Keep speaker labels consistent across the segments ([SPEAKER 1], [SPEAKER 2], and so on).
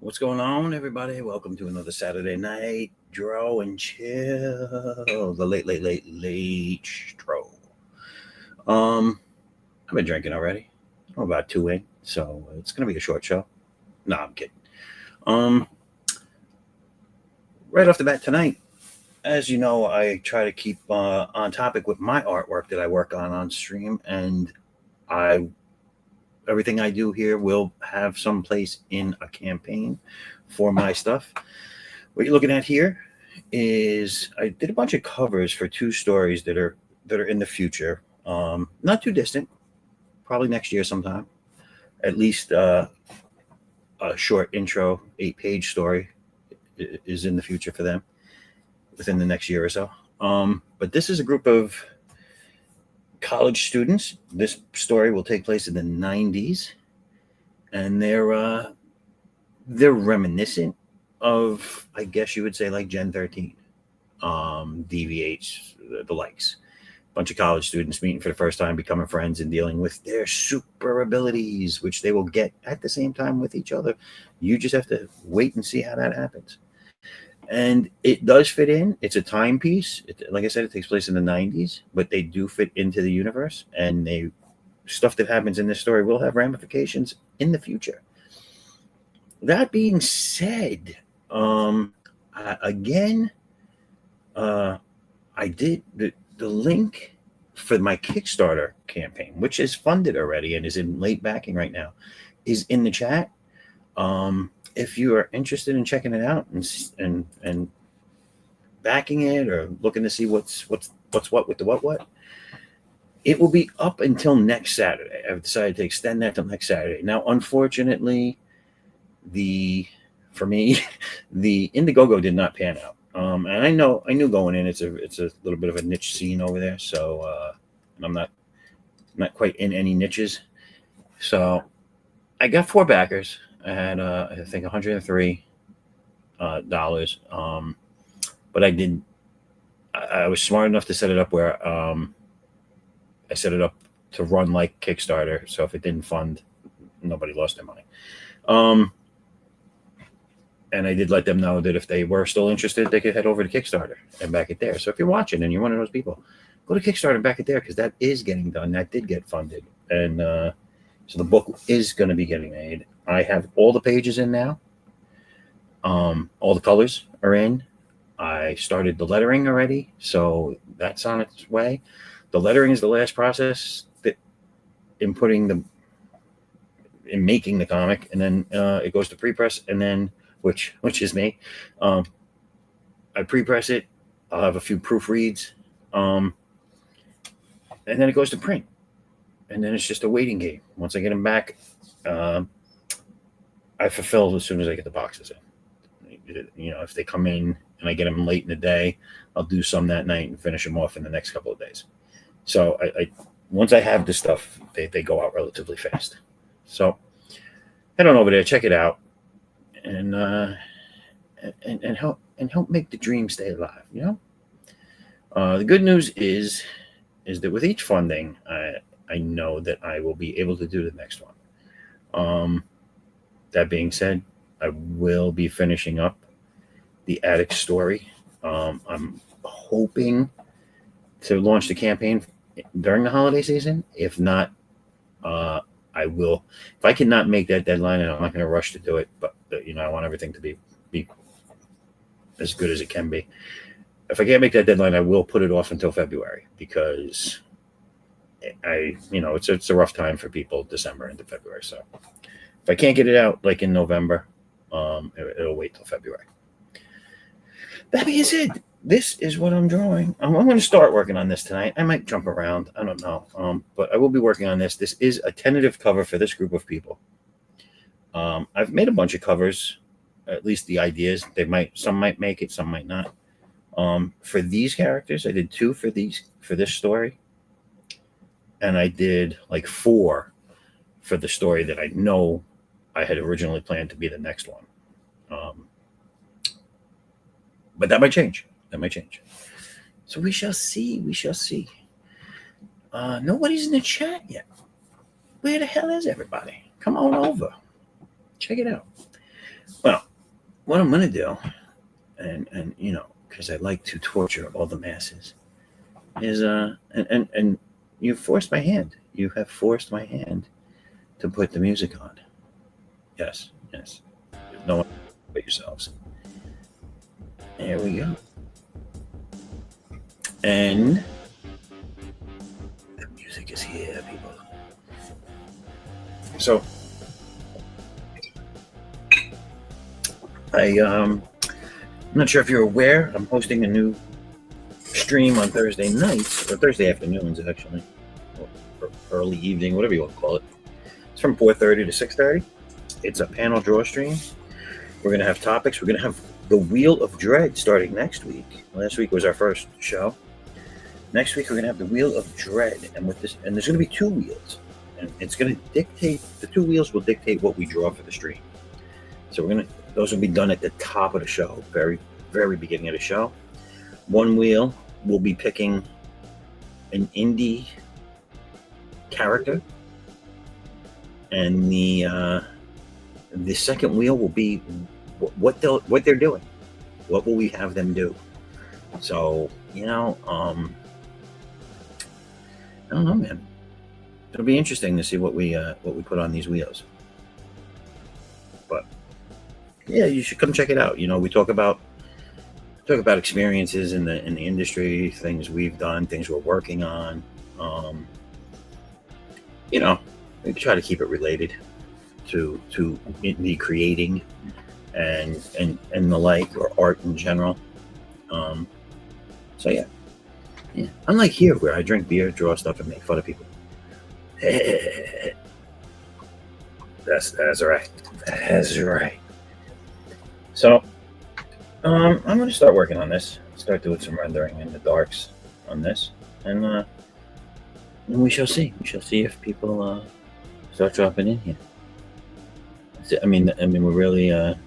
[SPEAKER 1] What's going on, everybody? Welcome to another Saturday night draw and chill. The late stroll. I've been drinking already. I'm about two in, so it's gonna be a short show. No, I'm kidding. Um, right off the bat tonight, as you know, I try to keep on topic with my artwork that I work on stream, and I everything I do here will have some place in a campaign for my stuff. What you're looking at here is I did a bunch of covers for two stories that are in the future, not too distant, probably next year sometime. At least a short intro, 8-page story is in the future for them within the next year or so. But this is a group of college students. This story will take place in the 90s, and they're reminiscent of, I guess you would say, like Gen 13, DVH, the likes. Bunch of college students meeting for the first time, becoming friends, and dealing with their super abilities, which they will get at the same time with each other. You just have to wait and see how that happens. And it does fit in. It's a timepiece. Like I said, it takes place in the 90s, but they do fit into the universe, and they stuff that happens in this story will have ramifications in the future. That being said, again, I did the link for my Kickstarter campaign, which is funded already and is in late backing right now, is in the chat. If you are interested in checking it out and backing it, or looking to see what's what with the what, it will be up until next Saturday. I've decided to extend that till next Saturday. Now, unfortunately, for me, the Indiegogo did not pan out. And I knew going in, it's a little bit of a niche scene over there. So, and I'm not quite in any niches. So I got 4 backers. I had, I think $103. But I was smart enough to set it up where, I set it up to run like Kickstarter. So if it didn't fund, nobody lost their money. And I did let them know that if they were still interested, they could head over to Kickstarter and back it there. So if you're watching and you're one of those people, go to Kickstarter and back it there, because that is getting done. That did get funded. And so the book is going to be getting made. I have all the pages in now. All the colors are in. I started the lettering already, so that's on its way. The lettering is the last process that in making the comic, and then it goes to pre-press, and then which is me. I pre-press it. I'll have a few proofreads, and then it goes to print, and then it's just a waiting game. Once I get them back, I fulfill as soon as I get the boxes in. If they come in and I get them late in the day, I'll do some that night and finish them off in the next couple of days. So I once I have this stuff, they go out relatively fast. So head on over there, check it out, and help make the dream stay alive. The good news is that with each funding, I know that I will be able to do the next one. That being said, I will be finishing up the attic story. I'm hoping to launch the campaign during the holiday season. If not, I will. If I cannot make that deadline, and I'm not going to rush to do it, but I want everything to be as good as it can be. If I can't make that deadline, I will put it off until February, because it's a rough time for people, December into February. So if I can't get it out like in November, it'll wait till February. That being said, this is what I'm drawing. I'm going to start working on this tonight. I might jump around. I don't know. But I will be working on this. This is a tentative cover for this group of people. I've made a bunch of covers, at least the ideas. Some might make it, some might not. For these characters, I did 2 for this story. And I did like 4 for the story that I know I had originally planned to be the next one. But that might change. So we shall see. Nobody's in the chat yet. Where the hell is everybody? Come on over. Check it out. Well, what I'm gonna do, and because I like to torture all the masses, is and you forced my hand. You have forced my hand to put the music on. Yes, yes. There's no one but yourselves. There we go. And the music is here, people. So I'm not sure if you're aware. I'm hosting a new stream on Thursday nights or Thursday afternoons, actually, or early evening, whatever you want to call it. It's from 4:30 to 6:30. It's a panel draw stream. We're gonna have topics. We're gonna have the Wheel of Dread starting next week. Last week was our first show. Next week we're gonna have the Wheel of Dread, and there's gonna be two wheels, and it's gonna dictate. The two wheels will dictate what we draw for the stream. So those will be done at the top of the show, very, very beginning of the show. One wheel will be picking an indie character, and the second wheel will be what they're doing. What will we have them do? So I don't know, man. It'll be interesting to see what we put on these wheels. But yeah, you should come check it out. We talk about experiences in the industry, things we've done, things we're working on. We try to keep it related to me creating and the like, or art in general. So yeah. Unlike here, where I drink beer, draw stuff, and make fun of people. That's right. That's right. So, I'm going to start working on this. Start doing some rendering in the darks on this, and we shall see. We shall see if people start dropping in here. I mean, we're really, we're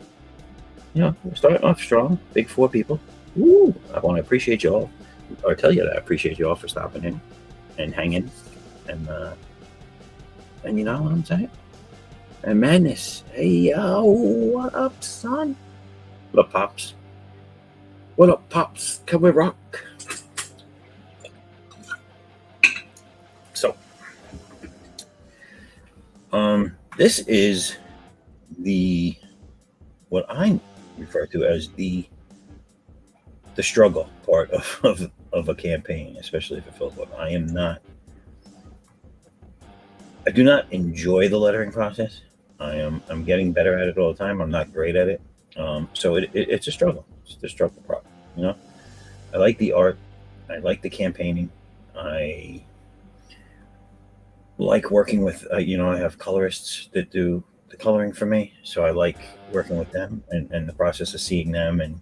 [SPEAKER 1] starting off strong. Big 4 people. Woo! I want to appreciate you all, or tell you that I appreciate you all for stopping in and hanging, and you know what I'm saying. And Madness, hey yo, what up, son? What up, pops? What up, pops? Can we rock? So, this is what I refer to as the struggle part of a campaign, especially if it feels well. I do not enjoy the lettering process. I'm getting better at it all the time. I'm not great at it. So it's a struggle. It's the struggle part. I like the art. I like the campaigning. I like working with, I have colorists that do the coloring for me. So I like working with them and the process of seeing them and,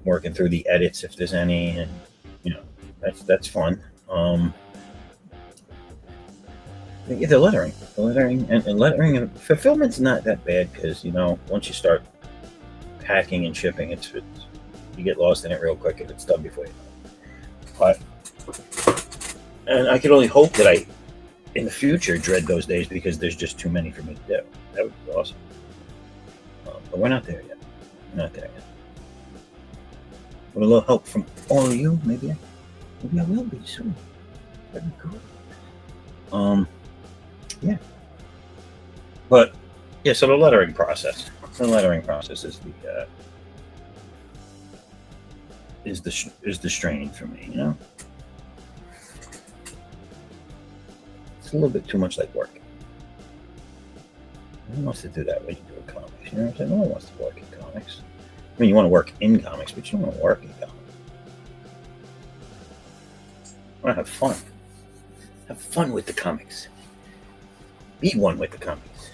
[SPEAKER 1] working through the edits if there's any. And, that's fun. The lettering and lettering and fulfillment's not that bad because once you start packing and shipping, it's you get lost in it real quick and it's done before you know it. And I can only hope that I, in the future, dread those days because there's just too many for me to do. That would be awesome. But we're not there yet. With a little help from all of you, maybe I will be soon. That'd be cool. Yeah. But yeah, so the lettering process. The lettering process is the strain for me. It's a little bit too much like work. No one wants to do that when you do a comics. You know what I'm saying? No one wants to work in comics. I mean, you want to work in comics, but you don't want to work in comics. You want to have fun. Have fun with the comics. Be one with the comics.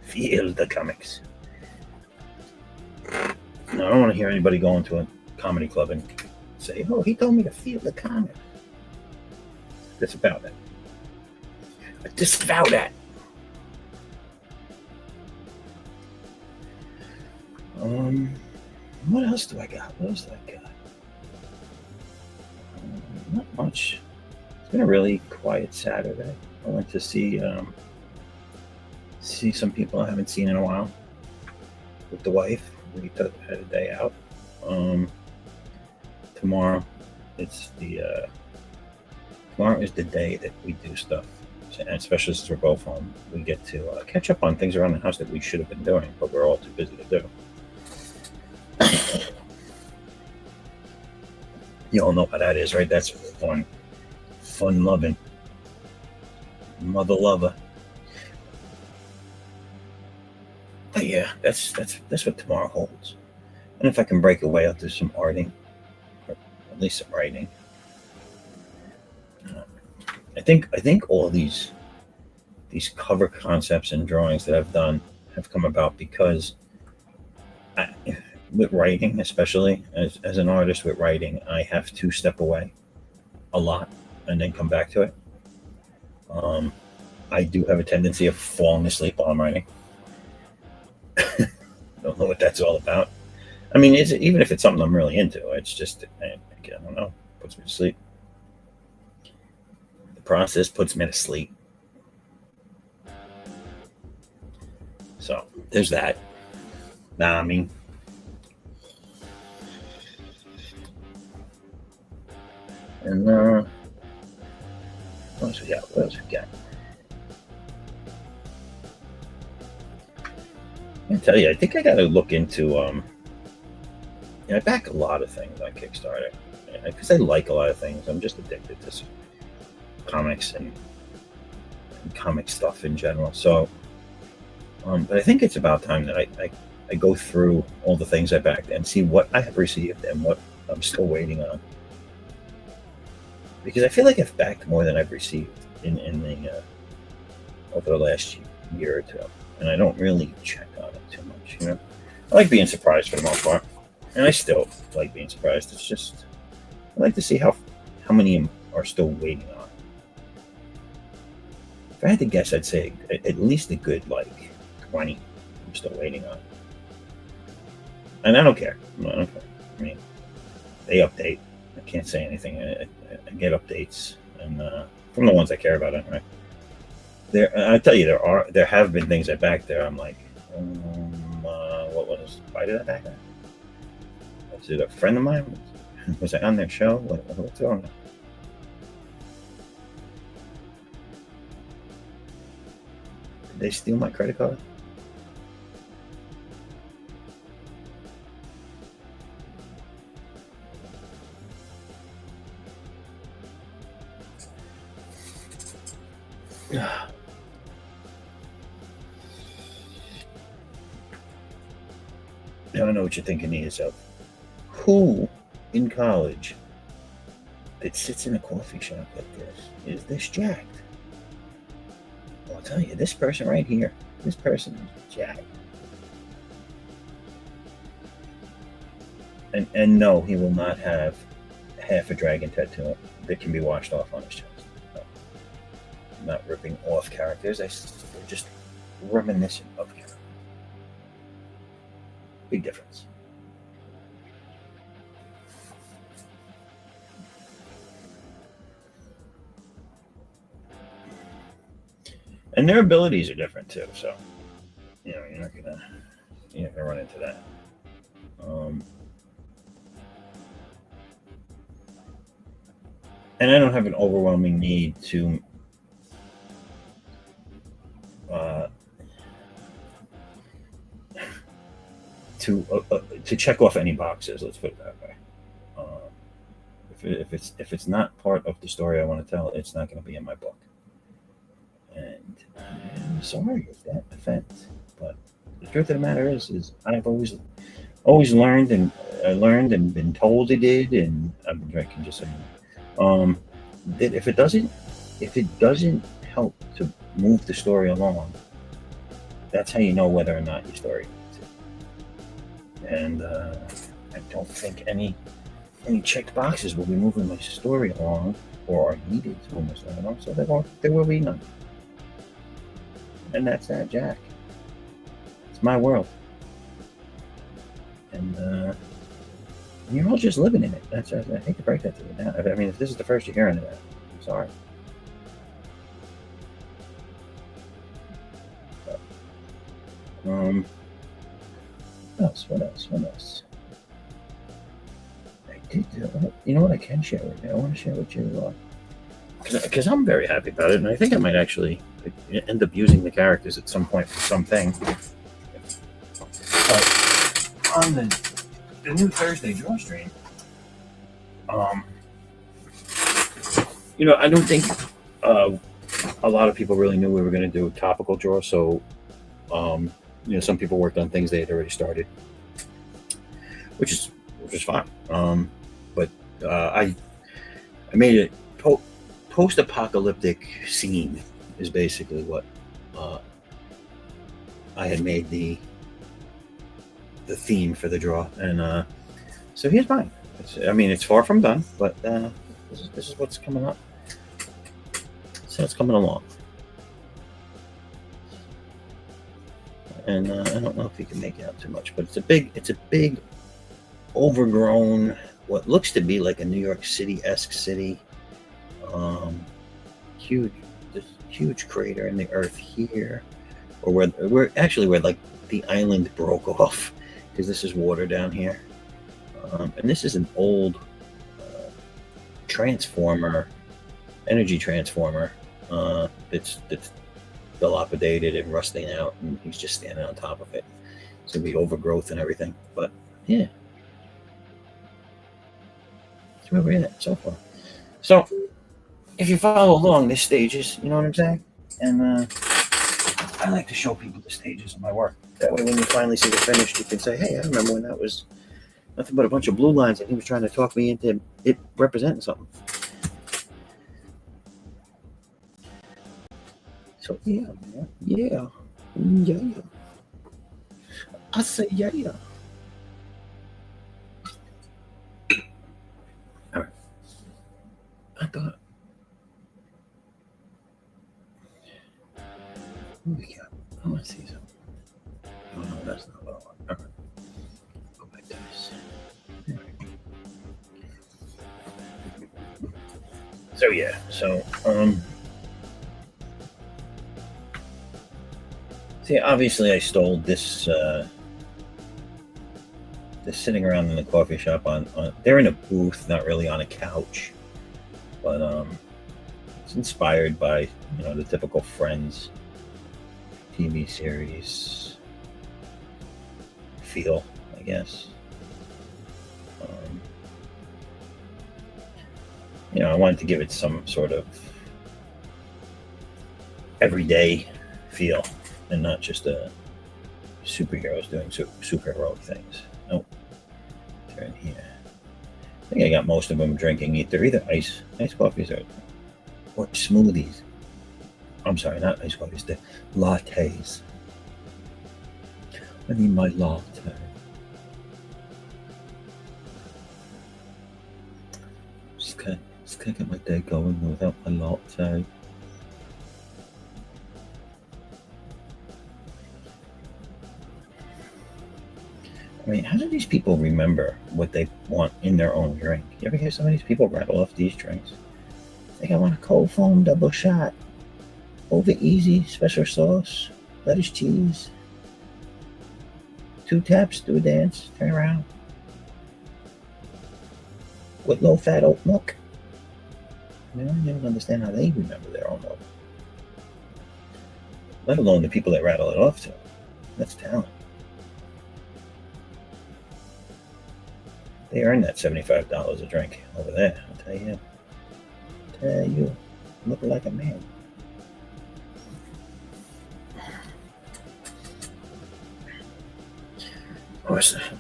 [SPEAKER 1] Feel the comics. No, I don't want to hear anybody go into a comedy club and say, "Oh, he told me to feel the comics." Disavow that. I disavow that. What else do I got? Not much. It's been a really quiet Saturday. I went to see see some people I haven't seen in a while with the wife. We had a day out. Um, tomorrow, it's the tomorrow is the day that we do stuff, and especially since we're both home, we get to catch up on things around the house that we should have been doing, but we're all too busy to do. You all know how that is, right? That's fun loving, mother lover. But yeah, that's what tomorrow holds. And if I can break away, I'll do some arting, or at least some writing. Uh, I think all these cover concepts and drawings that I've done have come about because I, with writing, especially as an artist with writing, I have to step away a lot and then come back to it. Um, I do have a tendency of falling asleep while I'm writing. Don't know what that's all about. I mean, even if it's something I'm really into, it's just I don't know, puts me to sleep. The process puts me to sleep. So there's that. Nah, I mean, and what else we got? What else we got? I tell you, I think I got to look into. I back a lot of things on Kickstarter because I like a lot of things. I'm just addicted to comics and comic stuff in general. So, but I think it's about time that I go through all the things I backed and see what I have received and what I'm still waiting on. Because I feel like I've backed more than I've received in the over the last year or two, and I don't really check on it too much. I like being surprised for the most part, and I still like being surprised. It's just I like to see how many are still waiting on. If I had to guess, I'd say at least a good 20 I'm still waiting on, and I don't care. I don't care. I mean, they update. I can't say anything. I get updates, and from the ones I care about, anyway. I tell you, there have been things I backed there. I'm like, what was? Why did I back that? Was it a friend of mine? Was I on their show? What's going on? Did they steal my credit card? I don't know what you're thinking to yourself. Who in college that sits in a coffee shop like this is this jacked? Well, I'll tell you, this person right here, this person is jacked. And no, he will not have half a dragon tattoo that can be washed off on his chest. No. I'm not ripping off characters. They're just reminiscent of characters. Big difference. And their abilities are different too. So, you're not gonna run into that. And I don't have an overwhelming need uh, to check off any boxes. Let's put it that way. If it's not part of the story I want to tell, it's not going to be in my book. And I'm sorry if that offends, but the truth of the matter is I've always learned, and I learned and been told I did, and I've been drinking just saying that if it doesn't help to move the story along, that's how you know whether or not your story needs it. And I don't think any checked boxes will be moving my story along or are needed to move my story along, so there will be none. And that's that, Jack. It's my world, and you're all just living in it. I hate to break that to you now. I mean, if this is the first you're hearing of that, I'm sorry. But What else? What else? What else? I did. You know what? I can share with you. I want to share with you because I'm very happy about it, and I think I might actually end up using the characters at some point for something. But on the new Thursday draw stream, um, I don't think uh, a lot of people really knew we were going to do a topical draw. So, some people worked on things they had already started, which is fine. But I made it post-apocalyptic scene is basically what I had made the theme for the draw, and so here's mine. It's far from done, but this is what's coming up. So it's coming along, and I don't know if you can make it out too much, but it's a big, overgrown, what looks to be like a New York City-esque city. Huge crater in the earth here, or where like the island broke off, because this is water down here, and this is an old energy transformer. It's dilapidated and rusting out, and he's just standing on top of it. It's gonna be overgrowth and everything, but yeah, that's where we're at so far. So if you follow along, this stages, you know what I'm saying? And I like to show people the stages of my work. That way, when you finally see the finished, you can say, "Hey, I remember when that was nothing but a bunch of blue lines, and he was trying to talk me into it representing something." So yeah, man. Yeah. I say yeah. All right. I thought. What we got? I want to see something. Oh no, that's not what I want. All right. Go back to this. So yeah. See, obviously, I stole this. Just sitting around in the coffee shop they're in a booth, not really on a couch, but it's inspired by the typical Friends TV series feel, I guess. I wanted to give it some sort of everyday feel, and not just superheroes doing superheroic things. Nope. Turn here. I think I got most of them drinking. They're either ice coffees or smoothies. I'm sorry, not ice coffees. They're lattes. I need my latte. Just can't get my day going without my latte. How do these people remember what they want in their own drink? You ever hear some of these people rattle off these drinks? I think I want a cold foam double shot. Over easy, special sauce, lettuce, cheese. 2 taps, do a dance, turn around. With low fat oat milk. I never understand how they remember their own milk. Let alone the people that rattle it off to. That's talent. They earn that $75 a drink over there, I'll tell you. Look like a man. What's that?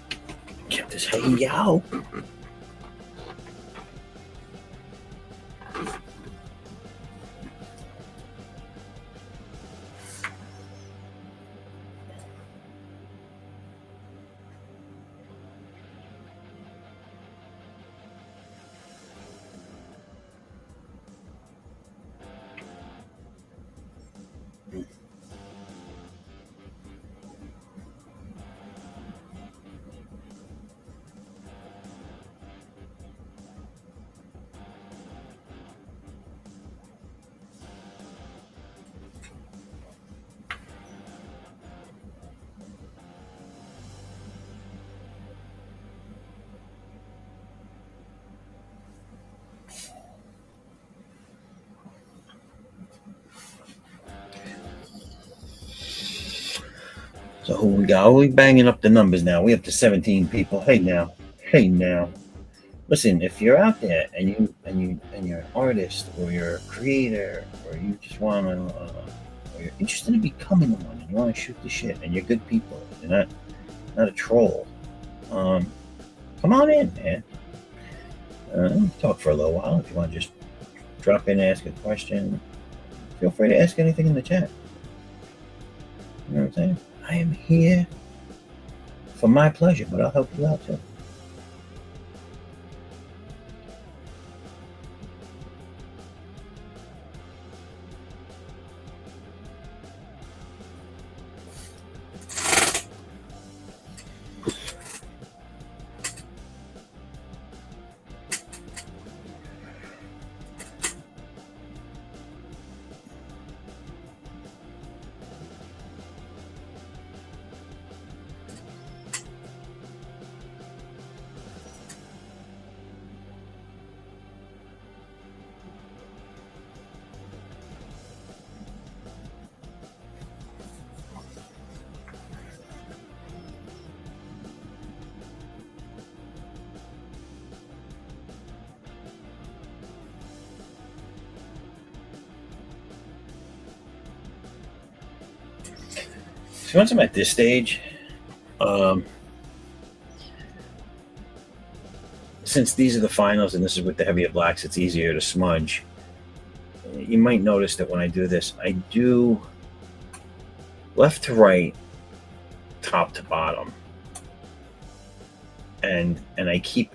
[SPEAKER 1] Kept this hey yo. So who we got? Oh, we banging up the numbers now. We up to 17 people. Hey now. Listen, if you're out there and you're an artist or you're a creator or you just want to, or you're interested in becoming one and you want to shoot the shit and you're good people, you're not a troll. Come on in, man. Talk for a little while. If you want to just drop in and ask a question, feel free to ask anything in the chat. You know what I'm saying? I am here for my pleasure, but I'll help you out too. So once I'm at this stage, since these are the finals and this is with the heavier blacks, it's easier to smudge. You might notice that when I do this, I do left to right, top to bottom, and I keep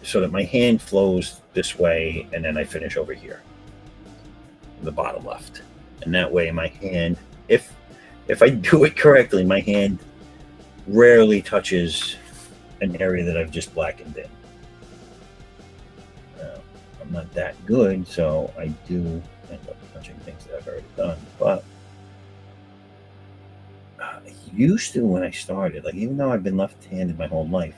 [SPEAKER 1] so that my hand flows this way, and then I finish over here, the bottom left, and that way my hand, if I do it correctly, my hand rarely touches an area that I've just blackened in. I'm not that good, so I do end up touching things that I've already done. But I used to when I started, like even though I've been left-handed my whole life,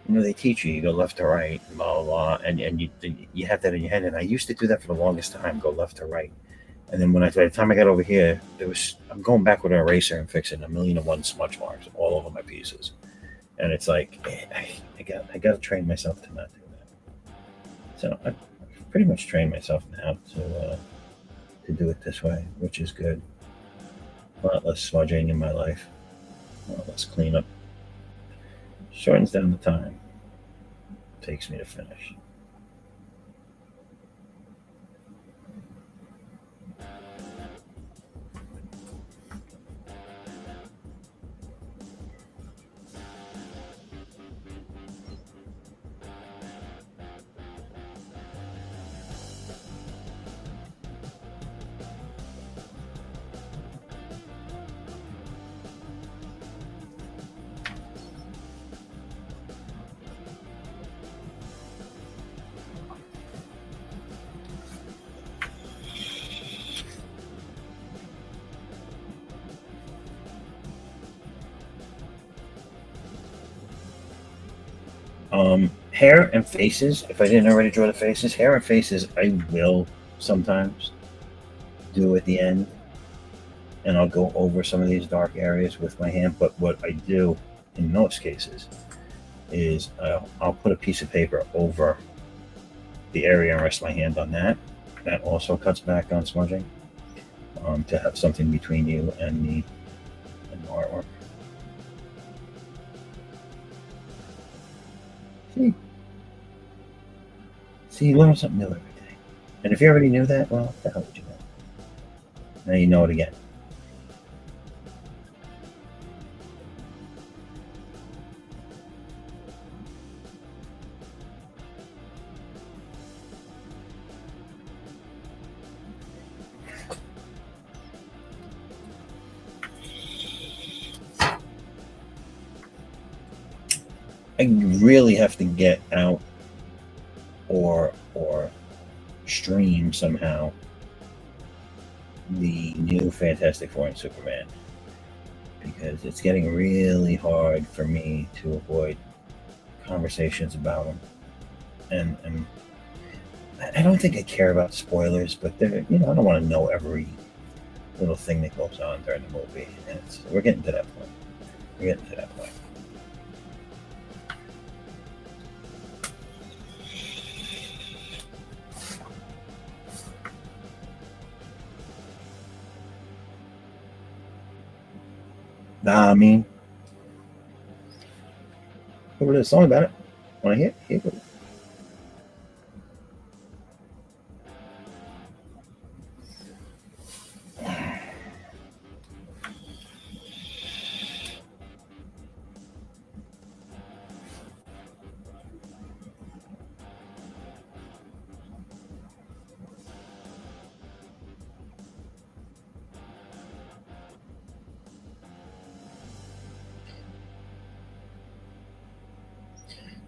[SPEAKER 1] they teach you go left to right, blah blah blah, and you have that in your head. And I used to do that for the longest time, go left to right. And then by the time I got over here, I'm going back with an eraser and fixing 1,000,001 smudge marks all over my pieces. And it's like I got to train myself to not do that. So I pretty much trained myself now to do it this way, which is good. A lot less smudging in my life, a lot less cleanup. Shortens down the time it takes me to finish. Hair and faces, if I didn't already draw the faces, hair and faces I will sometimes do at the end, and I'll go over some of these dark areas with my hand. But what I do in most cases is I'll put a piece of paper over the area and rest my hand on that. That also cuts back on smudging, to have something between you and the artwork. See, you learn something new every day. And if you already knew that, well, what the hell did you know? Now you know it again. I really have to get out or stream somehow the new Fantastic Four and Superman, because it's getting really hard for me to avoid conversations about them. And I don't think I care about spoilers, but I don't want to know every little thing that goes on during the movie, and we're getting to that point. We're getting to that point. Nah, I mean, what is a song about it? Want to hear? Hear it.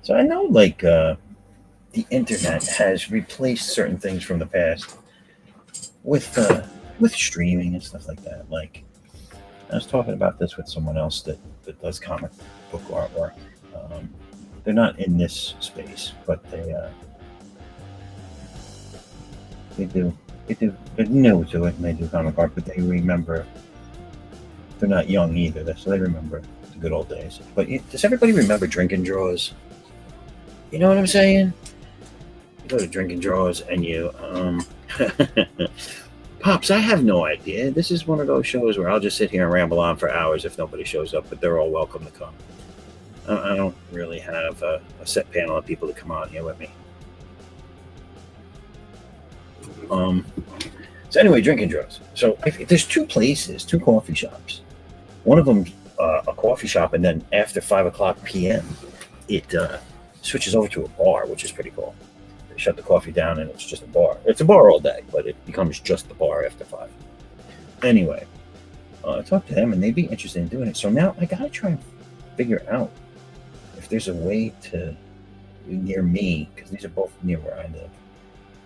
[SPEAKER 1] So I know, like, the internet has replaced certain things from the past with streaming and stuff like that. Like, I was talking about this with someone else that does comic book artwork. Um, they're not in this space, but they do they're new to it and they do comic art, but they remember. They're not young either, so they remember the good old days. But does everybody remember drinking drawers? You know what I'm saying? You go to drinking drawers and you Pops, I have no idea. This is one of those shows where I'll just sit here and ramble on for hours if nobody shows up, but they're all welcome to come. I don't really have a set panel of people to come on here with me. So anyway, drinking drawers. So if there's two places, two coffee shops. One of them a coffee shop, and then after 5 o'clock p.m., it switches over to a bar, which is pretty cool. They shut the coffee down, and it's just a bar. It's a bar all day, but it becomes just the bar after 5. Anyway, I talked to them, and they'd be interested in doing it. So now I gotta try and figure out if there's a way to near me, because these are both near where I live,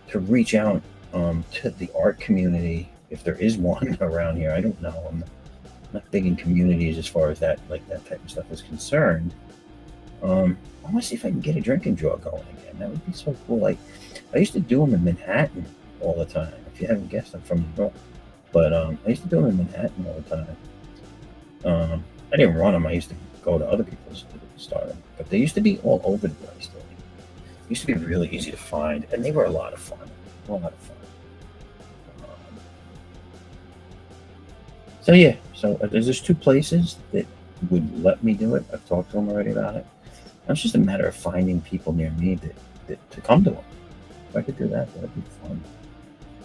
[SPEAKER 1] to reach out to the art community if there is one around here. I don't know. I'm not big in communities as far as that, like that type of stuff is concerned. I want to see if I can get a drinking drawer going again. That would be so cool. Like, I used to do them in Manhattan all the time. If you haven't guessed, I'm from New York, but I used to do them in Manhattan all the time. I didn't run them. I used to go to other people's to start them, but they used to be all over the place. They used to be really easy to find, and they were a lot of fun. A lot of fun. So yeah, so there's just two places that would let me do it. I've talked to them already about it. It's just a matter of finding people near me that to come to them. If I could do that, that'd be fun.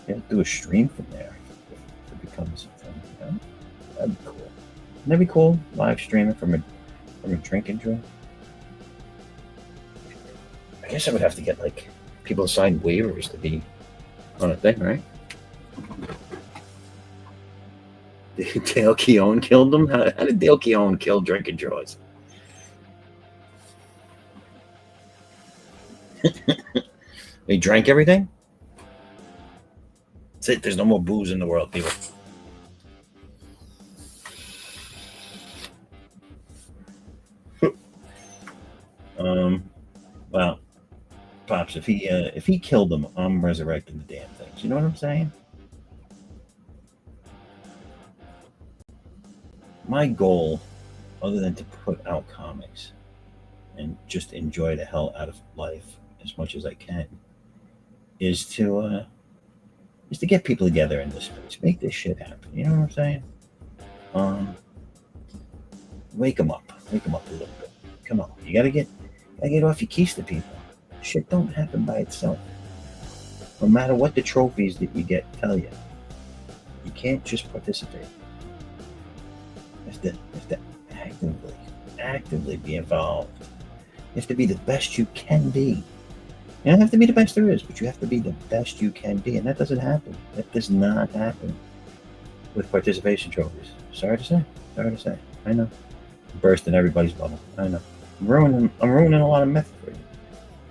[SPEAKER 1] Yeah, do a stream from there if it becomes something. You know? That'd be cool. Wouldn't that be cool? Live streaming from a drinking drawer. I guess I would have to get like people to sign waivers to be on a thing, right? Dale Keown killed them? How did Dale Keown kill drinking drawers? They drank everything? That's it. There's no more booze in the world, people. Well, Pops, if he killed them, I'm resurrecting the damn things. You know what I'm saying? My goal, other than to put out comics and just enjoy the hell out of life as much as I can, is to get people together in this space, make this shit happen. You know what I'm saying? Um, wake them up a little bit. Come on, you gotta get off your keys to people. Shit don't happen by itself. No matter what the trophies that you get tell you, you can't just participate. You have to actively be involved. You have to be the best you can be. You don't have to be the best there is, but you have to be the best you can be, and that doesn't happen. That does not happen with participation trophies. Sorry to say. I know. I'm bursting everybody's bubble. I know. I'm ruining a lot of myth for you.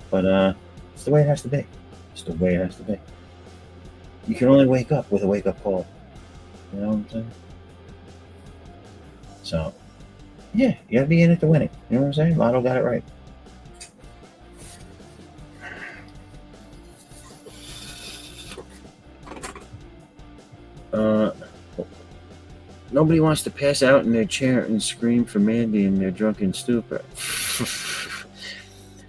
[SPEAKER 1] But it's the way it has to be. It's the way it has to be. You can only wake up with a wake-up call. You know what I'm saying? So, yeah, you gotta be in it to win it. You know what I'm saying? Lotto got it right. Nobody wants to pass out in their chair and scream for Mandy in their drunken stupor.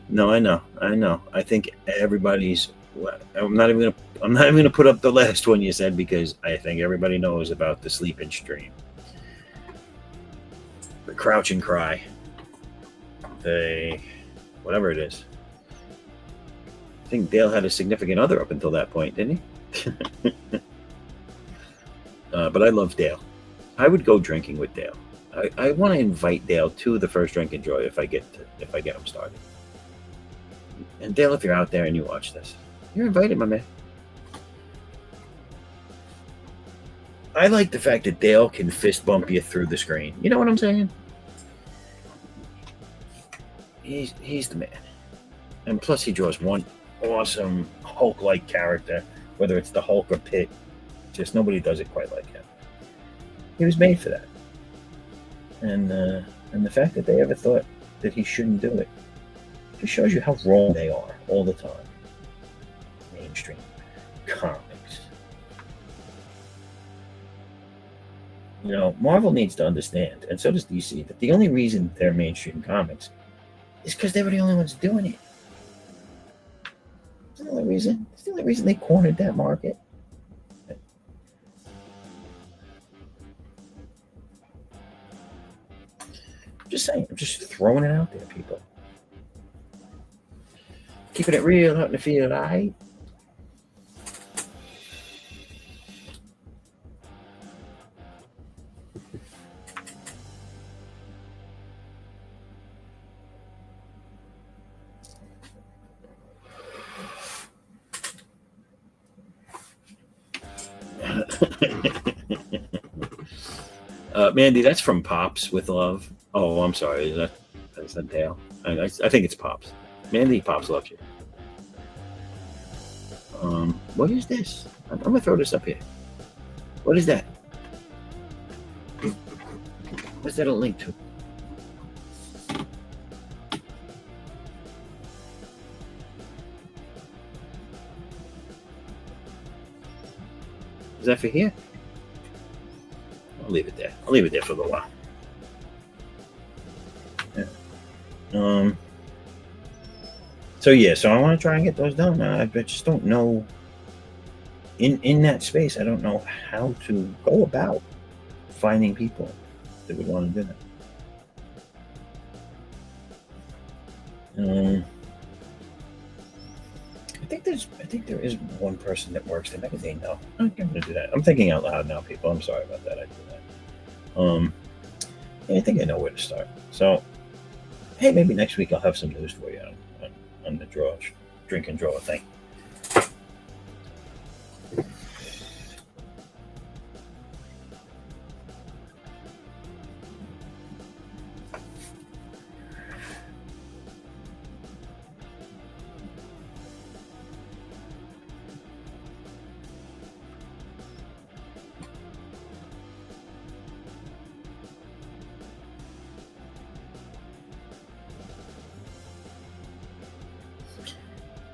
[SPEAKER 1] No, I know, I know. I think everybody's. I'm not even gonna. I'm not even gonna put up the last one you said because I think everybody knows about the sleep and stream, the crouch and cry, the whatever it is. I think Dale had a significant other up until that point, didn't he? But I love Dale. I would go drinking with Dale. I want to invite Dale to the first drink and joy if I get him started. And Dale, if you're out there and you watch this, you're invited, my man. I like the fact that Dale can fist bump you through the screen. You know what I'm saying? He's the man. And plus, he draws one awesome Hulk-like character, whether it's the Hulk or Pit. Just nobody does it quite like him. He was made for that. And the fact that they ever thought that he shouldn't do it just shows you how wrong they are all the time. Mainstream comics. You know, Marvel needs to understand, and so does DC, that the only reason they're mainstream comics is because they were the only ones doing it. It's the only reason. It's the only reason they cornered that market. Just saying. I'm just throwing it out there, people. Keeping it real out in the field, all right? Mandy, that's from Pops with Love. Oh, I'm sorry. Is that Dale? I think it's Pops. Mandy, Pops loves you. What is this? I'm gonna throw this up here. What is that? What's that a link to? Is that for here? I'll leave it there. I'll leave it there for a little while. Yeah. So I want to try and get those done. I just don't know. In that space, I don't know how to go about finding people that would want to do that. I think there is one person that works the magazine though. I'm gonna do that. I'm thinking out loud now, people. I'm sorry about that. I do that. I think I know where to start. So, hey, maybe next week I'll have some news for you on the drink and draw thing.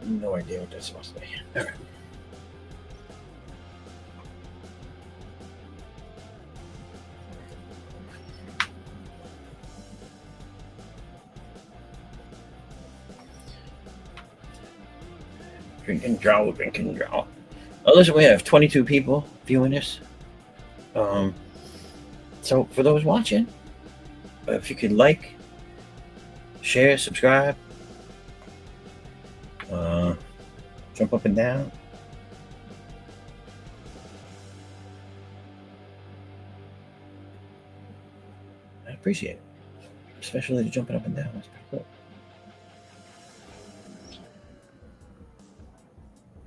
[SPEAKER 1] No idea what that's supposed to be. All right. Drink and draw. Oh, listen, we have 22 people viewing this. So for those watching, if you could like, share, subscribe, jump up and down. I appreciate it, especially the jumping up and down. That's pretty cool.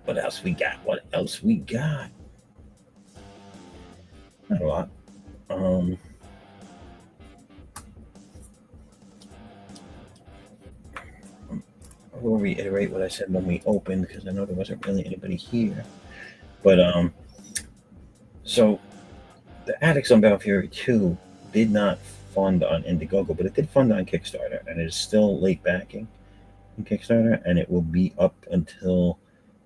[SPEAKER 1] What else we got? Not a lot. I will reiterate what I said when we opened because I know there wasn't really anybody here. But so the Addicts on Battlefield Fury 2 did not fund on Indiegogo, but it did fund on Kickstarter, and it is still late backing in Kickstarter, and it will be up until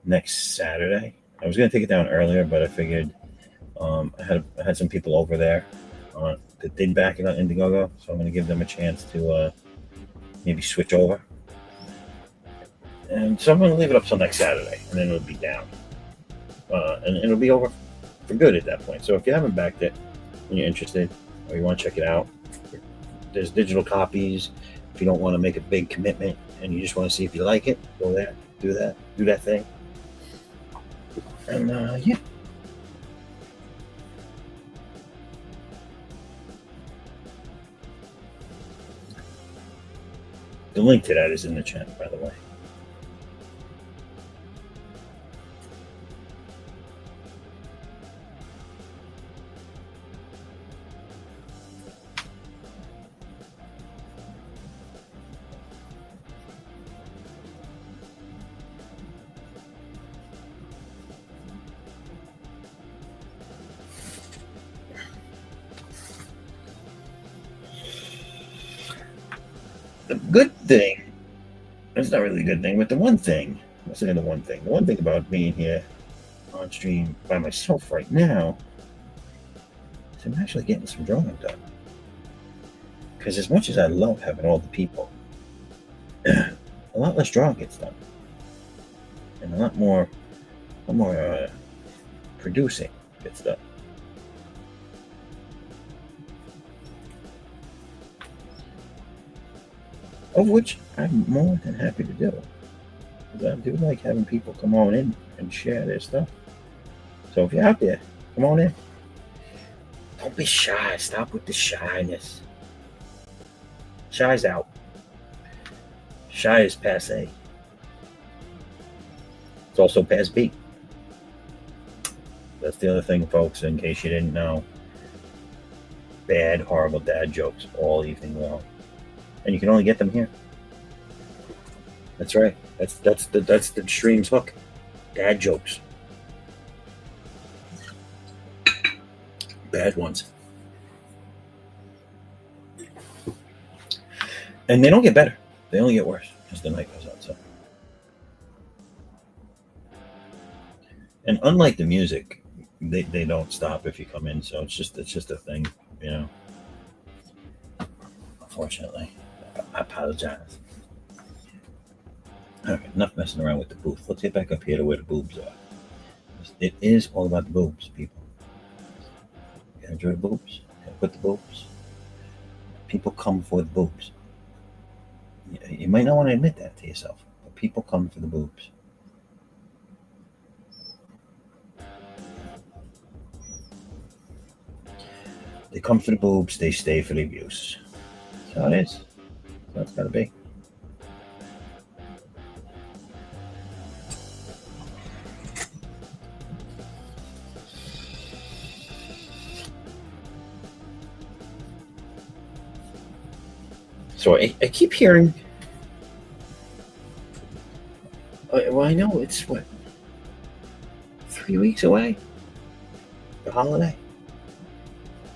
[SPEAKER 1] next Saturday. I was going to take it down earlier, but I figured I had some people over there That did back it on Indiegogo, so I'm going to give them a chance to maybe switch over. And so I'm going to leave it up till next Saturday, and then it'll be down, and it'll be over for good at that point. So if you haven't backed it and you're interested or you want to check it out, there's digital copies. If you don't want to make a big commitment and you just want to see if you like it, go there, do that thing, and yeah. The link to that is in the chat, by the way. The good thing, it's not really a good thing, but the one thing, let's say the one thing about being here on stream by myself right now is I'm actually getting some drawing done. Because as much as I love having all the people, a lot less drawing gets done. And a lot more producing gets done. Of which I'm more than happy to do. Because I do like having people come on in and share their stuff. So if you're out there, come on in. Don't be shy. Stop with the shyness. Shy's out. Shy is passe. It's also past beat. That's the other thing, folks, in case you didn't know. Bad, horrible dad jokes all evening long. And you can only get them here. That's right. That's the stream's hook. Dad jokes. Bad ones. And they don't get better. They only get worse as the night goes on. So. And unlike the music, they don't stop if you come in. So it's just a thing, you know. Unfortunately. I apologize. All right, enough messing around with the booth. Let's get back up here to where the boobs are. It is all about the boobs, people. You gotta enjoy the boobs. You gotta put the boobs. People come for the boobs. You might not want to admit that to yourself, but people come for the boobs. They come for the boobs, they stay for the abuse. That's how it is. That's gotta be. So I keep hearing. Well, I know it's what 3 weeks away. The holiday.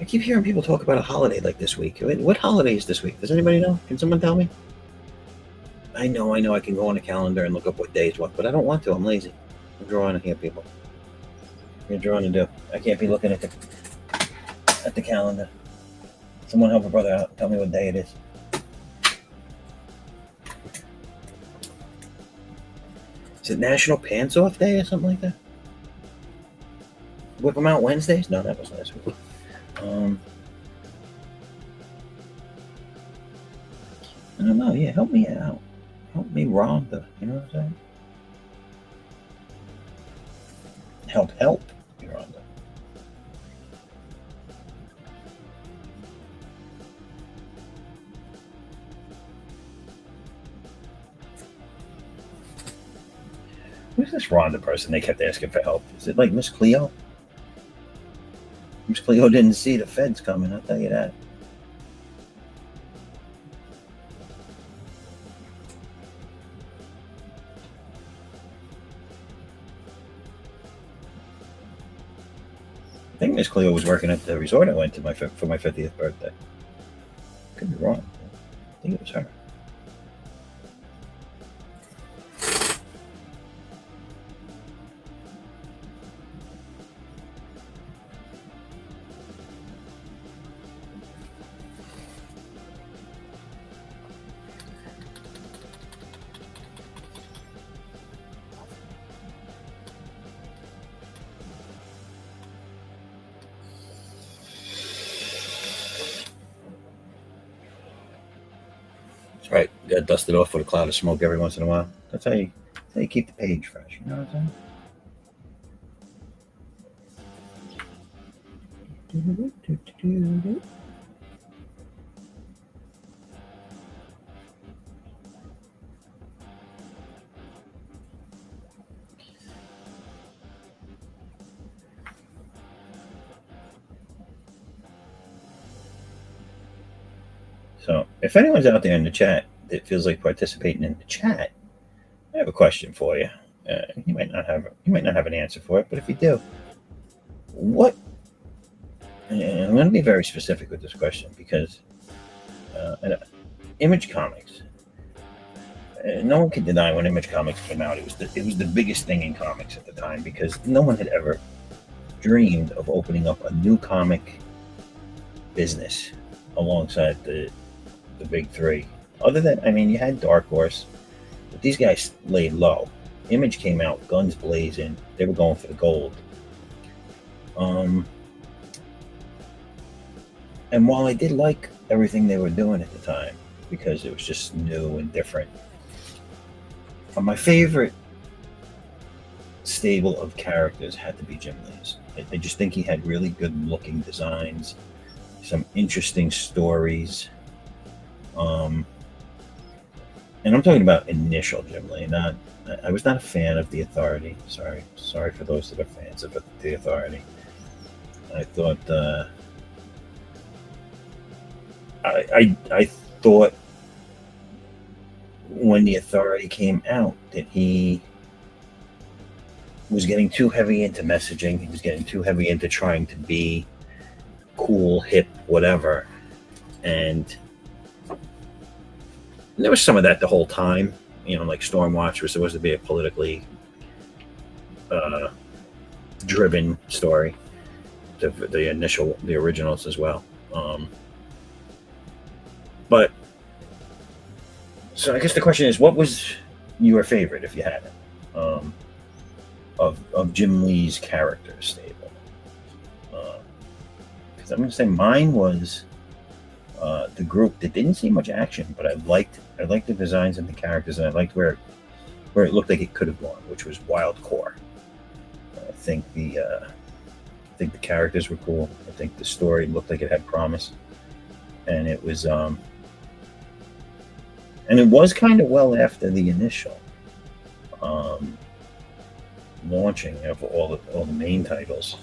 [SPEAKER 1] I keep hearing people talk about a holiday like this week. What holiday is this week? Does anybody know? Can someone tell me? I know. I can go on a calendar and look up what day is what, but I don't want to. I'm lazy. I'm drawing here, people. You're drawing to do. I can't be looking at the calendar. Someone help a brother out. Tell me what day it is. Is it National Pants Off Day or something like that? Whip them out Wednesdays? No, that was last week. I don't know. Yeah, help me out. Help me, Rhonda. You know what I'm saying? Help me, Rhonda. Who's this Rhonda person they kept asking for help? Is it like Miss Cleo? Miss Cleo didn't see the feds coming, I'll tell you that. I think Miss Cleo was working at the resort I went to for my 50th birthday. Could be wrong. I think it was her. Got dusted off with a cloud of smoke every once in a while. That's how you keep the page fresh. You know what I'm saying? So, if anyone's out there in the chat that feels like participating in the chat, I have a question for you. You might not have an answer for it, but if you do, what? And I'm going to be very specific with this question because Image Comics. No one can deny when Image Comics came out. It was the biggest thing in comics at the time because no one had ever dreamed of opening up a new comic business alongside the big three. Other than, I mean, you had Dark Horse, but these guys laid low. Image came out, guns blazing. They were going for the gold. And while I did like everything they were doing at the time, because it was just new and different, my favorite stable of characters had to be Jim Lee's. I just think he had really good looking designs, some interesting stories. And I'm talking about initial Jim Lee. I was not a fan of the Authority. Sorry for those that are fans of the Authority. I thought I thought when the Authority came out that he was getting too heavy into messaging. He was getting too heavy into trying to be cool, hip, whatever. And there was some of that the whole time. Like Stormwatch was supposed to be a politically driven story. The originals as well. But so I guess the question is, what was your favorite, if you had it, of Jim Lee's character stable? Because I'm going to say mine was the group that didn't see much action, but I liked the designs and the characters, and I liked where it looked like it could have gone, which was Wild Core. I think the characters were cool. I think the story looked like it had promise, and it was kind of well after the initial launching of all the main titles.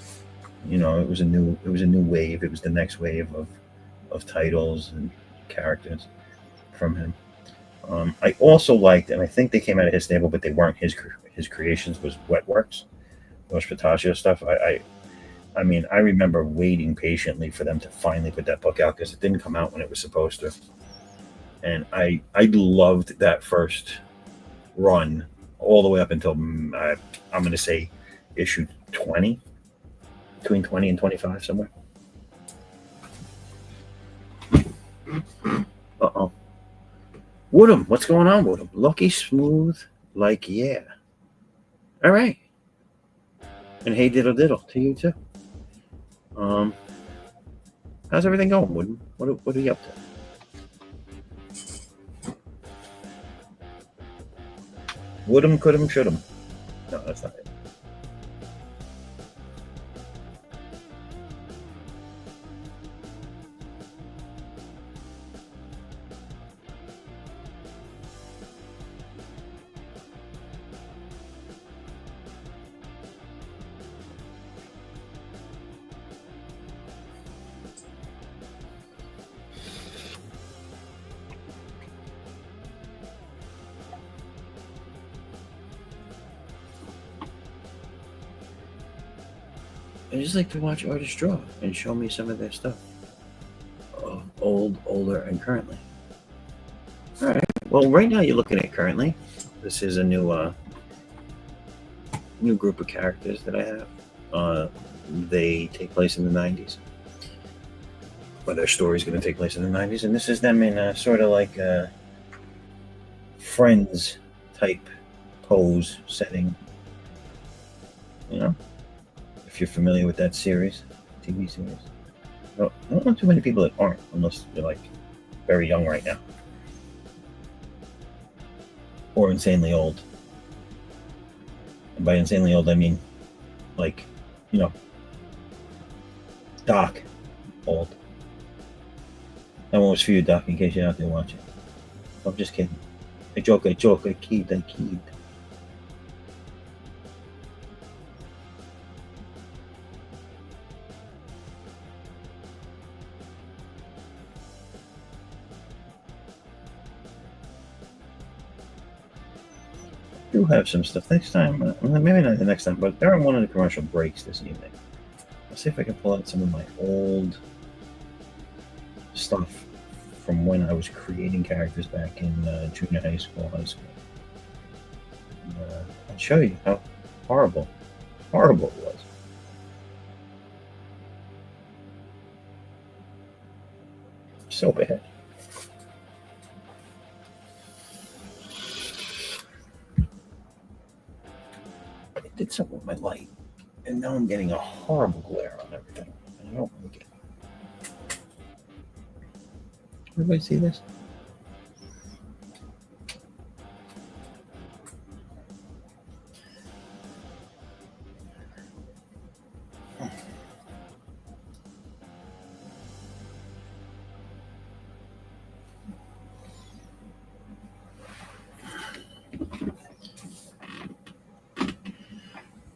[SPEAKER 1] It was a new wave. It was the next wave of titles and characters from him. I also liked, and I think they came out of his stable, but they weren't his creations. Was Wetworks, those Pistachio stuff. I mean, I remember waiting patiently for them to finally put that book out because it didn't come out when it was supposed to. And I loved that first run all the way up until I'm going to say issue 20, between 20 and 25 somewhere. Uh-oh. Woodham, what's going on, Woodham? Lucky Smooth, like, yeah. All right. And hey, diddle diddle to you too. How's everything going, Woodham? What are you up to? Woodham, coulda, shoulda. No, that's not it. I just like to watch artists draw and show me some of their stuff, older, and currently. All right. Well, right now you're looking at currently. This is a new group of characters that I have. They take place in the 90s. Well, their story is going to take place in the 90s, and this is them in a sort of like a Friends type pose setting. If you're familiar with that series, TV series. I don't know too many people that aren't, unless you're like very young right now. or insanely old. And by insanely old, I mean like, you know, Doc old. That one was for you, Doc, in case you're out there watching. I'm just kidding. I joke, I kid. Do have some stuff next time. Maybe not the next time, but during one of the commercial breaks this evening, I'll see if I can pull out some of my old stuff from when I was creating characters back in junior high school. I'll show you how horrible it was. So bad. I did something with my light, and now I'm getting a horrible glare on everything. I don't like it. Everybody see this?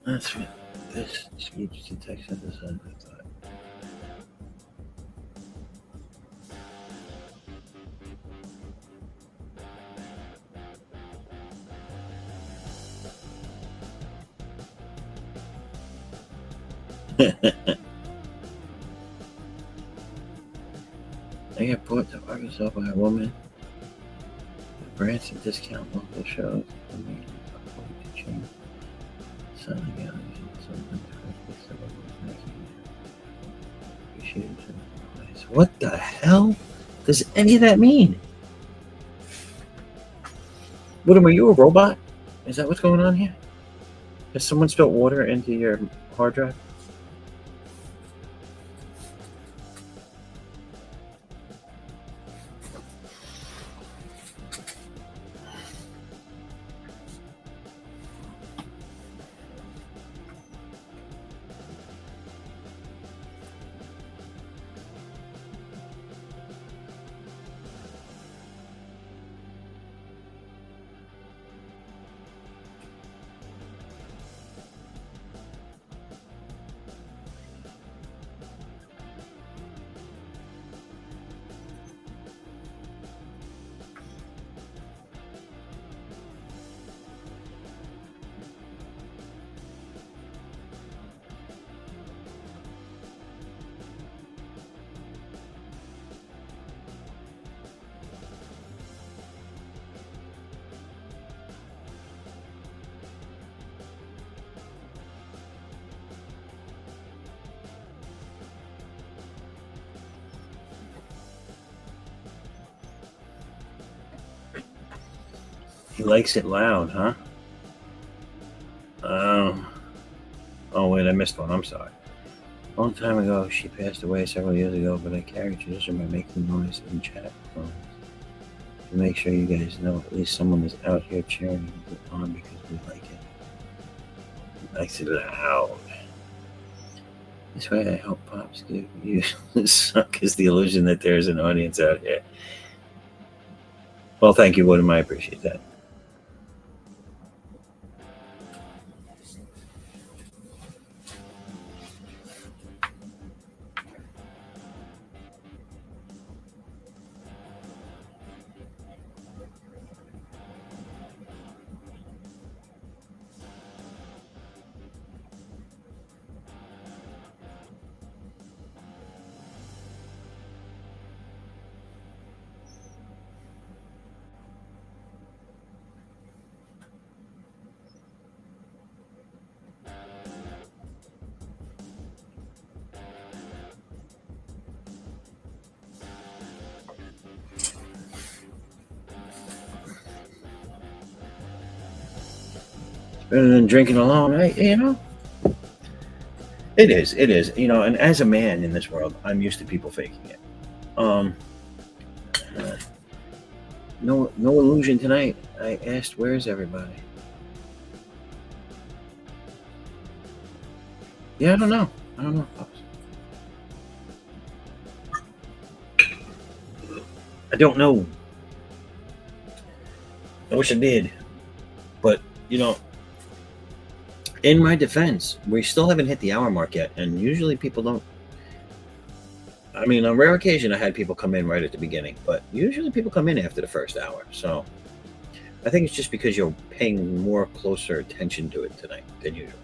[SPEAKER 1] That's what this speech to text synthesizer thought. I got bought to Arkansas by a woman. The branch and discount local shows. I mean, to change. Something else. What the hell does any of that mean? What are you, a robot? Is that what's going on here? Has someone spilled water into your hard drive? He likes it loud, huh? Oh, wait, I missed one. I'm sorry. A long time ago, she passed away several years ago, but I carried tradition by making noise in chat rooms to make sure you guys know at least someone is out here cheering on because we like it. He likes it loud. This way, I hope Pops give you suckers the illusion that there's an audience out here. Well, thank you, Woodham. I appreciate that. Better than drinking alone, right? You know, it is. You know, and as a man in this world, I'm used to people faking it. no illusion tonight. I asked, where's everybody? Yeah, I don't know. I don't know. I don't know. I wish I did. But, you know, in my defense, we still haven't hit the hour mark yet. And usually people don't. I mean, on rare occasion, I had people come in right at the beginning, but usually people come in after the first hour. So I think it's just because you're paying more closer attention to it tonight than usual.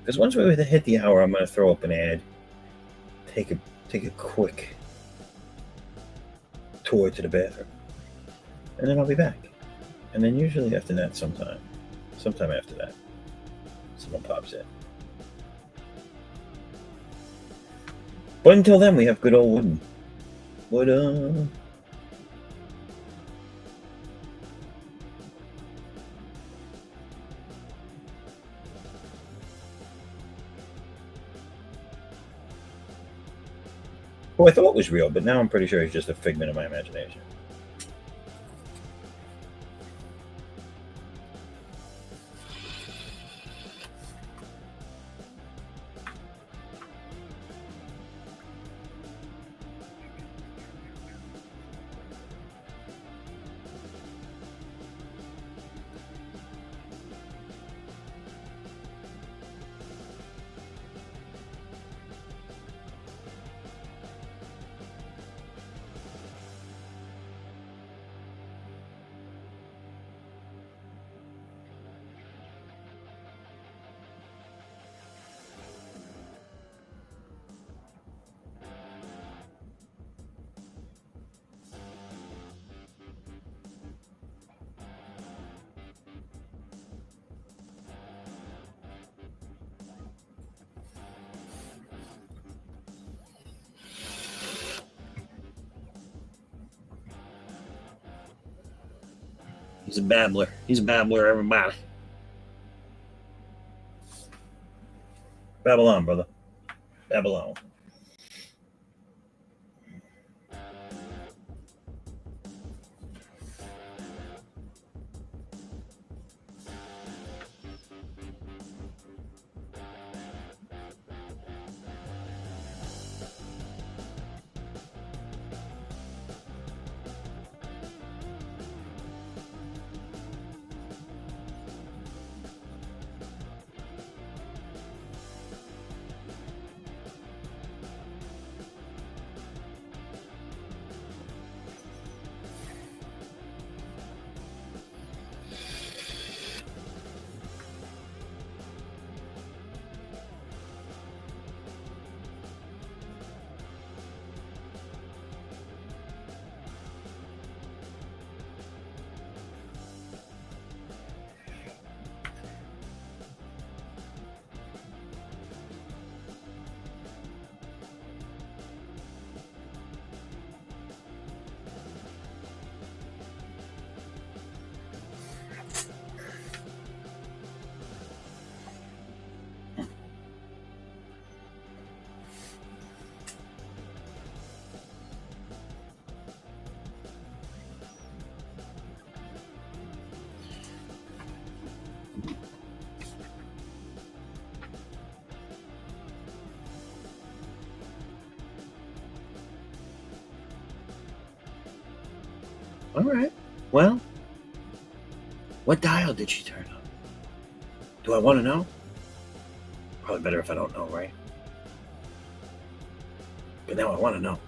[SPEAKER 1] Because once we hit the hour, I'm going to throw up an ad, take a take a quick tour to the bathroom, and then I'll be back. And then usually after that, sometime after that, someone pops in. But until then, we have good old Wooden. Wood. Who I thought was real, but now I'm pretty sure he's just a figment of my imagination. He's a babbler. He's a babbler, everybody. Babylon, brother. Babylon. All right. Well, what dial did she turn up? Do I want to know? Probably better if I don't know, right? But now I want to know.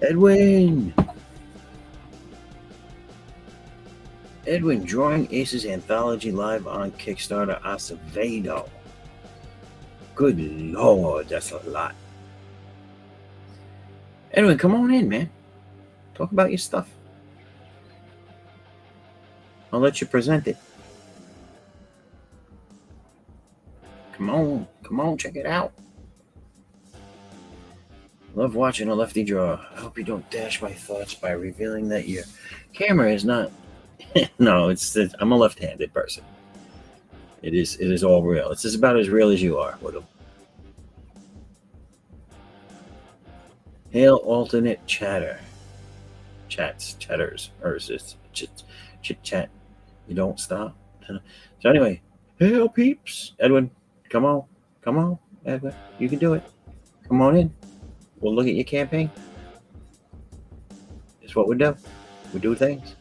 [SPEAKER 1] Edwin! Edwin, Drawing Aces Anthology live on Kickstarter Acevedo. Good Lord, that's a lot. Edwin, come on in, man. Talk about your stuff. I'll let you present it. Come on, check it out. Love watching a lefty draw. I hope you don't dash my thoughts by revealing that your camera is not. No, I'm a left-handed person. It is all real. It's just about as real as you are. Hail alternate chatters, or is this chit chat? You don't stop. So anyway, hail peeps, Edwin, come on, Edwin, you can do it. Come on in. We'll look at your campaign. It's what we do. We do things.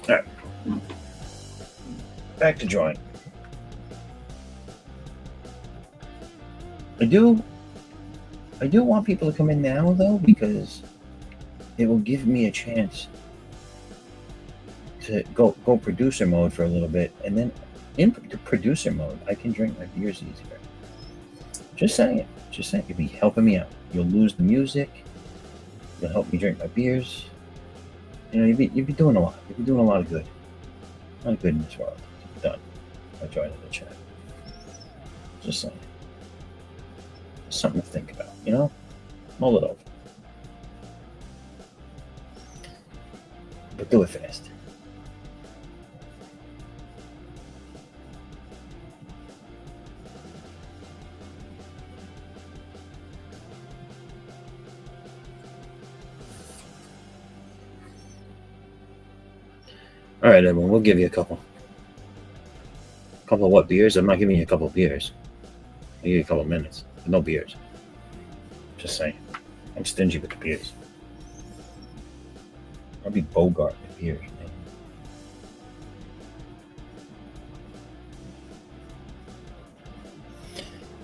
[SPEAKER 1] All right. Back to drawing. I do want people to come in now though, because it will give me a chance to go producer mode for a little bit, and then in producer mode I can drink my beers easier. Just saying, you'll be helping me out. You'll lose the music. You'll help me drink my beers. You know, you'd be doing a lot. You'd be doing a lot of good. A lot of good in this world. Done. I joined in the chat. Just saying. Something to think about, you know? Mull it over. But do it fast. All right, everyone, we'll give you a couple. Couple of what, beers? I'm not giving you a couple of beers. I'll give you a couple of minutes. But no beers. Just saying. I'm stingy with the beers. I'll be Bogart with beers, man.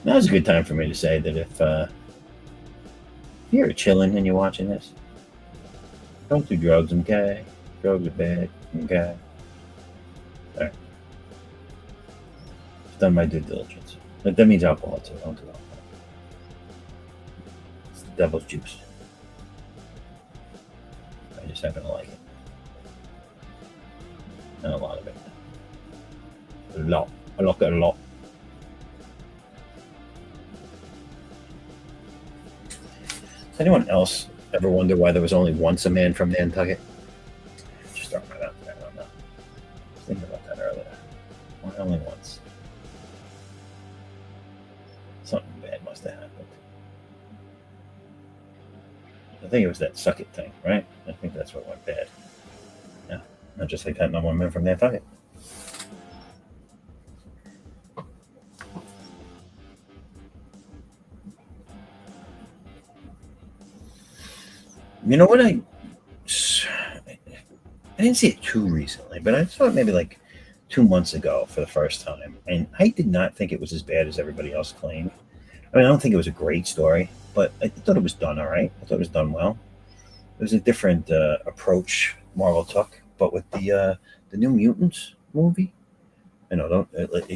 [SPEAKER 1] Now's a good time for me to say that if you're chilling and you're watching this, don't do drugs, okay? Drugs are bad, okay? All right. I've done my due diligence. That means alcohol too. Don't do alcohol. It's the devil's juice. I just happen to like it. And a lot of it. A lot. I like it a lot. Does anyone else ever wonder why there was only once a man from Nantucket? Just throwing that out there. I don't know. I was thinking about that earlier. Why only once? Something bad must have happened. I think it was that suck it thing, right? I think that's what went bad. Yeah, not just like that no more men from Nantucket. You know what? I didn't see it too recently, but I saw it maybe like 2 months ago for the first time, and I did not think it was as bad as everybody else claimed. I mean, I don't think it was a great story, but I thought it was done all right. I thought it was done well. It was a different approach Marvel took, but with the New Mutants movie, you know, don't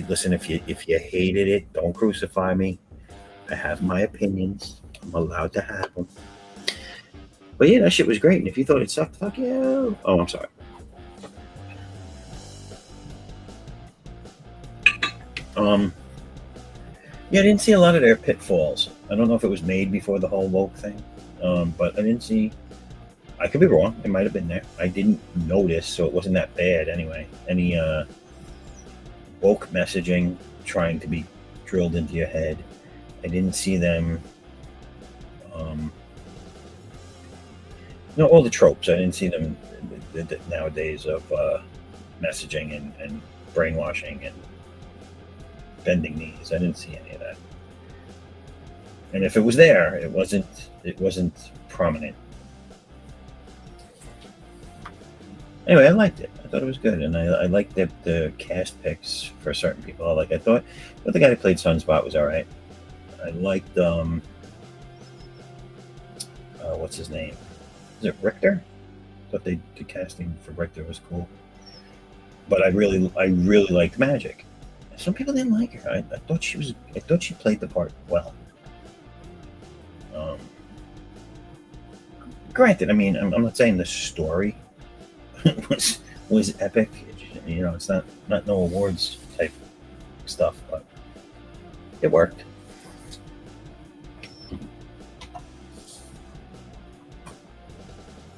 [SPEAKER 1] listen. If you hated it, don't crucify me. I have my opinions. I'm allowed to have them. But yeah, that shit was great. And if you thought it sucked, fuck you. Oh, I'm sorry. Yeah, I didn't see a lot of their pitfalls. I don't know if it was made before the whole woke thing, but I didn't see. I could be wrong. It might have been there. I didn't notice, so it wasn't that bad anyway. Any woke messaging trying to be drilled into your head. I didn't see them. No, all the tropes. I didn't see them nowadays of messaging and brainwashing and bending knees. I didn't see any of that. And if it was there, it wasn't prominent. Anyway, I liked it. I thought it was good, and I liked the cast picks for certain people. I thought the guy who played Sunspot was all right. I liked what's his name? Is it Richter? I thought the casting for Richter was cool. But I really liked Magic. Some people didn't like her. I thought she played the part well. Granted, I mean, I'm not saying the story was epic. You know, it's not no awards type stuff, but it worked.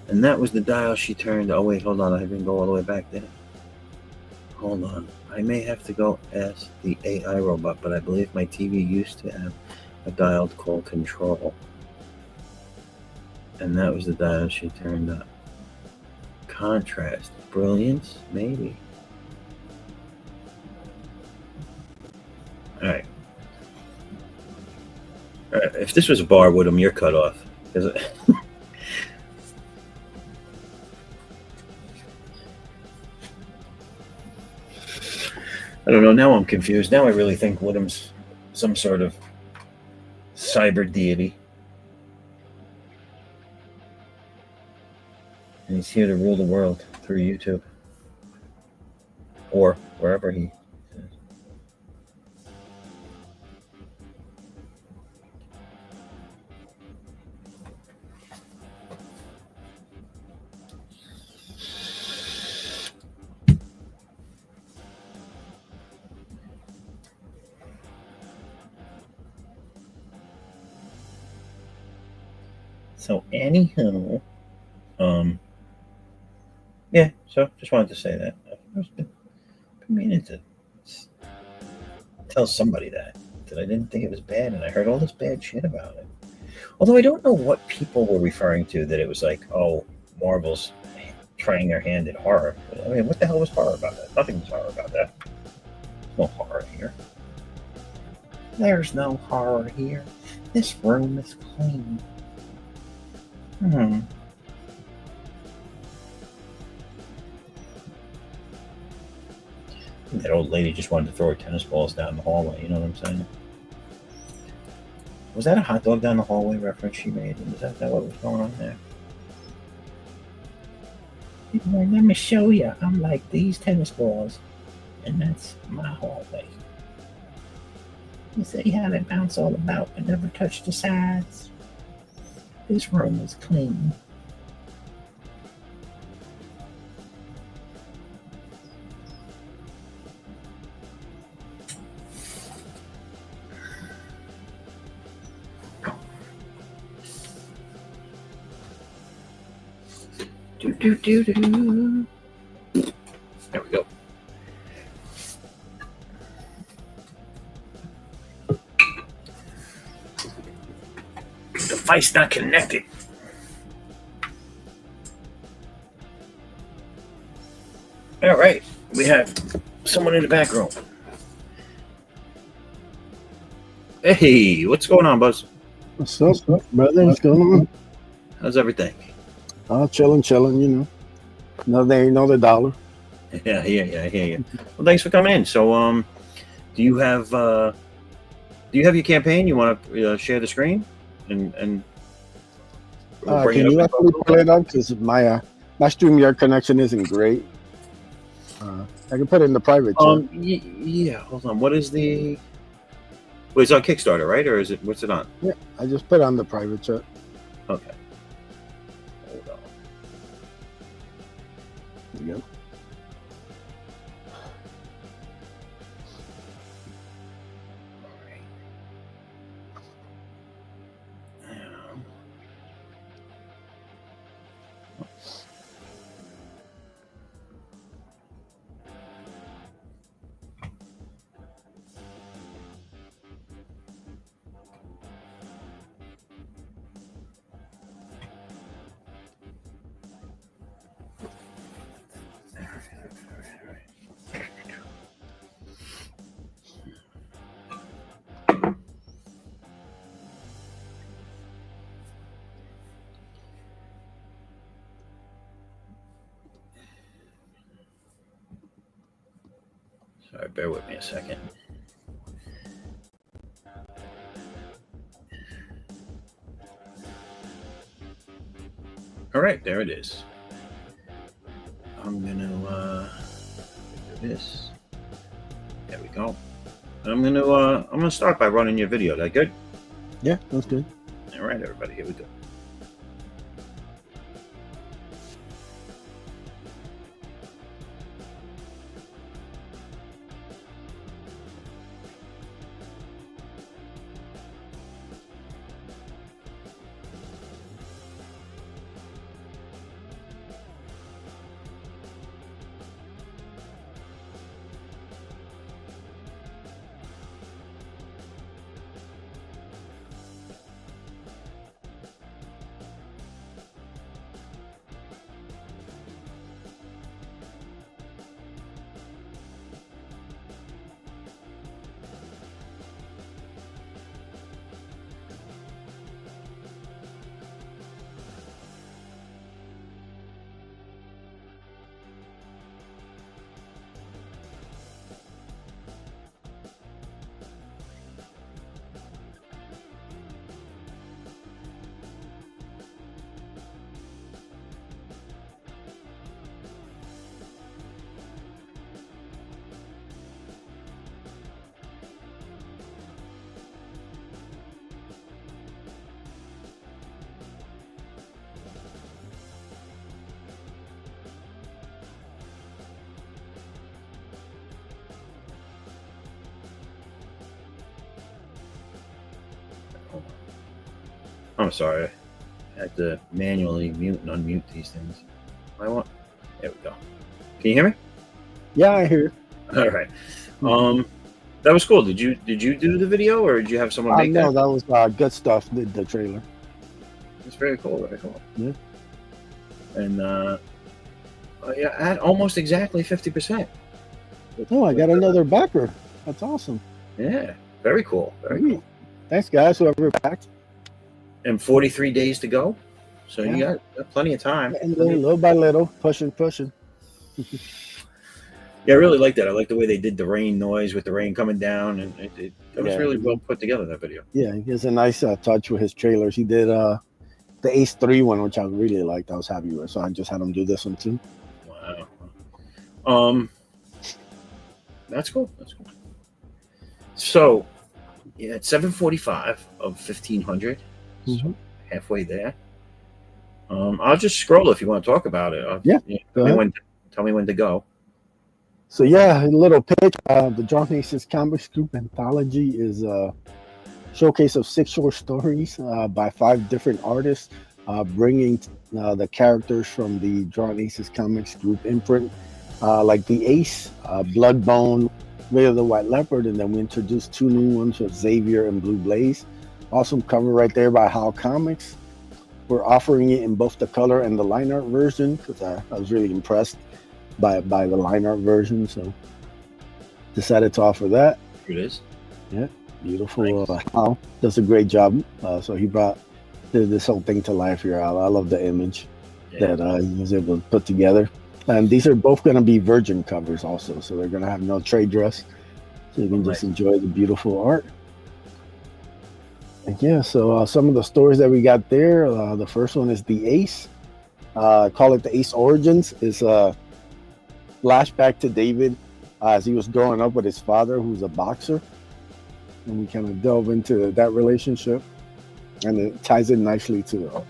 [SPEAKER 1] And that was the dial she turned. Oh wait, hold on. I didn't go all the way back there. Hold on. I may have to go ask the AI robot, but I believe my TV used to have a dialed call control. And that was the dial she turned up. Contrast. Brilliance? Maybe. Alright. If this was a bar, Woodham, you're cut off. I don't know. Now I'm confused. Now I really think Woodham's some sort of cyber deity. And he's here to rule the world through YouTube. Or wherever he is. So anywho, yeah. So just wanted to say that I've been meaning to tell somebody that I didn't think it was bad, and I heard all this bad shit about it. Although I don't know what people were referring to, that it was like, oh, Marvel's trying their hand at horror. I mean, what the hell was horror about that? Nothing was horror about that. No horror here. There's no horror here. This room is clean. That old lady just wanted to throw her tennis balls down the hallway. You know what I'm saying? Was that a hot dog down the hallway reference she made? Is that what was going on there? Let me show you. I'm like these tennis balls, and that's my hallway. You see how they bounce all about but never touch the sides? This room is clean. Do. There we go. Device not connected. All right, we have someone in the back room. Hey, what's going on, Buzz?
[SPEAKER 2] What's up, brother? What's going on?
[SPEAKER 1] How's everything?
[SPEAKER 2] Chilling, you know. Another dollar.
[SPEAKER 1] Yeah, I hear you. Well, thanks for coming in. So, do you have your campaign? You want to share the screen and
[SPEAKER 2] we'll can you actually pull it up? Because my StreamYard connection isn't great. I can put it in the private chat.
[SPEAKER 1] Yeah. Hold on. What is the? Well, it's on Kickstarter, right? Or is it? What's it on?
[SPEAKER 2] Yeah, I just put it on the private chat.
[SPEAKER 1] Okay. Hold on.
[SPEAKER 2] There you go. Sorry, bear with me a second. All right, there it is. I'm gonna do this. There we go. I'm gonna start by running your video. That good? Yeah, that's good.
[SPEAKER 1] All right, everybody, here we go.
[SPEAKER 2] I'm sorry. I had to manually mute and unmute these things. There we go. Can you hear me?
[SPEAKER 3] Yeah, I hear.
[SPEAKER 2] All right. That was cool. Did you do the video, or did you have someone make
[SPEAKER 3] No,
[SPEAKER 2] that?
[SPEAKER 3] that was good stuff. The trailer.
[SPEAKER 2] It's very cool. Very cool.
[SPEAKER 3] Yeah.
[SPEAKER 2] And yeah, at almost exactly 50%.
[SPEAKER 3] Oh, I got another backer. That's awesome.
[SPEAKER 2] Yeah, very cool. Very cool.
[SPEAKER 3] Thanks, guys. Whoever backed.
[SPEAKER 2] And 43 days to go, so you got plenty of time.
[SPEAKER 3] And then little by little, pushing.
[SPEAKER 2] Yeah, I really like that. I like the way they did the rain noise with the rain coming down, and it was really well put together, that video.
[SPEAKER 3] Yeah, he has a nice touch with his trailers. He did the Ace 3 one, which I really liked. I was happy with, so I just had him do this one too.
[SPEAKER 2] Wow. That's cool. So, yeah, it's 7:45 of 1500. So halfway there. I'll just scroll if you want to talk about it. Tell me when to go.
[SPEAKER 3] So yeah, a little pitch. The Drawn Aces Comics Group anthology is a showcase of 6 short stories by 5 different artists, bringing the characters from the Drawn Aces Comics Group imprint, like the Ace, Bloodbone, Way of the White Leopard, and then we introduced 2 new ones with Xavier and Blue Blaze. Awesome cover right there by How Comics. We're offering it in both the color and the line art version because I was really impressed by the line art version, so decided to offer that.
[SPEAKER 2] Here it is.
[SPEAKER 3] Yeah, beautiful. Nice. Hal does a great job. So he brought this whole thing to life here. I love the image that he was able to put together. And these are both going to be virgin covers also, so they're going to have no trade dress, so you can just enjoy the beautiful art. And yeah, so some of the stories that we got there, the first one is the Ace. Call it the Ace Origins. Is a flashback to David as he was growing up with his father, who's a boxer, and we kind of delve into that relationship, and it ties in nicely to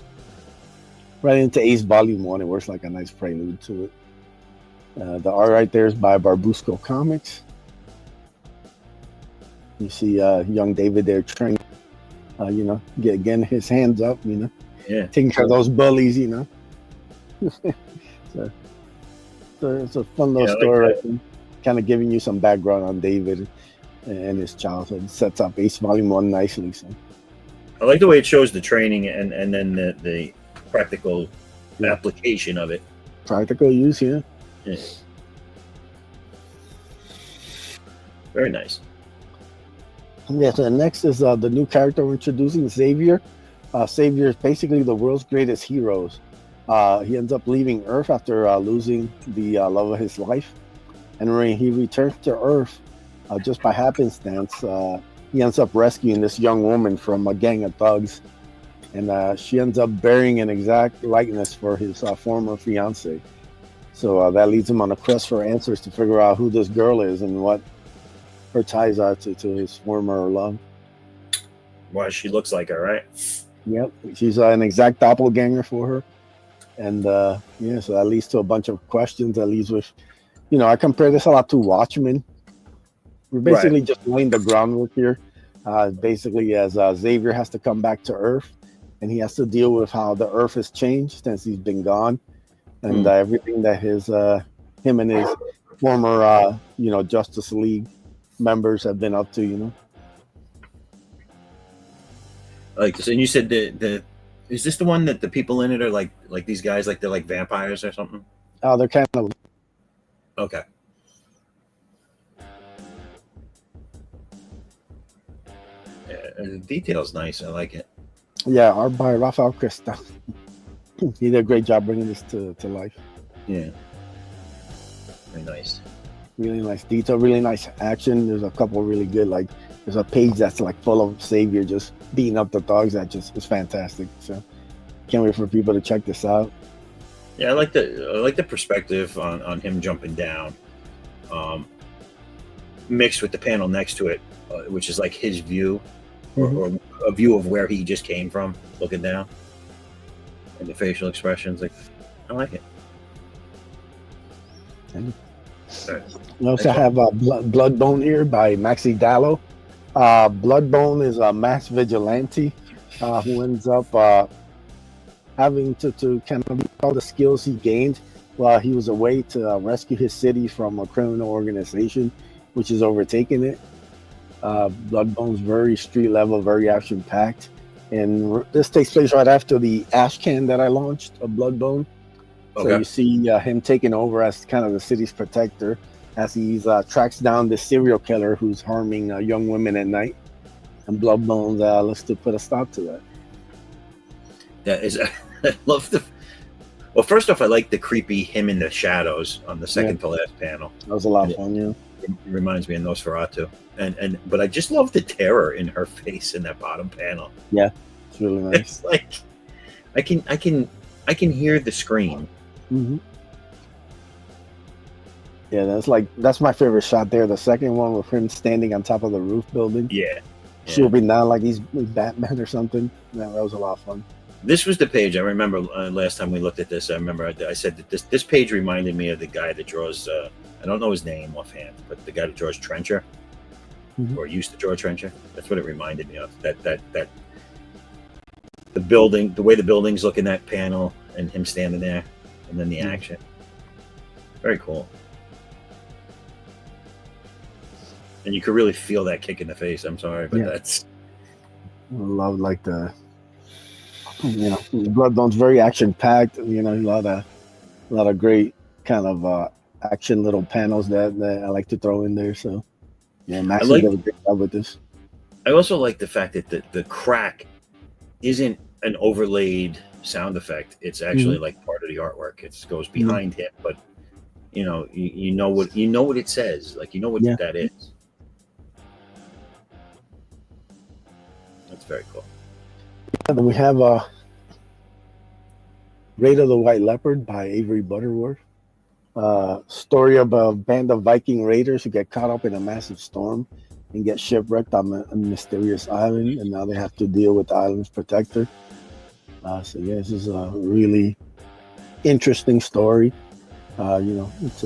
[SPEAKER 3] right into Ace Volume 1. It works like a nice prelude to it. The art right there is by Barbusco Comics. You see young David there training, getting his hands up, taking care of those bullies, So it's a fun little story, like kind of giving you some background on David and his childhood. It sets up Ace Volume 1 nicely. So
[SPEAKER 2] I like the way it shows the training and then the practical application of it.
[SPEAKER 3] Practical use, yeah.
[SPEAKER 2] Very nice.
[SPEAKER 3] Yeah, so next is the new character we're introducing, Xavier. Xavier is basically the world's greatest heroes. He ends up leaving Earth after losing the love of his life. And when he returns to Earth, just by happenstance, he ends up rescuing this young woman from a gang of thugs. And she ends up bearing an exact likeness for his former fiance. So that leads him on a quest for answers to figure out who this girl is and what her ties are to his former love.
[SPEAKER 2] Why she looks like her, right?
[SPEAKER 3] Yep, she's an exact doppelganger for her. And so that leads to a bunch of questions. That leads with, I compare this a lot to Watchmen. We're basically just laying the groundwork here. Basically, as Xavier has to come back to Earth, and he has to deal with how the Earth has changed since he's been gone, and everything that him and his former, Justice League members have been up to,
[SPEAKER 2] Like this, and you said is this the one that the people in it are like these guys, like they're like vampires or something?
[SPEAKER 3] Oh, they're kind of
[SPEAKER 2] okay. Yeah, and the detail's nice. I like it.
[SPEAKER 3] Yeah, art by Rafael Cresta. He did a great job bringing this to life.
[SPEAKER 2] Yeah, very nice.
[SPEAKER 3] Really nice detail, really nice action. There's a couple really good, there's a page that's full of Xavier just beating up the thugs. That just is fantastic. So can't wait for people to check this out.
[SPEAKER 2] Yeah, I like the perspective on him jumping down, mixed with the panel next to it, which is like his view, or a view of where he just came from, looking down, and the facial expressions. I like it.
[SPEAKER 3] We also have Bloodbone here by Maxi Dallo. Bloodbone is a mass vigilante who ends up having to kind of use all the skills he gained while he was away to rescue his city from a criminal organization, which is overtaking it. Bloodbone's very street level, very action packed, and this takes place right after the ash can that I launched of Bloodbone. So
[SPEAKER 2] Okay.
[SPEAKER 3] you see him taking over as kind of the city's protector as he tracks down the serial killer who's harming young women at night, and Bloodbone looks to put a stop to that.
[SPEAKER 2] That is, I love the. Well, first off, I like the creepy him in the shadows on the second to last panel.
[SPEAKER 3] That was a lot of fun, yeah.
[SPEAKER 2] It reminds me of Nosferatu, but I just love the terror in her face in that bottom panel.
[SPEAKER 3] Yeah, it's really nice.
[SPEAKER 2] It's like I can hear the scream.
[SPEAKER 3] Mm-hmm. Yeah, that's my favorite shot there. The second one with him standing on top of the roof building.
[SPEAKER 2] Yeah.
[SPEAKER 3] Swooping down like he's Batman or something. Yeah, that was a lot of fun.
[SPEAKER 2] This was the page I remember last time we looked at this. I remember I said that this page reminded me of the guy that draws. I don't know his name offhand, but the guy that draws Trencher, or used to draw Trencher. That's what it reminded me of. That the building, the way the buildings look in that panel, and him standing there, and then the action. Very cool. And you could really feel that kick in the face. I'm sorry, but that's.
[SPEAKER 3] I love like the. Bloodbone's very action packed. A lot of great kind of action little panels that I like to throw in there. So Max did a great job with this.
[SPEAKER 2] I also like the fact that the crack isn't an overlaid sound effect. It's actually like part of the artwork. It goes behind him, but you know what it says. Like what that is. That's very cool.
[SPEAKER 3] And then we have Raid of the White Leopard by Avery Butterworth. Story of a band of Viking raiders who get caught up in a massive storm and get shipwrecked on a mysterious island, and now they have to deal with the island's protector. This is a really interesting story. This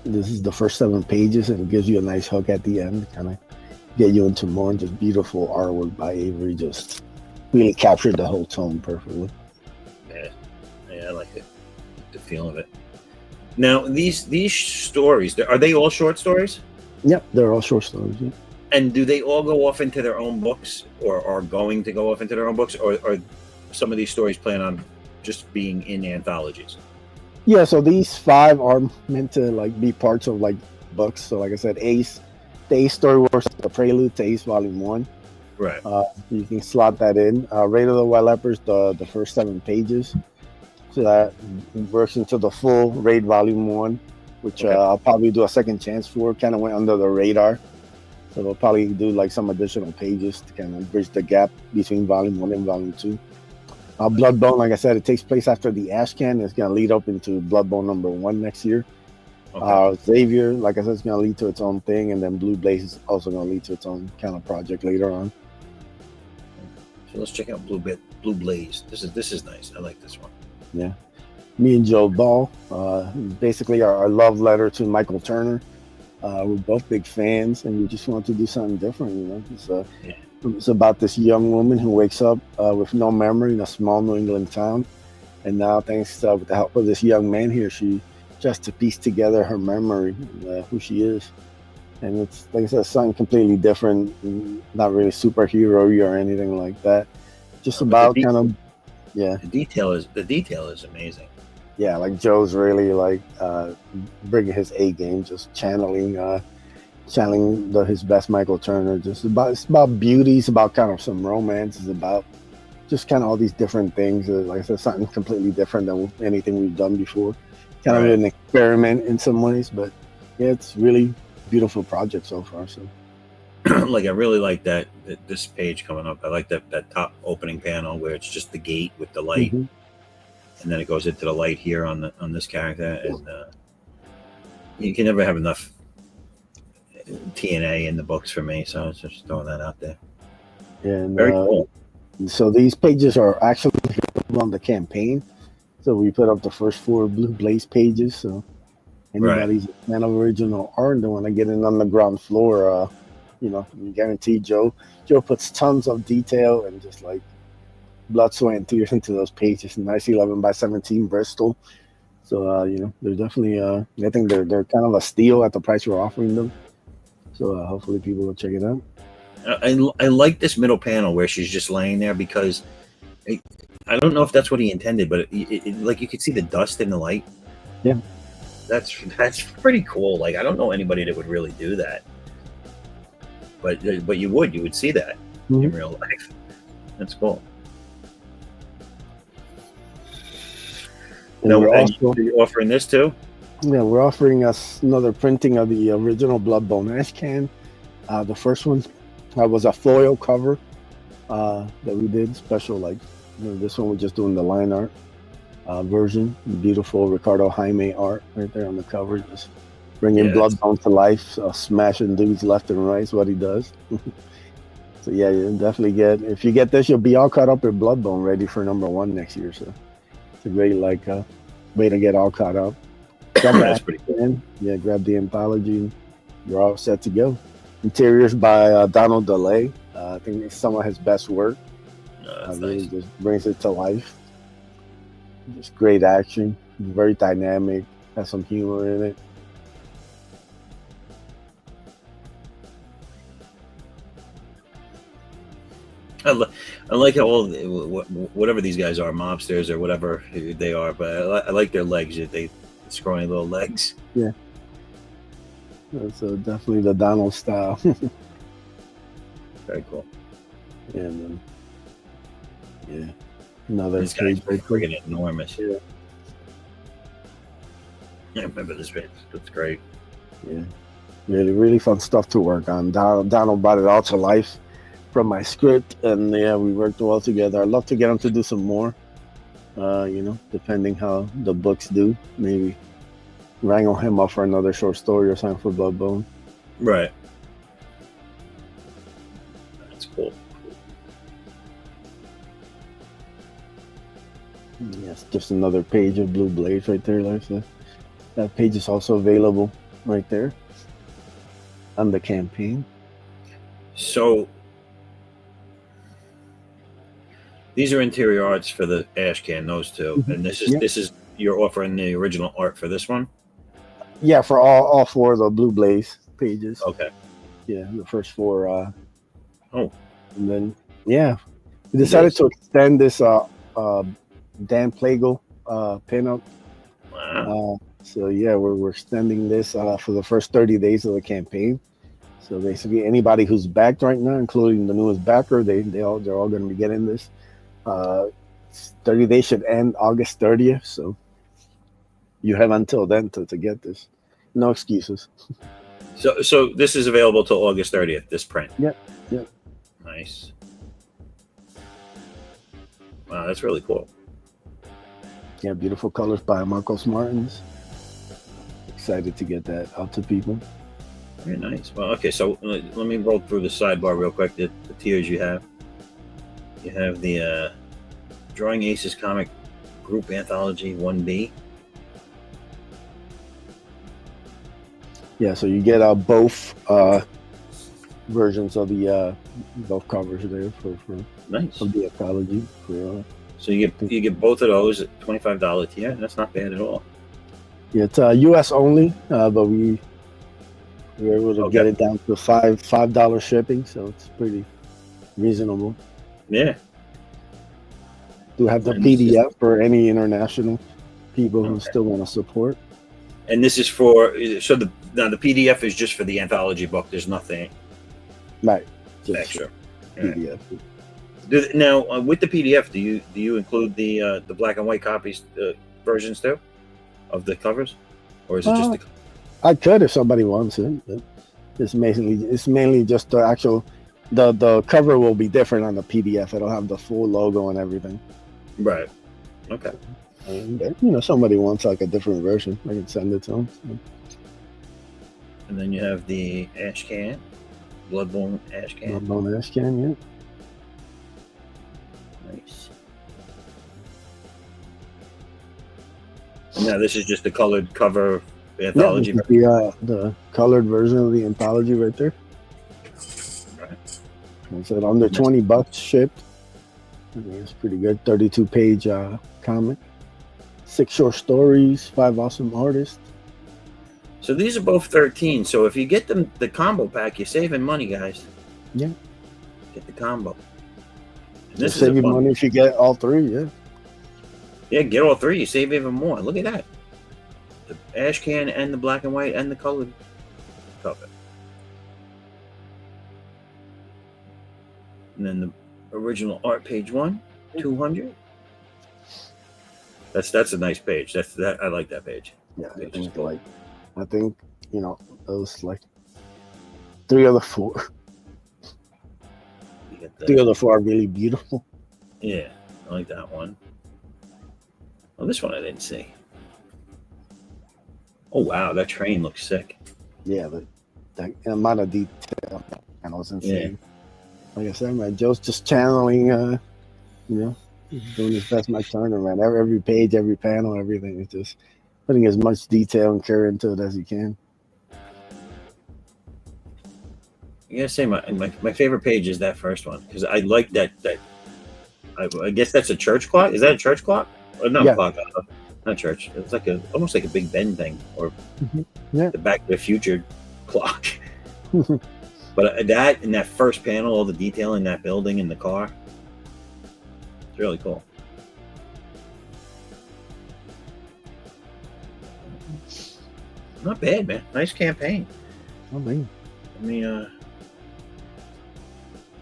[SPEAKER 3] is the first 7 pages, and it gives you a nice hook at the end, kind of get you into more. And just beautiful artwork by Avery, just really captured the whole tone perfectly.
[SPEAKER 2] Yeah, I like it. The feel of it. Now, these stories, are they all short stories?
[SPEAKER 3] Yep, they're all short stories. Yeah.
[SPEAKER 2] And do they all go off into their own books, or are going to go off into their own books, or are some of these stories plan on just being in anthologies?
[SPEAKER 3] Yeah, so these 5 are meant to be parts of books. So like I said, Ace, the Ace story works the prelude to Ace Volume 1.
[SPEAKER 2] Right.
[SPEAKER 3] You can slot that in. Raid of the White Leopards, the first 7 pages. So that works into the full Raid Volume 1, which I'll probably do a second chance for. Kind of went under the radar. So we'll probably do some additional pages to kind of bridge the gap between Volume 1 and Volume 2. Bloodbone, like I said, it takes place after the Ash Can. It's going to lead up into Bloodbone number 1 next year. Okay. Xavier, like I said, it's going to lead to its own thing, and then Blue Blaze is also going to lead to its own kind of project later on.
[SPEAKER 2] So let's check out Blue Blaze. This is nice. I like this one.
[SPEAKER 3] Yeah. Me and Joe Ball, basically our love letter to Michael Turner. We're both big fans, and we just want to do something different. It's about this young woman who wakes up with no memory in a small New England town, and now thanks with the help of this young man here, she just to piece together her memory, who she is. And it's like I said, something completely different, not really superhero-y or anything like that. Just about the detail is amazing. Yeah, like Joe's really bringing his A game, just channeling his best Michael Turner. It's about beauty, it's about kind of some romance, it's about just kind of all these different things. Like I said, something completely different than anything we've done before. Kind of an experiment in some ways, but yeah, it's really beautiful project so far. So
[SPEAKER 2] I really like that this page coming up. I like that top opening panel where it's just the gate with the light, and then it goes into the light here on this character, and you can never have enough TNA in the books for me, so I was just throwing that out there.
[SPEAKER 3] And
[SPEAKER 2] very cool.
[SPEAKER 3] So these pages are actually on the campaign. So we put up the first 4 Blue Blaze pages. So anybody's a fan of original art and they want to get in on the ground floor, You know, you guarantee Joe puts tons of detail and just like blood, sweat, and tears into those pages. Nice 11 by 17 Bristol. So you know, they're definitely I think they're kind of a steal at the price we're offering them. So hopefully people will check it out.
[SPEAKER 1] I like this middle panel where she's just laying there because I don't know if that's what he intended, but like you could see the dust in the light.
[SPEAKER 3] Yeah,
[SPEAKER 1] that's pretty cool. Like I don't know anybody that would really do that, but you would see that in real life. That's cool.
[SPEAKER 3] And we're also
[SPEAKER 1] offering this too.
[SPEAKER 3] Yeah, we're offering us another printing of the original Bloodbone ash can. The first one was a foil cover that we did special. Like, you know, this one we're just doing the line art version. Beautiful Ricardo Jaime art right there on the cover, just bringing Bloodbone to life, smashing dudes left and right is what he does. So yeah, you definitely if you get this, you'll be all caught up with Bloodbone, ready for #1 next year. So it's a great way to get all caught up.
[SPEAKER 1] That's pretty cool.
[SPEAKER 3] Yeah, grab the anthology and you're all set to go. Interiors by Donald DeLay. I think it's some of his best work. Really nice. Just brings it to life. Just great action. Very dynamic. Has some humor in it.
[SPEAKER 1] I like how all whatever these guys are, mobsters or whatever they are, but I like their legs. They scrawny little legs.
[SPEAKER 3] Yeah. That's definitely the Donald style.
[SPEAKER 1] Very cool.
[SPEAKER 3] And yeah, another
[SPEAKER 1] this guy's freaking enormous.
[SPEAKER 3] Yeah.
[SPEAKER 1] I remember this page. It's great.
[SPEAKER 3] Yeah, really fun stuff to work on. Donald brought it all to life from my script, and yeah, we worked well together. I'd love to get him to do some more. You know, depending how the books do, maybe wrangle him up for another short story or something for Bloodbone.
[SPEAKER 1] Right. That's cool.
[SPEAKER 3] Yes, just another page of Blue Blades right there. Like that page is also available right there on the campaign.
[SPEAKER 1] So these are interior arts for the ash can, those two, and this is you're offering the original art for this one.
[SPEAKER 3] Yeah, for all 4 of the Blue Blaze pages.
[SPEAKER 1] Okay.
[SPEAKER 3] Yeah, the first 4.
[SPEAKER 1] And
[SPEAKER 3] then we decided to extend this Dan Plagle pinup.
[SPEAKER 1] Wow.
[SPEAKER 3] So yeah, we're extending this for the first 30 days of the campaign. So basically, anybody who's backed right now, including the newest backer, they're all going to be getting this. 30 days should end August 30th, so you have until then to get this. No excuses.
[SPEAKER 1] So this is available till August 30th, this print?
[SPEAKER 3] Yep.
[SPEAKER 1] Nice. Wow, that's really cool.
[SPEAKER 3] Yeah, beautiful colors by Marcos Martins. Excited to get that out to people.
[SPEAKER 1] Very nice. Well, okay, so let me roll through the sidebar real quick, the tiers you have. You have the Drawing Aces Comic Group Anthology 1B.
[SPEAKER 3] Yeah, so you get both versions of the both covers there for
[SPEAKER 1] nice
[SPEAKER 3] of the anthology.
[SPEAKER 1] So you get both of those at $25 tier. That's not bad at all.
[SPEAKER 3] Yeah, it's U.S. only, but we were able to get it down to $5 shipping, so it's pretty reasonable.
[SPEAKER 1] Yeah.
[SPEAKER 3] Do have the PDF for any international people who still want to support.
[SPEAKER 1] And this is for the PDF is just for the anthology book. There's nothing
[SPEAKER 3] extra.
[SPEAKER 1] PDF. Right. Now with the PDF, do you include the black and white copies versions too of the covers, or is it just the?
[SPEAKER 3] I could if somebody wants it. It's mainly just the actual. The cover will be different on the PDF. It'll have the full logo and everything.
[SPEAKER 1] Right. Okay.
[SPEAKER 3] And somebody wants like a different version, I can send it to them. So.
[SPEAKER 1] And then you have the ash can, Bloodbone ash can.
[SPEAKER 3] Bloodbone ash can, yeah.
[SPEAKER 1] Nice. And now this is just the colored cover anthology.
[SPEAKER 3] Yeah, the colored version of the anthology right there. It's at under $20 shipped. I mean, it's pretty good. 32-page comic. 6 short stories, 5 awesome artists.
[SPEAKER 2] So these are both 13. So if you get them the combo pack, you're saving money, guys.
[SPEAKER 3] Yeah.
[SPEAKER 2] Get the combo. And
[SPEAKER 3] This save you money if you get all 3. Yeah.
[SPEAKER 2] Yeah, get all 3. You save even more. Look at that. The ash can and the black and white and the colored cover. And then the original art, page 1, 200. That's a nice page. That I like that page.
[SPEAKER 3] Yeah, I think those like 3 of the 4. 3 of the 4 are really beautiful.
[SPEAKER 2] Yeah, I like that one. Oh, this one I didn't see. Oh wow, that train looks sick.
[SPEAKER 3] Yeah, that amount of detail and was insane. Yeah. Like I said, man, Joe's just channeling. Doing his best Mike Turner, man. Every page, every panel, everything is just putting as much detail and care into it as he can.
[SPEAKER 2] I gotta say, my favorite page is that first one because I like that. I guess that's a church clock. Is that a church clock? Or not clock? Not church. It's like almost like a Big Ben thing, or the Back to the Future clock. But that in that first panel, all the detail in that building and the car, it's really cool. Not bad, man. Nice campaign.
[SPEAKER 3] Oh man.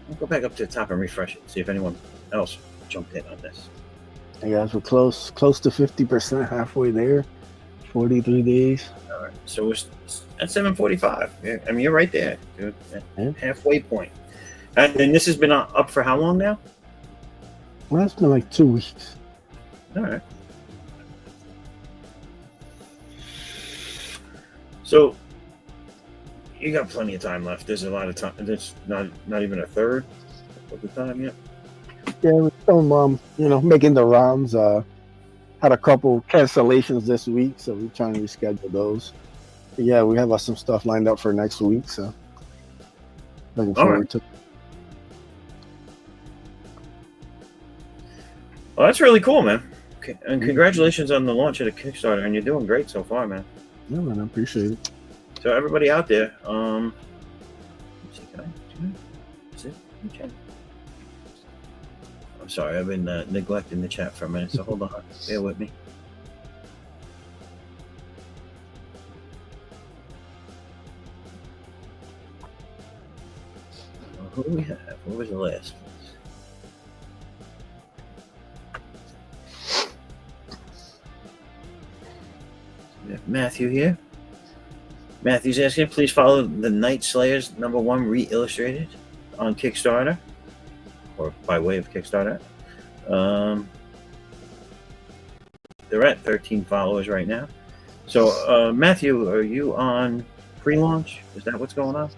[SPEAKER 2] I'll go back up to the top and refresh it. See if anyone else jumped in on this.
[SPEAKER 3] Hey guys, we're close to 50%, halfway there. 43 days.
[SPEAKER 2] All right, so it's at 7:45. Yeah, I mean, you're right there, dude. Halfway point. And this has been up for how long now?
[SPEAKER 3] Well, it's been like 2 weeks.
[SPEAKER 2] All right. So you got plenty of time left. There's a lot of time. There's not even a third of the time yet.
[SPEAKER 3] Yeah, we're still making the rounds. Had a couple cancellations this week, so we're trying to reschedule those. But yeah, we have some stuff lined up for next week, so looking forward to.
[SPEAKER 2] Well, that's really cool, man. Okay. And congratulations on the launch of the Kickstarter, and you're doing great so far, man.
[SPEAKER 3] Yeah, man, I appreciate it.
[SPEAKER 2] So everybody out there, let's see, can I see? Okay. I'm sorry, I've been neglecting the chat for a minute, so hold on, bear with me. Who do we have? What was the last one? We have Matthew here. Matthew's asking, please follow the Night Slayers #1 re-illustrated on Kickstarter, or by way of Kickstarter. They're at 13 followers right now. So, Matthew, are you on pre-launch? Is that what's going on?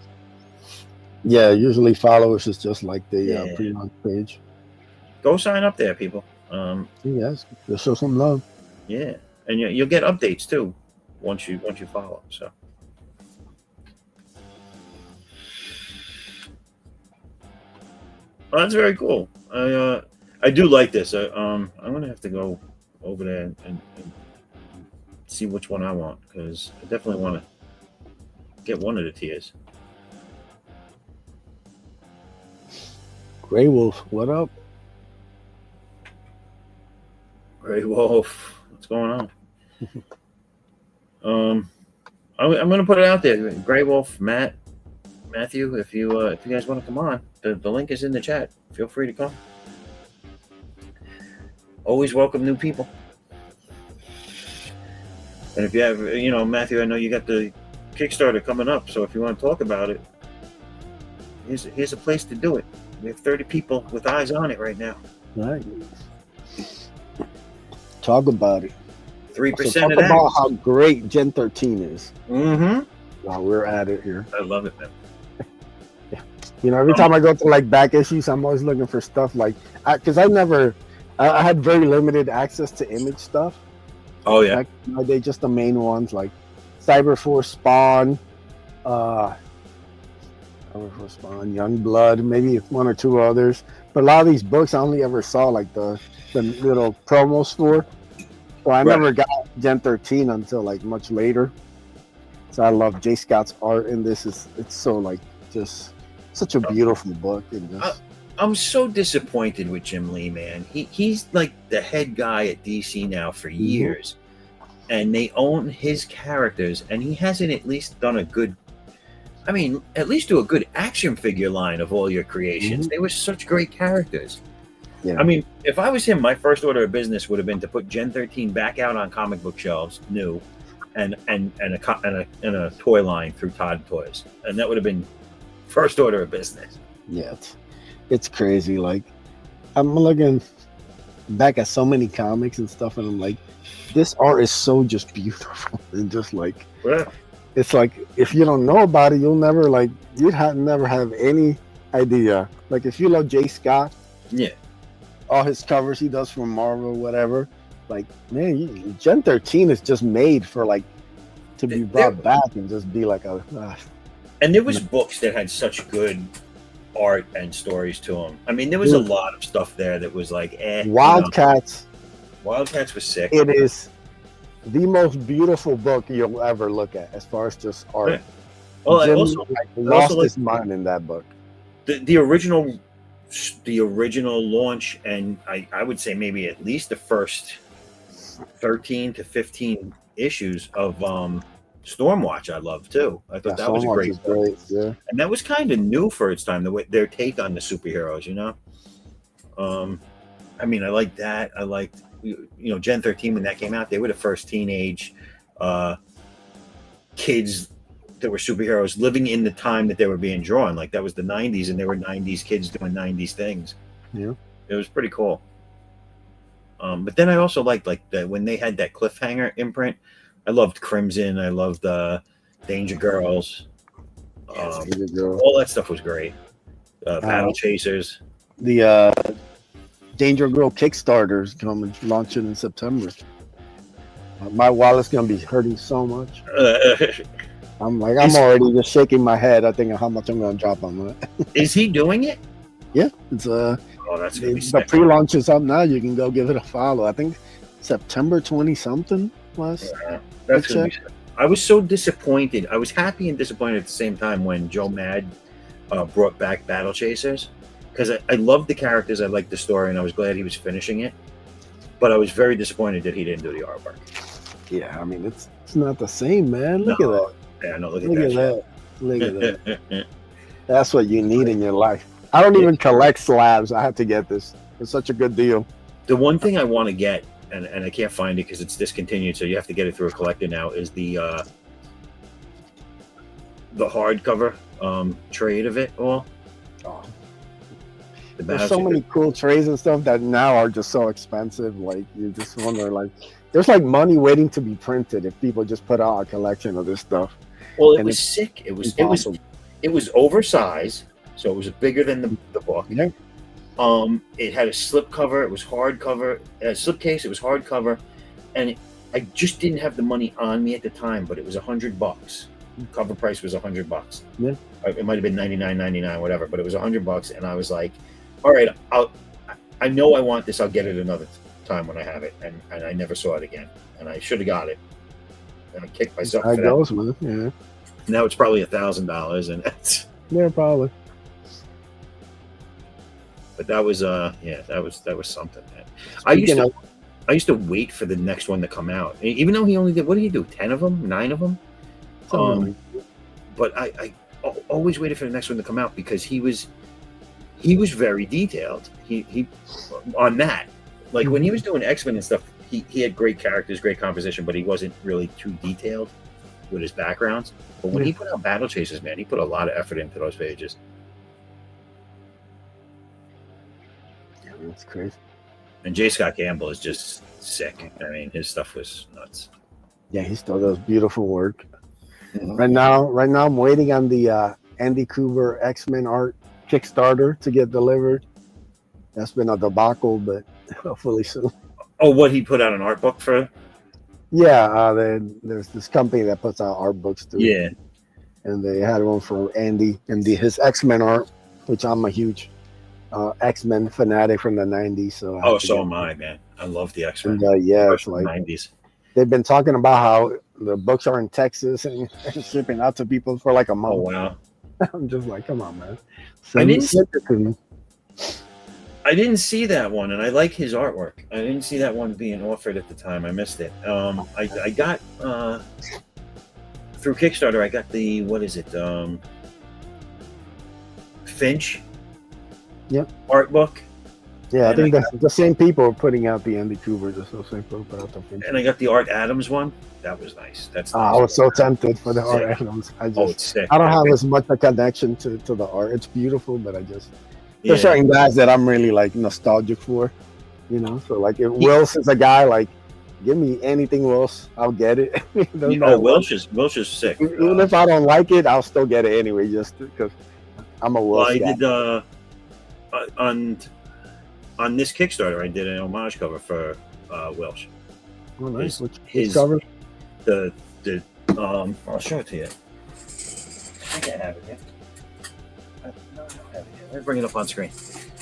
[SPEAKER 3] Yeah, usually followers is just like the pre-launch page.
[SPEAKER 2] Go sign up there, people.
[SPEAKER 3] Yes, just show some love.
[SPEAKER 2] Yeah, and you'll get updates too once you follow. So. Well, that's very cool. I do like this. I'm gonna have to go over there and see which one I want, because I definitely want to get one of the tiers.
[SPEAKER 3] Grey Wolf, what up?
[SPEAKER 2] Grey Wolf, what's going on? I'm gonna put it out there. Grey Wolf, Matthew, if you guys want to come on, the link is in the chat. Feel free to come. Always welcome new people. And if you have, Matthew, I know you got the Kickstarter coming up, so if you want to talk about it, here's a place to do it. We have 30 people with eyes on it right now.
[SPEAKER 3] Right. Talk about it.
[SPEAKER 2] 3%
[SPEAKER 3] talk
[SPEAKER 2] of that.
[SPEAKER 3] About how great Gen 13 is.
[SPEAKER 2] Mm-hmm.
[SPEAKER 3] While we're at it here.
[SPEAKER 2] I love it, man.
[SPEAKER 3] Every time I go to like back issues, I'm always looking for stuff like, because I had very limited access to image stuff.
[SPEAKER 2] Oh yeah.
[SPEAKER 3] They just the main ones like Cyberforce, Spawn, Cover for Spawn, Young Blood, maybe one or two others. But a lot of these books I only ever saw like the little promos for. So I
[SPEAKER 1] Right.
[SPEAKER 3] never got Gen 13 until like much later. So I love J. Scott's art in this. It's so like just such a beautiful book and just
[SPEAKER 1] I'm so disappointed with Jim Lee, man. He's like the head guy at DC now for years, and they own his characters, and he hasn't at least done a good. I mean, at least do a good action figure line of all your creations. They were such great characters.
[SPEAKER 3] yeah.
[SPEAKER 1] I mean, if I was him, my first order of business would have been to put Gen 13 back out on comic book shelves, new, and a toy line through Todd Toys, and that would have been first order of business.
[SPEAKER 3] Yeah, it's crazy. Like I'm looking back at so many comics and stuff, and I'm like, this art is so just beautiful and just like
[SPEAKER 1] Yeah.
[SPEAKER 3] it's like if you don't know about it, you'll never like never have any idea. Like if you love Jay Scott,
[SPEAKER 1] Yeah.
[SPEAKER 3] all his covers he does for Marvel, whatever. Like man, Gen 13 is just made for like to be brought back and just be like a.
[SPEAKER 1] And there was books that had such good art and stories to them. I mean, there was a lot of stuff there that was like,
[SPEAKER 3] Wildcats.
[SPEAKER 1] Wildcats was sick.
[SPEAKER 3] It is the most beautiful book you'll ever look at as far as just art.
[SPEAKER 1] Yeah. Well,
[SPEAKER 3] Jim
[SPEAKER 1] also
[SPEAKER 3] lost
[SPEAKER 1] like
[SPEAKER 3] his mind in that book.
[SPEAKER 1] the original launch, and I would say maybe at least the first 13 to 15 issues of Stormwatch I love too. I thought that was a great book.
[SPEAKER 3] Great, yeah.
[SPEAKER 1] And that was kind of new for its time, the way their take on the superheroes, you know. I mean, I liked that. I liked, Gen 13 when that came out. They were the first teenage kids that were superheroes living in the time that they were being drawn. Like that was the 90s, and they were 90s kids doing 90s things.
[SPEAKER 3] Yeah,
[SPEAKER 1] it was pretty cool. But then I also liked like when they had that cliffhanger imprint. I loved Crimson. I loved Danger Girls. All that stuff was great. Battle Chasers.
[SPEAKER 3] The Danger Girl Kickstarter's coming, launching in September. My wallet's gonna be hurting so much. I'm already just shaking my head. I think of how much I'm gonna drop on that.
[SPEAKER 1] Is he doing it?
[SPEAKER 3] Yeah, it's
[SPEAKER 1] that's gonna be
[SPEAKER 3] the
[SPEAKER 1] sick.
[SPEAKER 3] pre-launch is up now. You can go give it a follow. I think September 20 something was.
[SPEAKER 1] Yeah, that's gonna be sick. I was so disappointed. I was happy and disappointed at the same time when Joe Mad brought back Battle Chasers, because I loved the characters, I liked the story, and I was glad he was finishing it. But I was very disappointed that he didn't do the artwork.
[SPEAKER 3] Yeah, I mean it's not the same, man. Look at that.
[SPEAKER 1] Yeah, no, look
[SPEAKER 3] Look
[SPEAKER 1] at
[SPEAKER 3] at
[SPEAKER 1] that.
[SPEAKER 3] that. Look at that. That's what you need in your life. I don't even collect slabs. I have to get this. It's such a good deal.
[SPEAKER 1] The one thing I want to get, and I can't find it because it's discontinued, so you have to get it through a collector now, is the hardcover trade of it all.
[SPEAKER 3] Oh.
[SPEAKER 1] There's
[SPEAKER 3] so many cool trades and stuff that now are just so expensive. Like you just wonder, like there's like money waiting to be printed if people just put out a collection of this stuff.
[SPEAKER 1] Well, it was sick. It was oversized, so it was bigger than the book.
[SPEAKER 3] Yeah.
[SPEAKER 1] It had a slip cover. It was hardcover. A slipcase. It was hardcover, and I just didn't have the money on me at the time. But it was $100. Cover price was $100.
[SPEAKER 3] Yeah.
[SPEAKER 1] It might have been $99.99, whatever. But it was $100, and I was like, "All right, I know I want this. I'll get it another time when I have it." And I never saw it again. And I should have got it. And I kicked myself for that.
[SPEAKER 3] Goes, man. Yeah.
[SPEAKER 1] Now it's probably $1,000, and that's.
[SPEAKER 3] Yeah, probably.
[SPEAKER 1] But that was that was something, man. I used to wait for the next one to come out, even though he only did, what did he do, 10 of them, 9 of them? But I always waited for the next one to come out because he was very detailed. He on that, like when he was doing X-Men and stuff, he had great characters, great composition, but he wasn't really too detailed with his backgrounds. But when he put out Battle Chasers, man, he put a lot of effort into those pages.
[SPEAKER 3] Yeah, that's crazy.
[SPEAKER 1] And J. Scott Campbell is just sick. I mean, his stuff was nuts.
[SPEAKER 3] Yeah, he still does beautiful work. Mm-hmm. Right now, I'm waiting on the Andy Cooper X-Men art Kickstarter to get delivered. That's been a debacle, but hopefully soon.
[SPEAKER 1] Oh, what, he put out an art book for?
[SPEAKER 3] Yeah, there's this company that puts out art books too.
[SPEAKER 1] Yeah.
[SPEAKER 3] and they had one for Andy and his X-Men art, which I'm a huge X-Men fanatic from the '90s. So
[SPEAKER 2] Oh, so am I, man. I love the X-Men.
[SPEAKER 3] and yeah, it's
[SPEAKER 2] Especially
[SPEAKER 3] like
[SPEAKER 2] '90s.
[SPEAKER 3] they've been talking about how the books are in Texas and shipping out to people for like a
[SPEAKER 2] Oh
[SPEAKER 3] month.
[SPEAKER 2] wow.
[SPEAKER 3] I'm just like, come on, man.
[SPEAKER 2] I didn't
[SPEAKER 3] Send it to me.
[SPEAKER 2] I didn't see that one, and I like his artwork. I didn't see that one being offered at the time. I missed it. I got through Kickstarter. I got the what is it? Finch.
[SPEAKER 3] Yep.
[SPEAKER 2] Art book,
[SPEAKER 3] Yeah, I
[SPEAKER 2] And
[SPEAKER 3] think
[SPEAKER 2] I
[SPEAKER 3] that's the same people putting out the Andy Kubert. The same people put out the Finch.
[SPEAKER 2] and I got the Art Adams one. That was nice. That's nice.
[SPEAKER 3] I was so tempted for the
[SPEAKER 2] Sick.
[SPEAKER 3] art items.
[SPEAKER 2] Oh, it's sick.
[SPEAKER 3] I don't have as much a connection to the art. It's beautiful, but I just there's
[SPEAKER 2] Yeah.
[SPEAKER 3] certain guys that I'm really like nostalgic for, you know. So like if Wills is a guy, like give me anything Wills, I'll get it. No matter
[SPEAKER 2] Oh,
[SPEAKER 3] what.
[SPEAKER 2] Welsh is sick.
[SPEAKER 3] Even if I don't like it, I'll still get it anyway, just because I'm a
[SPEAKER 2] Well,
[SPEAKER 3] Wills
[SPEAKER 2] I
[SPEAKER 3] guy.
[SPEAKER 2] did on this Kickstarter. I did an homage cover for Welsh.
[SPEAKER 3] Oh, nice.
[SPEAKER 2] his-
[SPEAKER 3] Which cover?
[SPEAKER 2] The I'll show it to you. I think I have it here. No, I don't have it here. Let me bring it up on screen.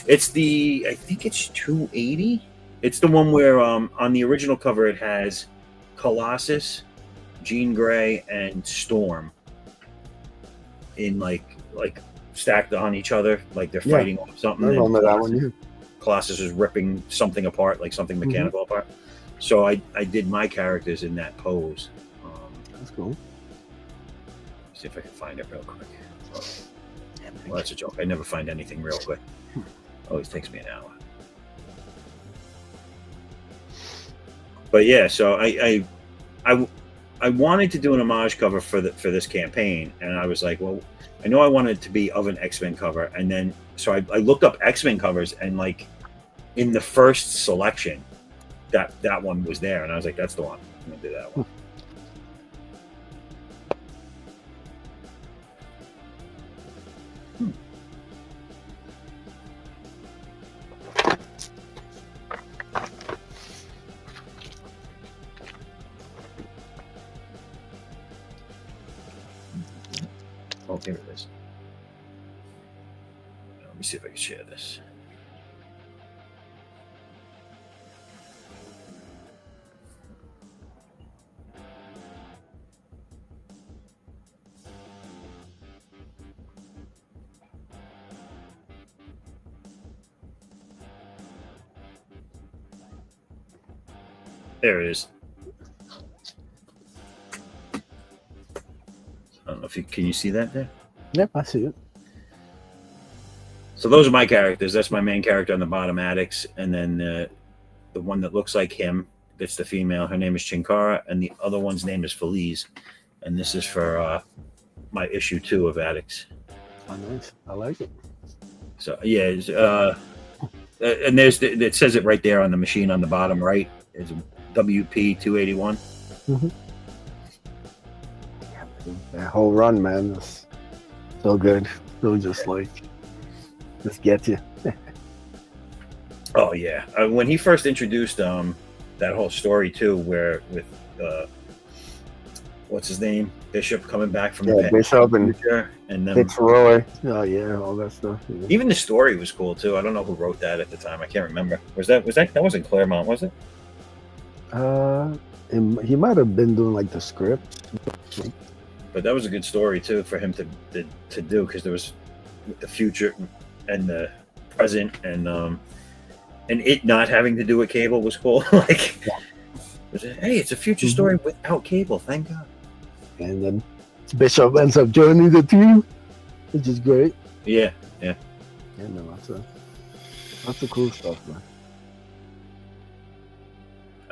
[SPEAKER 2] It's I think it's 280. It's the one where on the original cover it has Colossus, Jean Grey, and Storm in like stacked on each other, like they're
[SPEAKER 3] Yeah.
[SPEAKER 2] fighting off something.
[SPEAKER 3] I
[SPEAKER 2] and
[SPEAKER 3] remember that one. Yeah.
[SPEAKER 2] Colossus is ripping something apart, like something mechanical apart. So I did my characters in that pose.
[SPEAKER 3] That's cool.
[SPEAKER 2] See if I can find it real quick. Well, that's a joke. I never find anything real quick. Always takes me an hour. But yeah, so I wanted to do an homage cover for this campaign, and I was like, well, I know I wanted it to be of an X-Men cover, and then so I looked up X-Men covers, and like in the first selection, that one was there, and I was like, that's the one. I'm gonna do that one. Oh, here it is. Let me see if I can share this. There it is. I don't know if can you see that there?
[SPEAKER 3] Yep, I see it.
[SPEAKER 2] So those are my characters. That's my main character on the bottom, Addicts, and then the one that looks like him, that's the female. Her name is Chinkara, and the other one's name is Feliz. And this is for my issue 2 of Addicts.
[SPEAKER 3] Oh, nice. I like it.
[SPEAKER 2] So yeah, and there's it says it right there on the machine on the bottom right. Is WP 281.
[SPEAKER 3] That whole run, man, is so good. So just get you.
[SPEAKER 2] Oh yeah, when he first introduced that whole story too, where with what's his name, Bishop coming back from the
[SPEAKER 3] Bishop
[SPEAKER 2] and then
[SPEAKER 3] Fitzroy. Oh yeah, all that stuff. Yeah.
[SPEAKER 2] even the story was cool too. I don't know who wrote that at the time. I can't remember. That wasn't Claremont, was it?
[SPEAKER 3] He might have been doing like the script.
[SPEAKER 2] But that was a good story too for him to do, because there was the future and the present, and it not having to do with Cable was cool. Like, hey, it's a future story without Cable. Thank God.
[SPEAKER 3] And then Bishop ends up joining the team, which is great.
[SPEAKER 2] Yeah.
[SPEAKER 3] Yeah, no, that's the cool stuff, man.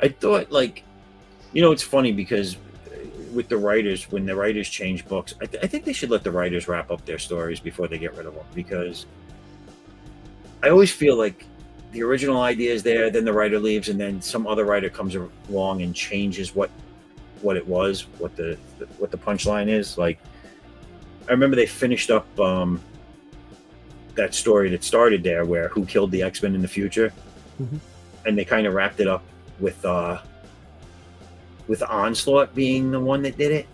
[SPEAKER 2] I thought, like, it's funny because with the writers, when the writers change books, I think they should let the writers wrap up their stories before they get rid of them, because I always feel like the original idea is there, then the writer leaves, and then some other writer comes along and changes what it was, what the punchline is. Like, I remember they finished up that story that started there, where who killed the X-Men in the future, and they kind of wrapped it up with Onslaught being the one that did it.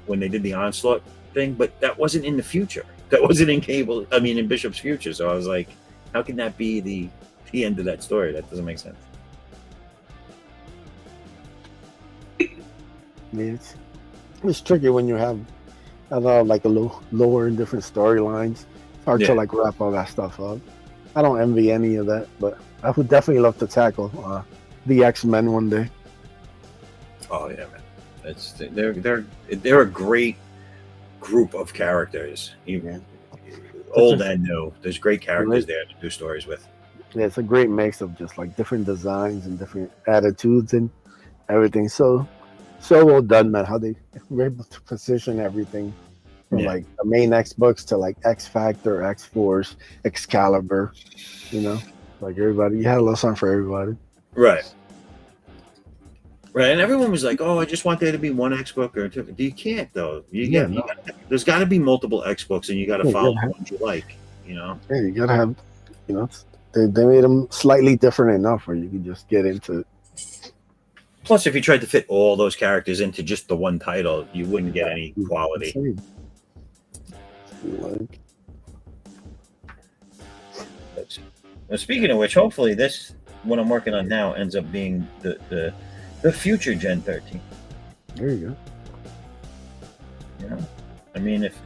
[SPEAKER 2] When they did the Onslaught
[SPEAKER 1] thing, but that wasn't in the future. That wasn't in Cable. I mean, in Bishop's future. So I was like, how can that be the end of that story? That doesn't make sense.
[SPEAKER 3] Yeah, it's tricky when you have like a little lower in different storylines. It's hard to like wrap all that stuff up. I don't envy any of that, but I would definitely love to tackle the X-Men one day.
[SPEAKER 1] Oh yeah, man. They're a great group of characters, even old and new. There's great characters there to do stories with.
[SPEAKER 3] Yeah, it's a great mix of just like different designs and different attitudes and everything. So well done, man. How they were able to position everything from like the main X books to like X Factor, X Force, Excalibur. You know, like everybody. You had a little something for everybody.
[SPEAKER 1] Right. Right, and everyone was like, "Oh, I just want there to be one X book or two." You can't though. There's got to be multiple X books, and you got to follow the ones you like. You know.
[SPEAKER 3] Yeah, you gotta have. You know, they made them slightly different enough where you can just get into.
[SPEAKER 1] Plus, if you tried to fit all those characters into just the one title, you wouldn't get any quality. Speaking of which, hopefully this, what I'm working on now, ends up being the future Gen 13.
[SPEAKER 3] There you go.
[SPEAKER 1] You know, I mean, if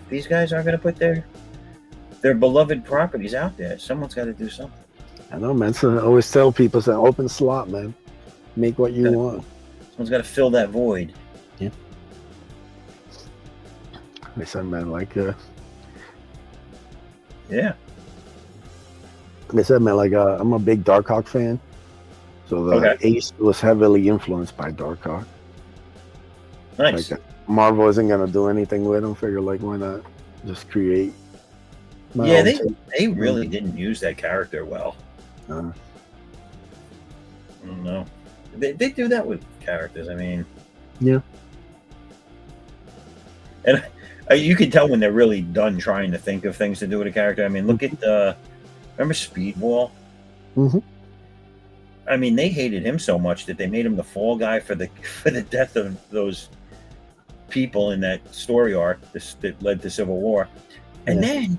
[SPEAKER 1] these guys aren't going to put their beloved properties out there, someone's got to do something.
[SPEAKER 3] I know, man. So I always tell people, it's an open slot, man. Make what you want.
[SPEAKER 1] Someone's got to fill that void.
[SPEAKER 3] Yeah. I said, man, like,
[SPEAKER 1] yeah.
[SPEAKER 3] I said, man, like, I'm a big Darkhawk fan. So the Ace was heavily influenced by Darkhawk.
[SPEAKER 1] Nice.
[SPEAKER 3] Like, Marvel isn't gonna do anything with him. Figure, like, why not just create?
[SPEAKER 1] They really didn't use that character well. I don't know. They do that with characters. I mean,
[SPEAKER 3] yeah.
[SPEAKER 1] And you can tell when they're really done trying to think of things to do with a character. I mean, look at remember Speedball?
[SPEAKER 3] Mm-hmm.
[SPEAKER 1] I mean, they hated him so much that they made him the fall guy for the death of those people in that story arc that led to Civil War, and then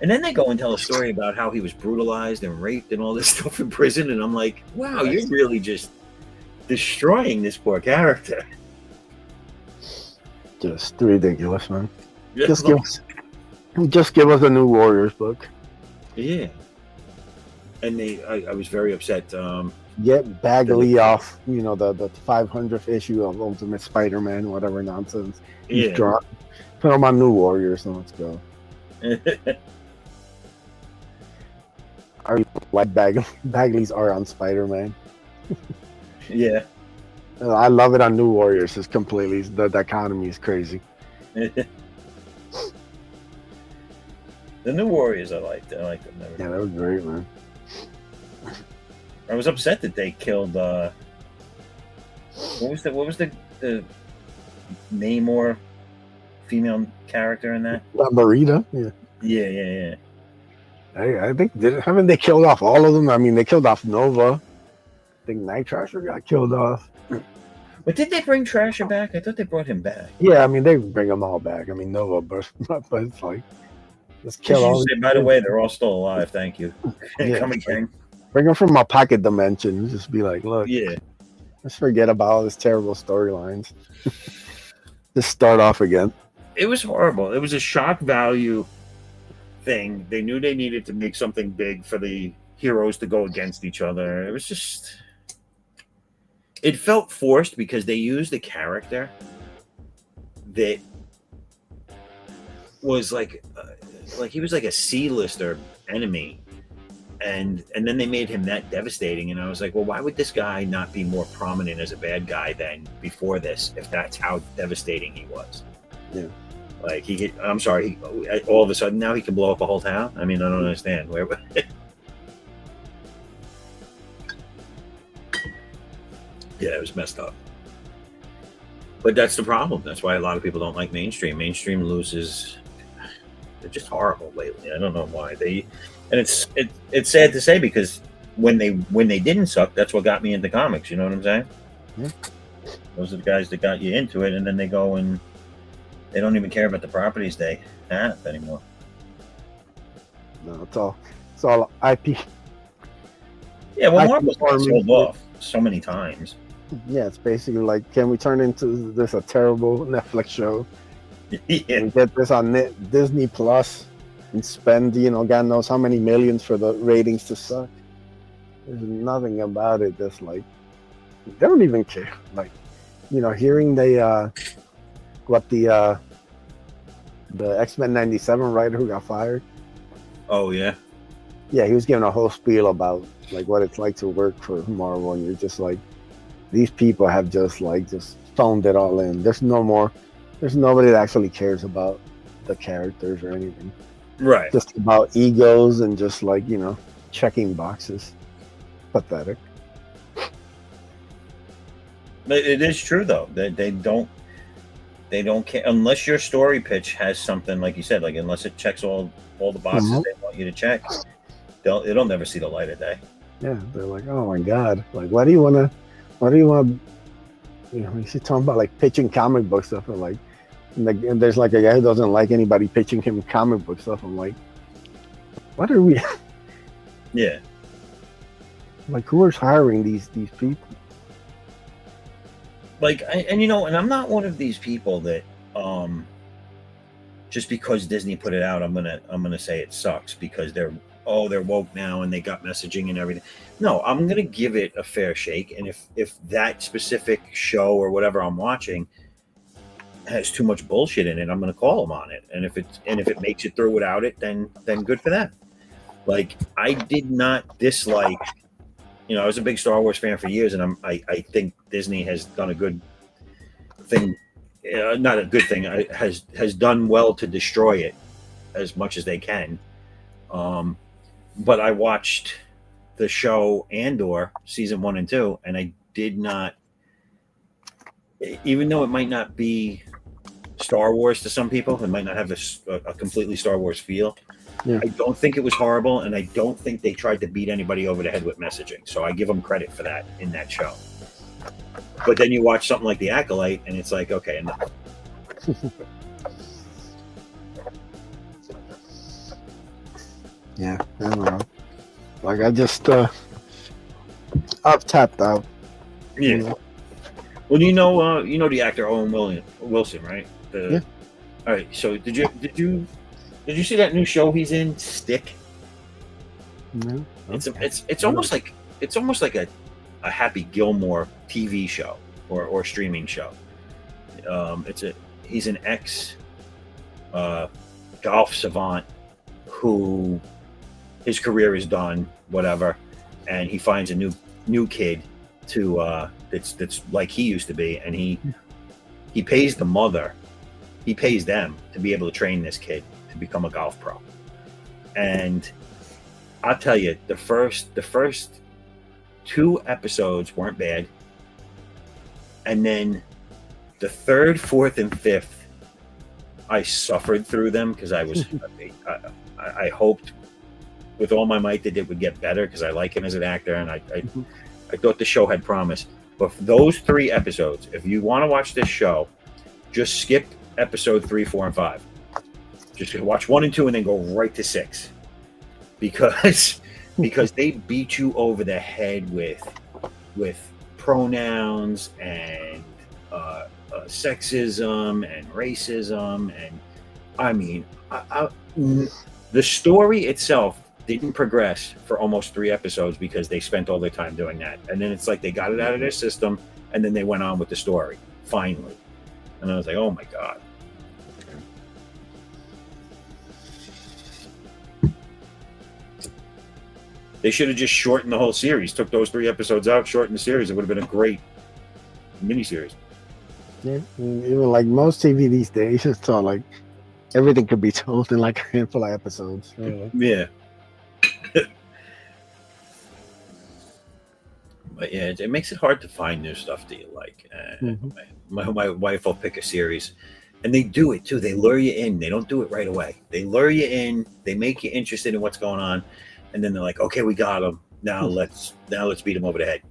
[SPEAKER 1] they go and tell a story about how he was brutalized and raped and all this stuff in prison, and I'm like, wow, you're really just destroying this poor character.
[SPEAKER 3] Just ridiculous, man. Just give us a new Warriors book.
[SPEAKER 1] Yeah. And I was very upset.
[SPEAKER 3] Get Bagley off, you know, the 500th issue of Ultimate Spider-Man, whatever nonsense. He's dropped. Put him on New Warriors, and let's go. I like Bagley's art on Spider-Man.
[SPEAKER 1] Yeah.
[SPEAKER 3] I love it on New Warriors. It's completely, the dichotomy is crazy.
[SPEAKER 1] The New Warriors I liked them.
[SPEAKER 3] Yeah, that was great, man.
[SPEAKER 1] I was upset that they killed what was the Namor female character in that?
[SPEAKER 3] Marita, yeah.
[SPEAKER 1] Yeah.
[SPEAKER 3] I think haven't they killed off all of them? I mean, they killed off Nova. I think Night Trasher got killed off.
[SPEAKER 1] But did they bring Trasher back? I thought they brought him back.
[SPEAKER 3] Yeah, I mean, they bring them all back. I mean, Nova, but it's like, let's kill all.
[SPEAKER 1] Say, by the way, they're all still alive. Thank you. Come again.
[SPEAKER 3] Bring them from my pocket dimension. Just be like, look, let's forget about all this terrible storylines. Just start off again.
[SPEAKER 1] It was horrible. It was a shock value thing. They knew they needed to make something big for the heroes to go against each other. It was just, it felt forced because they used a character that was like he was like a C-lister enemy, and then they made him that devastating, and I was like, well, why would this guy not be more prominent as a bad guy than before this, if that's how devastating he was?
[SPEAKER 3] Yeah.
[SPEAKER 1] Like all of a sudden now he can blow up a whole town. I mean, I don't understand where. Yeah, it was messed up. But that's the problem. That's why a lot of people don't like mainstream. Mainstream loses. They're just horrible lately. I don't know why and it's sad to say, because when they didn't suck, that's what got me into comics. You know what I'm saying?
[SPEAKER 3] Yeah.
[SPEAKER 1] Those are the guys that got you into it, and then they go and They don't even care about the properties they have anymore.
[SPEAKER 3] No, it's all IP.
[SPEAKER 1] Yeah, well,
[SPEAKER 3] IP
[SPEAKER 1] Marvel's been
[SPEAKER 3] farming.
[SPEAKER 1] sold off so many times.
[SPEAKER 3] Yeah, it's basically like, can we turn into this a terrible Netflix show?
[SPEAKER 1] Yeah.
[SPEAKER 3] Can we get this on Disney Plus and spend, God knows how many millions for the ratings to suck? There's nothing about it that's like, they don't even care. Like, hearing the X-Men 97 writer who got fired.
[SPEAKER 1] Oh yeah.
[SPEAKER 3] Yeah, he was giving a whole spiel about like what it's like to work for Marvel, and you're just like, these people have just phoned it all in. There's nobody that actually cares about the characters or anything.
[SPEAKER 1] Right.
[SPEAKER 3] Just about egos and just like, checking boxes. Pathetic.
[SPEAKER 1] But it is true though. They don't care unless your story pitch has something like you said, like unless it checks all the boxes
[SPEAKER 3] Mhm.
[SPEAKER 1] they want you to check. It'll never see the light of day.
[SPEAKER 3] Yeah, they're like, oh my god, like why do you want you see talking about like pitching comic book stuff, and like, and there's like a guy who doesn't like anybody pitching him comic book stuff. I'm like, what are we?
[SPEAKER 1] Yeah.
[SPEAKER 3] Like, who is hiring these people?
[SPEAKER 1] Like, and I'm not one of these people that just because Disney put it out, I'm gonna say it sucks because they're woke now and they got messaging and everything. No, I'm gonna give it a fair shake, and if that specific show or whatever I'm watching has too much bullshit in it, I'm gonna call them on it. And if it makes it through without it, then good for them. Like, I did not dislike. I was a big Star Wars fan for years, and I think Disney has done a good thing. Not a good thing. Has done well to destroy it as much as they can. But I watched the show Andor season 1 and 2, and I did not. Even though it might not be Star Wars to some people, it might not have a completely Star Wars feel.
[SPEAKER 3] Yeah.
[SPEAKER 1] I don't think it was horrible, and I don't think they tried to beat anybody over the head with messaging. So I give them credit for that in that show. But then you watch something like The Acolyte, and it's like, okay, enough.
[SPEAKER 3] Yeah, I don't know. Like, I just I've tapped out.
[SPEAKER 1] Yeah. Well, you know the actor Owen Wilson, right?
[SPEAKER 3] Yeah.
[SPEAKER 1] All right. So did you see that new show he's in, Stick?
[SPEAKER 3] No.
[SPEAKER 1] It's almost like a Happy Gilmore TV show or streaming show. He's an ex golf savant who his career is done, whatever, and he finds a new kid to that's like he used to be, and he pays the mother, he pays them to be able to train this kid to become a golf pro. And I'll tell you, the first 2 episodes weren't bad, and then the 3rd, 4th, and 5th, I suffered through them because I was I hoped with all my might that it would get better because I like him as an actor, and I thought the show had promise. But for those 3 episodes, if you want to watch this show, just skip episode 3, 4, and 5. Just watch 1 and 2 and then go right to 6, because they beat you over the head with pronouns and sexism and racism, and I mean, the story itself didn't progress for almost 3 episodes because they spent all their time doing that, and then it's like they got it out of their system, and then they went on with the story finally, and I was like, oh my god. They should have just shortened the whole series, took those 3 episodes out, shortened the series. It would have been a great miniseries.
[SPEAKER 3] Yeah, even like most TV these days, it's all like everything could be told in like a handful of episodes. Really.
[SPEAKER 1] Yeah. But yeah, it makes it hard to find new stuff that you like. My wife will pick a series, and they do it too. They lure you in. They don't do it right away. They lure you in. They make you interested in what's going on, and then they're like, "Okay, we got them. Now let's beat them over the head."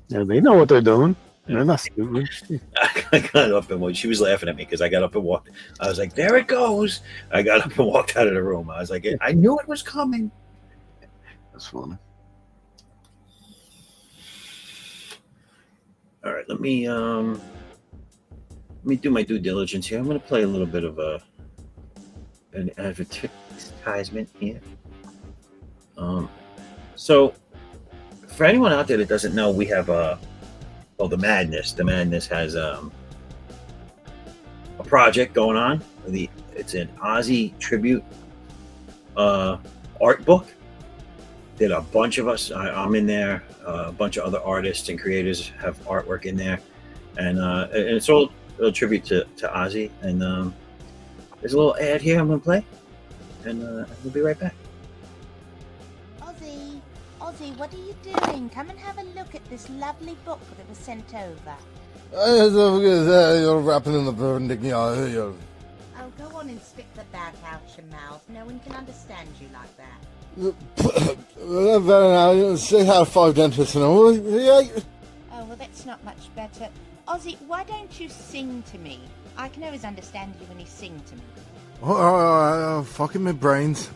[SPEAKER 3] Yeah, they know what they're doing. They're not stupid.
[SPEAKER 1] I got up and she was laughing at me because I got up and walked. I was like, "There it goes!" I got up and walked out of the room. I was like, "I knew it was coming."
[SPEAKER 3] That's funny.
[SPEAKER 1] All right, let me do my due diligence here. I'm going to play a little bit of an advertisement here. So for anyone out there that doesn't know, we have the Madness. The Madness has a project going on. It's an Ozzy tribute art book that a bunch of us, I'm in there, a bunch of other artists and creators have artwork in there, and it's all a tribute to Ozzy. And there's a little ad here I'm gonna play, and we'll be right back.
[SPEAKER 4] Ozzy, what are you doing? Come and have a look at this lovely book that was sent over.
[SPEAKER 5] You're rapping in the burning.
[SPEAKER 4] Oh, go on and stick the back out your mouth. No one can understand you like that.
[SPEAKER 5] Say how to five dentists and all.
[SPEAKER 4] Oh, well, that's not much better. Ozzy, why don't you sing to me? I can always understand you when you sing to me.
[SPEAKER 5] Fucking my brains.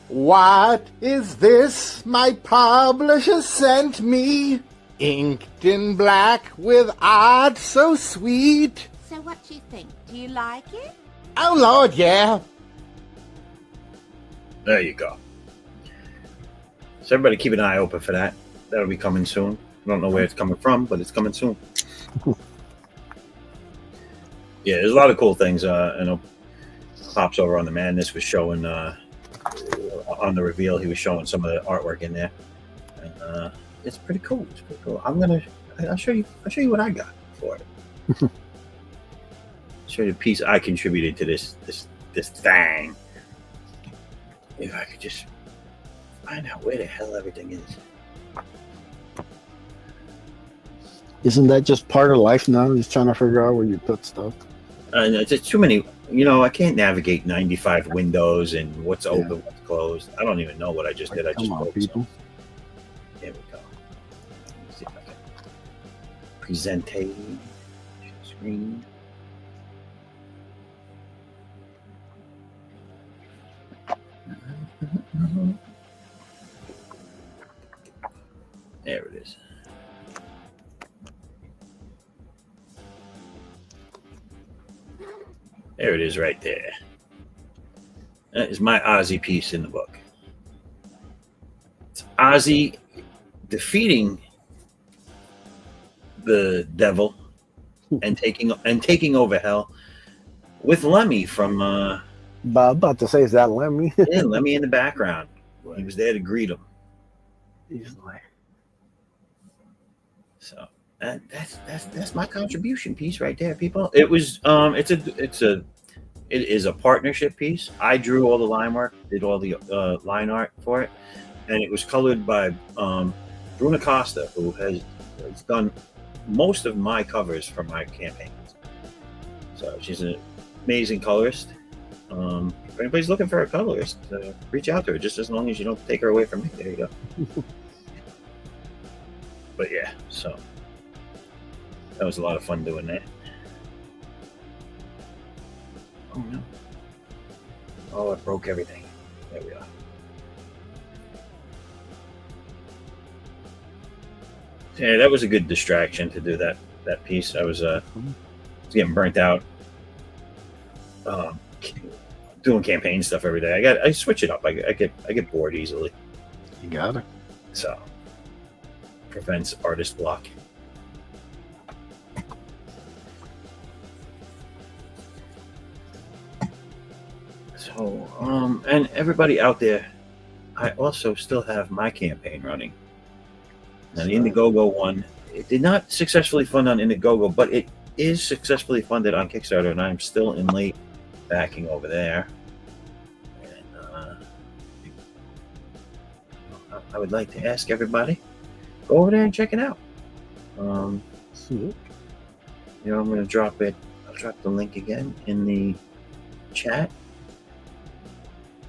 [SPEAKER 5] What is this my publisher sent me? Inked in black with art so sweet.
[SPEAKER 4] So what do you think? Do you like it?
[SPEAKER 5] Oh, Lord, yeah.
[SPEAKER 1] There you go. So everybody keep an eye open for that. That'll be coming soon. I don't know where it's coming from, but it's coming soon. Yeah, there's a lot of cool things. I know Pops over on the Madness was showing on the reveal. He was showing some of the artwork in there, and it's pretty cool. It's pretty cool. I'll show you what I got for it. Show you the piece I contributed to this thing. If I could just find out where the hell everything is.
[SPEAKER 3] Isn't that just part of life now? Just trying to figure out where you put stuff.
[SPEAKER 1] And it's just too many. I can't navigate 95 windows and what's open, what's closed. I don't even know what I just did. I just broke people. There we go. Let me see if I can presentation screen. There it is. There it is right there. That is my Ozzy piece in the book. It's Ozzy defeating the devil and taking over hell with Lemmy from
[SPEAKER 3] About to say, is that Lemmy?
[SPEAKER 1] yeah, Lemmy in the background. He was there to greet him.
[SPEAKER 3] Easily.
[SPEAKER 1] So that's my contribution piece right there, people. It was it is a partnership piece. I drew all the line work, did all the line art for it, and it was colored by Bruna Costa, who has done most of my covers for my campaigns. So she's an amazing colorist. If anybody's looking for a colorist, reach out to her. Just as long as you don't take her away from me. There you go. But yeah, so that was a lot of fun doing that. Oh no. Oh, it broke everything. There we are. Yeah, that was a good distraction to do that piece. I was getting burnt out. Doing campaign stuff every day. I switch it up. I get bored easily.
[SPEAKER 3] You got it.
[SPEAKER 1] So prevents artist block. So and everybody out there, I also still have my campaign running. Now the Indiegogo one, it did not successfully fund on Indiegogo, but it is successfully funded on Kickstarter, and I'm still in late backing over there. And I would like to ask everybody, go over there and check it out. I'm going to drop it. I'll drop the link again in the chat.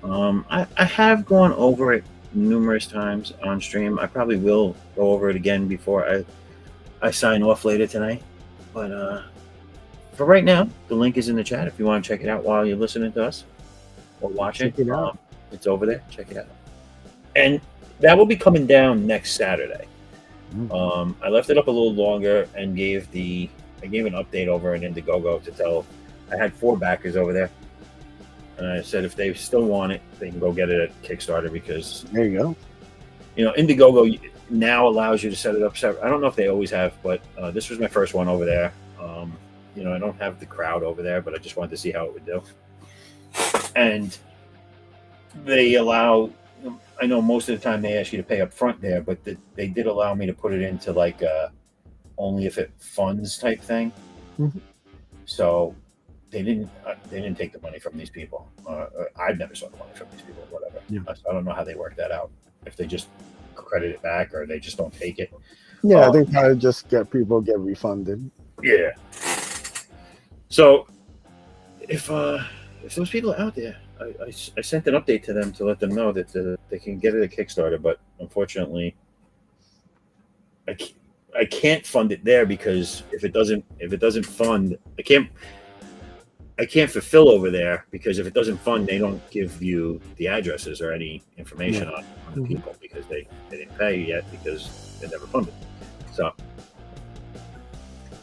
[SPEAKER 1] I have gone over it numerous times on stream. I probably will go over it again before I sign off later tonight. But for right now, the link is in the chat if you want to check it out while you're listening to us or watch
[SPEAKER 3] Check it out.
[SPEAKER 1] It's over there. Check it out. And that will be coming down next Saturday. I left it up a little longer and gave an update over in Indiegogo to tell. I had 4 backers over there, and I said if they still want it, they can go get it at Kickstarter because
[SPEAKER 3] There you go.
[SPEAKER 1] Indiegogo now allows you to set it up separate. I don't know if they always have, but this was my first one over there. I don't have the crowd over there, but I just wanted to see how it would do. And they allow. I know most of the time they ask you to pay up front there, but they did allow me to put it into like only if it funds type thing.
[SPEAKER 3] Mhm.
[SPEAKER 1] So they didn't take the money from these people. I've never saw the money from these people, whatever.
[SPEAKER 3] Yeah.
[SPEAKER 1] I don't know how they work that out. If they just credit it back or they just don't take it.
[SPEAKER 3] Yeah, I think I just get refunded.
[SPEAKER 1] Yeah. So if those people are out there, I sent an update to them to let them know that they can get it at Kickstarter, but unfortunately, I can't fund it there because if it doesn't fund, I can't fulfill over there because if it doesn't fund, they don't give you the addresses or any information on the people because they didn't pay yet because they never funded. So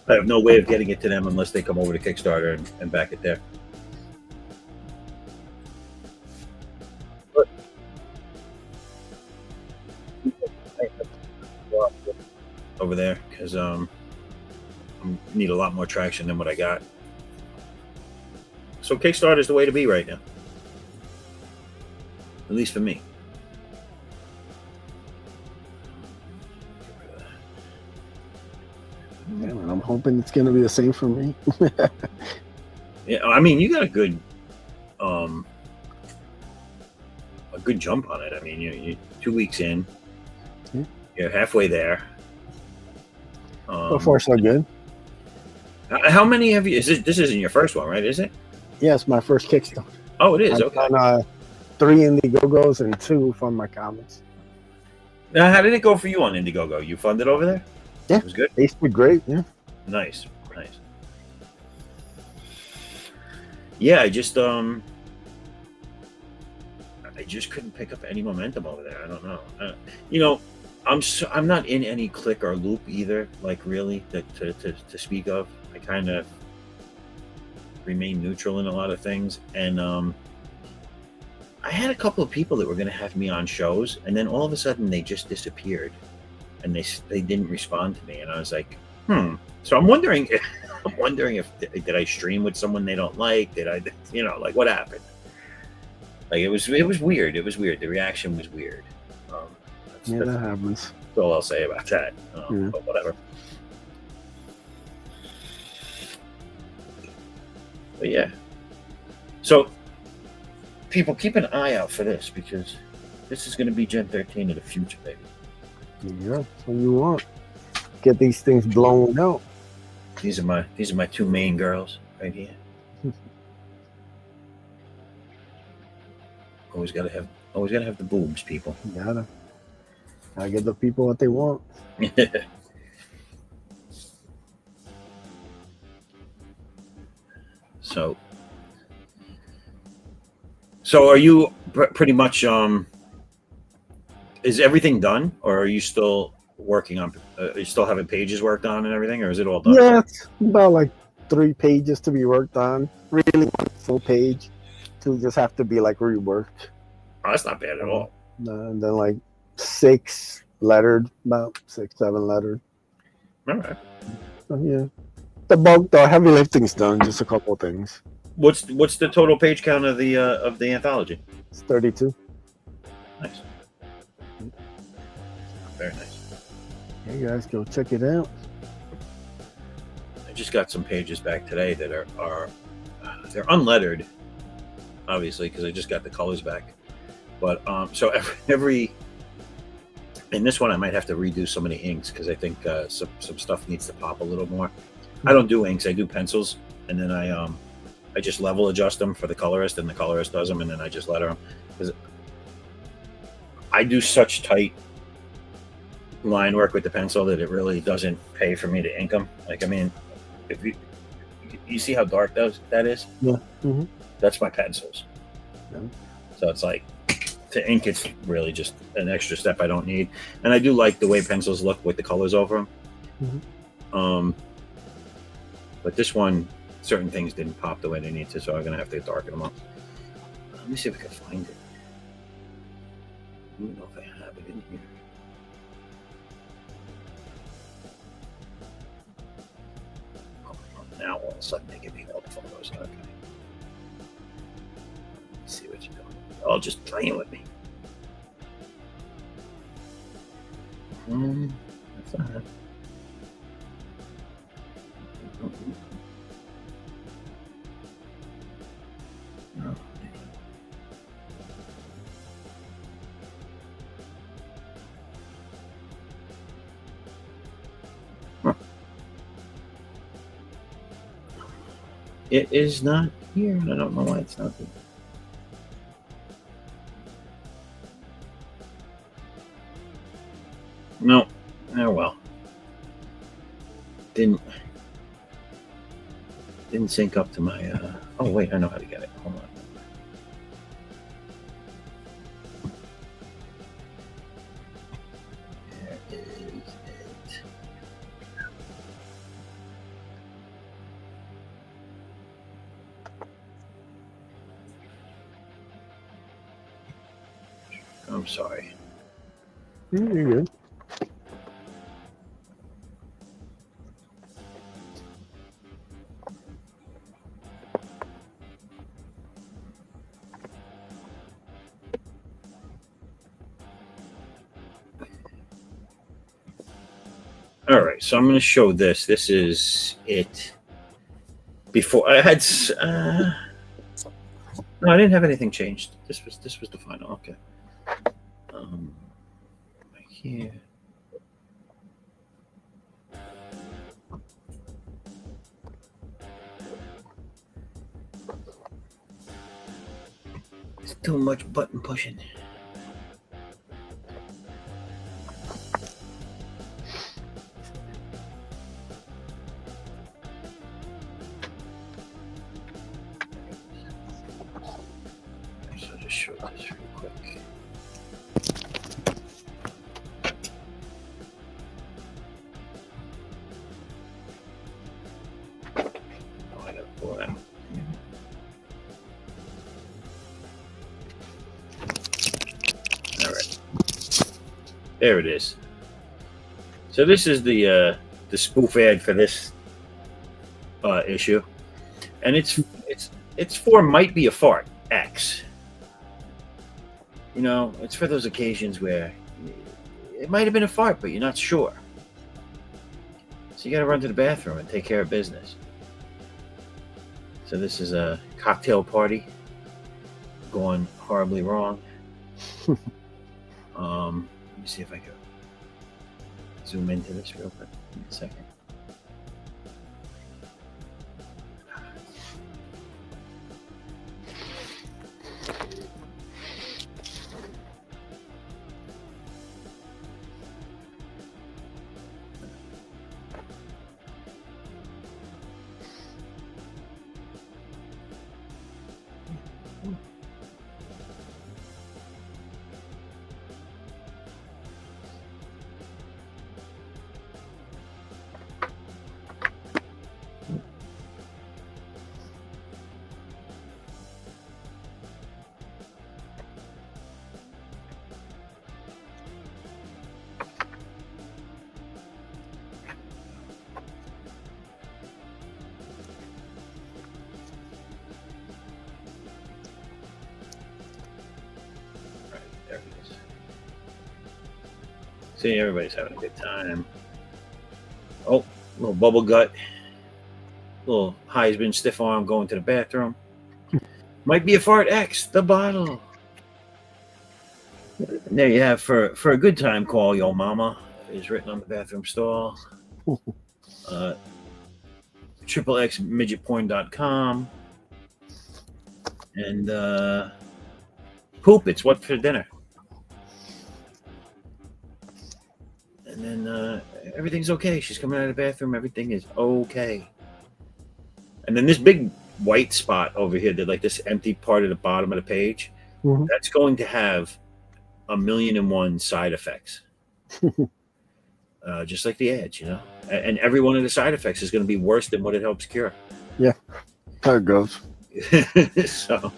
[SPEAKER 1] I have no way of getting it to them unless they come over to Kickstarter and back it there. But over there because I need a lot more traction than what I got. So Kickstarter is the way to be right now, at least for me.
[SPEAKER 3] Yeah, and I'm hoping it's going to be the same for me.
[SPEAKER 1] Yeah, I mean, you got a good jump on it. I mean, you're 2 weeks in, you're halfway there.
[SPEAKER 3] So far, so good.
[SPEAKER 1] How many have you? This isn't your first one, right? Is it?
[SPEAKER 3] Yeah, it's my first Kickstarter.
[SPEAKER 1] Oh, it is.
[SPEAKER 3] I've
[SPEAKER 1] Okay.
[SPEAKER 3] done 3 Indiegogos and 2 from my comics.
[SPEAKER 1] Now, how did it go for you on Indiegogo? You funded over there?
[SPEAKER 3] Yeah.
[SPEAKER 1] It was good.
[SPEAKER 3] They were great. Yeah.
[SPEAKER 1] Nice. Yeah, I just couldn't pick up any momentum over there. I don't know. I'm not in any click or loop either. Like really, to speak of. I kind of remain neutral in a lot of things, and I had a couple of people that were going to have me on shows, and then all of a sudden they just disappeared, and they didn't respond to me, and I was like, So I'm wondering if did I stream with someone they don't like? Did I, like what happened? Like it was weird. It was weird. The reaction was weird.
[SPEAKER 3] That happens.
[SPEAKER 1] That's all I'll say about that. But whatever. But yeah. So people keep an eye out for this because this is going to be Gen 13 of the future, baby.
[SPEAKER 3] Yeah, that's what you want. Get these things blown out.
[SPEAKER 1] These are my 2 main girls right here. Always gotta have the boobs, people.
[SPEAKER 3] Gotta give the people what they want.
[SPEAKER 1] So are you pretty much is everything done, or are you still working on? Are you still having pages worked on and everything, or is it all done?
[SPEAKER 3] Yeah, it's about like 3 pages to be worked on. Really, 1 full page to just have to be like reworked.
[SPEAKER 1] Oh, that's not bad at all.
[SPEAKER 3] And then like 6 lettered, about 6, 7 lettered.
[SPEAKER 1] All right.
[SPEAKER 3] So yeah, the heavy lifting's done. Just a couple things.
[SPEAKER 1] What's the total page count of the anthology?
[SPEAKER 3] It's 32.
[SPEAKER 1] Nice. Very nice.
[SPEAKER 3] Hey guys, go check it out.
[SPEAKER 1] I just got some pages back today that are they're unlettered, obviously, because I just got the colors back. But so every in this one I might have to redo some of the inks because I think some stuff needs to pop a little more. I don't do inks; I do pencils, and then I just level adjust them for the colorist, and the colorist does them, and then I just letter them because I do such tight line work with the pencil that it really doesn't pay for me to ink them. Like, I mean, if you see how dark that is?
[SPEAKER 3] Yeah. Mm-hmm.
[SPEAKER 1] That's my pencils.
[SPEAKER 3] Yeah.
[SPEAKER 1] So it's like, to ink, it's really just an extra step I don't need. And I do like the way pencils look with the colors over them.
[SPEAKER 3] Mm-hmm.
[SPEAKER 1] But this one, certain things didn't pop the way they need to, so I'm going to have to darken them up. Let me see if I can find it. I don't know if I have it in here. Oh, now all of a sudden they give me all the photos. Okay. Let's see what you're doing. Oh, just playing with me. That's not it. No. Huh. It is not here, and I don't know why it's not here. No. Oh well. Didn't sync up to my oh wait, I know how to get it. Hold on. There is it. I'm sorry.
[SPEAKER 3] You're good.
[SPEAKER 1] All right, so I'm going to show this. This is it. Before I had, no, I didn't have anything changed. This was the final. Okay. Right here. It's too much button pushing. So just show this real quick. Oh, I gotta pull it out. All right, there it is. So this is the spoof ad for this issue, and it's for Might Be a Fart X. You know, it's for those occasions where it might have been a fart, but you're not sure. So you got to run to the bathroom and take care of business. So this is a cocktail party going horribly wrong. Let me see if I can zoom into this real quick. Give me a second. There it is. See, everybody's having a good time. Oh, little bubble gut. Little Heisman stiff arm going to the bathroom. Might Be a Fart X, the bottle. And there you have for a good time, call your mama is written on the bathroom stall. XXXmidgetporn.com. And poop, it's what for dinner. And everything's okay. She's coming out of the bathroom. Everything is okay. And then this big white spot over here, that like this empty part at the bottom of the page,
[SPEAKER 3] Mhm.
[SPEAKER 1] that's going to have 1,000,001 side effects. Just like the ads, you know. And every one of the side effects is going to be worse than what it helps cure.
[SPEAKER 3] There it goes.
[SPEAKER 1] So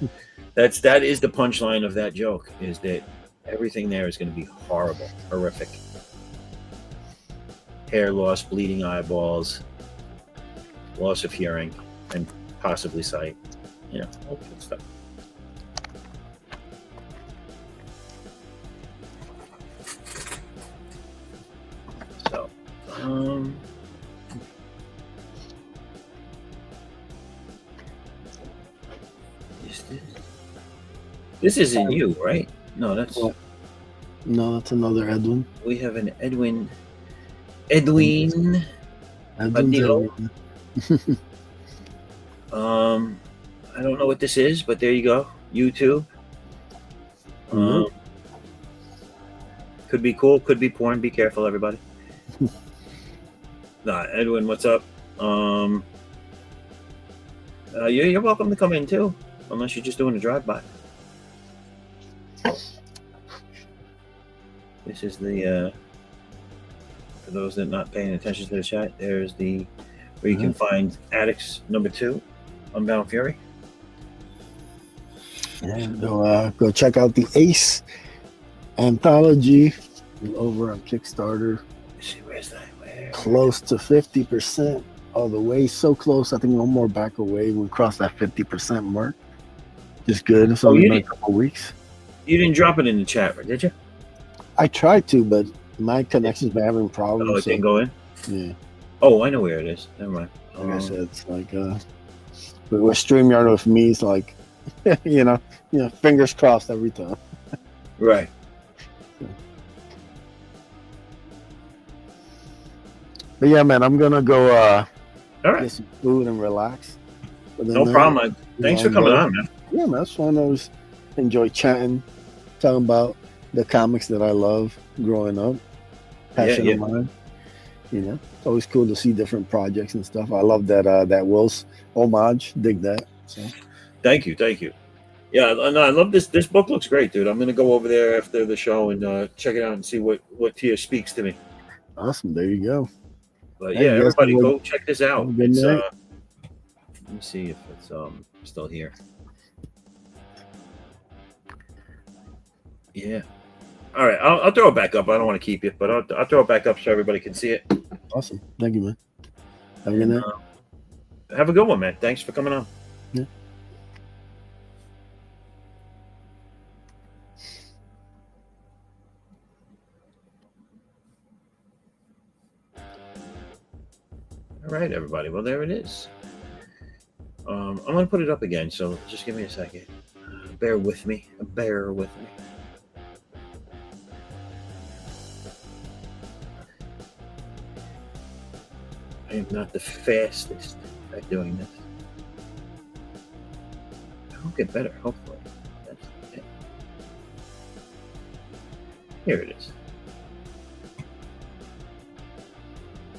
[SPEAKER 1] that is the punchline of that joke, is that everything there is going to be horrible, horrific. Hair loss, bleeding eyeballs, loss of hearing, and possibly sight. You know, all good stuff. So, this isn't you, right? No, that's
[SPEAKER 3] No, that's another Edwin.
[SPEAKER 1] we have an Edwin. Edwin.
[SPEAKER 3] Edwin's
[SPEAKER 1] Adilo.
[SPEAKER 3] Edwin.
[SPEAKER 1] I don't know what this is, but there you go. YouTube.
[SPEAKER 3] Mhm.
[SPEAKER 1] Could be cool, could be porn. Be careful, everybody. Nah, Edwin, what's up? You're welcome to come in too, unless you're just doing a drive-by. This is the for those that are not paying attention to the chat. There's the where you can find Addicts #2, Unbound Fury.
[SPEAKER 3] Yeah, go check out the Ace anthology over on Kickstarter.
[SPEAKER 1] Let's see, where's that? Where?
[SPEAKER 3] Close to 50% of the way. So close. I think one more back away. We crossed that 50% mark. Just good. It's only been a couple weeks.
[SPEAKER 1] You didn't drop it in the chat, did you?
[SPEAKER 3] I tried to, but my connection's been having problems.
[SPEAKER 1] Oh, it didn't go in?
[SPEAKER 3] Yeah.
[SPEAKER 1] Oh, I know where it is. Never mind.
[SPEAKER 3] Like I said, it's like with StreamYard with me, it's like you know, fingers crossed every time.
[SPEAKER 1] Right.
[SPEAKER 3] But yeah, man, I'm gonna go
[SPEAKER 1] All right.
[SPEAKER 3] get some food and relax. But then,
[SPEAKER 1] No problem. Thanks for coming on, man.
[SPEAKER 3] Yeah, man, that's fun. I always enjoy chatting, talking about the comics that I love growing up. Passion of mine. You know, it's always cool to see different projects and stuff. I love that Will's homage. Dig that. So.
[SPEAKER 1] Thank you. Yeah, no, I love this. This book looks great, dude. I'm gonna go over there after the show and check it out and see what Tia speaks to me.
[SPEAKER 3] Awesome. There you go.
[SPEAKER 1] But
[SPEAKER 3] Hey,
[SPEAKER 1] yeah,
[SPEAKER 3] yes,
[SPEAKER 1] everybody
[SPEAKER 3] we'll-
[SPEAKER 1] go check this out.
[SPEAKER 3] good
[SPEAKER 1] It's
[SPEAKER 3] night.
[SPEAKER 1] let me see if it's still here. Yeah. All right, I'll throw it back up. I don't want to keep it, but I'll throw it back up so everybody can see it.
[SPEAKER 3] Awesome. Thank you, man. Have a good night.
[SPEAKER 1] Have a good one, man. Thanks for coming on.
[SPEAKER 3] Yeah.
[SPEAKER 1] All right, everybody. Well, there it is. I'm going to put it up again, so just give me a second. Bear with me. Bear with me. I am not the fastest at doing this. I'll get better, hopefully. That's it. Here it is.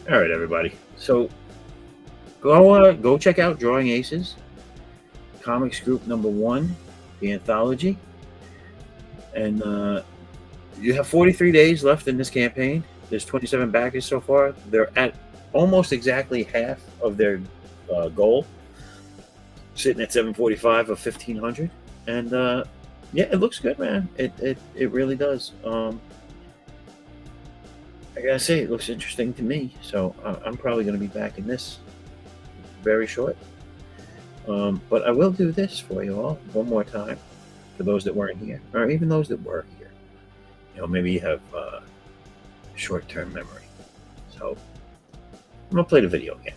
[SPEAKER 1] All right, everybody. So go check out Drawing Aces, Comics Group #1, the anthology, and you have 43 days left in this campaign. There's 27 backers so far. They're at almost exactly half of their goal, sitting at 745 of 1,500, and yeah, it looks good, man. It really does. I gotta say, it looks interesting to me, so I'm probably going to be back in this very short. But I will do this for you all one more time, for those that weren't here, or even those that were here. You know, maybe you have short-term memory. So I'm going to play the video again.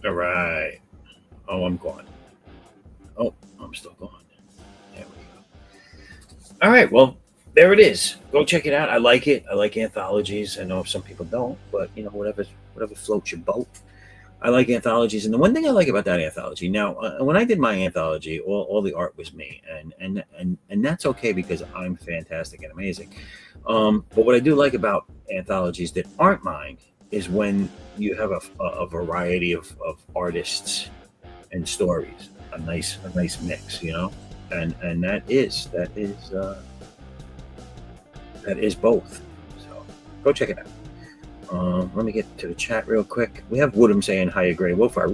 [SPEAKER 2] All right. Oh, I'm gone. Oh, I'm still gone. There we go. All right. Well, there it is. Go check it out. I like it. I like anthologies. I know some people don't, but whatever floats your boat. I like anthologies, and the one thing I like about that anthology now, when I did my anthology, all the art was me, and that's okay because I'm fantastic and amazing. But what I do like about anthologies that aren't mine is when you have a variety of artists and stories, a nice mix, and that is both. So go check it out. Let me get to the chat real quick. We have Woodham saying hi, Gray Wolfire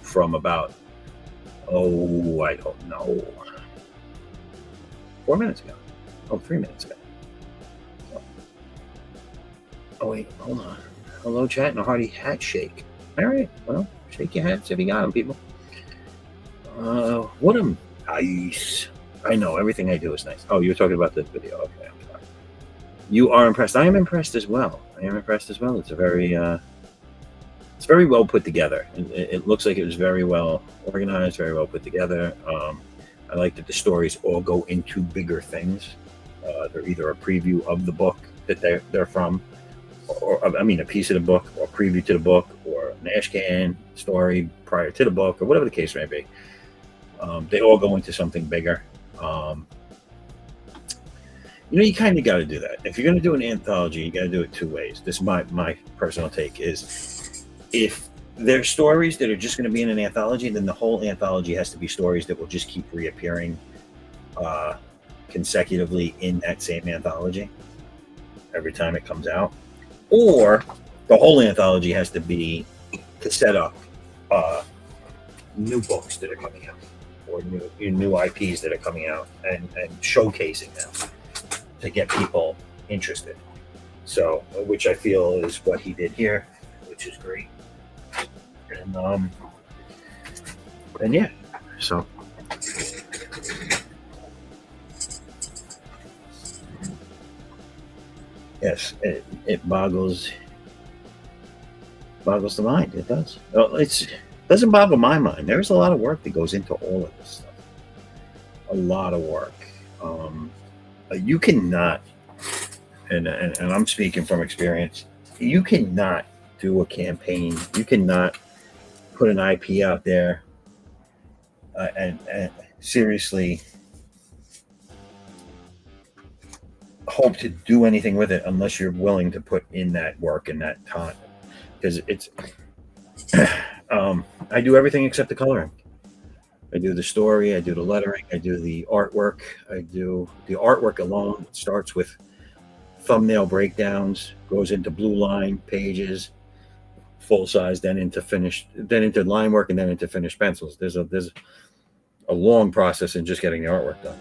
[SPEAKER 2] from about I don't know, 4 minutes ago. 3 minutes ago. Oh wait, hold on. Hello, chat, and a hearty hat shake. All right, well, shake your hats if you got them, people. Woodham, nice. I know everything I do is nice. Oh, you were talking about this video. Okay, I'm sorry. You are impressed. I am impressed as well. It's it's very well put together. It looks like it was very well organized, very well put together. I like that the stories all go into bigger things. They're either a preview of the book that they're from, or a piece of the book, or preview to the book, or an ashcan story prior to the book, or whatever the case may be. They all go into something bigger. You kind of got to do that. If you're going to do an anthology, you got to do it two ways. This is my personal take is, if there's stories that are just going to be in an anthology, then the whole anthology has to be stories that will just keep reappearing consecutively in that same anthology every time it comes out. Or the whole anthology has to be to set up new books that are coming out, or new IPs that are coming out, and showcasing them to get people interested. So, which I feel is what he did here, which is great. And yeah, so yes, it boggles the mind. It does. Well, it doesn't boggle my mind. There's a lot of work that goes into all of this stuff. A lot of work. You cannot, and I'm speaking from experience, you cannot do a campaign. You cannot put an IP out there and seriously hope to do anything with it unless you're willing to put in that work and that time. Because it's, I do everything except the coloring. I do the story, I do the lettering, I do the artwork. I do the artwork alone. It starts with thumbnail breakdowns, goes into blue line pages, full size, then into line work, and then into finished pencils. There's a long process in just getting the artwork done.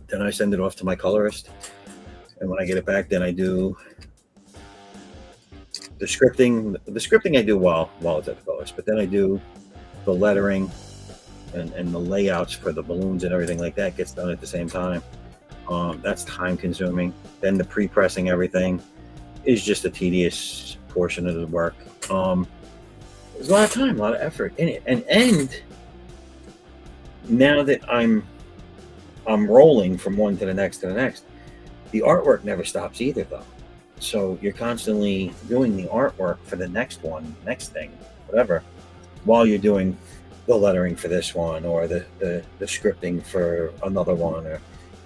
[SPEAKER 2] Then I send it off to my colorist, and when I get it back, then I do the scripting. The scripting I do while it's at the colorist, but then I do the lettering and the layouts for the balloons and everything like that gets done at the same time. That's time consuming. Then the pre-pressing everything is just a tedious portion of the work. There's a lot of time, a lot of effort in it. And now that I'm rolling from one to the next, the artwork never stops either, though. So you're constantly doing the artwork for the next one, next thing, whatever, while you're doing the lettering for this one, or the scripting for another one, or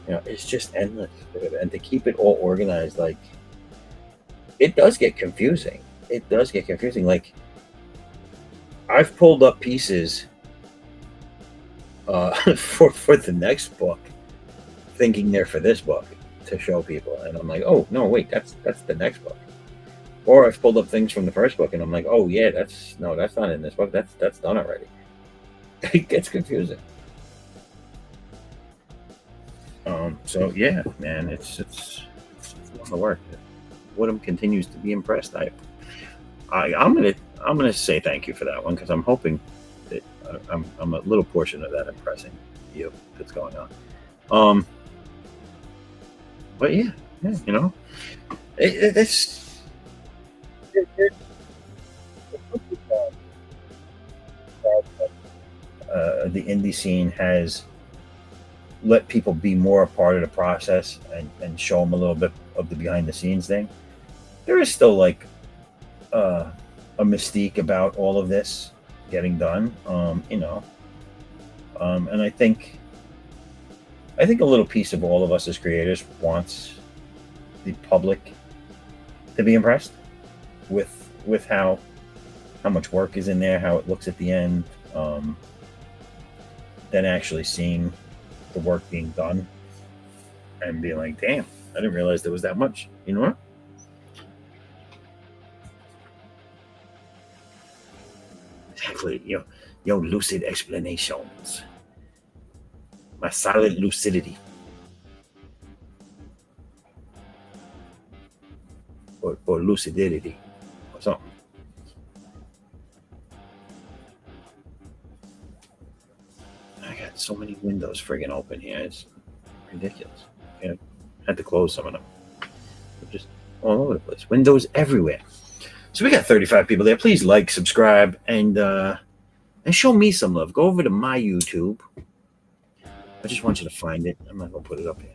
[SPEAKER 2] it's just endless. And to keep it all organized, like, it does get confusing. Like, I've pulled up pieces for the next book, thinking they're for this book to show people, and I'm like, oh no, wait, that's the next book. Or I've pulled up things from the first book, and I'm like, oh yeah, that's not in this book. That's done already. It gets confusing.
[SPEAKER 1] So yeah, man, it's a lot of work. Woodham continues to be impressed. I'm gonna say thank you for that one, because I'm hoping that I'm a little portion of that impressing you that's going on. But yeah, you know, it's the indie scene has let people be more a part of the process and show them a little bit of the behind the scenes thing. There is still like a mystique about all of this getting done, you know, and I think a little piece of all of us as creators wants the public to be impressed with how much work is in there, how it looks at the end, then actually seeing the work being done and being like, damn, I didn't realize there was that much. You know what? Exactly. Your lucid explanations. My solid lucidity. Or lucidity. Or something. I got so many windows friggin' open here. It's ridiculous. I had to close some of them. They're just all over the place. Windows everywhere. So we got 35 people there. Please like, subscribe, and show me some love. Go over to my YouTube. I just want you to find it. I'm not gonna put it up here.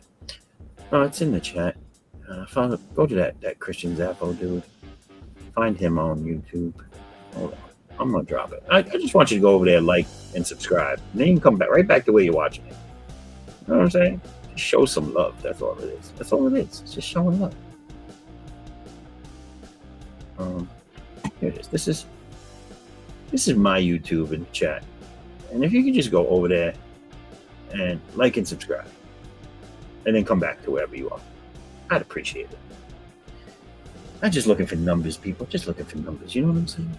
[SPEAKER 1] Oh, it's in the chat. Go to that Christian Zaffo dude. Find him on YouTube. Hold on. I'm gonna drop it. I just want you to go over there, like and subscribe. And then you can come back right back to where you're watching it. You know what I'm saying? Just show some love. That's all it is. That's all it is. It's just showing love. Here it is. This is my YouTube in the chat. And if you could just go over there and like and subscribe, and then come back to wherever you are, I'd appreciate it. Not just looking for numbers, people. Just looking for numbers. You know what I'm saying?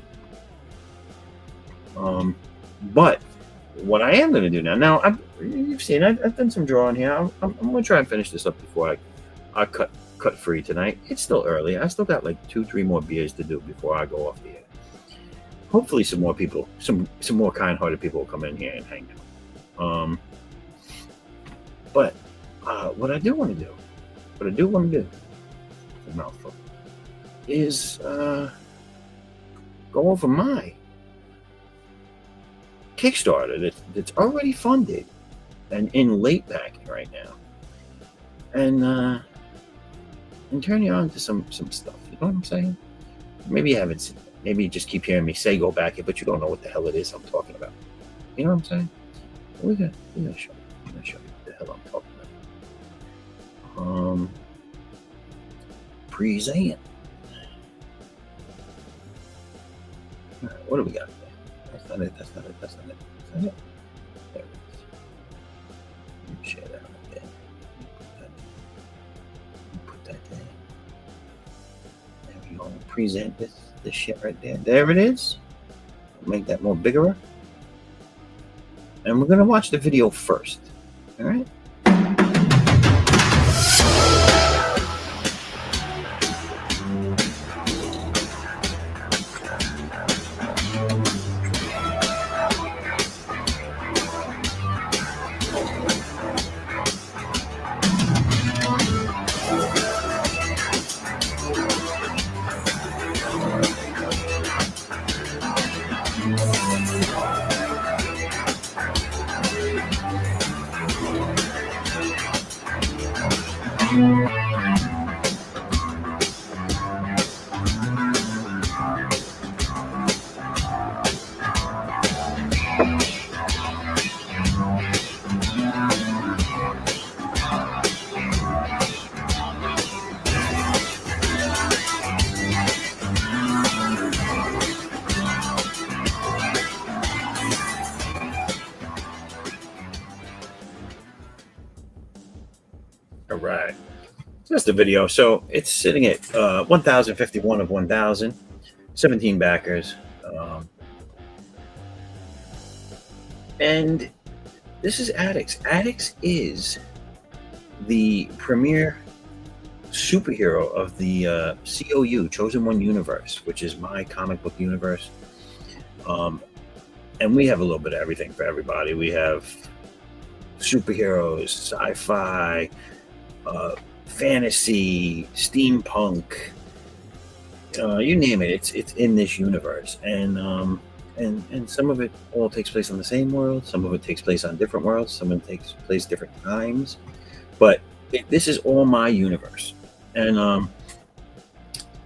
[SPEAKER 1] But what I am going to do now, you've seen I've done some drawing here. I'm going to try and finish this up before I cut free tonight. It's still early. I still got like 2-3 more beers to do before I go off the air. Hopefully some more people, some more kind-hearted people will come in here and hang out. But what I do want to do, a mouthful, is go over my Kickstarter that's already funded and in late backing right now, and turn you on to some stuff. You know what I'm saying? Maybe you haven't seen it. Maybe you just keep hearing me say go back it, but you don't know what the hell it is I'm talking about. You know what I'm saying? We're gonna show you. I'm gonna show you what the hell I'm talking about. Present. All right, what do we got there? That's not it. There it is. Let me share that right there. Put that there. There we go. Present this shit right there. There it is. Make that more bigger. And we're gonna watch the video first. All right. All right. So that's the video. So it's sitting at 1,051 of 1,000, 17 backers. And this is Addicts. Addicts is the premier superhero of the C.O.U. Chosen One universe, which is my comic book universe. And we have a little bit of everything for everybody. We have superheroes, sci-fi, fantasy, steampunk, you name it. It's in this universe, and some of it all takes place on the same world. Some of it takes place on different worlds. Some of it takes place different times. But this is all my universe, and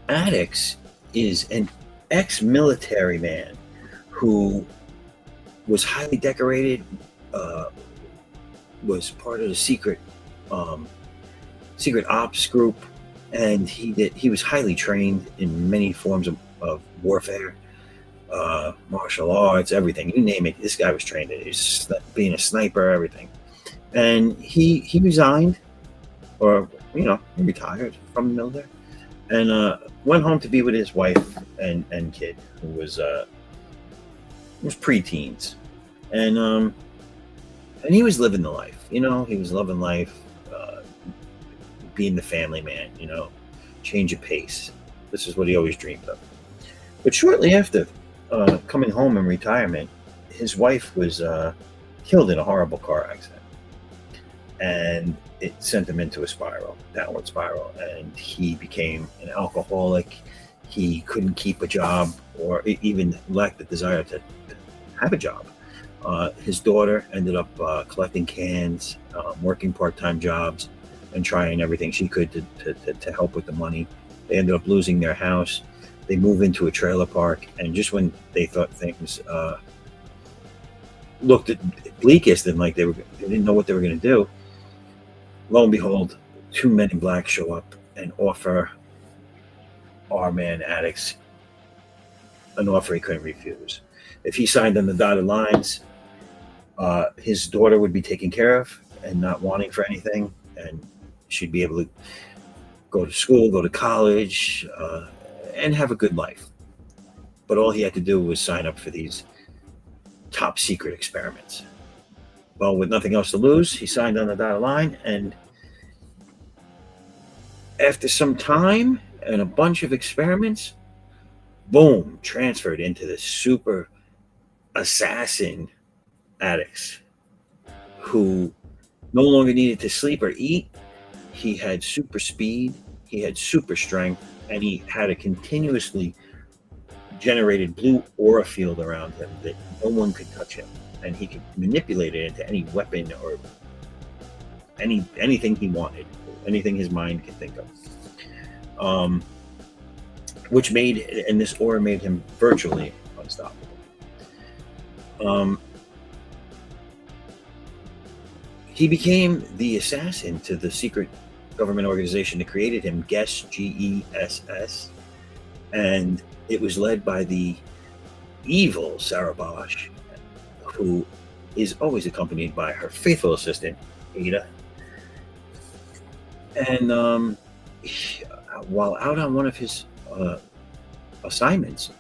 [SPEAKER 1] Addix is an ex-military man who was highly decorated, was part of the secret ops group, and he was highly trained in many forms of warfare, martial arts, everything, you name it. This guy was trained in it. He's being a sniper, everything. And he resigned, or he retired from the military, and went home to be with his wife and kid, who was preteens, and he was living the life. He was loving life, being the family man. Change of pace. This is what he always dreamed of. But shortly after coming home in retirement, his wife was killed in a horrible car accident, and it sent him into a downward spiral, and he became an alcoholic. He couldn't keep a job, or even lacked the desire to have a job. His daughter ended up collecting cans, working part-time jobs, and trying everything she could to help with the money. They ended up losing their house. They moved into a trailer park, and just when they thought things looked at bleakest and like they didn't know what they were going to do, lo and behold, 2 men in black show up and offer our man Addix an offer he couldn't refuse. If he signed on the dotted lines, his daughter would be taken care of and not wanting for anything, and she'd be able to go to school, go to college, and have a good life. But all he had to do was sign up for these top secret experiments. Well, with nothing else to lose, he signed on the dotted line, and after some time and a bunch of experiments, boom, transferred into the super assassin Addix, who no longer needed to sleep or eat. He had super speed, he had super strength, and he had a continuously generated blue aura field around him that no one could touch him, and he could manipulate it into any weapon or anything he wanted, anything his mind could think of. This aura made him virtually unstoppable. He became the assassin to the secret government organization that created him, GESS, GESS, and it was led by the evil Sarah Bosch, who is always accompanied by her faithful assistant, Ada. And while out on one of his assignments,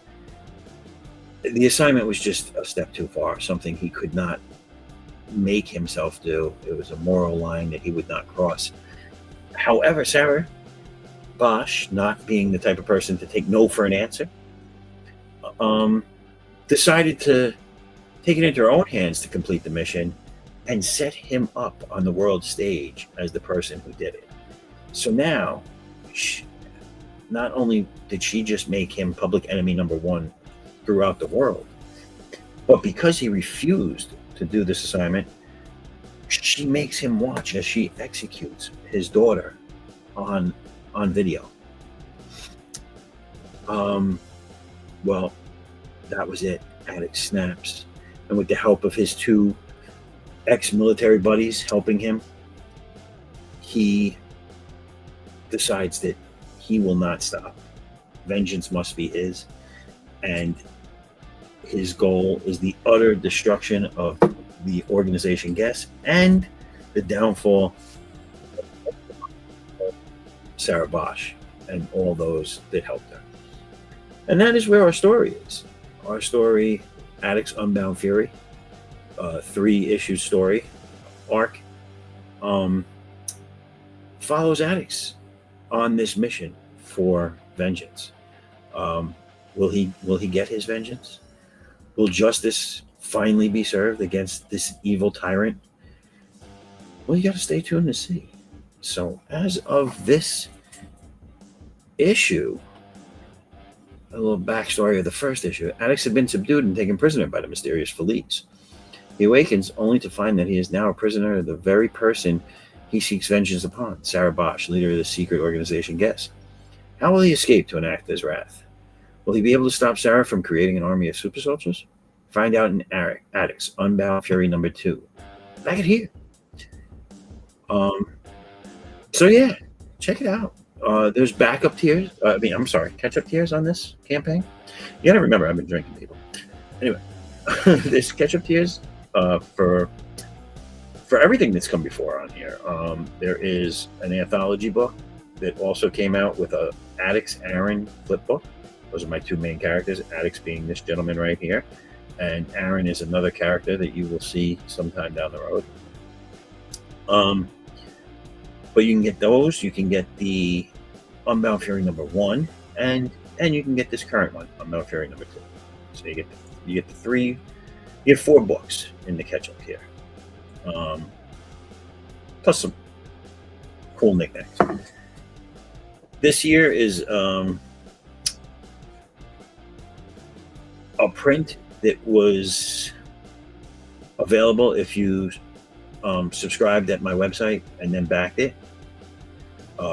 [SPEAKER 1] the assignment was just a step too far, something he could not make himself do. It was a moral line that he would not cross. However, Sarah Bosch, not being the type of person to take no for an answer, decided to take it into her own hands to complete the mission and set him up on the world stage as the person who did it. So now, not only did she just make him public enemy number one throughout the world, but because he refused to do this assignment, she makes him watch as she executes his daughter on video. Well, that was it. Addix snaps, and with the help of his 2 ex-military buddies helping him, he decides that he will not stop. Vengeance must be his, and his goal is the utter destruction of the organization GESS and the downfall of Sarah Bosch and all those that helped her. And that is where our story is. Our story, Addix Unbound Fury, 3-issue story arc. follows Addicts on this mission for vengeance. Will he get his vengeance? Will justice finally be served against this evil tyrant? Well, you got to stay tuned to see. So, as of this issue, a little backstory of the first issue: Addicts had been subdued and taken prisoner by the mysterious Felice. He awakens only to find that he is now a prisoner of the very person he seeks vengeance upon, Sarah Bosch, leader of the secret organization Guess. How will he escape to enact his wrath? Will he be able to stop Sarah from creating an army of super soldiers? Find out in Addicts Unbound Fury #2. Back at here. So yeah, check it out. There's backup tiers. Catch-up tiers on this campaign. You gotta remember, I've been drinking, people. Anyway, there's catch-up tiers for everything that's come before on here. There is an anthology book that also came out with a Addicts Aaron flip book. Those are my two main characters, Addicts being this gentleman right here, and Aaron is another character that you will see sometime down the road. But you can get those. You can get the Unbound Fury #1, and you can get this current one, Unbound Fury #2. So you get the three. You get 4 books in the catch-up here, plus some cool knickknacks. This year is a print that was available if you subscribed at my website and then backed it.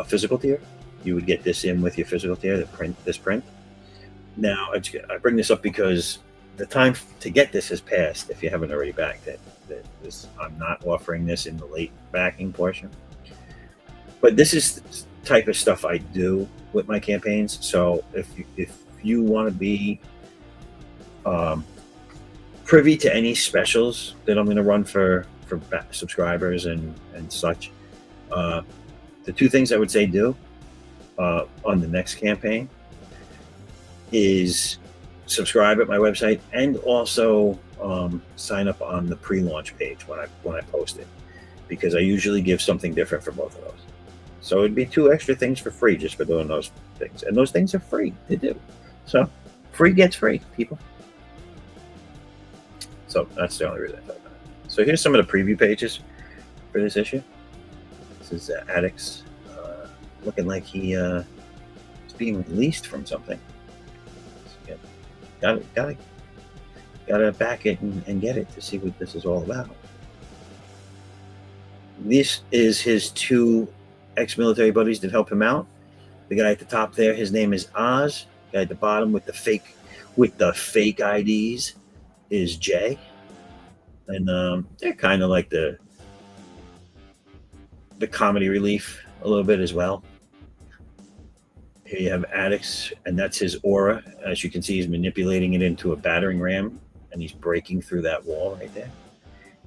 [SPEAKER 1] Physical tier, you would get this in with your physical tier. This print. Now I bring this up because the time to get this has passed. If you haven't already backed it, I'm not offering this in the late backing portion. But this is the type of stuff I do with my campaigns. So if you want to be privy to any specials that I'm going to run for subscribers and such, the 2 things I would say do on the next campaign is subscribe at my website and also sign up on the pre-launch page when I post it, because I usually give something different for both of those. So it'd be 2 extra things for free just for doing those things, and those things are free to do. So free gets free, people. So that's the only reason I thought about it. So here's some of the preview pages for this issue. This is Addicts looking like he is being released from something. So gotta back it and get it to see what this is all about. This is his 2 ex-military buddies that help him out. The guy at the top there, his name is Oz. The guy at the bottom with the fake IDs is Jay. And they're kind of like the comedy relief a little bit as well. Here you have Addicts, and that's his aura. As you can see, he's manipulating it into a battering ram, and he's breaking through that wall right there.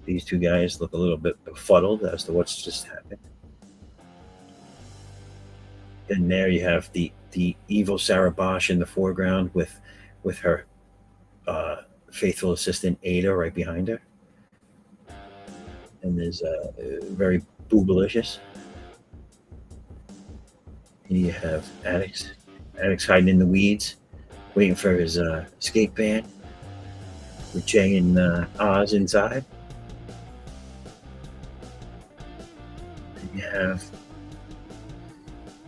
[SPEAKER 1] These 2 guys look a little bit befuddled as to what's just happened. Then there you have the evil Sarah Bosch in the foreground with her faithful assistant Ada right behind her. And there's very boobalicious. Here you have Addicts hiding in the weeds, waiting for his escape van with Jay and Oz inside.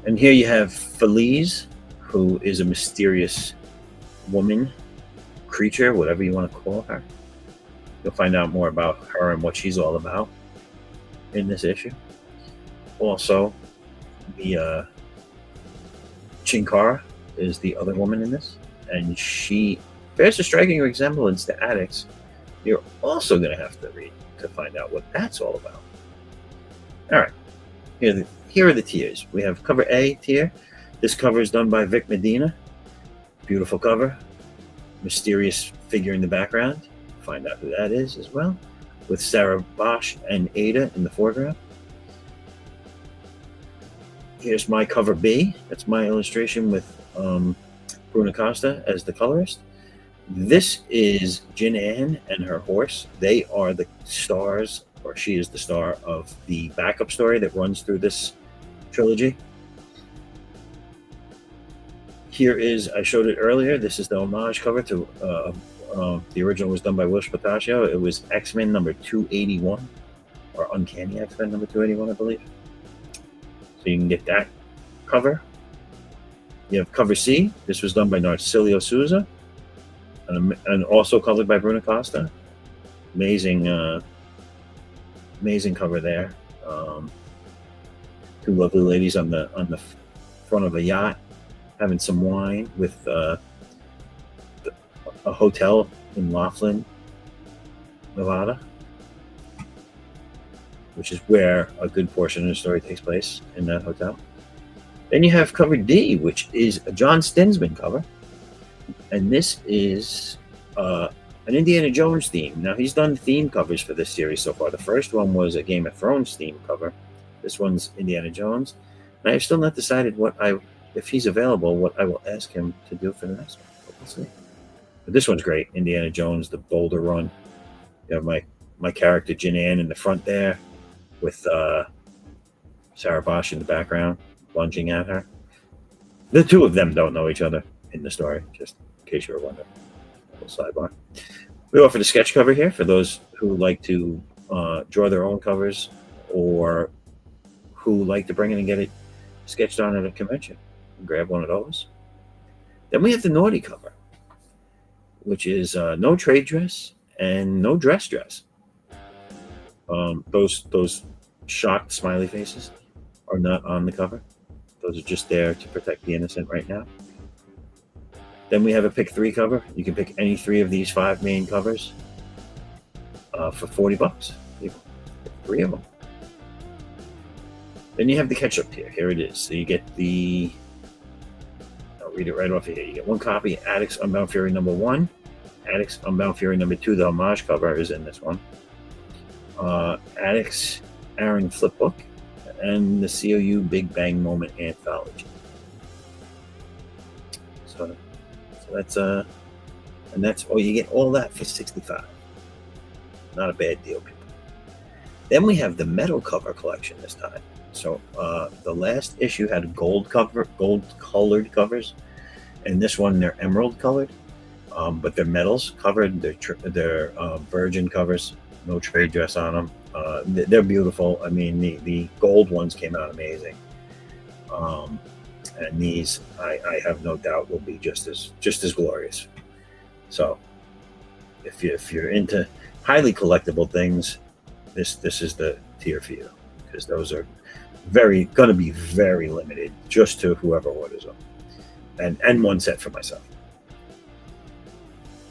[SPEAKER 1] And here you have Felice, who is a mysterious woman, creature, whatever you want to call her. You'll find out more about her and what she's all about in this issue. Also, the Chinkara is the other woman in this, and she bears a striking resemblance to Addicts. You're also going to have to read to find out what that's all about. All right, here are the tiers. We have cover A tier. This cover is done by Vic Medina. Beautiful cover. Mysterious figure in the background. Find out who that is as well, with Sarah Bosch and Ada in the foreground. Here's my cover B. That's my illustration with Bruna Costa as the colorist. This is Jin Ann and her horse. They are the stars, or she is the star of the backup story that runs through this trilogy. Here is, I showed it earlier. This is the homage cover to the original was done by Will Spataccio. It was X-Men number 281, or Uncanny X-Men number 281, I believe. So you can get that cover. You have cover C. This was done by Narcilio Souza, and also colored by Bruno Costa. Amazing, amazing cover there. Two lovely ladies on the front of a yacht, having some wine with a hotel in Laughlin, Nevada, which is where a good portion of the story takes place, in that hotel. Then you have cover D, which is a John Stinsman cover, and this is an Indiana Jones theme. Now, he's done theme covers for this series so far. The first one was a Game of Thrones theme cover. This one's Indiana Jones. And I have still not decided if he's available, what I will ask him to do for the next one. But we'll see. But this one's great. Indiana Jones, the Boulder Run. You have my character Jin Ann in the front there, with Sarah Bosch in the background, lunging at her. The two of them don't know each other in the story, just in case you were wondering. A little sidebar. We offer the sketch cover here for those who like to draw their own covers, or who like to bring it and get it sketched on at a convention. Grab one of those. Then we have the naughty cover, which is no trade dress and no dress. Those shocked smiley faces are not on the cover. Those are just there to protect the innocent right now. Then we have a pick 3 cover. You can pick any 3 of these 5 main covers for $40. You pick 3 of them. Then you have the catch-up tier. Here it is. So you get I'll read it right off here. You get 1 copy, Addicts Unbound Fury number 1. Addicts Unbound Fury number 2, the homage cover, is in this one. Addicts Aaron Flipbook, and the C.O.U. Big Bang Moment Anthology. So that's and that's you get all that for $65. Not a bad deal, people. Then we have the metal cover collection this time. So the last issue had gold colored covers, and this one they're emerald colored, but they're metals covered. They're virgin covers, no trade dress on them. They're beautiful. I mean, the gold ones came out amazing, and these I have no doubt will be just as glorious. So if you're into highly collectible things, this is the tier for you, because those are going to be very limited, just to whoever orders them, and one set for myself.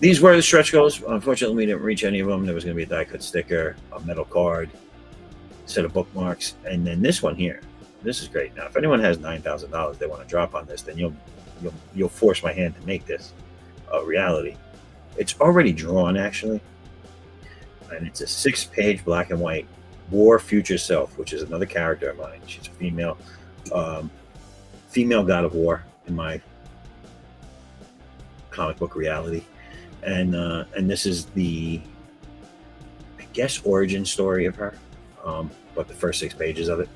[SPEAKER 1] These were the stretch goals. Unfortunately, we didn't reach any of them. There was going to be a die-cut sticker, a metal card, a set of bookmarks, and then this one here. This is great. Now, if anyone has $9,000 they want to drop on this, then you'll force my hand to make this a reality. It's already drawn, actually, and it's a 6-page black and white War Future Self, which is another character of mine. She's a female god of war in my comic book reality. And this is the, I guess, origin story of her, but the first 6 pages of it.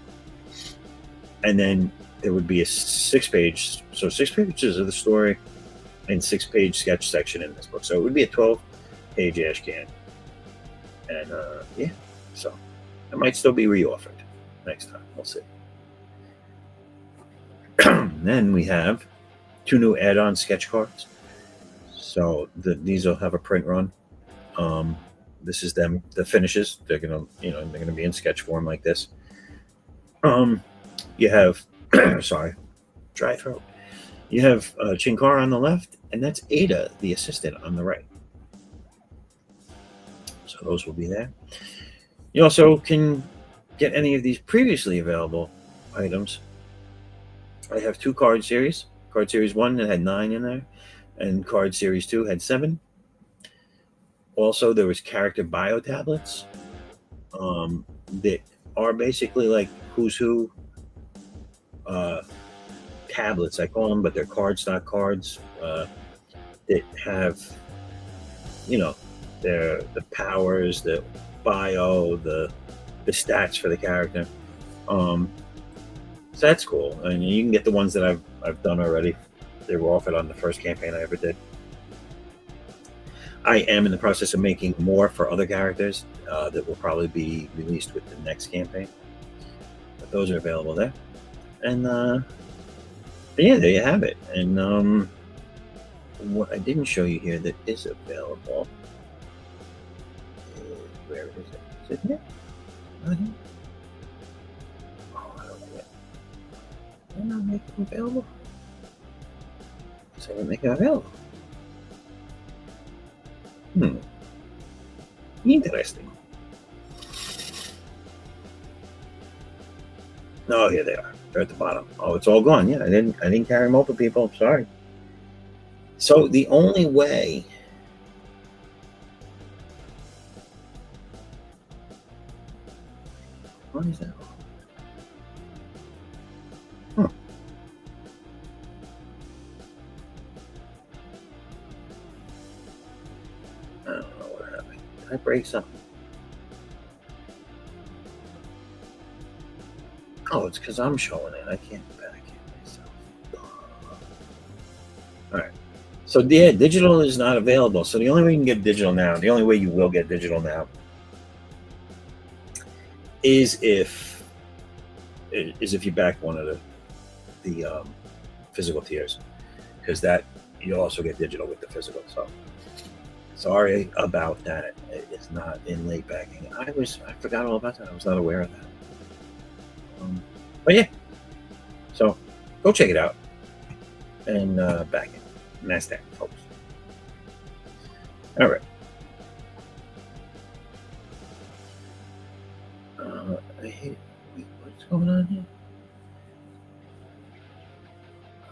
[SPEAKER 1] And then there would be a 6 pages of the story and 6-page sketch section in this book. So it would be a 12-page ash can. And yeah, so it might still be reoffered next time. We'll see. Then we have 2 new add-on sketch cards. So these will have a print run. This is them, the finishes. They're gonna be in sketch form like this. You have, sorry, dry throat. You have Chinkara on the left, and that's Ada, the assistant, on the right. So those will be there. You also can get any of these previously available items. I have 2 card series. Card series 1 that had 9 in there, and card series 2 had 7. Also, there was character bio tablets that are basically like Who's Who tablets, I call them, but they're cardstock cards that have, the powers, the bio, the stats for the character.
[SPEAKER 2] So that's cool. And you can get the ones that I've done already. They were offered on the first campaign I ever did. I am in the process of making more for other characters that will probably be released with the next campaign. But those are available there. And yeah, there you have it. And what I didn't show you here that is available is where is it? Is it here? Not here? Oh, I don't know. Did I not make it available? So I didn't make it available. Interesting. Oh, here they are. They're at the bottom. Oh, it's all gone. Yeah, I didn't carry them over, people. I'm sorry. So the only way why is that? I don't know what happened. Did I break something? Oh, it's because I'm showing it. I can't back it myself. All right. So yeah, digital is not available. So the only way you can get digital now, the only way you will get digital now, is if you back one of the physical tiers, because that you also get digital with the physical. So sorry about that. It's not in late backing. I forgot all about that. I was not aware of that. But yeah, so go check it out and back it. And that's that, folks. All right. I hate it. Wait, what's going on here?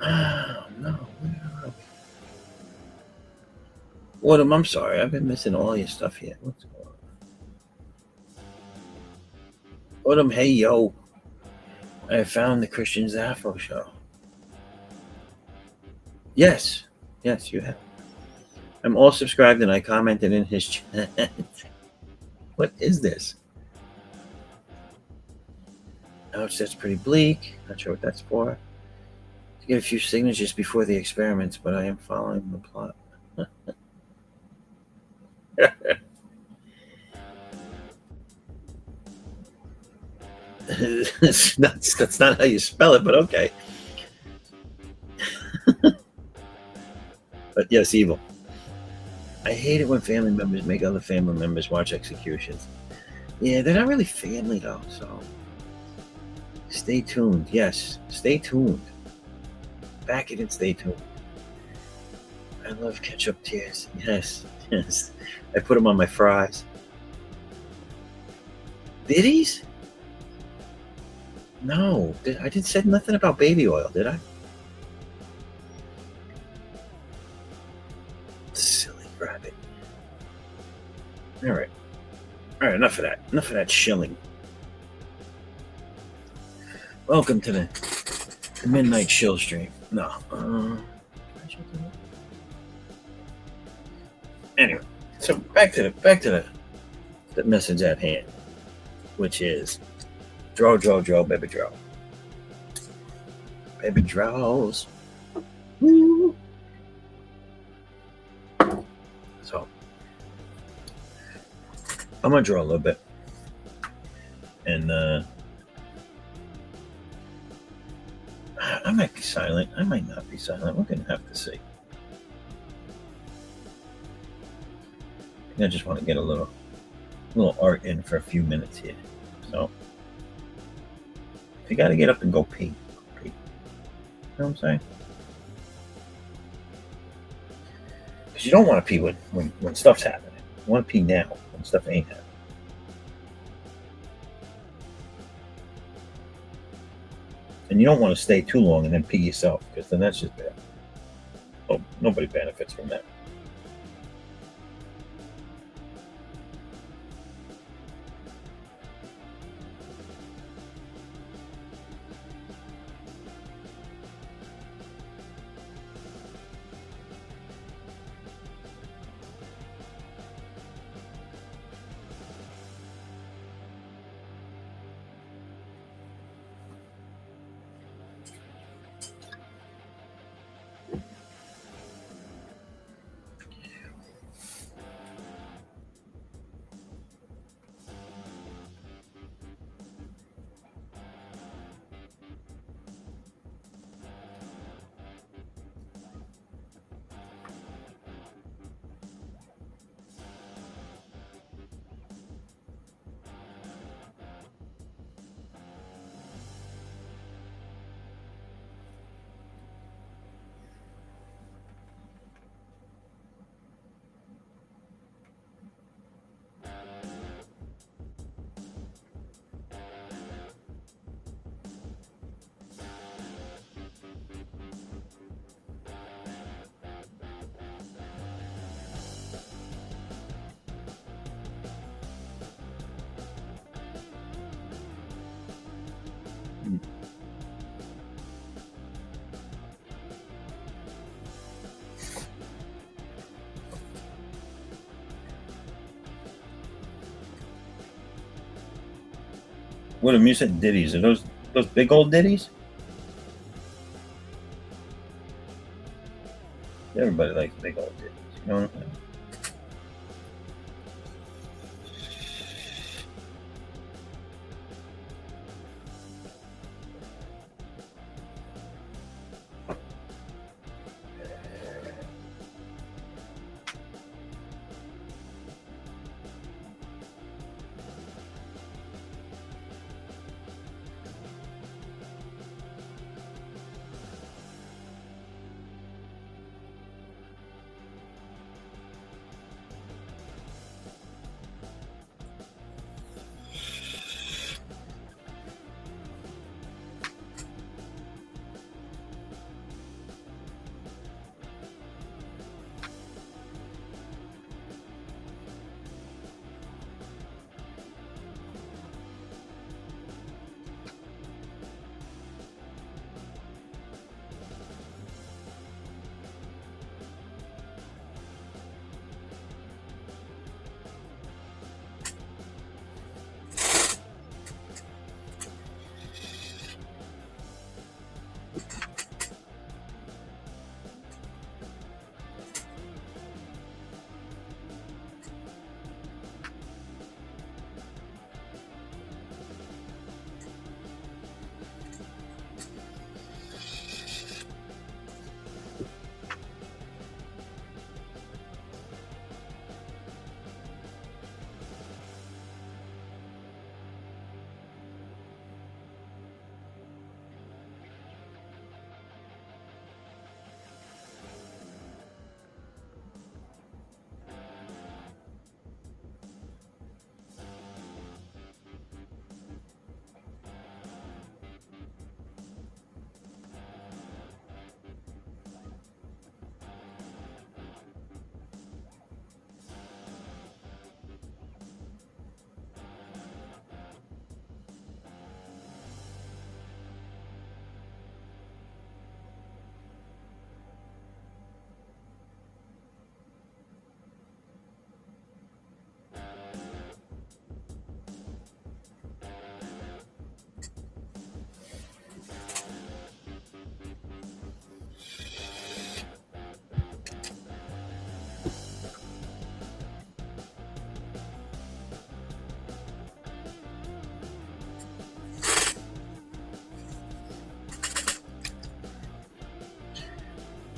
[SPEAKER 2] Oh no, where are we? Autumn, I'm sorry. I've been missing all your stuff here. What's going on? Autumn, hey yo. I found the Christian Zaffo show. Yes, you have. I'm all subscribed and I commented in his chat. What is this? Ouch, that's pretty bleak. Not sure what that's for. To get a few signatures before the experiments, but I am following the plot. That's not how you spell it, but okay. But yes, evil. I hate it when family members make other family members watch executions. Yeah, they're not really family though, so stay tuned. Yes, stay tuned. Back it and stay tuned. I love ketchup tears. Yes. I put them on my fries. Biddies? No, I didn't say nothing about baby oil, did I? Silly rabbit. All right, enough of that. Enough of that shilling. Welcome to the midnight chill stream. No. Anyway, so back to the message at hand, which is draw, baby draw. Baby draws. Woo. So I'm gonna draw a little bit, and I might be silent. I might not be silent. We're gonna have to see. I just want to get a little art in for a few minutes here. So if you got to get up and go pee. You know what I'm saying? Because you don't want to pee when stuff's happening. You want to pee now when stuff ain't happening. And you don't want to stay too long and then pee yourself, because then that's just bad. Oh, nobody benefits from that.
[SPEAKER 1] What are music ditties? Are those big old ditties? Everybody likes big old ditties. You know what I'm saying?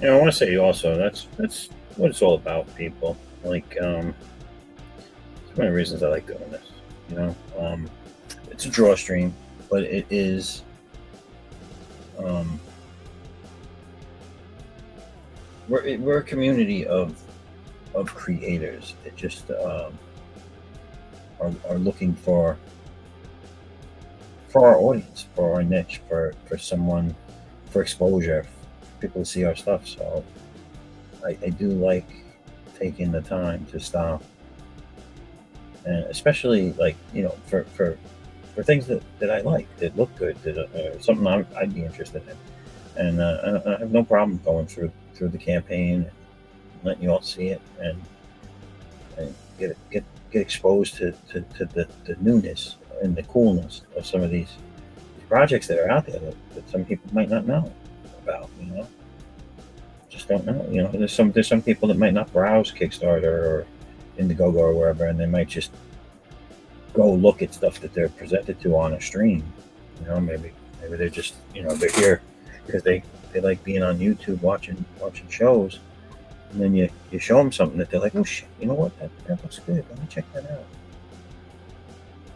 [SPEAKER 1] I want to say also that's what it's all about, people. Like, it's one of the reasons I like doing this. It's a draw stream, but it is, we're a community of creators that just are looking for our audience, for our niche, for someone, for exposure, people to see our stuff. So I do like taking the time to stop, and especially like for things that I like, that look good, that something I'd be interested in, and I have no problem going through the campaign and letting you all see it and get exposed to the newness and the coolness of some of these projects that are out there that some people might not know about. Just don't know. There's some people that might not browse Kickstarter or Indiegogo or wherever, and they might just go look at stuff that they're presented to on a stream. Maybe they're just they're here because they like being on YouTube watching shows, and then you show them something that they're like, oh shit, you know what, that looks good, let me check that out.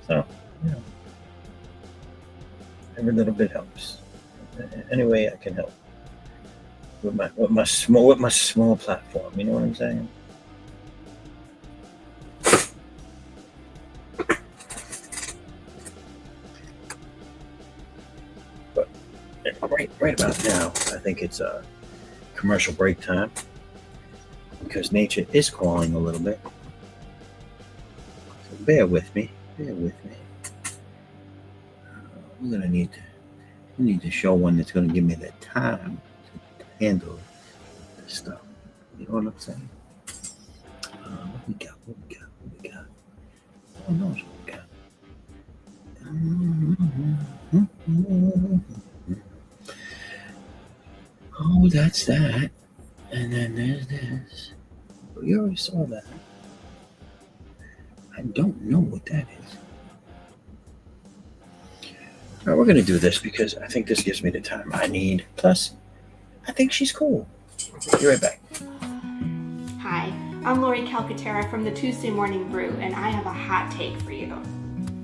[SPEAKER 1] So every little bit helps. Any way I can help with my small platform. You know what I'm saying? But right about now, I think it's a commercial break time because nature is calling a little bit. So bear with me. We're gonna need to show one that's gonna give me the time to handle this stuff. You know what I'm saying? What we got? Who knows what we got? Oh, that's that. And then there's this. We already saw that. I don't know what that is. All right, we're going to do this because I think this gives me the time I need. Plus, I think she's cool. Be right back.
[SPEAKER 6] Hi, I'm Lori Calcaterra from the Tuesday Morning Brew, and I have a hot take for you.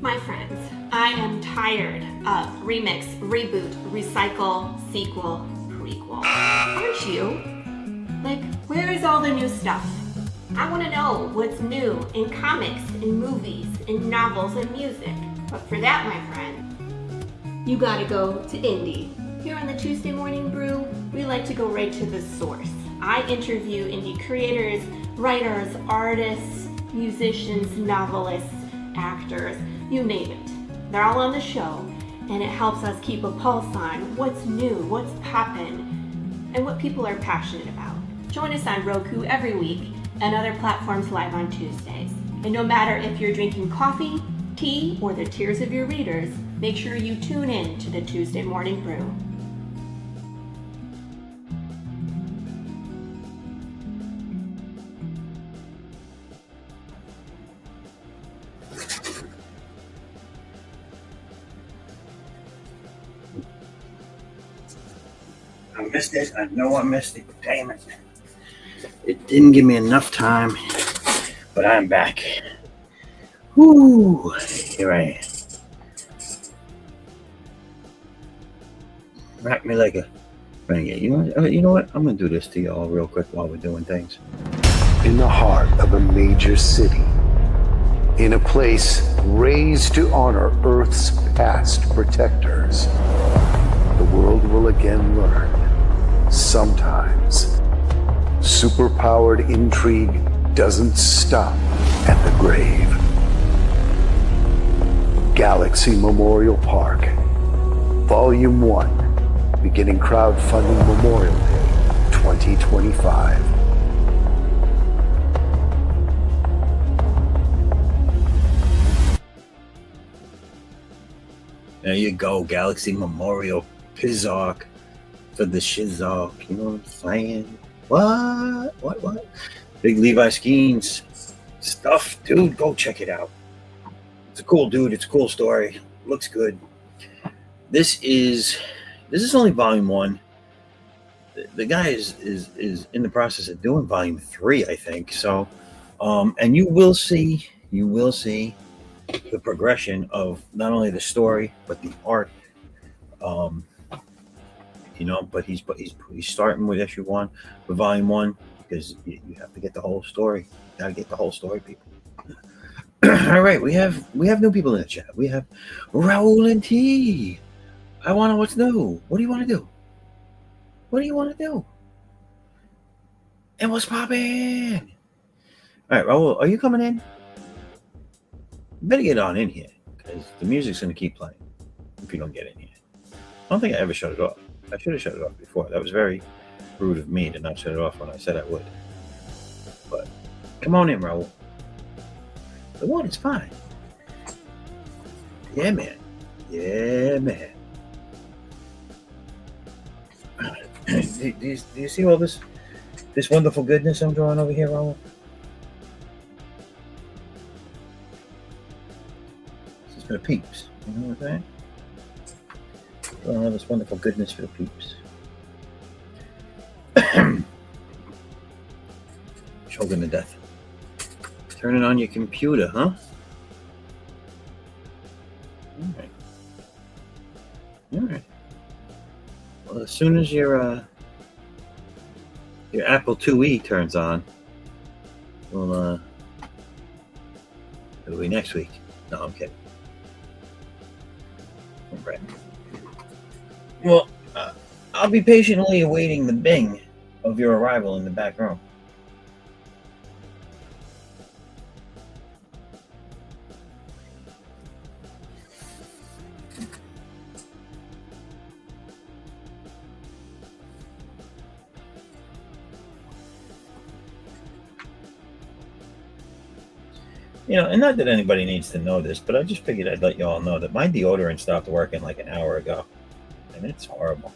[SPEAKER 6] My friends, I am tired of remix, reboot, recycle, sequel, prequel. Aren't you? Like, where is all the new stuff? I want to know what's new in comics, in movies, in novels, and music. But for that, my friend, you gotta go to indie. Here on the Tuesday Morning Brew, we like to go right to the source. I interview indie creators, writers, artists, musicians, novelists, actors, you name it. They're all on the show, and it helps us keep a pulse on what's new, what's poppin', and what people are passionate about. Join us on Roku every week and other platforms live on Tuesdays. And no matter if you're drinking coffee, tea, or the tears of your readers, make sure you tune in to the Tuesday Morning Brew.
[SPEAKER 1] I missed it. I know I missed it. Damn it. It didn't give me enough time, but I'm back. Whoo! Here I am. Rock me like a renegade. You know what? I'm gonna do this to y'all real quick while we're doing things.
[SPEAKER 7] In the heart of a major city, in a place raised to honor Earth's past protectors, the world will again learn, sometimes, superpowered intrigue doesn't stop at the grave. Galaxy Memorial Park, Volume 1, beginning crowdfunding Memorial Day 2025.
[SPEAKER 1] There you go, Galaxy Memorial Pizark for the Shizark. You know what I'm saying? What? Big Levi Skeens stuff, dude. Go check it out. It's a cool dude. It's a cool story. Looks good. This is only volume 1. The guy is in the process of doing volume 3, I think. So, and you will see the progression of not only the story but the art. But he's starting with issue 1, with volume 1, because you have to get the whole story. You gotta get the whole story, people. All right, we have new people in the chat. We have Raul and T. I want to know what's new. What do you want to do? What do you want to do? And what's poppin'? All right, Raul, are you coming in? You better get on in here, because the music's gonna keep playing if you don't get in here. I don't think I ever shut it off. I should have shut it off before. That was very rude of me to not shut it off when I said I would. But come on in, Raul. The one is fine. Yeah, man. Do you see all this wonderful goodness I'm drawing over here, Raul? This is for the peeps. You know what I'm saying? Drawing all this wonderful goodness for the peeps. Choking to death. Turning on your computer, huh? All right. Well, as soon as your Apple IIe turns on, it'll be next week. No, I'm kidding. All right. Well, I'll be patiently awaiting the bing of your arrival in the back room. And not that anybody needs to know this, but I just figured I'd let you all know that my deodorant stopped working like an hour ago, and it's horrible.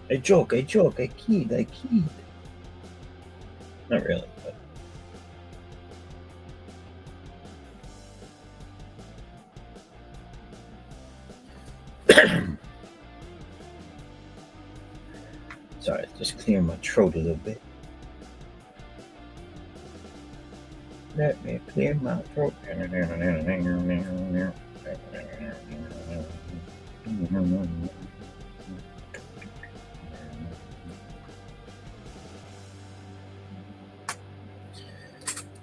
[SPEAKER 1] I joke, I kid. Not really, but. Sorry, just clear my throat a little bit. Let me clear my throat.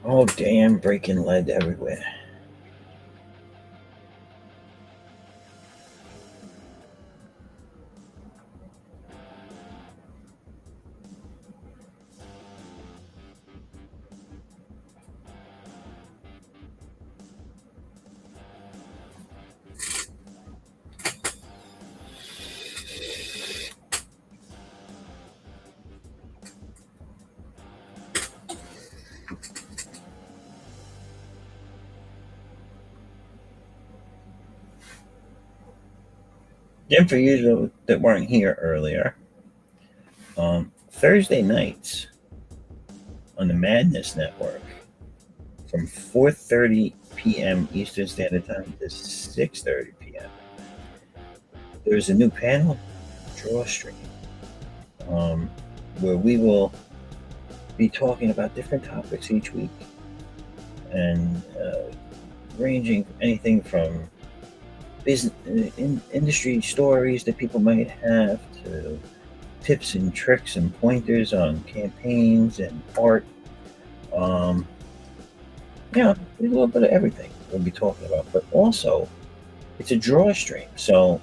[SPEAKER 1] Oh, damn, breaking lead everywhere. Again, for you that weren't here earlier, Thursday nights on the Madness Network from 4:30 p.m. Eastern Standard Time to 6:30 p.m. There's a new panel, Drawstring, where we will be talking about different topics each week, and ranging anything from business, industry stories that people might have to tips and tricks and pointers on campaigns and art. There's a little bit of everything we'll be talking about, but also it's a drawstring. So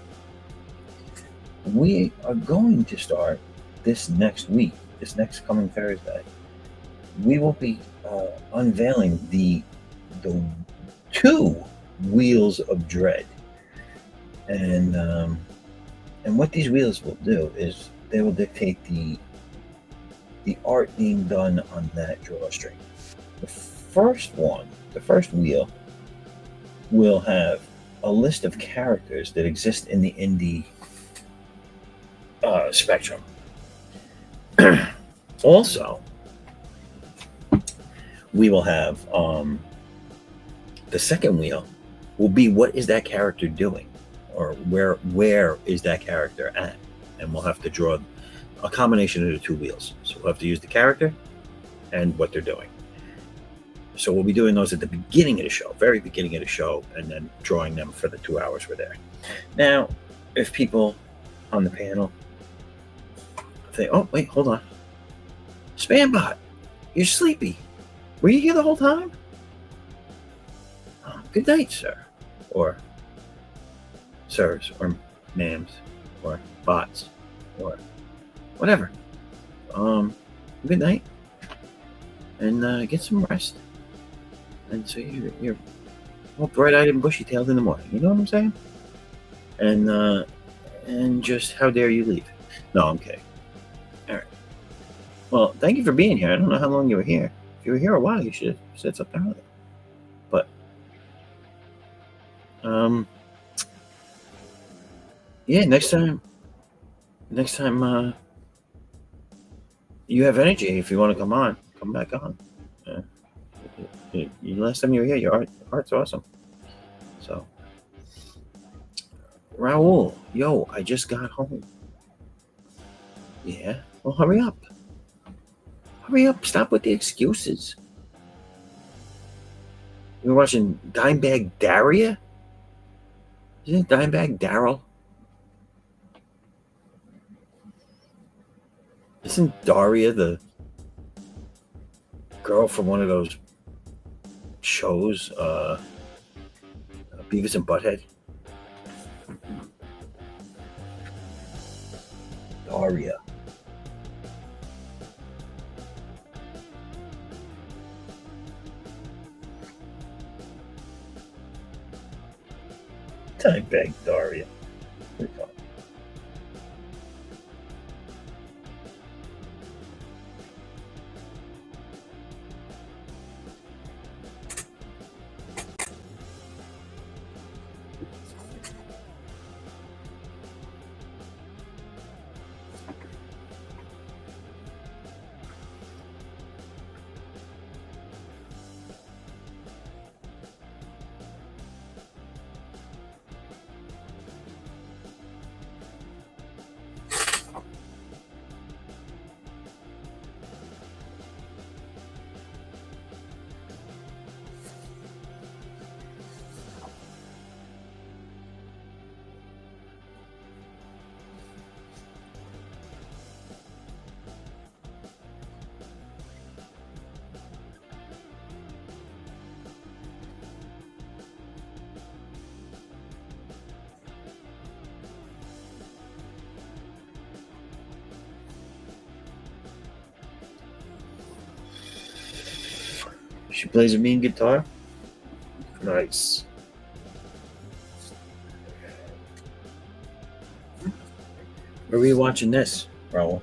[SPEAKER 1] we are going to start this next week, this next coming Thursday. We will be unveiling the 2 wheels of dread. And what these wheels will do is they will dictate the art being done on that drawstring. The first wheel, will have a list of characters that exist in the indie spectrum. Also, we will have the second wheel will be what is that character doing, or where is that character at, and we'll have to draw a combination of the 2 wheels. So we'll have to use the character and what they're doing. So we'll be doing those at the beginning of the show, very beginning of the show, and then drawing them for the 2 hours we're there. Now, if people on the panel say, "Oh, wait, hold on, Spambot, you're sleepy. Were you here the whole time? Oh, good night, sir," or sirs, or ma'ams, or bots, or whatever. Good night, and get some rest. And so you're all bright-eyed and bushy-tailed in the morning. You know what I'm saying? And just how dare you leave? No, I'm kidding. All right. Well, thank you for being here. I don't know how long you were here. If you were here a while, you should have said something earlier. But yeah, next time you have energy, if you want to come back on. Last time you were here, your art's awesome. So, Raul, yo, I just got home. Yeah, well, hurry up. Stop with the excuses. You're watching Dimebag Daria? Isn't it Dimebag Daryl? Isn't Daria the girl from one of those shows, Beavis and Butthead? Daria. Dimebag Daria. What are you talking? She plays a mean guitar. Nice. Where were you watching this, Raul?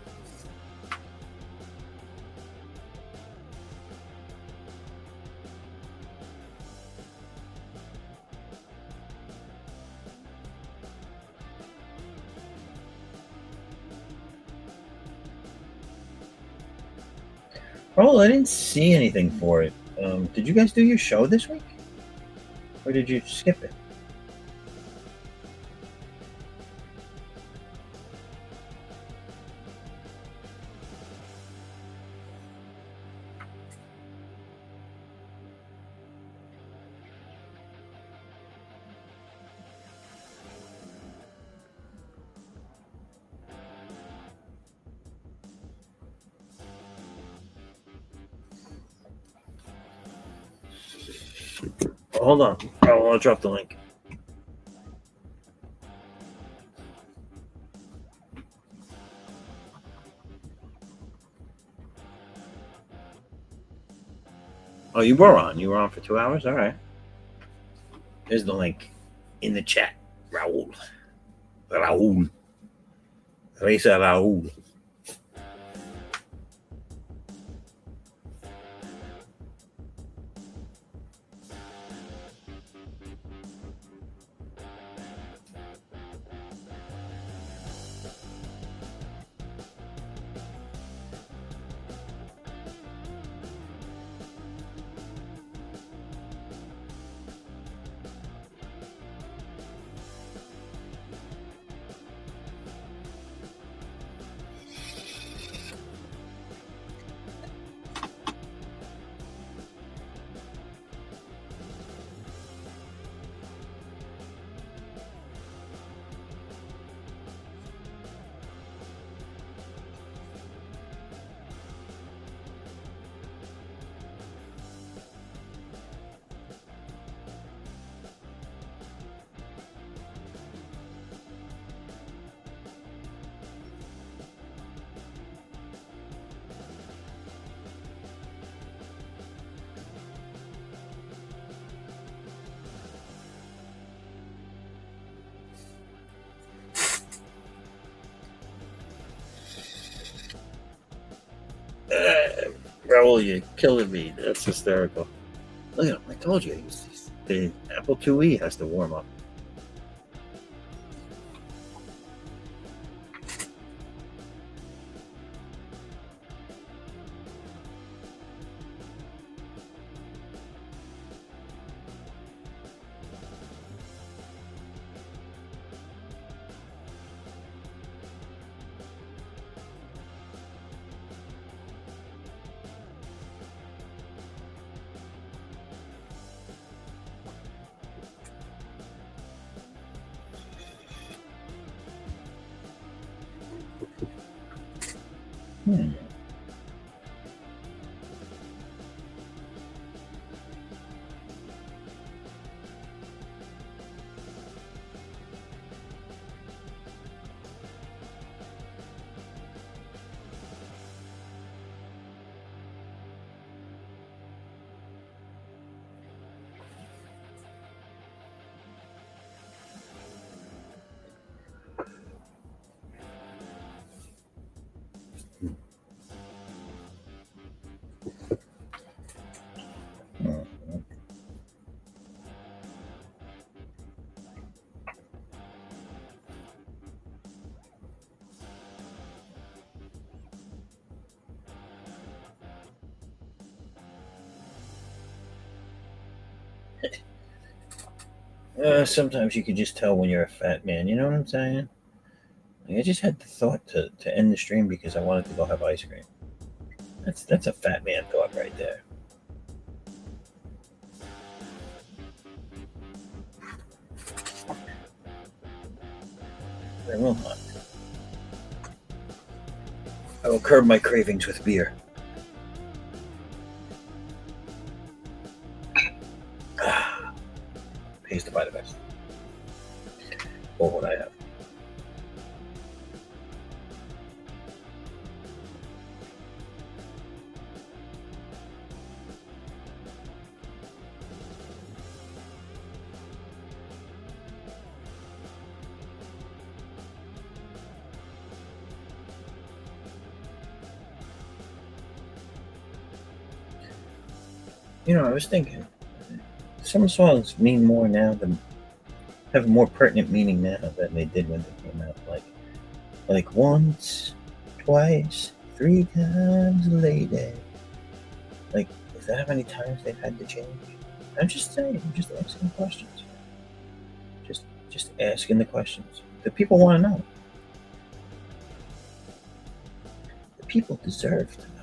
[SPEAKER 1] Raul, I didn't see anything for it. Did you guys do your show this week? Or did you skip it? Oh, hold on. I'll drop the link. Oh, you were on. You were on for 2 hours? All right. There's the link in the chat. Raul. Reza Raul. Raul, you're killing me. That's hysterical. Look at him. I told you. The Apple IIe has to warm up. Sometimes you can just tell when you're a fat man. You know what I'm saying? Like, I just had the thought to end the stream because I wanted to go have ice cream. That's a fat man thought right there. I will not. I will curb my cravings with beer. Pays to buy the best. Or what I have. I was thinking some songs mean more now than have a more pertinent meaning now than they did when they came out. Like once, twice, 3 times a lady. Like, is that how many times they've had to change? I'm just saying. I'm just asking questions. Just asking the questions. The people want to know. The people deserve to know.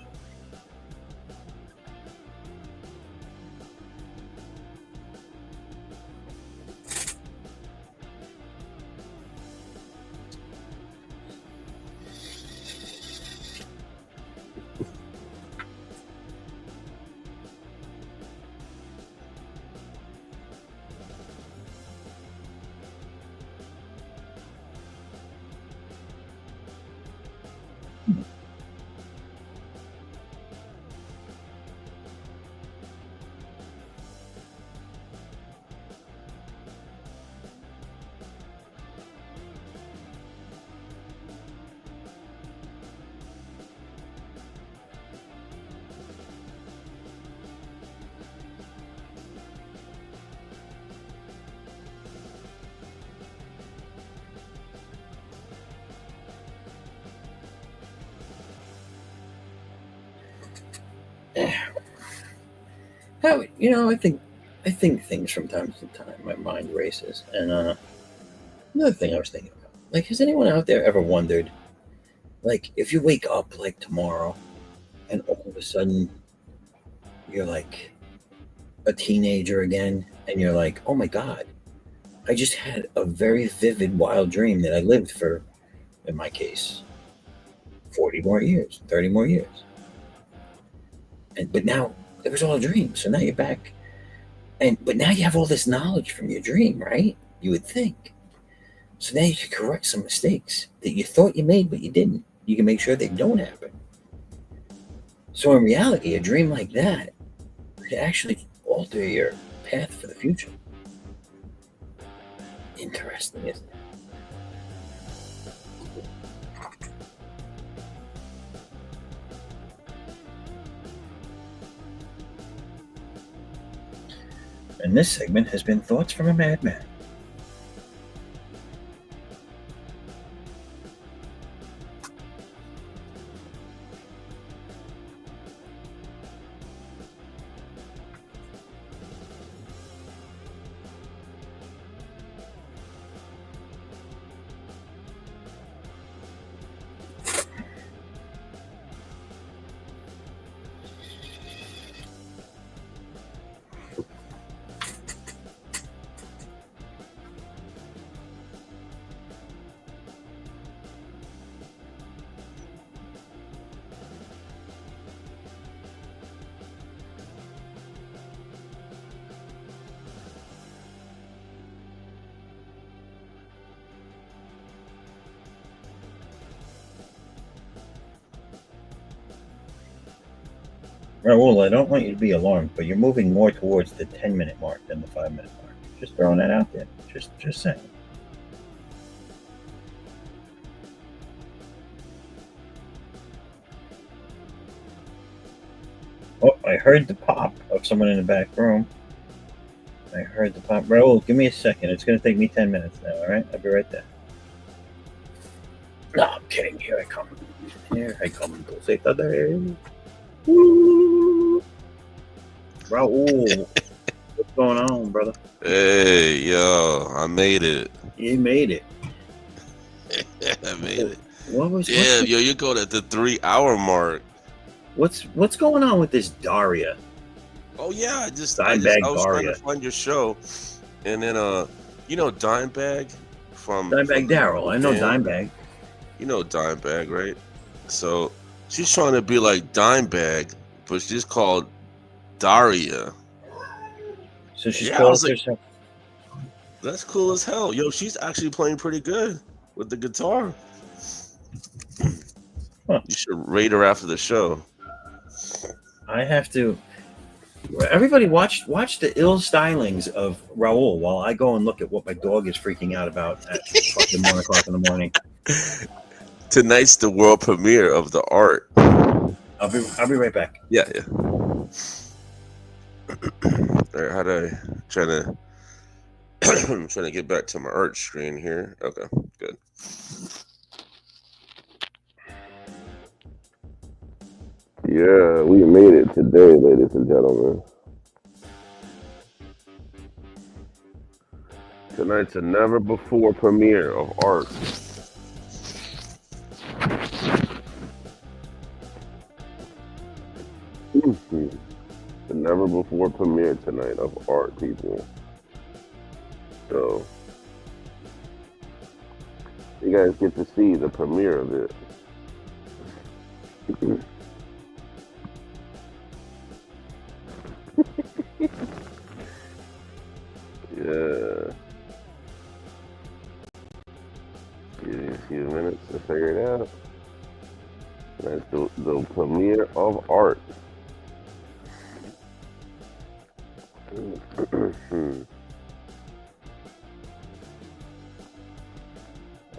[SPEAKER 1] How I think things from time to time. My mind races, and another thing I was thinking about. Like, has anyone out there ever wondered, like, if you wake up like tomorrow, and all of a sudden you're like a teenager again, and you're like, oh my god, I just had a very vivid, wild dream that I lived for, in my case, 40 more years, 30 more years, but now it was all a dream. So now you're back. But now you have all this knowledge from your dream, right? You would think. So now you can correct some mistakes that you thought you made, but you didn't. You can make sure they don't happen. So in reality, a dream like that could actually alter your path for the future. Interesting, isn't it? And this segment has been Thoughts from a Madman. Raul, I don't want you to be alarmed, but you're moving more towards the 10-minute mark than the 5-minute mark. Just throwing that out there. Just saying. Oh, I heard the pop of someone in the back room. I heard the pop. Raul, give me a second. It's going to take me 10 minutes now, all right? I'll be right there. No, I'm kidding. Here I come. Here I come. Cosita de... Raul, what's going on, brother?
[SPEAKER 8] Hey, yo, I made it.
[SPEAKER 1] You made it.
[SPEAKER 8] I made it.
[SPEAKER 1] What's
[SPEAKER 8] Yo, you go at the 3-hour mark.
[SPEAKER 1] What's going on with this Daria?
[SPEAKER 8] Oh yeah, I was
[SPEAKER 1] Dimebag
[SPEAKER 8] trying
[SPEAKER 1] Daria.
[SPEAKER 8] to find your show, and then you know Dimebag from
[SPEAKER 1] Daryl. I know
[SPEAKER 8] band?
[SPEAKER 1] Dimebag.
[SPEAKER 8] You know Dimebag, right? So she's trying to be like Dimebag, but she's called Daria.
[SPEAKER 1] So she's
[SPEAKER 8] Yeah, I
[SPEAKER 1] called
[SPEAKER 8] was like,
[SPEAKER 1] herself.
[SPEAKER 8] that's cool as hell. Yo, she's actually playing pretty good with the guitar.
[SPEAKER 1] Huh.
[SPEAKER 8] You should rate her after the show.
[SPEAKER 1] I have to. Everybody watch the ill stylings of Raul while I go and look at what my dog is freaking out about at fucking 1 o'clock in the morning.
[SPEAKER 8] Tonight's the world premiere of the art.
[SPEAKER 1] I'll be right back.
[SPEAKER 8] Yeah. Alright, how do I trying to I'm trying to get back to my art screen here. Okay, good.
[SPEAKER 9] Yeah, we made it today, ladies and gentlemen. Tonight's a never before premiere of art. The never before premiere tonight of art, people. So you guys get to see the premiere of it. Yeah. Give me a few minutes to figure it out. That's the premiere of art.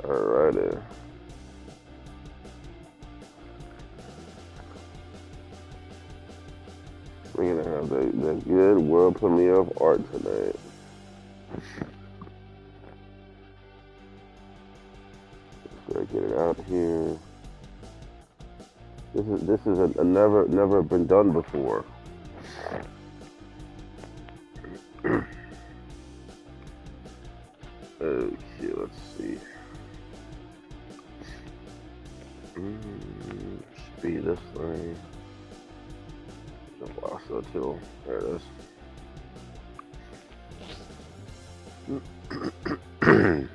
[SPEAKER 9] Alrighty. We're gonna have the good world premiere of art tonight. Let's get it out here. This is a never been done before. Okay, let's see. Speed this thing. The lasso tool. There it is.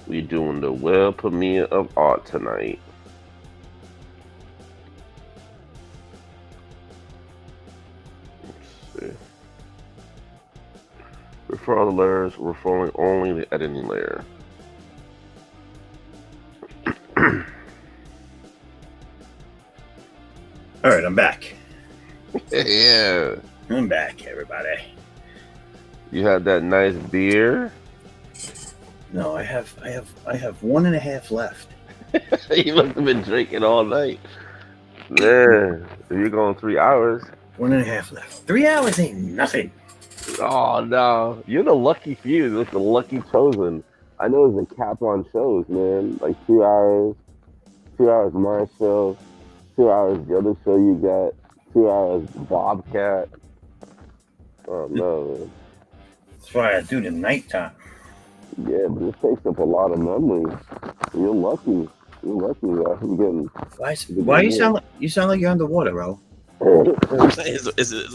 [SPEAKER 9] We doing the world premiere of art tonight. Let's see. Refer all the layers, referring only the editing layer.
[SPEAKER 1] All right, I'm back.
[SPEAKER 8] Yeah.
[SPEAKER 1] I'm back, everybody.
[SPEAKER 8] You had that nice beer?
[SPEAKER 1] No, I have 1.5 left.
[SPEAKER 8] You must have been drinking all night. Man, if you're going 3 hours.
[SPEAKER 1] 1.5 left. 3 hours ain't nothing.
[SPEAKER 8] Oh no, you're the lucky few. You're the lucky chosen. I know there's a cap on shows, man. Like 2 hours. 2 hours my show. 2 hours the other show you got. 2 hours Bobcat. Oh no, man.
[SPEAKER 1] That's why I do the nighttime.
[SPEAKER 9] Yeah, but it takes up a lot of memory. You're lucky. You're lucky, guys. You're getting.
[SPEAKER 1] Why you sound like you're underwater, bro?
[SPEAKER 8] Is it,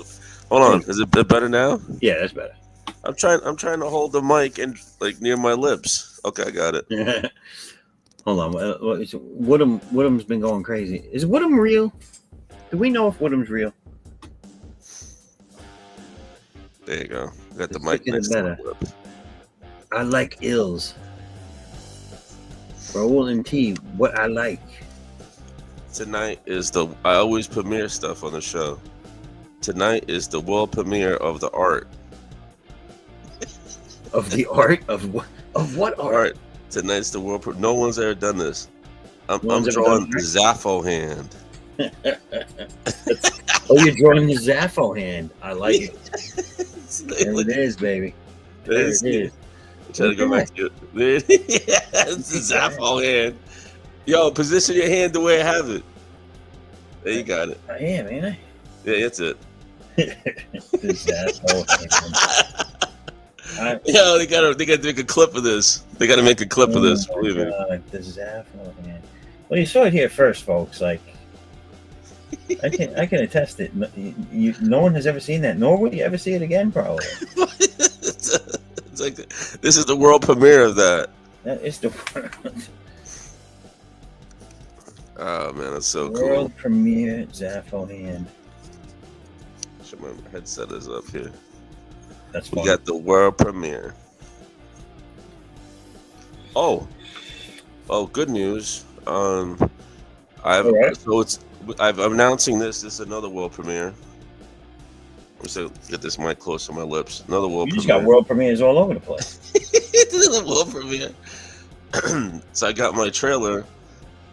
[SPEAKER 8] hold on, is it better now?
[SPEAKER 1] Yeah, that's better.
[SPEAKER 8] I'm trying to hold the mic and like near my lips. Okay, I got it.
[SPEAKER 1] Hold on. Woodham's been going crazy. Is Woodham real? Do we know if Woodham's real?
[SPEAKER 8] There you go. Got the mic next to my lips.
[SPEAKER 1] I like ills. Raoul and T, what I like.
[SPEAKER 8] Tonight is I always premiere stuff on the show. Tonight is the world premiere of the art.
[SPEAKER 1] Of the art? Of what art?
[SPEAKER 8] Tonight's the world no one's ever done this. I'm
[SPEAKER 1] done
[SPEAKER 8] drawing the Zaffo hand.
[SPEAKER 1] Oh, you're drawing the Zaffo hand. I like it. There it is, baby. There it is.
[SPEAKER 8] Trying to go back to it. It's the Zaffo hand. Yo, position your hand the way I have it. There you got it.
[SPEAKER 1] I am, ain't I?
[SPEAKER 8] Yeah, that's it.
[SPEAKER 1] The Zaffo hand.
[SPEAKER 8] Yo, they gotta make a clip of this. They gotta make a clip of this. Believe me.
[SPEAKER 1] The Zaffo hand. Well, you saw it here first, folks. Like, I can attest it. No one has ever seen that, nor will you ever see it again, probably.
[SPEAKER 8] It's like this is the world premiere of that.
[SPEAKER 1] That is the world.
[SPEAKER 8] Oh man, that's so cool.
[SPEAKER 1] World premiere Zaffo hand.
[SPEAKER 8] Sure, my headset is up here.
[SPEAKER 1] That's
[SPEAKER 8] we
[SPEAKER 1] fun.
[SPEAKER 8] got the world premiere. Oh, good news. I'm announcing this. This is another world premiere. Let me get this mic close to my lips. Another world
[SPEAKER 1] You just
[SPEAKER 8] premiere.
[SPEAKER 1] got world premieres all over the place.
[SPEAKER 8] Another world premiere. So I got my trailer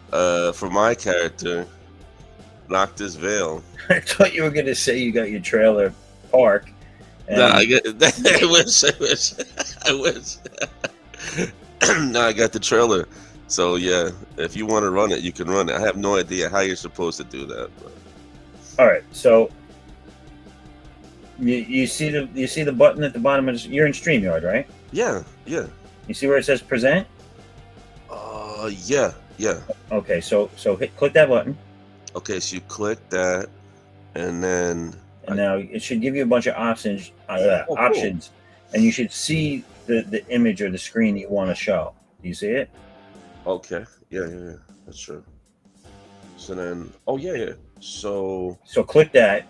[SPEAKER 8] for my character, Knock This Veil.
[SPEAKER 1] I thought you were going to say you got your trailer park. And
[SPEAKER 9] Nah, I get that. I wish. Nah, I got the trailer. So yeah, if you want to run it, you can run it. I have no idea how you're supposed to do that. But.
[SPEAKER 1] all right, so you see the button at the bottom of you're in StreamYard, right?
[SPEAKER 9] Yeah.
[SPEAKER 1] You see where it says present?
[SPEAKER 9] Yeah.
[SPEAKER 1] Okay, so click that button.
[SPEAKER 9] Okay, so you click that, and then
[SPEAKER 1] now it should give you a bunch of options,
[SPEAKER 9] cool.
[SPEAKER 1] And you should see the image or the screen you want to show. Do you see it?
[SPEAKER 9] Okay. Yeah. That's true. So then, yeah. So
[SPEAKER 1] click that.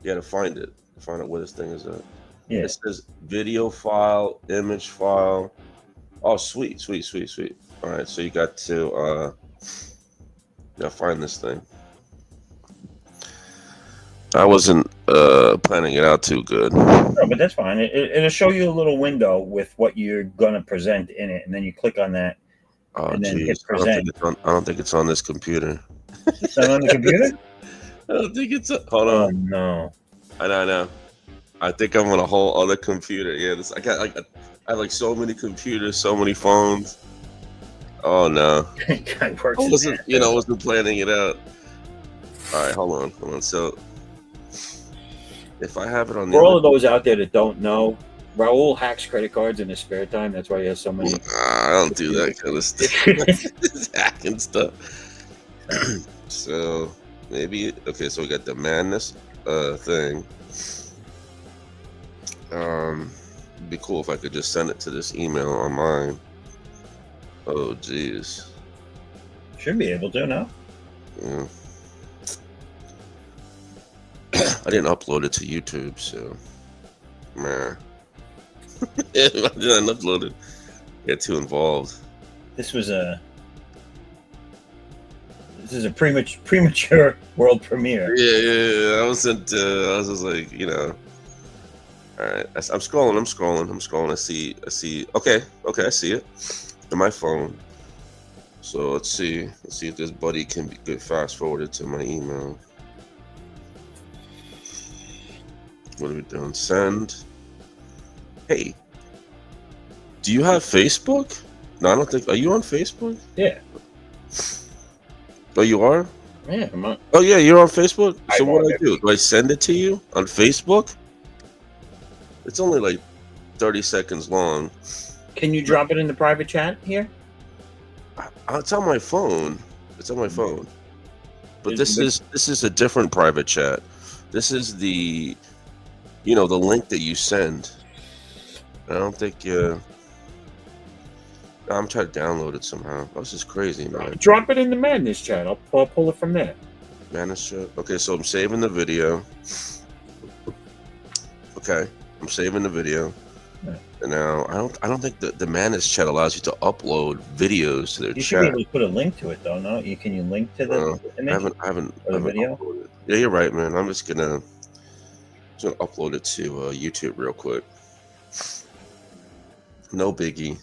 [SPEAKER 9] Yeah, to find out where this thing is at.
[SPEAKER 1] Yeah.
[SPEAKER 9] It says video file, image file. Oh, sweet. All right, so you got to find this thing. I wasn't planning it out too good.
[SPEAKER 1] No, but that's fine. It'll show you a little window with what you're gonna present in it, and then you click on that.
[SPEAKER 9] Oh,
[SPEAKER 1] and then
[SPEAKER 9] geez.
[SPEAKER 1] hit present.
[SPEAKER 9] I don't think it's on this computer.
[SPEAKER 1] It's not on the computer?
[SPEAKER 9] I don't think it's. Hold on.
[SPEAKER 1] Oh no.
[SPEAKER 9] I know. I think I'm on a whole other computer. Yeah, I have like so many computers, so many phones. Oh no.
[SPEAKER 1] I
[SPEAKER 9] wasn't planning it out. All right, hold on. So if I have it on
[SPEAKER 1] for all of those out there that don't know, Raul hacks credit cards in his spare time. That's why he has so many.
[SPEAKER 9] I don't do that kind of stuff. Hacking stuff. So maybe okay. So we got the madness thing. It'd be cool if I could just send it to this email on mine. Oh, geez.
[SPEAKER 1] Should be able to, no?
[SPEAKER 9] Yeah. I didn't upload it to YouTube, so man. I didn't upload it. Get too involved.
[SPEAKER 1] This is a premature world premiere.
[SPEAKER 9] Yeah. I was just like, All right, I'm scrolling. I see. Okay, I see it in my phone. So let's see if this buddy can get fast forwarded to my email. What are we doing? Send. Hey, do you have Facebook? No, I don't think. Are you on Facebook?
[SPEAKER 1] Yeah.
[SPEAKER 9] Oh, you are?
[SPEAKER 1] Yeah, I'm on.
[SPEAKER 9] Oh, yeah, you're on Facebook? So what do I do? Do I send it to you on Facebook? It's only like 30 seconds long.
[SPEAKER 1] Can you drop it in the private chat here?
[SPEAKER 9] It's on my phone. But this is a different private chat. This is the link that you send. I don't think I'm trying to download it somehow. This is crazy, man.
[SPEAKER 1] Drop it in the madness chat. I'll pull it from there.
[SPEAKER 9] Madness chat. Okay, so I'm saving the video. Okay, I'm saving the video.
[SPEAKER 1] Yeah.
[SPEAKER 9] And now I don't think the madness chat allows you to upload videos to their
[SPEAKER 1] You
[SPEAKER 9] chat.
[SPEAKER 1] should be able to put a link to it though. No, can you link to the image?
[SPEAKER 9] I haven't
[SPEAKER 1] video.
[SPEAKER 9] uploaded. Yeah, you're right, man. I'm just gonna upload it to YouTube real quick. No biggie.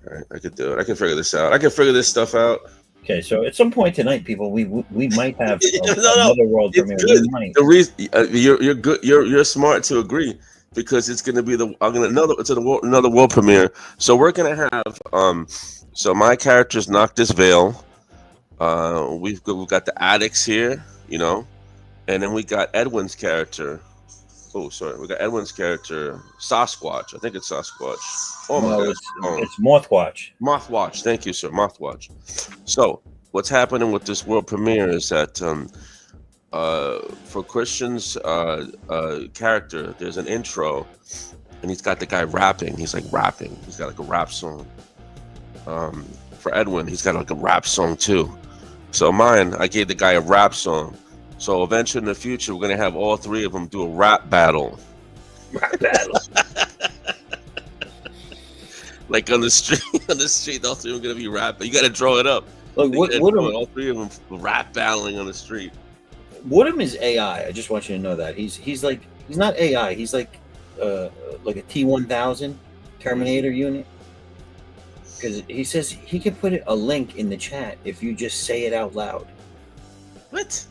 [SPEAKER 9] All right, I could do it. I can figure this out. I can figure this stuff out.
[SPEAKER 1] Okay, so at some point tonight, people, we might have another world premiere.
[SPEAKER 9] The reason you're good, you're smart to agree because it's gonna be another world premiere. So we're gonna have so my character's Noctis Vale. We've got the addicts here, and then we got Edwin's character. Oh, sorry, we got Edwin's character, Sasquatch. I think it's Sasquatch. Oh my God,
[SPEAKER 1] it's Mothwatch.
[SPEAKER 9] Mothwatch, thank you, sir. Mothwatch. So what's happening with this world premiere is that for Christian's character, there's an intro, and he's got the guy rapping. He's like rapping. He's got like a rap song. For Edwin, he's got like a rap song too. So mine, I gave the guy a rap song. So eventually in the future, we're gonna have all three of them do a rap battle. Like on the street, all three of them are gonna be rapping. You gotta draw it up.
[SPEAKER 1] Look,
[SPEAKER 9] all three of them rap battling on the street.
[SPEAKER 1] Woodham is AI. I just want you to know that he's not AI. He's like a T-1000 Terminator unit. Because he says he can put a link in the chat if you just say it out loud.
[SPEAKER 9] What?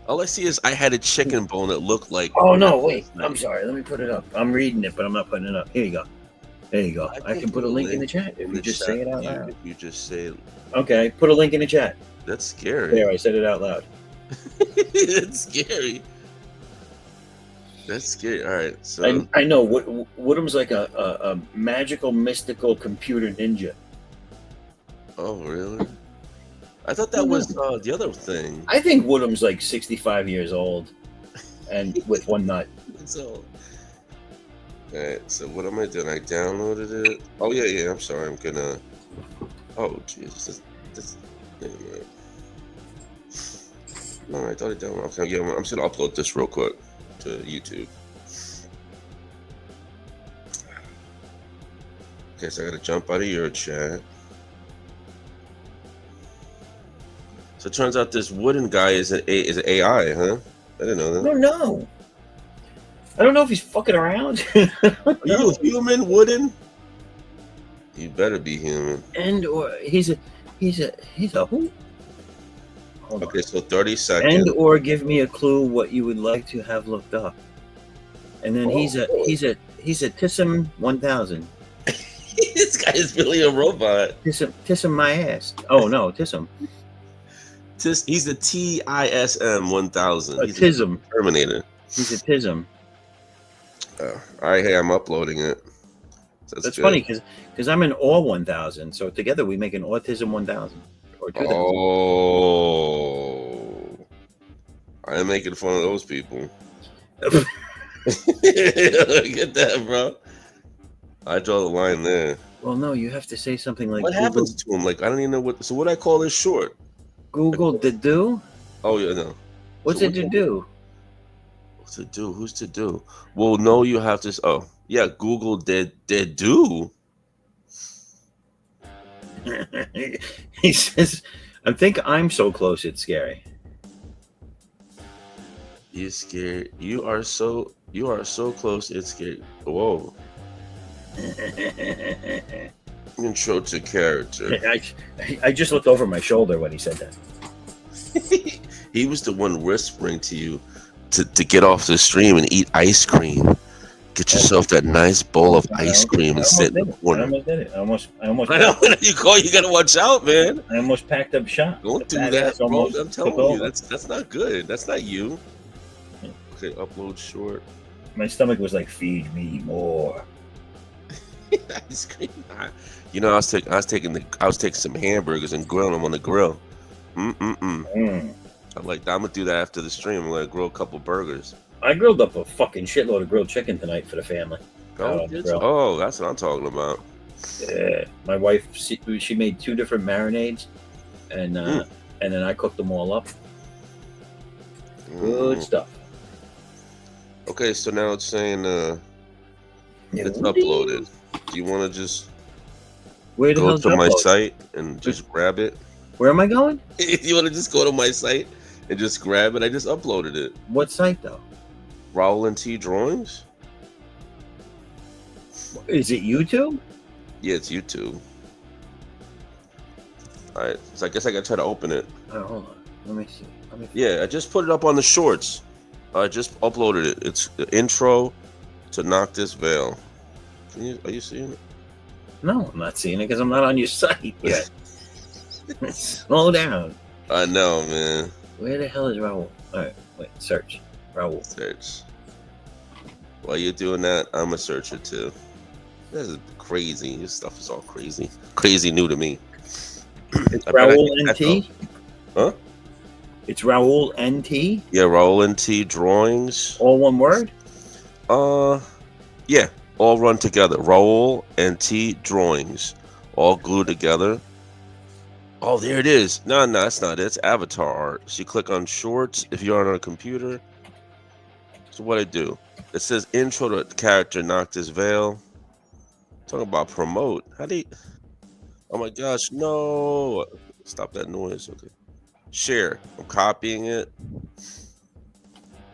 [SPEAKER 9] All I see is I had a chicken bone that looked like.
[SPEAKER 1] Oh no, wait. I'm sorry. Let me put it up. I'm reading it, but I'm not putting it up. Here you go. There you go. I can put a link in the chat if you just say it out loud.
[SPEAKER 9] If you just say it.
[SPEAKER 1] Okay, put a link in the chat.
[SPEAKER 9] That's scary.
[SPEAKER 1] There, I said it out loud.
[SPEAKER 9] It's scary. That's scary. All right, so
[SPEAKER 1] I know. Woodham's like a magical, mystical computer ninja.
[SPEAKER 9] Oh really? I thought that was the other thing.
[SPEAKER 1] I think Woodham's like 65 years old, and with one nut.
[SPEAKER 9] So, all right. So what am I doing? I downloaded it. Oh yeah. I'm sorry. I'm gonna. Oh Jesus. This. No, I thought I downloaded. Okay, yeah, I'm just gonna upload this real quick to YouTube. Okay, so I gotta jump out of your chat. So it turns out this wooden guy is an AI, huh? I didn't know that.
[SPEAKER 1] I don't know. I don't know if he's fucking around.
[SPEAKER 9] Are you human, wooden? You better be human.
[SPEAKER 1] And or he's a who? Hold
[SPEAKER 9] Okay,
[SPEAKER 1] on.
[SPEAKER 9] so 30 seconds.
[SPEAKER 1] And or give me a clue what you would like to have looked up. And then he's a Tissum 1000.
[SPEAKER 9] This guy is really a robot.
[SPEAKER 1] Tissum my ass. Oh no, Tissum.
[SPEAKER 9] He's a TISM 1000.
[SPEAKER 1] A
[SPEAKER 9] He's
[SPEAKER 1] Tism.
[SPEAKER 9] a Terminator.
[SPEAKER 1] He's a Tism.
[SPEAKER 9] All right, hey, I'm uploading it. So
[SPEAKER 1] That's funny because I'm an All 1000. So together we make an Autism 1000 or 2000.
[SPEAKER 9] Oh, I am making fun of those people. Get that, bro. I draw the line there.
[SPEAKER 1] Well, no, you have to say something like
[SPEAKER 9] what happens to him? Like I don't even know what. So what I call this short?
[SPEAKER 1] Google to do.
[SPEAKER 9] Oh yeah, no.
[SPEAKER 1] What's
[SPEAKER 9] So
[SPEAKER 1] it to do?
[SPEAKER 9] What's to do? Who's to do? Well, no, you have to. Oh yeah, Google did do.
[SPEAKER 1] He says, "I think I'm so close. It's scary."
[SPEAKER 9] You're scared. You are so close. It's scary. Whoa. Intro to character.
[SPEAKER 1] I just looked over my shoulder when he said that.
[SPEAKER 9] He was the one whispering to you to get off the stream and eat ice cream. Get yourself that nice bowl of ice cream and sit in the corner.
[SPEAKER 1] I almost did it. I almost.
[SPEAKER 9] I know you gotta watch out, man.
[SPEAKER 1] I almost packed up shop.
[SPEAKER 9] Don't do that, bro. I'm telling you, that's not good. That's not you. Okay, upload short.
[SPEAKER 1] My stomach was like, feed me more.
[SPEAKER 9] Ice cream. You know, I was taking some hamburgers and grilling them on the grill. I'm like, I'm gonna do that after the stream. I'm gonna grill a couple burgers.
[SPEAKER 1] I grilled up a fucking shitload of grilled chicken tonight for the family.
[SPEAKER 9] Oh, that's what I'm talking about.
[SPEAKER 1] Yeah, my wife, she made 2 different marinades, and then I cooked them all up. Good stuff.
[SPEAKER 9] Okay, so now it's saying it's uploaded. Do you want to just go to my site and just grab it?
[SPEAKER 1] Where am I going?
[SPEAKER 9] You want to just go to my site and just grab it? I just uploaded it.
[SPEAKER 1] What site though?
[SPEAKER 9] Raul and T Drawings.
[SPEAKER 1] Is it YouTube?
[SPEAKER 9] Yeah, it's YouTube. All right, so I guess I gotta try to open it.
[SPEAKER 1] Oh, hold on. Let me see.
[SPEAKER 9] Yeah, I just put it up on the shorts. I just uploaded it. It's the intro to Knock This Veil. Are you seeing it?
[SPEAKER 1] No, I'm not seeing it because I'm not on your site yet. Slow down.
[SPEAKER 9] I know, man.
[SPEAKER 1] Where the hell is Raul? All right, wait. Search. Raul.
[SPEAKER 9] Search. While you're doing that, I'm gonna search it too. This is crazy. This stuff is all crazy. Crazy new to me.
[SPEAKER 1] It's Raul NT?
[SPEAKER 9] Huh?
[SPEAKER 1] It's Raul NT?
[SPEAKER 9] Yeah, Raul NT Drawings.
[SPEAKER 1] All one word?
[SPEAKER 9] Yeah, all run together. Raul NT Drawings. All glued together. Oh, there it is. No, that's not it. It's avatar art. So you click on shorts if you're on a computer. So what I do? It says intro to character Knock This Veil. Talking about promote. How do you... Oh my gosh, no. Stop that noise. Okay. Share. I'm copying it.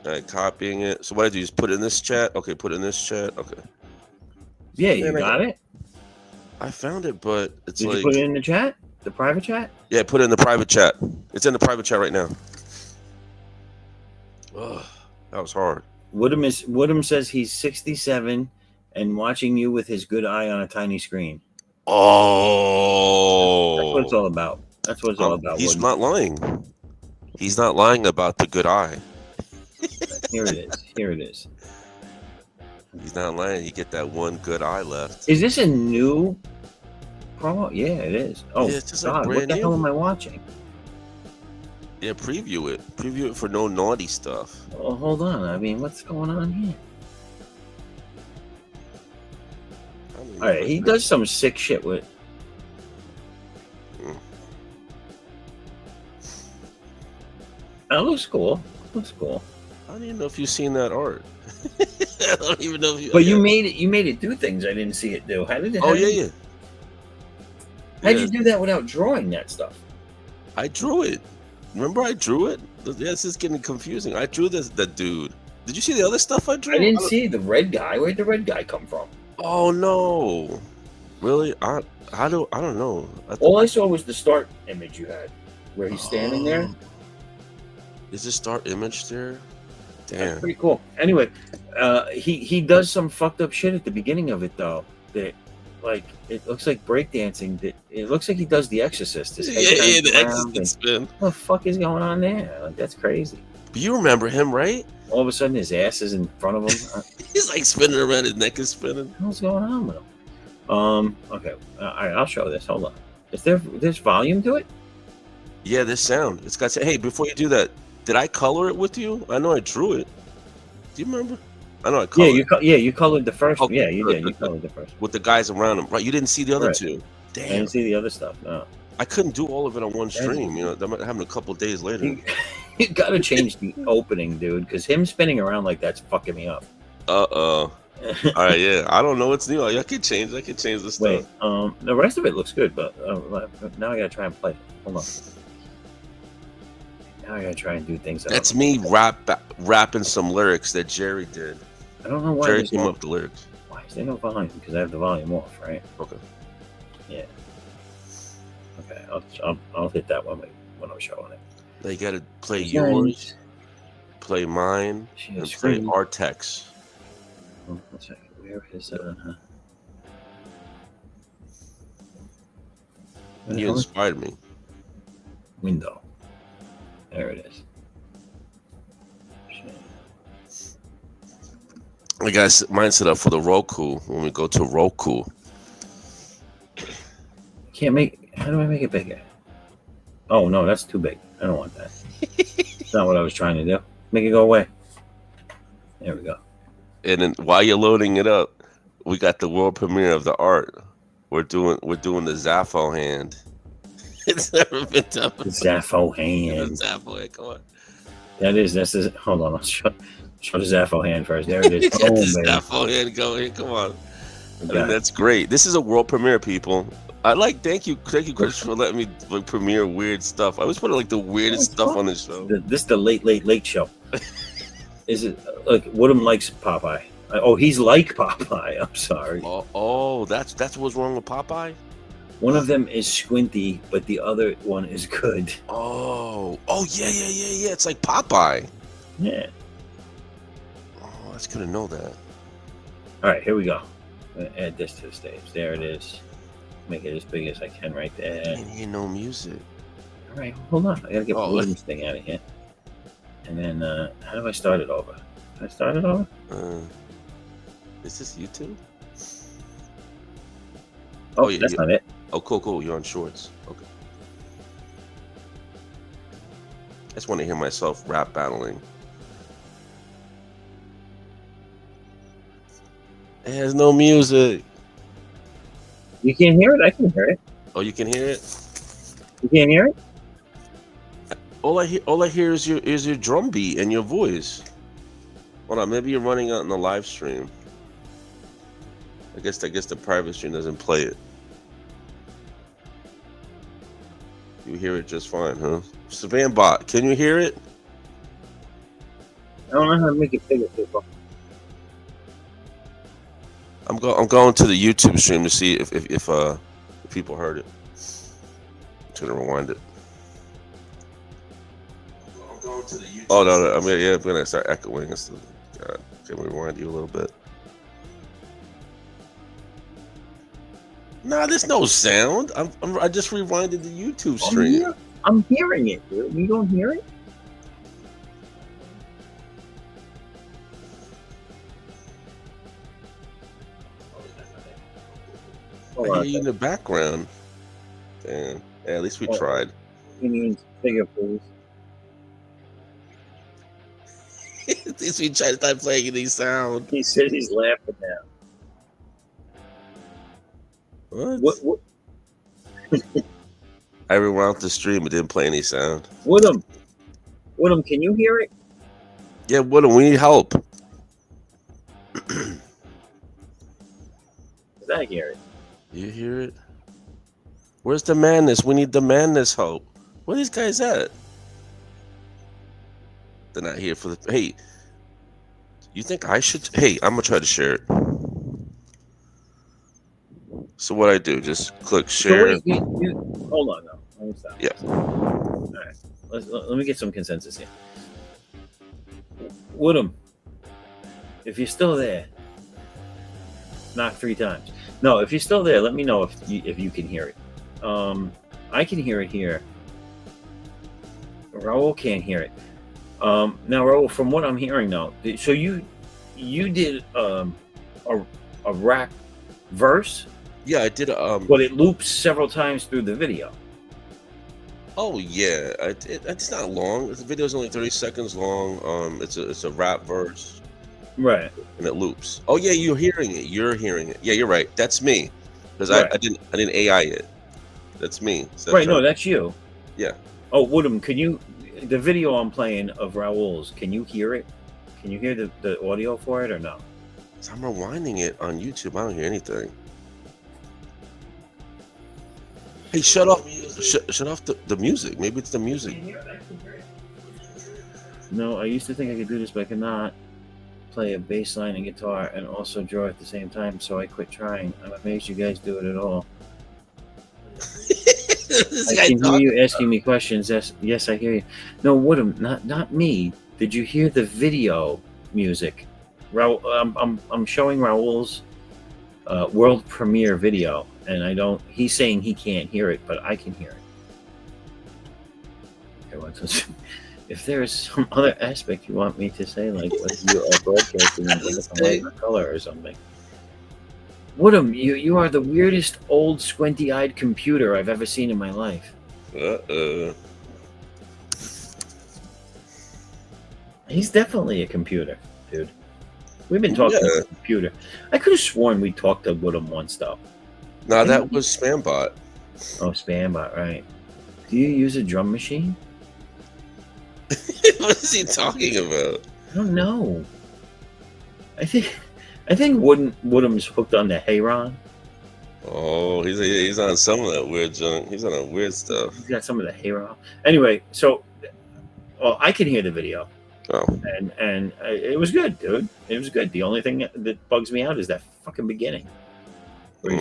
[SPEAKER 9] All right, copying it. So what I do is put it in this chat. Okay, put it in this chat. Okay.
[SPEAKER 1] Yeah, you got it?
[SPEAKER 9] I found it, but it's
[SPEAKER 1] Did
[SPEAKER 9] like...
[SPEAKER 1] you put it in the chat? The private chat?
[SPEAKER 9] Yeah, put it in the private chat. It's in the private chat right now. Ugh, that was hard.
[SPEAKER 1] Woodham says he's 67 and watching you with his good eye on a tiny screen. That's what it's
[SPEAKER 9] Oh,
[SPEAKER 1] all about. That's what it's all about.
[SPEAKER 9] he's
[SPEAKER 1] Woodham.
[SPEAKER 9] not lying. He's not lying about the good eye.
[SPEAKER 1] Here it is. Here it is.
[SPEAKER 9] He's not lying. You get that one good eye left.
[SPEAKER 1] Is this a new promo? Yeah, it is. Oh,
[SPEAKER 9] Yeah, it's just like
[SPEAKER 1] God. What
[SPEAKER 9] brand
[SPEAKER 1] the hell
[SPEAKER 9] new.
[SPEAKER 1] am I watching?
[SPEAKER 9] Yeah, preview it. Preview it for no naughty stuff.
[SPEAKER 1] Oh, hold on. I mean, what's going on here? All right, he does some sick shit with. That looks cool. Looks cool.
[SPEAKER 9] I don't even know if you've seen that art. I don't even know if you.
[SPEAKER 1] But you made it. You made it do things I didn't see it do. How did it?
[SPEAKER 9] Oh yeah.
[SPEAKER 1] How'd you do that without drawing that stuff?
[SPEAKER 9] I drew it. Remember, I drew it. This is getting confusing. I drew that dude. Did you see the other stuff I drew?
[SPEAKER 1] I didn't see the red guy. Where'd the red guy come from?
[SPEAKER 9] Oh no! Really? I don't know.
[SPEAKER 1] All I saw was the start image you had, where he's standing there.
[SPEAKER 9] Is the start image there? Damn.
[SPEAKER 1] That's pretty cool. Anyway, he does some fucked up shit at the beginning of it though. That like it looks like breakdancing. That it looks like he does The Exorcist. His head turns
[SPEAKER 9] The
[SPEAKER 1] around
[SPEAKER 9] Exorcist spin.
[SPEAKER 1] what the fuck is going on there? Like, that's crazy.
[SPEAKER 9] But you remember him, right?
[SPEAKER 1] All of a sudden, his ass is in front of him.
[SPEAKER 9] He's like spinning around. His neck is spinning.
[SPEAKER 1] What's going on with him? Okay. All right. I'll show this. Hold on. Is there's volume to it?
[SPEAKER 9] Yeah, this sound. It's got. Hey, before you do that, did I color it with you? I know I drew it. Do you remember? I know I colored.
[SPEAKER 1] You colored the first one. Yeah, you did. You colored the first one.
[SPEAKER 9] With the guys around him, right? You didn't see the other
[SPEAKER 1] Right.
[SPEAKER 9] two.
[SPEAKER 1] I
[SPEAKER 9] Damn.
[SPEAKER 1] didn't see the other stuff. No.
[SPEAKER 9] I couldn't do all of it on one stream. You know, that might happen a couple days later.
[SPEAKER 1] You gotta change the opening, dude, because him spinning around like that's fucking me up.
[SPEAKER 9] All right, yeah. I don't know what's new. I can change. I can change the stuff.
[SPEAKER 1] Wait, the rest of it looks good, but now I gotta try and play it. Hold on. Now I gotta try and do things.
[SPEAKER 9] That's me rapping some lyrics that Jerry did.
[SPEAKER 1] I don't know why.
[SPEAKER 9] Jerry came up with the lyrics.
[SPEAKER 1] Why is there no volume? Because I have the volume off, right?
[SPEAKER 9] Okay.
[SPEAKER 1] Yeah. Okay, I'll hit that one when I'm showing it.
[SPEAKER 9] Now you got to play yours, play mine, and play Artex.
[SPEAKER 1] Oh, 1 second. Where is
[SPEAKER 9] You inspired me.
[SPEAKER 1] Window. There it is.
[SPEAKER 9] I got mine set up for the Roku when we go to Roku.
[SPEAKER 1] Can't make. How do I make it bigger? Oh no, that's too big. I don't want that. That's not what I was trying to do. Make it go away. There we go.
[SPEAKER 9] And then while you're loading it up, we got the world premiere of the art. We're doing the Zaffo hand. It's never been done before.
[SPEAKER 1] The Zaffo hand.
[SPEAKER 9] The Zaffo hand. Come on.
[SPEAKER 1] This is. Hold on. I'll show the Zaffo hand first. There it is.
[SPEAKER 9] Get
[SPEAKER 1] Oh,
[SPEAKER 9] the
[SPEAKER 1] baby.
[SPEAKER 9] Zaffo hand going. Come on. I
[SPEAKER 1] got
[SPEAKER 9] mean,
[SPEAKER 1] it.
[SPEAKER 9] that's great. This is a world premiere, people. Thank you, Chris, for letting me premiere weird stuff. I always put like the weirdest stuff on this show.
[SPEAKER 1] This is the late show. Is it like Woodham likes Popeye? Oh, he's like Popeye. I'm sorry.
[SPEAKER 9] Oh, that's what's wrong with Popeye.
[SPEAKER 1] One of them is squinty, but the other one is good.
[SPEAKER 9] Oh, yeah. It's like Popeye.
[SPEAKER 1] Yeah.
[SPEAKER 9] Oh, that's good to know that.
[SPEAKER 1] All right, here we go. I'm gonna add this to the stage. There it is. Make it as big as I can right there.
[SPEAKER 9] I can't hear no music.
[SPEAKER 1] All right, hold on. I gotta get Woodham's thing out of here. And then, how do I start it over? Can I start it over?
[SPEAKER 9] Is this YouTube?
[SPEAKER 1] Oh, yeah, that's not it.
[SPEAKER 9] Oh, cool. You're on Shorts. Okay. I just want to hear myself rap battling. It has no music.
[SPEAKER 1] You can't hear it? I can hear it.
[SPEAKER 9] Oh, you can hear it?
[SPEAKER 1] You can't hear it?
[SPEAKER 9] All I hear is your drum beat and your voice. Hold on, maybe you're running out in the live stream. I guess the private stream doesn't play it. You hear it just fine, huh? Savanbot, can you hear it?
[SPEAKER 1] I don't know how to make it bigger, people.
[SPEAKER 9] I'm going to the YouTube stream to see if people heard it. I'm gonna rewind it. I'm going Oh no, I'm gonna start echoing. God, can we rewind you a little bit? Nah, there's no sound. I just rewinded the YouTube stream.
[SPEAKER 2] I'm hearing it, dude. You don't hear it?
[SPEAKER 9] I hear you in the background. Damn. Yeah, at least we tried.
[SPEAKER 2] He means bigger, please.
[SPEAKER 9] At least we tried to start playing any sound.
[SPEAKER 2] He said he's laughing now. What?
[SPEAKER 9] I rewound the stream. It didn't play any sound.
[SPEAKER 2] Woodham, can you hear it?
[SPEAKER 9] Yeah, Woodham, we need help.
[SPEAKER 2] I hear it.
[SPEAKER 9] You hear it? Where's the madness? We need the madness help. Where are these guys at? They're not here for the. Hey, you think I should? Hey, I'm gonna try to share it. So what I do? Just click share.
[SPEAKER 2] So wait, hold on now. Let me stop.
[SPEAKER 9] Yeah.
[SPEAKER 2] All right. Let me get some consensus here. Woodham, if you're still there, knock 3 times. No, if you're still there, let me know if you can hear it. I can hear it here. Raul can't hear it. Now, Raul, from what I'm hearing now, so you did a rap verse?
[SPEAKER 9] Yeah, I did.
[SPEAKER 2] But it loops several times through the video.
[SPEAKER 9] Oh yeah, it's not long. The video's only 30 seconds long. It's a rap verse,
[SPEAKER 2] right?
[SPEAKER 9] And it loops. Oh yeah, you're hearing it. Yeah, you're right. That's me, because I didn't AI it. That's me. So
[SPEAKER 2] right? No, that's you.
[SPEAKER 9] Yeah.
[SPEAKER 2] Oh, Woodham, can you? The video I'm playing of Raul's. Can you hear it? Can you hear the audio for it or no?
[SPEAKER 9] I'm rewinding it on YouTube. I don't hear anything. Hey, shut off! Shut off the music. Maybe it's the music.
[SPEAKER 2] No, I used to think I could do this, but I cannot play a bass line and guitar and also draw at the same time. So I quit trying. I'm amazed you guys do it at all. I can hear you asking me questions. Yes, I hear you. No, Woodham, not me. Did you hear the video music? I'm showing Raul's world premiere video, and I don't. He's saying he can't hear it, but I can hear it. Okay, if there is some other aspect you want me to say, like whether you are broadcasting in different color or something. Woodham, you are the weirdest old squinty-eyed computer I've ever seen in my life. He's definitely a computer, dude. We've been talking to a computer. I could have sworn we talked to Woodham once, though.
[SPEAKER 9] No, that was Spambot.
[SPEAKER 2] Oh, Spambot, right. Do you use a drum machine?
[SPEAKER 9] What is he talking about?
[SPEAKER 2] I don't know. I think Woodham's hooked on the Hayron.
[SPEAKER 9] Oh, he's on some of that weird junk. He's on a weird stuff.
[SPEAKER 2] He's got some of the Hayron. Anyway, so I can hear the video.
[SPEAKER 9] Oh.
[SPEAKER 2] And it was good, dude. It was good. The only thing that bugs me out is that fucking beginning. Where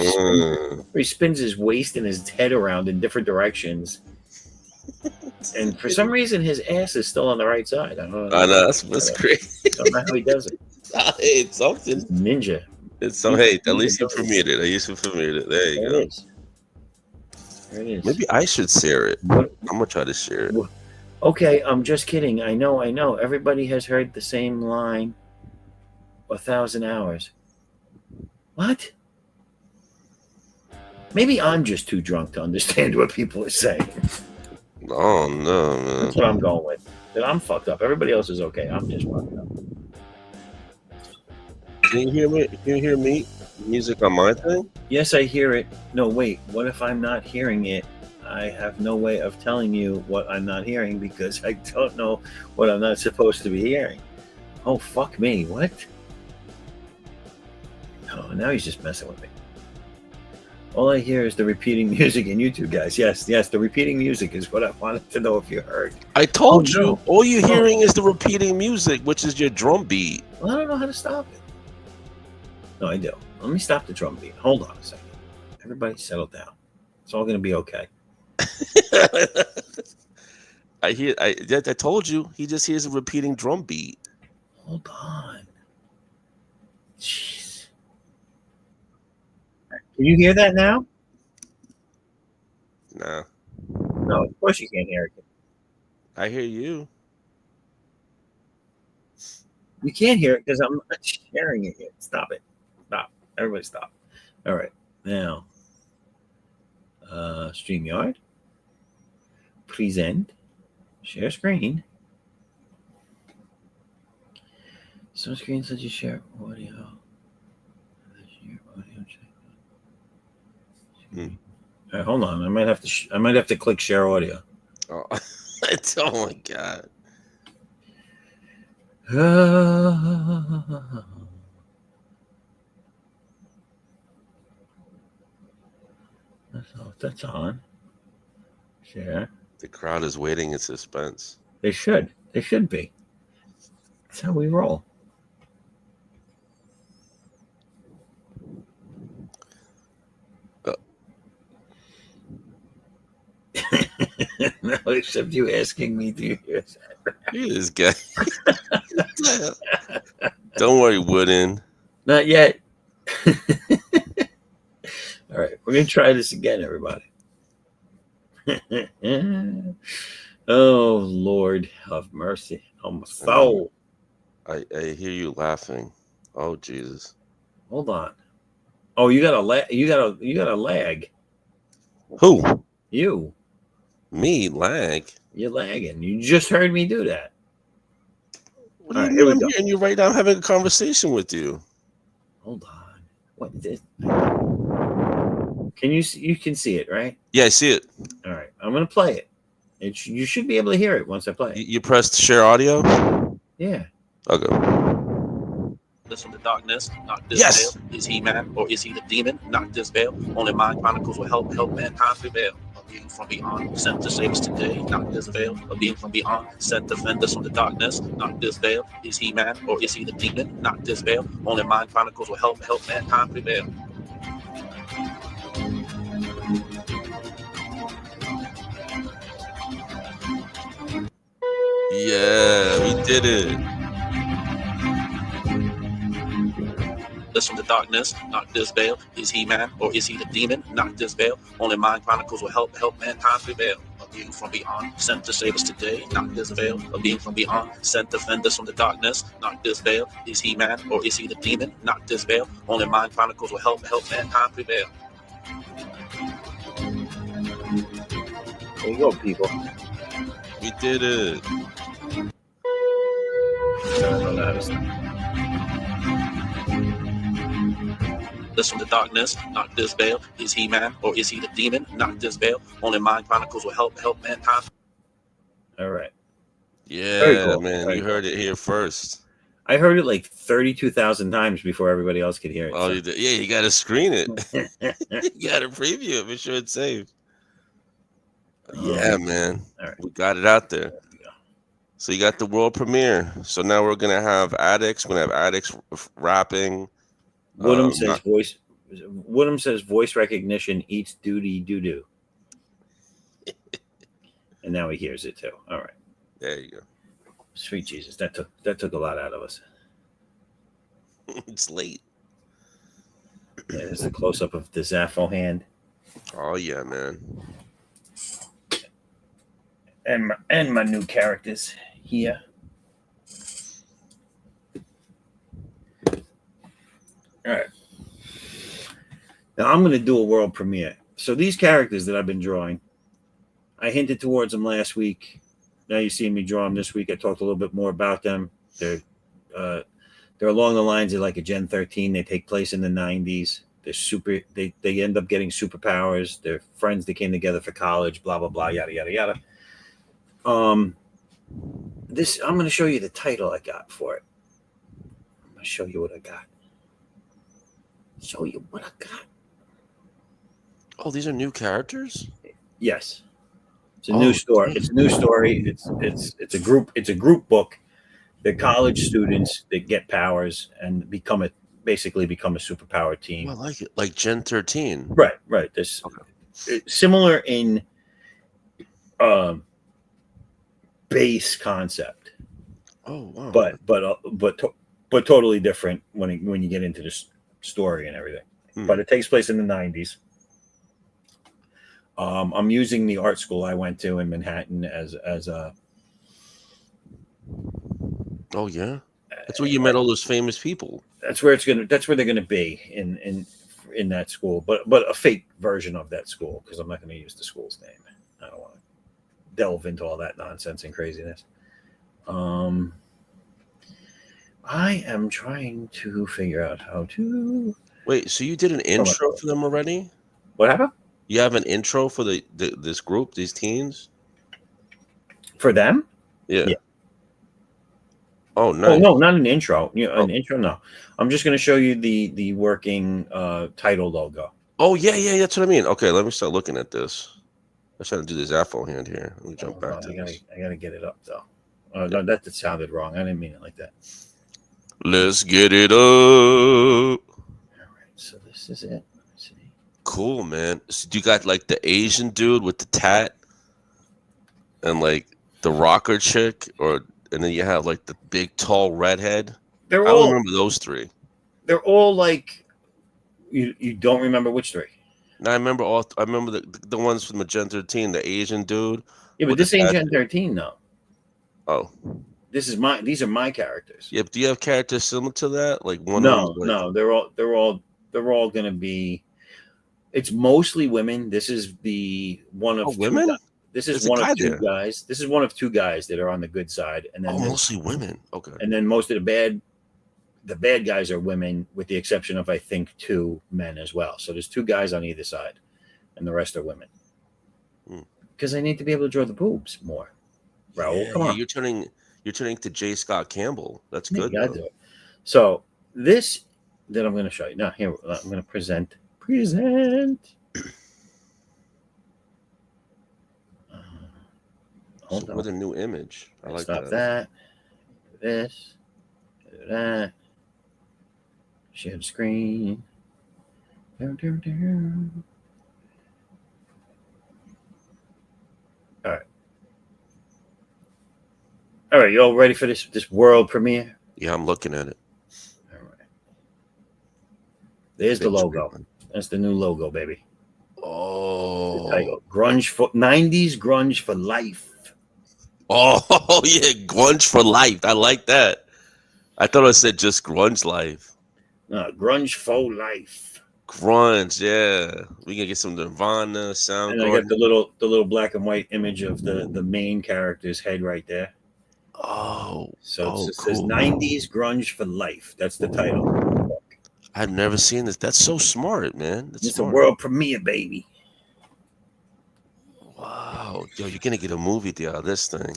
[SPEAKER 2] he spins his waist and his head around in different directions. And for some reason, his ass is still on the right side. I don't know.
[SPEAKER 9] I know, that's crazy.
[SPEAKER 2] I don't know how he does it.
[SPEAKER 9] It's something.
[SPEAKER 2] It's ninja.
[SPEAKER 9] It's some. Hey, at least you premiered it. I used to premiere it. There you go.
[SPEAKER 2] There it is.
[SPEAKER 9] Maybe I should share it. I'm gonna try to share it.
[SPEAKER 2] Okay, I'm just kidding. I know. Everybody has heard the same line 1,000 hours. What? Maybe I'm just too drunk to understand what people are saying.
[SPEAKER 9] Oh no, man.
[SPEAKER 2] That's what I'm going with. That I'm fucked up. Everybody else is okay. I'm just fucked up.
[SPEAKER 9] Can you hear me? Can you hear me? Music on my thing?
[SPEAKER 2] Yes, I hear it. No, wait. What if I'm not hearing it? I have no way of telling you what I'm not hearing because I don't know what I'm not supposed to be hearing. Oh, fuck me. What? Oh, now he's just messing with me. All I hear is the repeating music in YouTube, guys. Yes, the repeating music is what I wanted to know if you heard.
[SPEAKER 9] I told you. All you're hearing is the repeating music, which is your drum beat.
[SPEAKER 2] Well, I don't know how to stop it. No, I do. Let me stop the drum beat. Hold on a second. Everybody settle down. It's all going to be okay.
[SPEAKER 9] I told you. He just hears a repeating drum beat.
[SPEAKER 1] Hold on. Jeez. Can you hear that now?
[SPEAKER 9] Nah,
[SPEAKER 1] No, of course you can't hear it.
[SPEAKER 9] I hear you.
[SPEAKER 1] You can't hear it because I'm not sharing it yet. Stop it. Stop. Everybody stop. All right. Now, StreamYard. Present. Share screen. Some screens let you share audio. Share audio.
[SPEAKER 9] Hmm.
[SPEAKER 1] All right, hold on. I might have to click share audio.
[SPEAKER 9] Oh, oh my god.
[SPEAKER 1] That's on. Share.
[SPEAKER 9] The crowd is waiting in suspense.
[SPEAKER 1] They should. They should be. That's how we roll. No, except you asking me to hear that.
[SPEAKER 9] This guy. Don't worry, Wooden.
[SPEAKER 1] Not yet. All right, we're gonna try this again, everybody. Oh Lord, have mercy on my soul.
[SPEAKER 9] I hear you laughing. Oh Jesus.
[SPEAKER 1] Hold on. Oh, you got a lag.
[SPEAKER 9] Who?
[SPEAKER 1] You.
[SPEAKER 9] Me lag?
[SPEAKER 1] You're lagging. You just heard me do that.
[SPEAKER 9] What do you mean? I'm hearing you right now. I'm having a conversation with you.
[SPEAKER 1] Hold on. What is this? Can you see? You can see it, right?
[SPEAKER 9] Yeah, I see it.
[SPEAKER 1] All right. I'm gonna play it. You should be able to hear it once I play it.
[SPEAKER 9] You pressed share audio?
[SPEAKER 1] Yeah.
[SPEAKER 9] Okay.
[SPEAKER 10] This from the darkness, not this
[SPEAKER 9] Yes.
[SPEAKER 10] veil. Is he man or is he the demon? Not this veil. Only mind chronicles will help mankind prevail. A being from beyond, sent to save us today, not this veil. A being from beyond, sent to defend us from the darkness, not this veil. Is he man or is he the demon? Not this veil. Only mind chronicles will help mankind prevail.
[SPEAKER 9] Yeah, we did it.
[SPEAKER 10] This from the darkness, not this veil. Is he man or is he the demon? Not this veil. Only mind chronicles will help mankind prevail. A being from beyond, sent to save us today, not this veil. A being from beyond, sent to defend us from the darkness, not this veil. Is he man or is he the demon? Not this veil. Only mind chronicles will help mankind prevail.
[SPEAKER 1] There you go, people.
[SPEAKER 9] We did it.
[SPEAKER 10] This from the darkness, not this veil. Is he man or is he the demon? Not this veil. Only mind chronicles will help mankind.
[SPEAKER 1] All right.
[SPEAKER 9] Yeah,
[SPEAKER 1] cool.
[SPEAKER 9] man.
[SPEAKER 1] Very
[SPEAKER 9] You heard it here first.
[SPEAKER 1] I heard it like 32,000 times before everybody else could hear it.
[SPEAKER 9] Oh,
[SPEAKER 1] so.
[SPEAKER 9] you did. Yeah, you got to screen it. You got to preview it. Make sure it's saved. Yeah, man.
[SPEAKER 1] All right.
[SPEAKER 9] We got it out there. So you got the world premiere. So now we're gonna have addicts. We're gonna have addicts rapping.
[SPEAKER 1] Woodham says voice recognition eats duty doo doo. And now he hears it too. All right.
[SPEAKER 9] There you go.
[SPEAKER 1] Sweet Jesus, that took a lot out of us.
[SPEAKER 9] It's late.
[SPEAKER 1] Yeah, there's a close up of the Zaffo hand.
[SPEAKER 9] Oh yeah, man.
[SPEAKER 1] And my new characters here. All right. Now I'm going to do a world premiere. So these characters that I've been drawing, I hinted towards them last week. Now you see me draw them this week. I talked a little bit more about them. They're along the lines of like a Gen 13. They take place in the 90s. They're super. They end up getting superpowers. They're friends that came together for college. Blah blah blah. Yada yada yada. This I'm going to show you the title I got for it. I'm going to show you what I got. Show you what I got.
[SPEAKER 9] Oh, these are new characters?
[SPEAKER 1] Yes. It's a new story. It's a new story. It's a group book. They're college students that get powers and basically become a superpower team.
[SPEAKER 9] Oh, I like it. Like Gen 13.
[SPEAKER 1] Right. This similar in base concept,
[SPEAKER 9] Oh wow.
[SPEAKER 1] but totally different when you get into the story and everything. But it takes place in the 90s. I'm using the art school I went to in Manhattan as a.
[SPEAKER 9] Oh yeah, that's where you met all those famous people.
[SPEAKER 1] That's where they're gonna be in that school, but a fake version of that school, because I'm not going to use the school's name. I don't want to delve into all that nonsense and craziness. I am trying to figure out how to.
[SPEAKER 9] Wait, so you did an intro for them already?
[SPEAKER 1] What happened?
[SPEAKER 9] You have an intro for this group, these teens?
[SPEAKER 1] For them?
[SPEAKER 9] Yeah. Oh, nice.
[SPEAKER 1] Oh no, not an intro. An intro. No, I'm just going to show you the working title logo.
[SPEAKER 9] Oh yeah, that's what I mean. Okay, let me start looking at this. I'm trying to do the Zaffo hand here. Let me jump back to this.
[SPEAKER 1] I gotta get it up though. No, that sounded wrong. I didn't mean it like that.
[SPEAKER 9] Let's get it up.
[SPEAKER 1] All right, so this is it. Let's see.
[SPEAKER 9] Cool, man. So you got like the Asian dude with the tat, and like the rocker chick, and then you have like the big tall redhead. I don't remember those three.
[SPEAKER 1] They're all like you don't remember which three?
[SPEAKER 9] No, I remember all. I remember the ones from Magenta 13, the Asian dude.
[SPEAKER 1] Yeah, but this ain't Gen 13 though.
[SPEAKER 9] Oh,
[SPEAKER 1] these are my characters.
[SPEAKER 9] Yeah, do you have characters similar to that? Like one?
[SPEAKER 1] No, they're all gonna be. It's mostly women. This is the one of
[SPEAKER 9] women.
[SPEAKER 1] This is one of two guys. This is one of two guys that are on the good side, and then
[SPEAKER 9] mostly women. Okay.
[SPEAKER 1] And then most of the bad guys are women, with the exception of I think 2 men as well. So there's 2 guys on either side, and the rest are women. Because I need to be able to draw the boobs more. Raul, come on.
[SPEAKER 9] You're turning to J. Scott Campbell. That's good.
[SPEAKER 1] Yeah, I do it. So this that I'm going to show you now. Here I'm going to present.
[SPEAKER 9] Hold on. With a new image. I like
[SPEAKER 1] Stop that. Do this. Do that. Share screen. All right. All right, you all ready for this world premiere?
[SPEAKER 9] Yeah, I'm looking at it.
[SPEAKER 1] All right. There's the logo. That's the new logo, baby.
[SPEAKER 9] Oh.
[SPEAKER 1] The title. 90s grunge for life.
[SPEAKER 9] Oh, yeah, grunge for life. I like that. I thought I said just grunge life.
[SPEAKER 1] No, grunge for life.
[SPEAKER 9] Grunge, yeah. We can get some Nirvana sound.
[SPEAKER 1] And I got the little black and white image of the main character's head right there.
[SPEAKER 9] Oh,
[SPEAKER 1] so it says 90s grunge for life. That's the title.
[SPEAKER 9] I've never seen this. That's so smart, man.
[SPEAKER 1] It's a world premiere, baby.
[SPEAKER 9] Wow, yo, you're gonna get a movie deal out of this thing.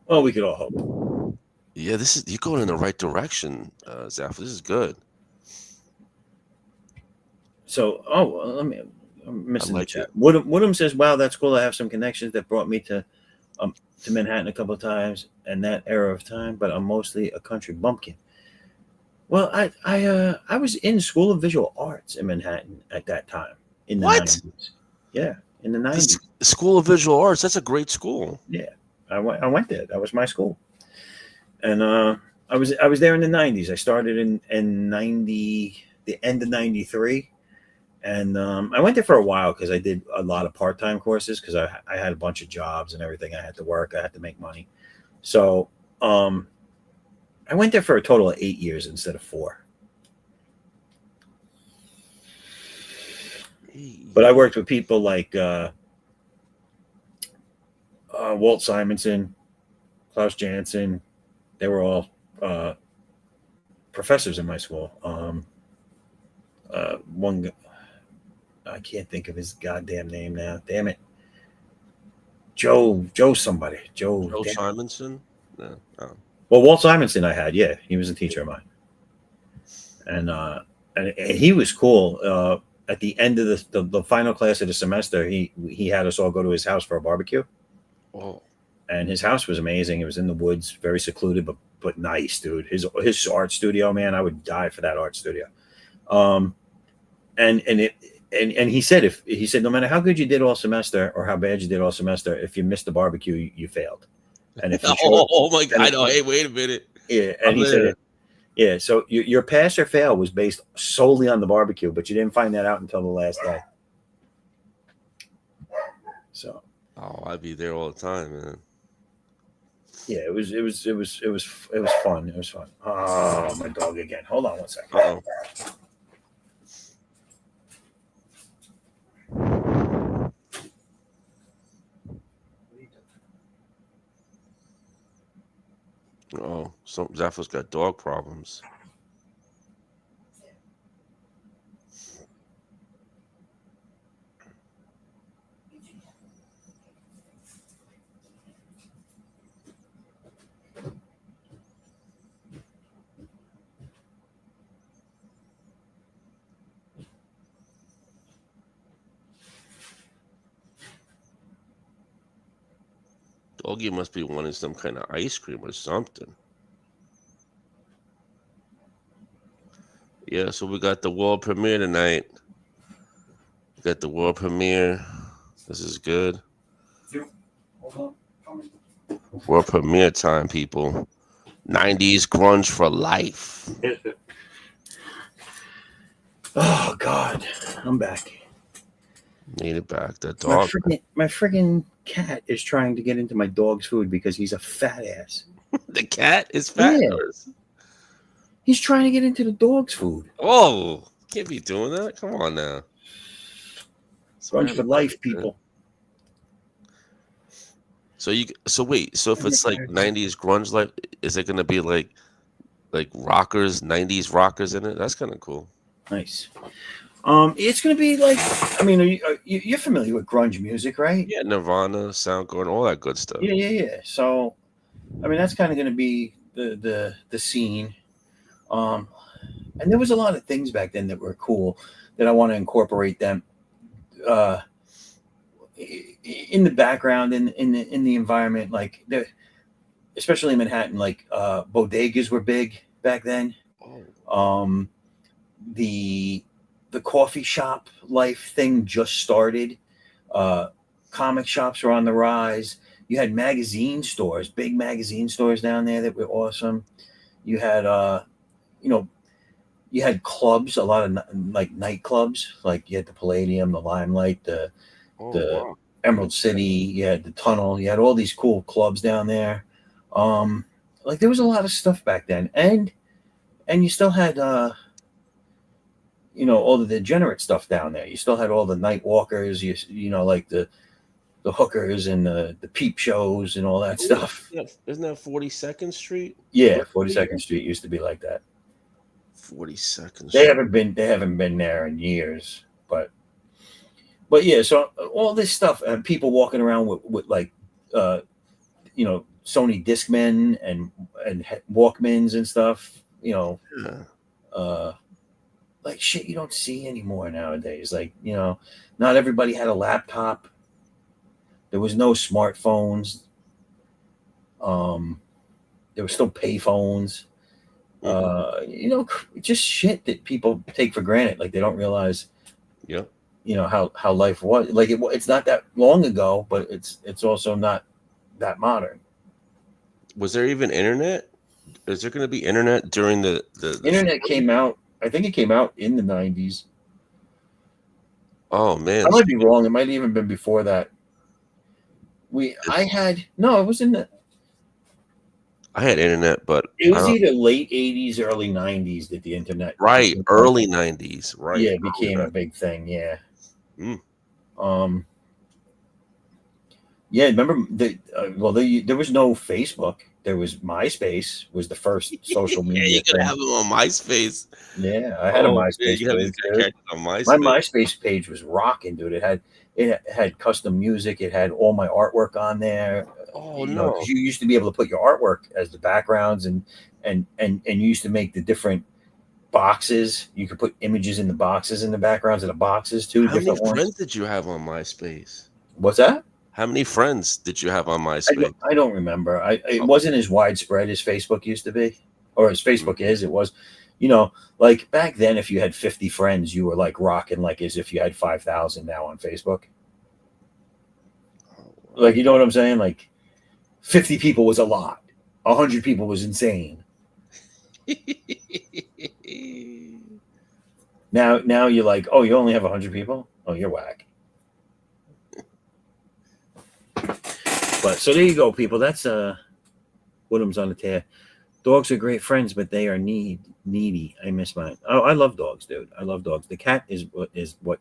[SPEAKER 1] Well, we could all hope.
[SPEAKER 9] Yeah, you're going in the right direction, Zaffo. This is good.
[SPEAKER 1] So, I'm missing the chat. Woodham says, "Wow, that's cool. I have some connections that brought me to Manhattan a couple of times and that era of time, but I'm mostly a country bumpkin." Well, I was in School of Visual Arts in Manhattan at that time in the 90s. Yeah, in the 90s.
[SPEAKER 9] The School of Visual Arts. That's a great school.
[SPEAKER 1] Yeah, I went there. That was my school, and I was there in the 90s. I started in the end of 93. And I went there for a while because I did a lot of part-time courses because I had a bunch of jobs and everything. I had to work. I had to make money. So I went there for a total of 8 years instead of 4. But I worked with people like Walt Simonson, Klaus Janson. They were all professors in my school. One I can't think of his goddamn name now. Damn it. Joe somebody. Joe
[SPEAKER 9] Simonson? No. Oh.
[SPEAKER 1] Well, Walt Simonson I had, yeah. He was a teacher of mine. And he was cool. At the end of the final class of the semester, he had us all go to his house for a barbecue.
[SPEAKER 9] Oh.
[SPEAKER 1] And his house was amazing. It was in the woods, very secluded, but nice, dude. His art studio, man, I would die for that art studio. And he said no matter how good you did all semester or how bad you did all semester, if you missed the barbecue, you failed. And if you show
[SPEAKER 9] Oh my God! I know. Hey, wait a minute.
[SPEAKER 1] yeah, and he said, yeah. So your pass or fail was based solely on the barbecue, but you didn't find that out until the last day. So.
[SPEAKER 9] Oh, I'd be there all the time, man.
[SPEAKER 1] Yeah, it was fun. It was fun. Oh, my dog again. Hold on one second.
[SPEAKER 9] Uh-oh. Oh, Zaffo's got dog problems. Doggy must be wanting some kind of ice cream or something. Yeah, so we got the world premiere tonight. We got the world premiere. This is good. World premiere time, people. 90s grunge for life.
[SPEAKER 1] Oh God, I'm back.
[SPEAKER 9] Need it back. That dog.
[SPEAKER 1] My friggin' cat is trying to get into my dog's food because he's a fat ass.
[SPEAKER 9] The cat is fat.
[SPEAKER 1] Yeah. He's trying to get into the dog's food.
[SPEAKER 9] Oh, can't be doing that. Come on now.
[SPEAKER 1] Grunge for life, people.
[SPEAKER 9] So wait, so if it's like 90s grunge, like, is it gonna be like rockers, 90s rockers in it? That's kind of cool.
[SPEAKER 1] Nice. It's gonna be like, I mean, you're familiar with grunge music, right?
[SPEAKER 9] Yeah, Nirvana, Soundgarden, all that good stuff.
[SPEAKER 1] Yeah. So, I mean, that's kind of gonna be the scene. And there was a lot of things back then that were cool that I want to incorporate them in the background, in the environment, like especially in Manhattan, like bodegas were big back then. The coffee shop life thing just started. Comic shops were on the rise. You had magazine stores, big magazine stores down there that were awesome. You had you had clubs, a lot of like nightclubs, like you had the Palladium, the Limelight, the Emerald City, you had the Tunnel, you had all these cool clubs down there. Like there was a lot of stuff back then, and you still had all the degenerate stuff down there. You still had all the night walkers, you know, like the hookers and the peep shows and all that stuff.
[SPEAKER 9] Isn't that 42nd Street?
[SPEAKER 1] Yeah, 42nd Street used to be like that.
[SPEAKER 9] 42nd Street.
[SPEAKER 1] They haven't been there in years, but yeah. So all this stuff, and people walking around with like, Sony Discmen and Walkmans and stuff. Like shit you don't see anymore nowadays. Like, not everybody had a laptop. There was no smartphones. There were still pay phones. Just shit that people take for granted. Like they don't realize, how life was. Like it's not that long ago, but it's also not that modern.
[SPEAKER 9] Was there even internet? Is there going to be internet during the
[SPEAKER 1] internet came out? I think it came out in the 90s.
[SPEAKER 9] Oh man,
[SPEAKER 1] I might be wrong. It might have even been before that. I had internet, but it was either late 80s, early 90s that the internet.
[SPEAKER 9] Right, early 90s. Right.
[SPEAKER 1] Yeah, it became a big thing. Yeah. Yeah, remember there was no Facebook. There was MySpace was the first social media.
[SPEAKER 9] You could have them on MySpace.
[SPEAKER 1] Yeah, I had a MySpace page.
[SPEAKER 9] On MySpace.
[SPEAKER 1] My MySpace page was rocking, dude. It had custom music. It had all my artwork on there.
[SPEAKER 9] Oh no!
[SPEAKER 1] 'Cause you used to be able to put your artwork as the backgrounds, and you used to make the different boxes. You could put images in the boxes in the backgrounds of the boxes too.
[SPEAKER 9] How many friends did you have on MySpace?
[SPEAKER 1] What's that?
[SPEAKER 9] How many friends did you have on MySpace?
[SPEAKER 1] I don't remember. It wasn't as widespread as Facebook used to be, or as Facebook is. It was, like back then, if you had 50 friends, you were like rocking like as if you had 5,000 now on Facebook. Like, you know what I'm saying? Like 50 people was a lot. 100 people was insane. Now you're like, oh, you only have 100 people? Oh, you're whack. But so there you go, people. That's Woodham's on the tear. Dogs are great friends, but they are needy. I miss mine. Oh, I love dogs, dude. I love dogs. The cat is what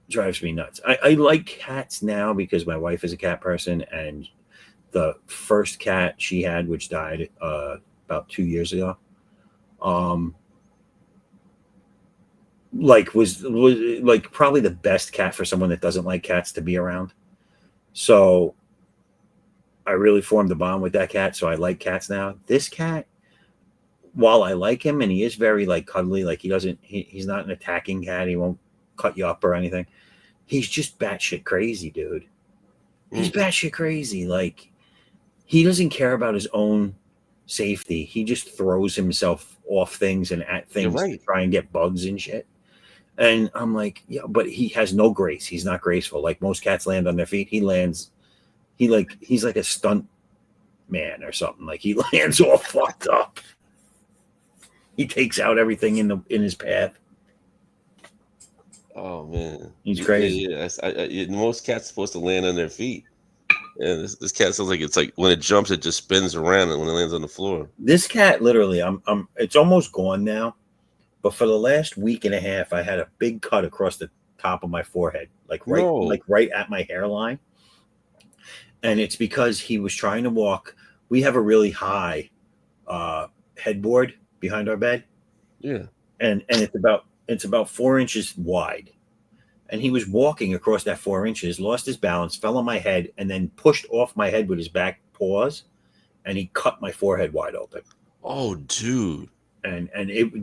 [SPEAKER 1] drives me nuts. I like cats now because my wife is a cat person, and the first cat she had, which died about 2 years ago, was like probably the best cat for someone that doesn't like cats to be around. So I really formed a bond with that cat. So I like cats now. This cat, while I like him and he is very like cuddly, like he's not an attacking cat. He won't cut you up or anything. He's just batshit crazy, dude. He's batshit crazy. Like, he doesn't care about his own safety. He just throws himself off things and at things to try and get bugs and shit. And I'm like, yeah, but he has no grace. He's not graceful. Like most cats land on their feet. He's like a stunt man or something. Like, he lands all fucked up. He takes out everything in his path.
[SPEAKER 9] Oh man,
[SPEAKER 1] he's crazy.
[SPEAKER 9] Yeah, most cats are supposed to land on their feet. And this cat sounds like it's like when it jumps, it just spins around, and when it lands on the floor.
[SPEAKER 1] This cat, literally, it's almost gone now. But for the last week and a half, I had a big cut across the top of my forehead, like right at my hairline. And it's because he was trying to walk. We have a really high headboard behind our bed.
[SPEAKER 9] Yeah.
[SPEAKER 1] And it's about 4 inches wide. And he was walking across that 4 inches, lost his balance, fell on my head, and then pushed off my head with his back paws, and he cut my forehead wide open.
[SPEAKER 9] Oh, dude.
[SPEAKER 1] And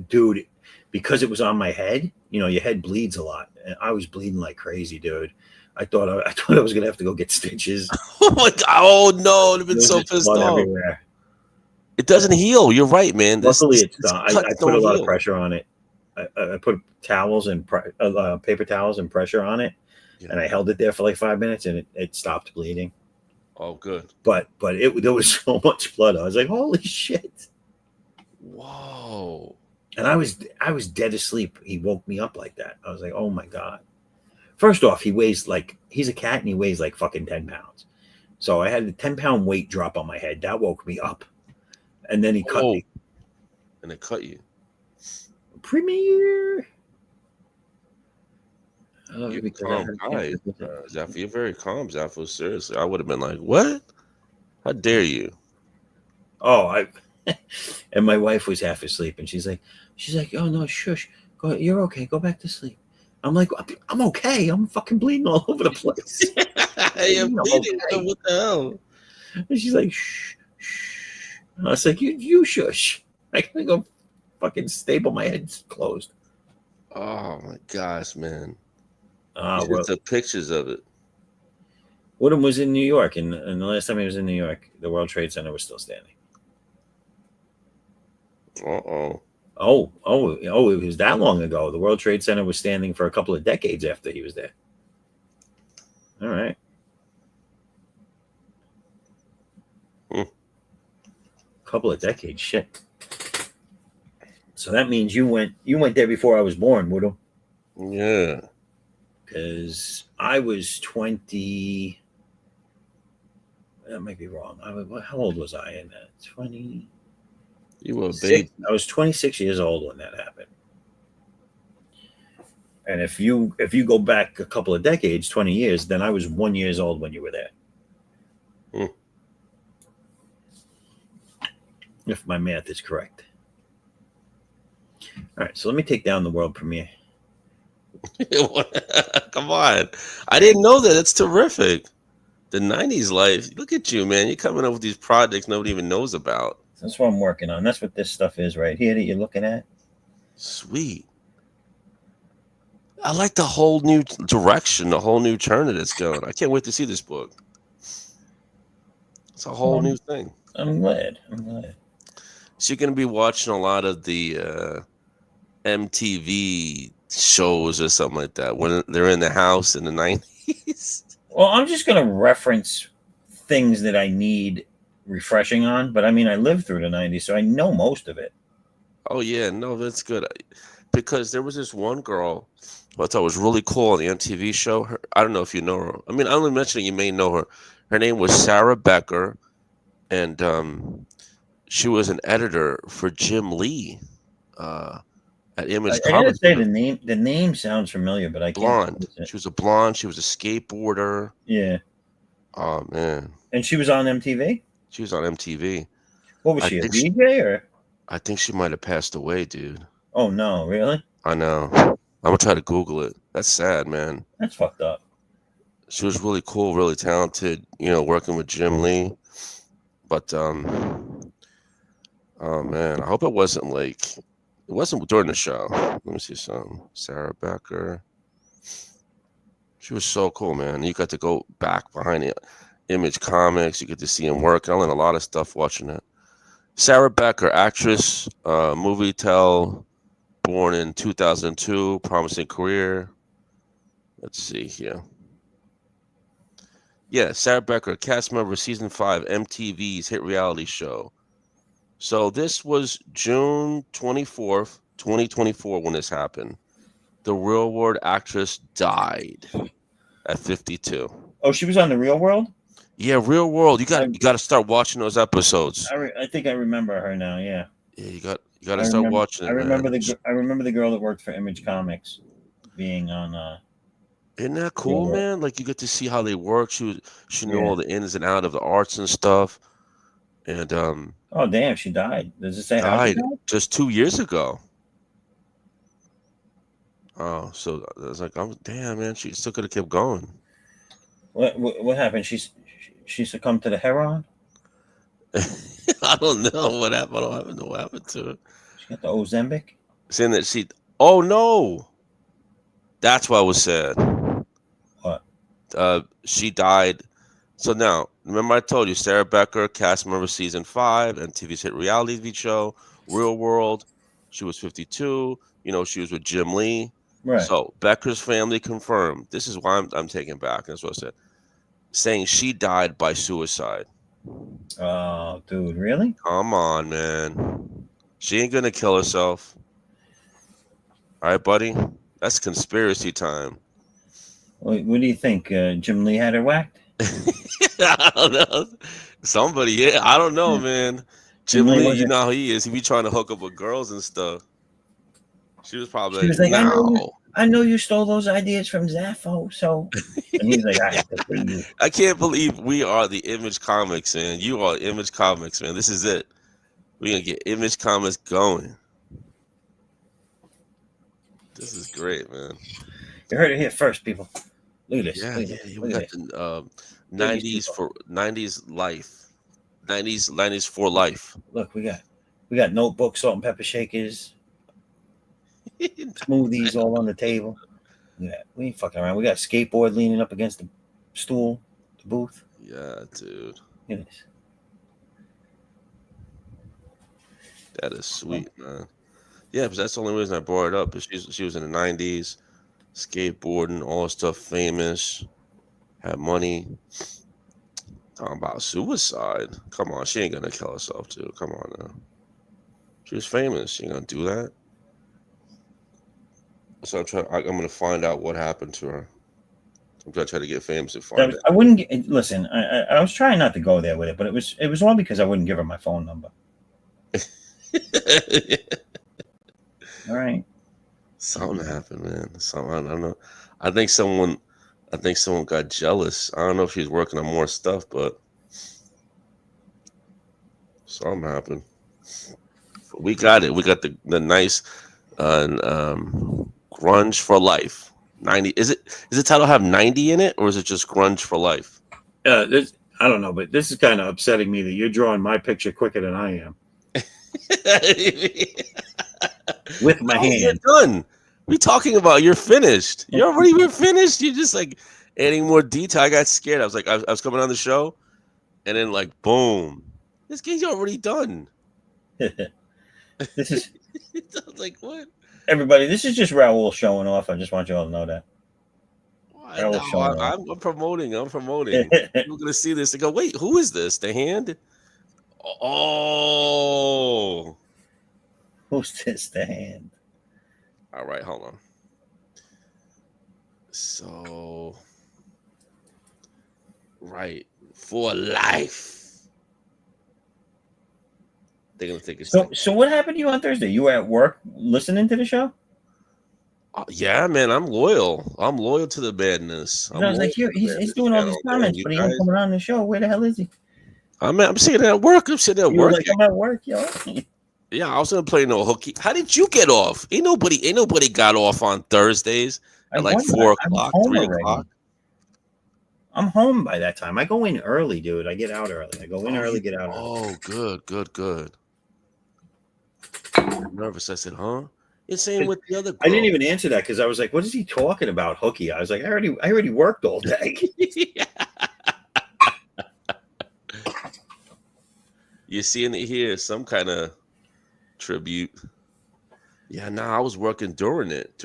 [SPEAKER 1] dude, because it was on my head, your head bleeds a lot. And I was bleeding like crazy, dude. I thought I was gonna have to go get stitches.
[SPEAKER 9] Oh my god! Oh no! I've been so pissed off. Everywhere. It doesn't heal. You're right, man.
[SPEAKER 1] Luckily, it's done. I put a lot of pressure on it. I put towels and paper towels and pressure on it, and I held it there for like 5 minutes, and it stopped bleeding.
[SPEAKER 9] Oh, good.
[SPEAKER 1] But there was so much blood. I was like, holy shit!
[SPEAKER 9] Whoa!
[SPEAKER 1] And I was dead asleep. He woke me up like that. I was like, oh my god. First off, he's a cat and he weighs like fucking 10 pounds. So I had a 10-pound weight drop on my head. That woke me up. And then he cut me.
[SPEAKER 9] And it cut you.
[SPEAKER 1] Premiere. I love
[SPEAKER 9] You're
[SPEAKER 1] you
[SPEAKER 9] calm guy, Zaffo. You're very calm, Zaffo. Seriously. I would have been like, what? How dare you?
[SPEAKER 1] Oh, and my wife was half asleep and she's like, oh no, shush. Go, you're okay. Go back to sleep. I'm like, I'm okay. I'm fucking bleeding all over the place.
[SPEAKER 9] Hey, I'm bleeding. Okay. What the hell?
[SPEAKER 1] And she's like, shh, shh. And I was like, you shush. I gotta go fucking staple my head closed.
[SPEAKER 9] Oh my gosh, man.
[SPEAKER 1] Well,
[SPEAKER 9] the pictures of it.
[SPEAKER 1] Woodham was in New York, and the last time he was in New York, the World Trade Center was still standing.
[SPEAKER 9] Uh-oh.
[SPEAKER 1] Oh, it was that long ago. The World Trade Center was standing for a couple of decades after he was there. All right. Couple of decades, shit. So that means you went there before I was born, Woodham.
[SPEAKER 9] Yeah.
[SPEAKER 1] Because I was 20. That might be wrong. How old was I in that? 20.
[SPEAKER 9] You were a baby.
[SPEAKER 1] I was 26 years old when that happened. And if you go back a couple of decades, 20 years, then I was 1 year old when you were there. If my math is correct. All right, so let me take down the world premiere.
[SPEAKER 9] Come on. I didn't know that. That's terrific. The 90s life. Look at you, man. You're coming up with these projects nobody even knows about.
[SPEAKER 1] That's what I'm working on. That's what this stuff is right here that you're looking at.
[SPEAKER 9] Sweet. I like the whole new direction, the whole new turn that it's going. I can't wait to see this book. It's a whole new thing.
[SPEAKER 1] I'm glad.
[SPEAKER 9] So you're going to be watching a lot of the MTV shows or something like that when they're in the house in the 90s.
[SPEAKER 1] Well, I'm just going to reference things that I need refreshing on. But I mean, I lived through the '90s, so I know most of it.
[SPEAKER 9] Oh yeah, no, that's good. Because there was this one girl who I thought was really cool on the MTV show. I don't know if you know her. I mean, I'm only mentioning you may know her. Her name was Sarah Becker, and she was an editor for Jim Lee at Image
[SPEAKER 1] I gotta
[SPEAKER 9] Comics.
[SPEAKER 1] say the name sounds familiar, but I can't.
[SPEAKER 9] Blonde. She was a blonde. She was a skateboarder.
[SPEAKER 1] Yeah.
[SPEAKER 9] Oh man.
[SPEAKER 1] And she was on MTV.
[SPEAKER 9] She was on MTV.
[SPEAKER 1] What was she, a DJ or?
[SPEAKER 9] I think she might have passed away, dude.
[SPEAKER 1] Oh no, really?
[SPEAKER 9] I know. I'm gonna try to Google it. That's sad, man.
[SPEAKER 1] That's fucked up.
[SPEAKER 9] She was really cool, really talented, working with Jim Lee. But oh man, I hope it wasn't during the show. Let me see something. Sarah Becker. She was so cool, man. You got to go back behind the Image Comics. You get to see him work. I learned a lot of stuff watching it. Sarah Becker, actress, movie tell, born in 2002, promising career. Let's see here. Yeah, Sarah Becker, cast member, season 5, MTV's hit reality show. So this was June 24th, 2024 when this happened. The Real World actress died at 52.
[SPEAKER 1] Oh, she was on The Real World?
[SPEAKER 9] Yeah, Real World. You got to start watching those episodes.
[SPEAKER 1] I think I remember her now. Yeah.
[SPEAKER 9] Yeah, you got to start watching it.
[SPEAKER 1] I remember the girl that worked for Image Comics being on.
[SPEAKER 9] Isn't that cool, man? Like you get to see how they work. She knew all the ins and out of the arts and stuff. And
[SPEAKER 1] oh damn, she died. Does it say how she died?
[SPEAKER 9] Just 2 years ago. Oh, so I was like, damn, man, she still could have kept going.
[SPEAKER 1] What happened? She succumbed to the heroin?
[SPEAKER 9] I don't know what happened. I don't know what happened to her.
[SPEAKER 1] She got the Ozempic?
[SPEAKER 9] Saying that oh no. That's why I was sad.
[SPEAKER 1] What?
[SPEAKER 9] She died. So now, remember I told you, Sarah Becker, cast member season 5, MTV's hit reality TV show, Real World. She was 52. She was with Jim Lee.
[SPEAKER 1] Right.
[SPEAKER 9] So Becker's family confirmed. This is why I'm taking back. That's what I said. Saying she died by suicide.
[SPEAKER 1] Oh, dude, really?
[SPEAKER 9] Come on, man. She ain't gonna kill herself. All right, buddy. That's conspiracy time.
[SPEAKER 1] What do you think? Jim Lee had her whacked?
[SPEAKER 9] I don't know. Somebody, yeah. I don't know, man. Jim Lee, you know how he is. He be trying to hook up with girls and stuff. She was probably like, no.
[SPEAKER 1] I know you stole those ideas from Zaffo, so. And he's like, I have to pay you.
[SPEAKER 9] I can't believe we are the Image Comics, man. You are Image Comics, man. This is it. We're going to get Image Comics going. This is great, man.
[SPEAKER 1] You heard it here first, people. Look at this.
[SPEAKER 9] Yeah, we got the 90s life. 90s for life.
[SPEAKER 1] Look, we got notebooks, salt and pepper shakers, smoothies all on the table. Yeah, we ain't fucking around. We got a skateboard leaning up against the stool, the booth.
[SPEAKER 9] Yeah, dude.
[SPEAKER 1] Look at this.
[SPEAKER 9] That is sweet, man. Yeah, because that's the only reason I brought it up. Is she was in the 90s, skateboarding, all that stuff, famous, had money. Talking about suicide. Come on, she ain't gonna kill herself, too. Come on now. She was famous. She ain't gonna do that. So I'm gonna find out what happened to her. I'm gonna try to get famous and find it.
[SPEAKER 1] I wouldn't listen. I was trying not to go there with it, but it was all because I wouldn't give her my phone number. All right.
[SPEAKER 9] Something happened, man. Something, I don't know. I think someone got jealous. I don't know if she's working on more stuff, but something happened. We got it. We got the nice grunge for life. 90. Is the title have 90 in it, or is it just grunge for life?
[SPEAKER 2] I don't know, but this is kind of upsetting me that you're drawing my picture quicker than I am.
[SPEAKER 1] With my hand.
[SPEAKER 9] You're done. What are you talking about? You're finished. You're already finished. You're just like adding more detail. I got scared. I was like, I was coming on the show, and then like, boom, this game's already done.
[SPEAKER 1] This is
[SPEAKER 9] like what?
[SPEAKER 1] Everybody, this is just Raul showing off. I just want you all to know that. Earl
[SPEAKER 9] No,
[SPEAKER 1] showing off.
[SPEAKER 9] I'm promoting. I'm promoting. People are gonna see this and go, "Wait, who is this? The Hand?" Oh,
[SPEAKER 1] Who's this? The Hand.
[SPEAKER 9] all right. Hold on. So, right, for life. They're gonna think it's
[SPEAKER 1] So what happened to you on Thursday? You were at work listening to the show?
[SPEAKER 9] yeah, man. I'm loyal. I'm loyal to the madness.
[SPEAKER 1] I was like, he's doing all these comments, but he ain't coming on the show. Where the hell is he?
[SPEAKER 9] I'm sitting at work. I'm sitting at
[SPEAKER 1] You were
[SPEAKER 9] work.
[SPEAKER 1] like, I'm at work, yo.
[SPEAKER 9] Yeah, I was gonna play no hooky. How did you get off? Ain't nobody got off on Thursdays at like 4 o'clock, 3 o'clock.
[SPEAKER 1] I'm home by that time. I go in early, dude. I get out early. I go in early, get out early.
[SPEAKER 9] Oh, good. I'm nervous. I said, huh? It's saying with the other girl.
[SPEAKER 1] I didn't even answer that because I was like, what is he talking about, hooky? I was like, I already worked all day.
[SPEAKER 9] You're seeing it here, some kind of tribute. Yeah, no, I was working during it.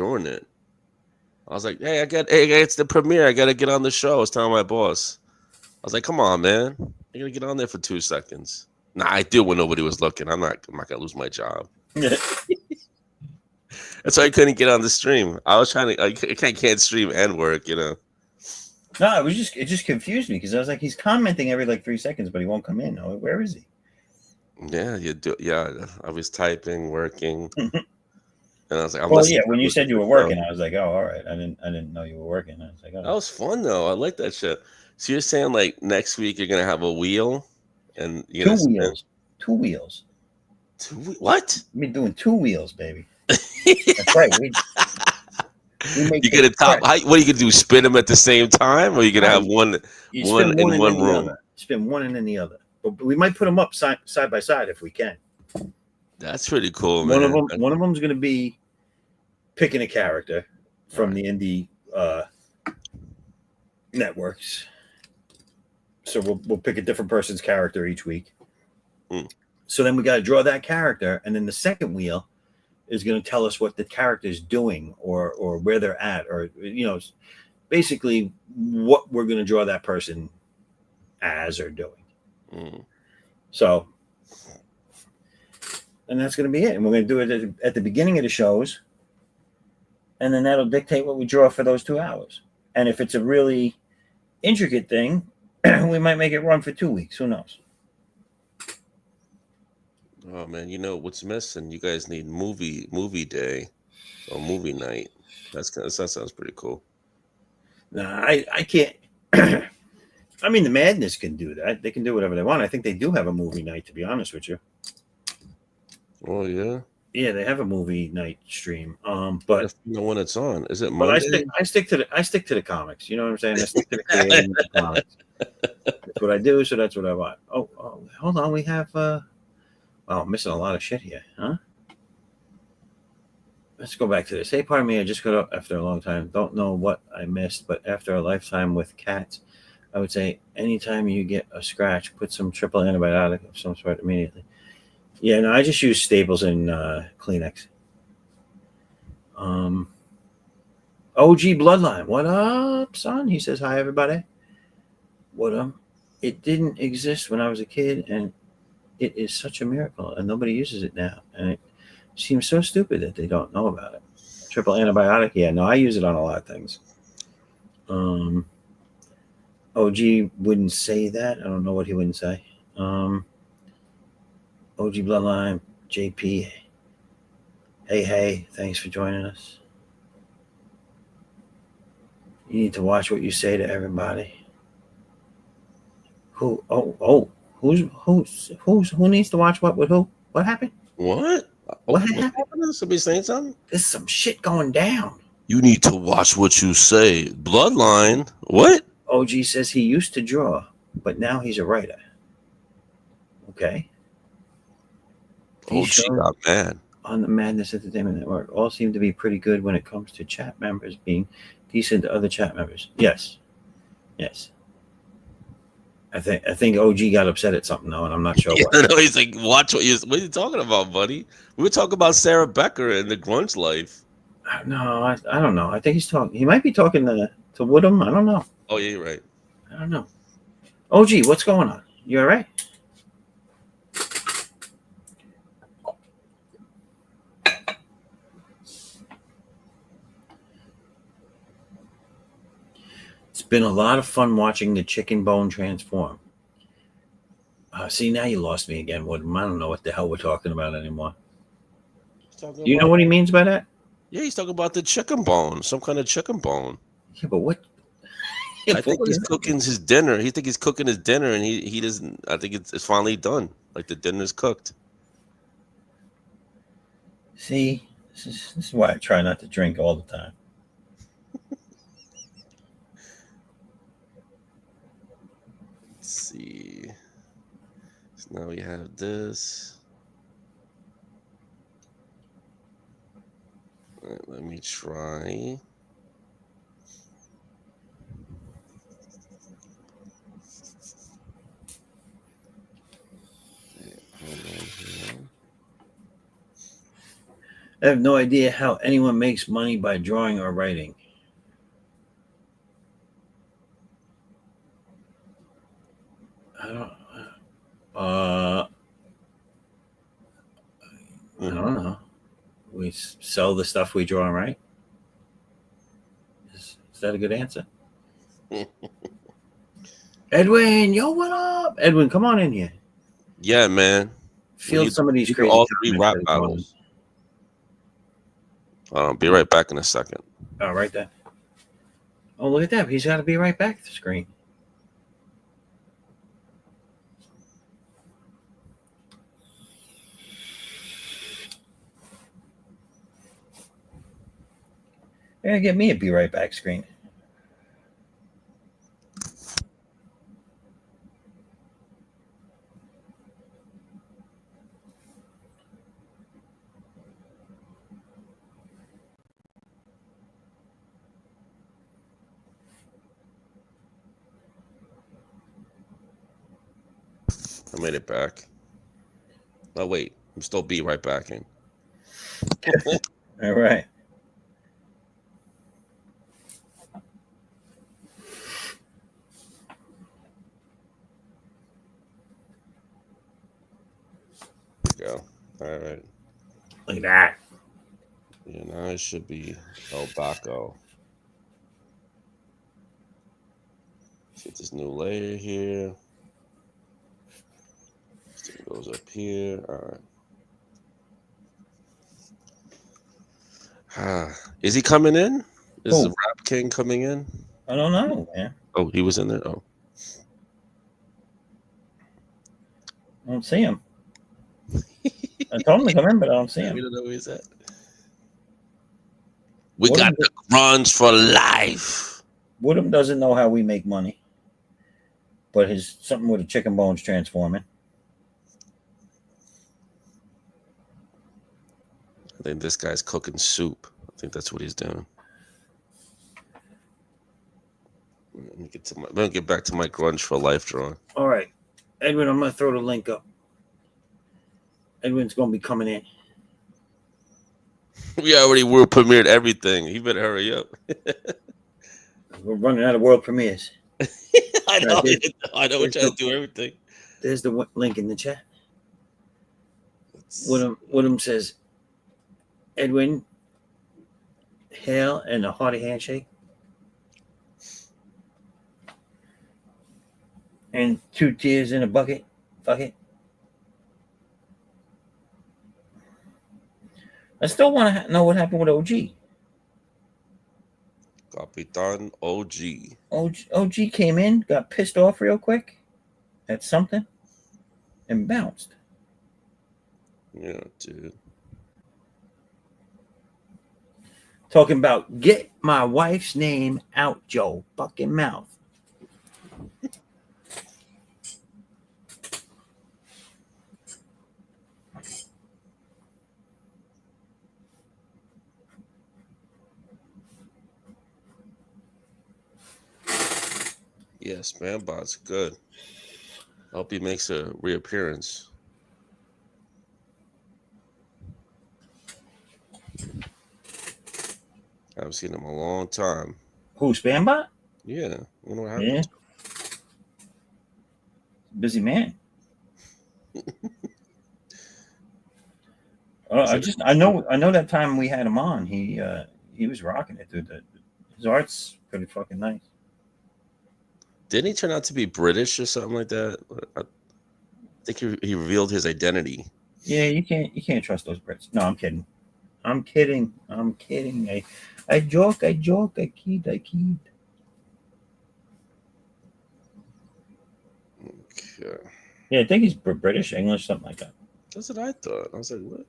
[SPEAKER 9] I was like, hey, it's the premiere. I gotta get on the show. I was telling my boss. I was like, come on, man. I gotta get on there for 2 seconds. Nah, I did when nobody was looking. I'm not gonna lose my job. That's why I couldn't get on the stream. I was trying to. I can't stream and work.
[SPEAKER 1] No, it just confused me because I was like, he's commenting every like 3 seconds, but he won't come in. Oh, where is he?
[SPEAKER 9] Yeah, you do. Yeah, I was typing, working, and I was like,
[SPEAKER 1] when you said you were working, I was like, oh, all right. I didn't know you were working. I was like, oh.
[SPEAKER 9] That was fun though. I like that shit. So you're saying like next week you're gonna have a wheel, and you're gonna
[SPEAKER 1] two wheels.
[SPEAKER 9] What?
[SPEAKER 1] We're doing 2 wheels, baby. That's right.
[SPEAKER 9] You get a top. What are you gonna do? Spin them at the same time, or are you gonna have one in one room?
[SPEAKER 1] Spin one and then the other. But we might put them up side by side if we can.
[SPEAKER 9] That's pretty cool, man.
[SPEAKER 1] One of them is going to be picking a character from the indie networks. So we'll pick a different person's character each week. So then we got to draw that character, and then the second wheel is going to tell us what the character is doing or where they're at, or basically what we're going to draw that person as or doing. So, and that's going to be it. And we're going to do it at the beginning of the shows, and then that'll dictate what we draw for those 2 hours. And if it's a really intricate thing, we might make it run for 2 weeks. Who knows?
[SPEAKER 9] Oh man, you know what's missing? You guys need movie day or movie night. That sounds pretty cool.
[SPEAKER 1] Nah, I can't. I mean, the Madness can do that. They can do whatever they want. I think they do have a movie night, to be honest with you.
[SPEAKER 9] Oh yeah.
[SPEAKER 1] Yeah, they have a movie night stream. But
[SPEAKER 9] you know when it's on. Is it Monday?
[SPEAKER 1] But I stick to the comics. You know what I'm saying? I stick to the creative the comics. That's what I do, so that's what I want. Oh, hold on. We have I'm missing a lot of shit here, huh? Let's go back to this. Hey, pardon me, I just got up after a long time. Don't know what I missed, but after a lifetime with cats, I would say anytime you get a scratch, put some triple antibiotic of some sort immediately. Yeah, no, I just use Staples and Kleenex. OG Bloodline, what up, son? He says, hi, everybody. What up? It didn't exist when I was a kid, and it is such a miracle, and nobody uses it now. And it seems so stupid that they don't know about it. Triple antibiotic, yeah, no, I use it on a lot of things. OG wouldn't say that. I don't know what he wouldn't say. OG Bloodline, JP. Hey, thanks for joining us. You need to watch what you say to everybody. Who needs to watch what with who? What happened?
[SPEAKER 9] What?
[SPEAKER 1] What happened?
[SPEAKER 9] Somebody saying something?
[SPEAKER 1] There's some shit going down.
[SPEAKER 9] You need to watch what you say. Bloodline. What?
[SPEAKER 1] OG says he used to draw, but now he's a writer. Okay.
[SPEAKER 9] OG got mad.
[SPEAKER 1] On the Madness Entertainment Network, all seem to be pretty good when it comes to chat members being decent to other chat members. Yes. I think OG got upset at something though, and I'm not sure what.
[SPEAKER 9] No, he's like, what are you talking about, buddy? We were talking about Sarah Becker and the grunge life.
[SPEAKER 1] No, I don't know. I think he's talking. He might be talking to To Woodham? I don't know.
[SPEAKER 9] Oh yeah, you're right.
[SPEAKER 1] I don't know. OG, what's going on? You all right? It's been a lot of fun watching the chicken bone transform. See, now you lost me again, Woodham. I don't know what the hell we're talking about anymore. Do you know what he means by that?
[SPEAKER 9] Yeah, he's talking about the chicken bone, some kind of chicken bone.
[SPEAKER 1] Yeah, but what?
[SPEAKER 9] I think he's cooking his dinner. He think he's cooking his dinner, and he doesn't. I think it's finally done. Like the dinner's cooked.
[SPEAKER 1] See, this is why I try not to drink all the time.
[SPEAKER 9] Let's see. So now we have this. All right, let me try. Hold on here.
[SPEAKER 1] I have no idea how anyone makes money by drawing or writing. I don't know. We sell the stuff we draw and write. Is that a good answer? Edwin, yo, what up? Edwin, come on in here.
[SPEAKER 9] Yeah, man.
[SPEAKER 1] Field some of these crazy
[SPEAKER 9] all 3
[SPEAKER 1] comments
[SPEAKER 9] rap
[SPEAKER 1] that are going
[SPEAKER 9] battles. I'll be right back in a second.
[SPEAKER 1] Oh, right there. Oh, look at that. He's got to be right back to the screen. Yeah, get me a be right back screen.
[SPEAKER 9] I made it back. Oh wait, I'm still be right back in.
[SPEAKER 1] All right.
[SPEAKER 9] Go. All right.
[SPEAKER 1] Look at that.
[SPEAKER 9] Yeah, now it should be El Baco. Get this new layer here. This thing goes up here. All right. Is he coming in? Is the Rap King coming in?
[SPEAKER 1] I don't know, man.
[SPEAKER 9] Oh, he was in there? Oh.
[SPEAKER 1] I don't see him. I told him to come in, but I don't see him.
[SPEAKER 9] We don't know where he's at. We got the grunge for life.
[SPEAKER 1] Woodham doesn't know how we make money, but his something with the chicken bones transforming.
[SPEAKER 9] I think this guy's cooking soup. I think that's what he's doing. Let me get back to my grunge for life drawing.
[SPEAKER 1] All right, Edwin, I'm gonna throw the link up. Edwin's gonna be coming in.
[SPEAKER 9] We already world premiered everything. He better hurry up.
[SPEAKER 1] We're running out of world premieres.
[SPEAKER 9] I know. I know. We're trying to do everything.
[SPEAKER 1] There's the link in the chat. Woodham says, Edwin, hail and a hearty handshake. And 2 tears in a bucket. Fuck it. I still want to know what happened with OG.
[SPEAKER 9] Capitan OG.
[SPEAKER 1] OG came in, got pissed off real quick at something, and bounced.
[SPEAKER 9] Yeah, dude.
[SPEAKER 1] Talking about get my wife's name out your fucking mouth.
[SPEAKER 9] Yes, man, bot's good. I hope he makes a reappearance. I haven't seen him in a long time.
[SPEAKER 1] Who, Spambot?
[SPEAKER 9] Yeah. I wonder what
[SPEAKER 1] Yeah.
[SPEAKER 9] happened.
[SPEAKER 1] Busy man. I know that time we had him on, he was rocking it, dude. His art's pretty fucking nice.
[SPEAKER 9] Didn't he turn out to be British or something like that? I think he revealed his identity.
[SPEAKER 1] Yeah, you can't trust those Brits. No, I'm kidding. I'm kidding. I joke. I kid.
[SPEAKER 9] Okay.
[SPEAKER 1] Yeah, I think he's British, English, something like that.
[SPEAKER 9] That's what I thought. I was like, what?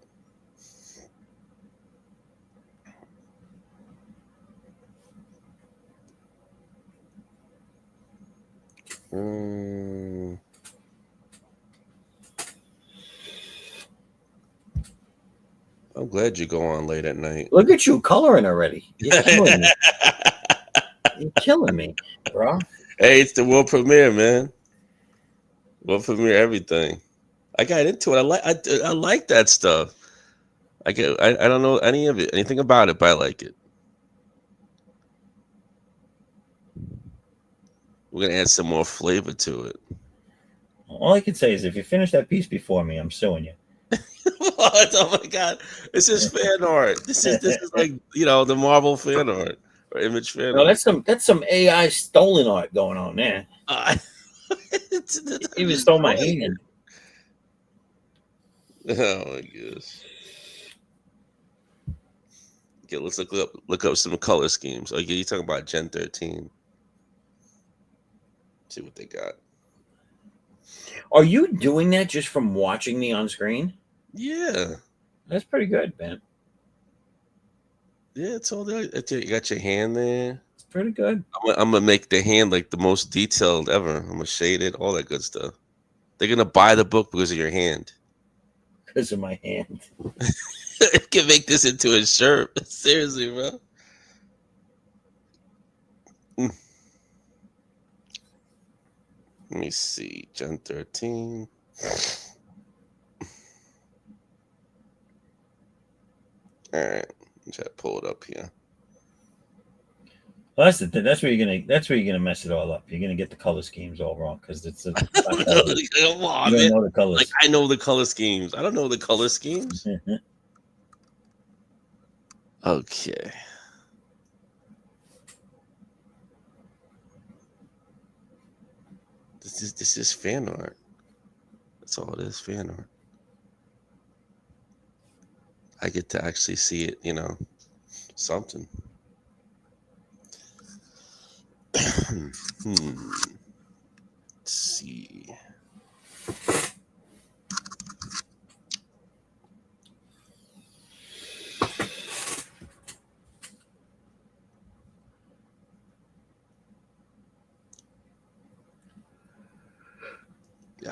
[SPEAKER 9] I'm glad you go on late at night.
[SPEAKER 1] Look at you coloring already. You're killing me. You're killing me, bro.
[SPEAKER 9] Hey, it's the world premiere, man. World premiere, everything. I got into it. I like that stuff. I don't know anything about it, but I like it. We're gonna add some more flavor to it.
[SPEAKER 1] All I can say is if you finish that piece before me, I'm suing you.
[SPEAKER 9] What? Oh my god! This is fan art. This is like the Marvel fan art or Image fan
[SPEAKER 1] No,
[SPEAKER 9] art.
[SPEAKER 1] that's some AI stolen art going on there. Even stole my hand.
[SPEAKER 9] Oh my gosh. Okay, let's look up some color schemes. Oh yeah, you talking about Gen 13. See what they got.
[SPEAKER 1] Are you doing that just from watching me on screen?
[SPEAKER 9] Yeah.
[SPEAKER 1] That's pretty good, man.
[SPEAKER 9] Yeah, it's all there. You got your hand there.
[SPEAKER 1] It's pretty good.
[SPEAKER 9] I'm gonna make the hand like the most detailed ever. I'm gonna shade it, all that good stuff. They're gonna buy the book because of your hand.
[SPEAKER 1] Because of my hand.
[SPEAKER 9] You can make this into a shirt. Seriously, bro. Let me see. Gen 13. All right. Try to pull it up here.
[SPEAKER 1] Well, that's the thing. That's where you're gonna mess it all up. You're gonna get the color schemes all wrong because it's
[SPEAKER 9] Come
[SPEAKER 1] you
[SPEAKER 9] on,
[SPEAKER 1] don't
[SPEAKER 9] man.
[SPEAKER 1] know the colors.
[SPEAKER 9] Like I know the color schemes. I don't know the color schemes. Okay. This is fan art. That's all it is, fan art. I get to actually see it, something. Let's see. Yeah.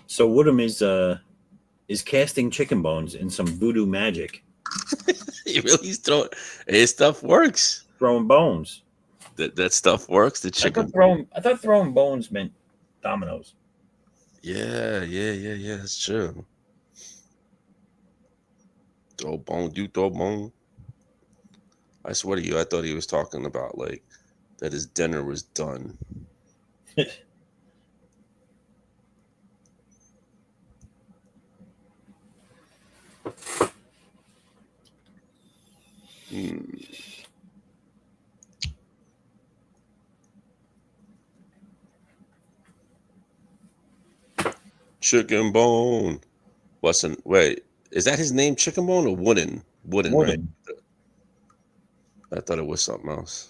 [SPEAKER 1] So Woodham is casting chicken bones in some voodoo magic.
[SPEAKER 9] He really throwing his stuff works.
[SPEAKER 1] Throwing bones.
[SPEAKER 9] That stuff works. The chicken.
[SPEAKER 1] I thought throwing bones meant dominoes.
[SPEAKER 9] Yeah. That's true. Throw bone, do throw bone. I swear to you, I thought he was talking about like that his dinner was done. Chicken bone. Wait, is that his name, Chicken Bone, or Wooden? Wooden, right? I thought it was something else.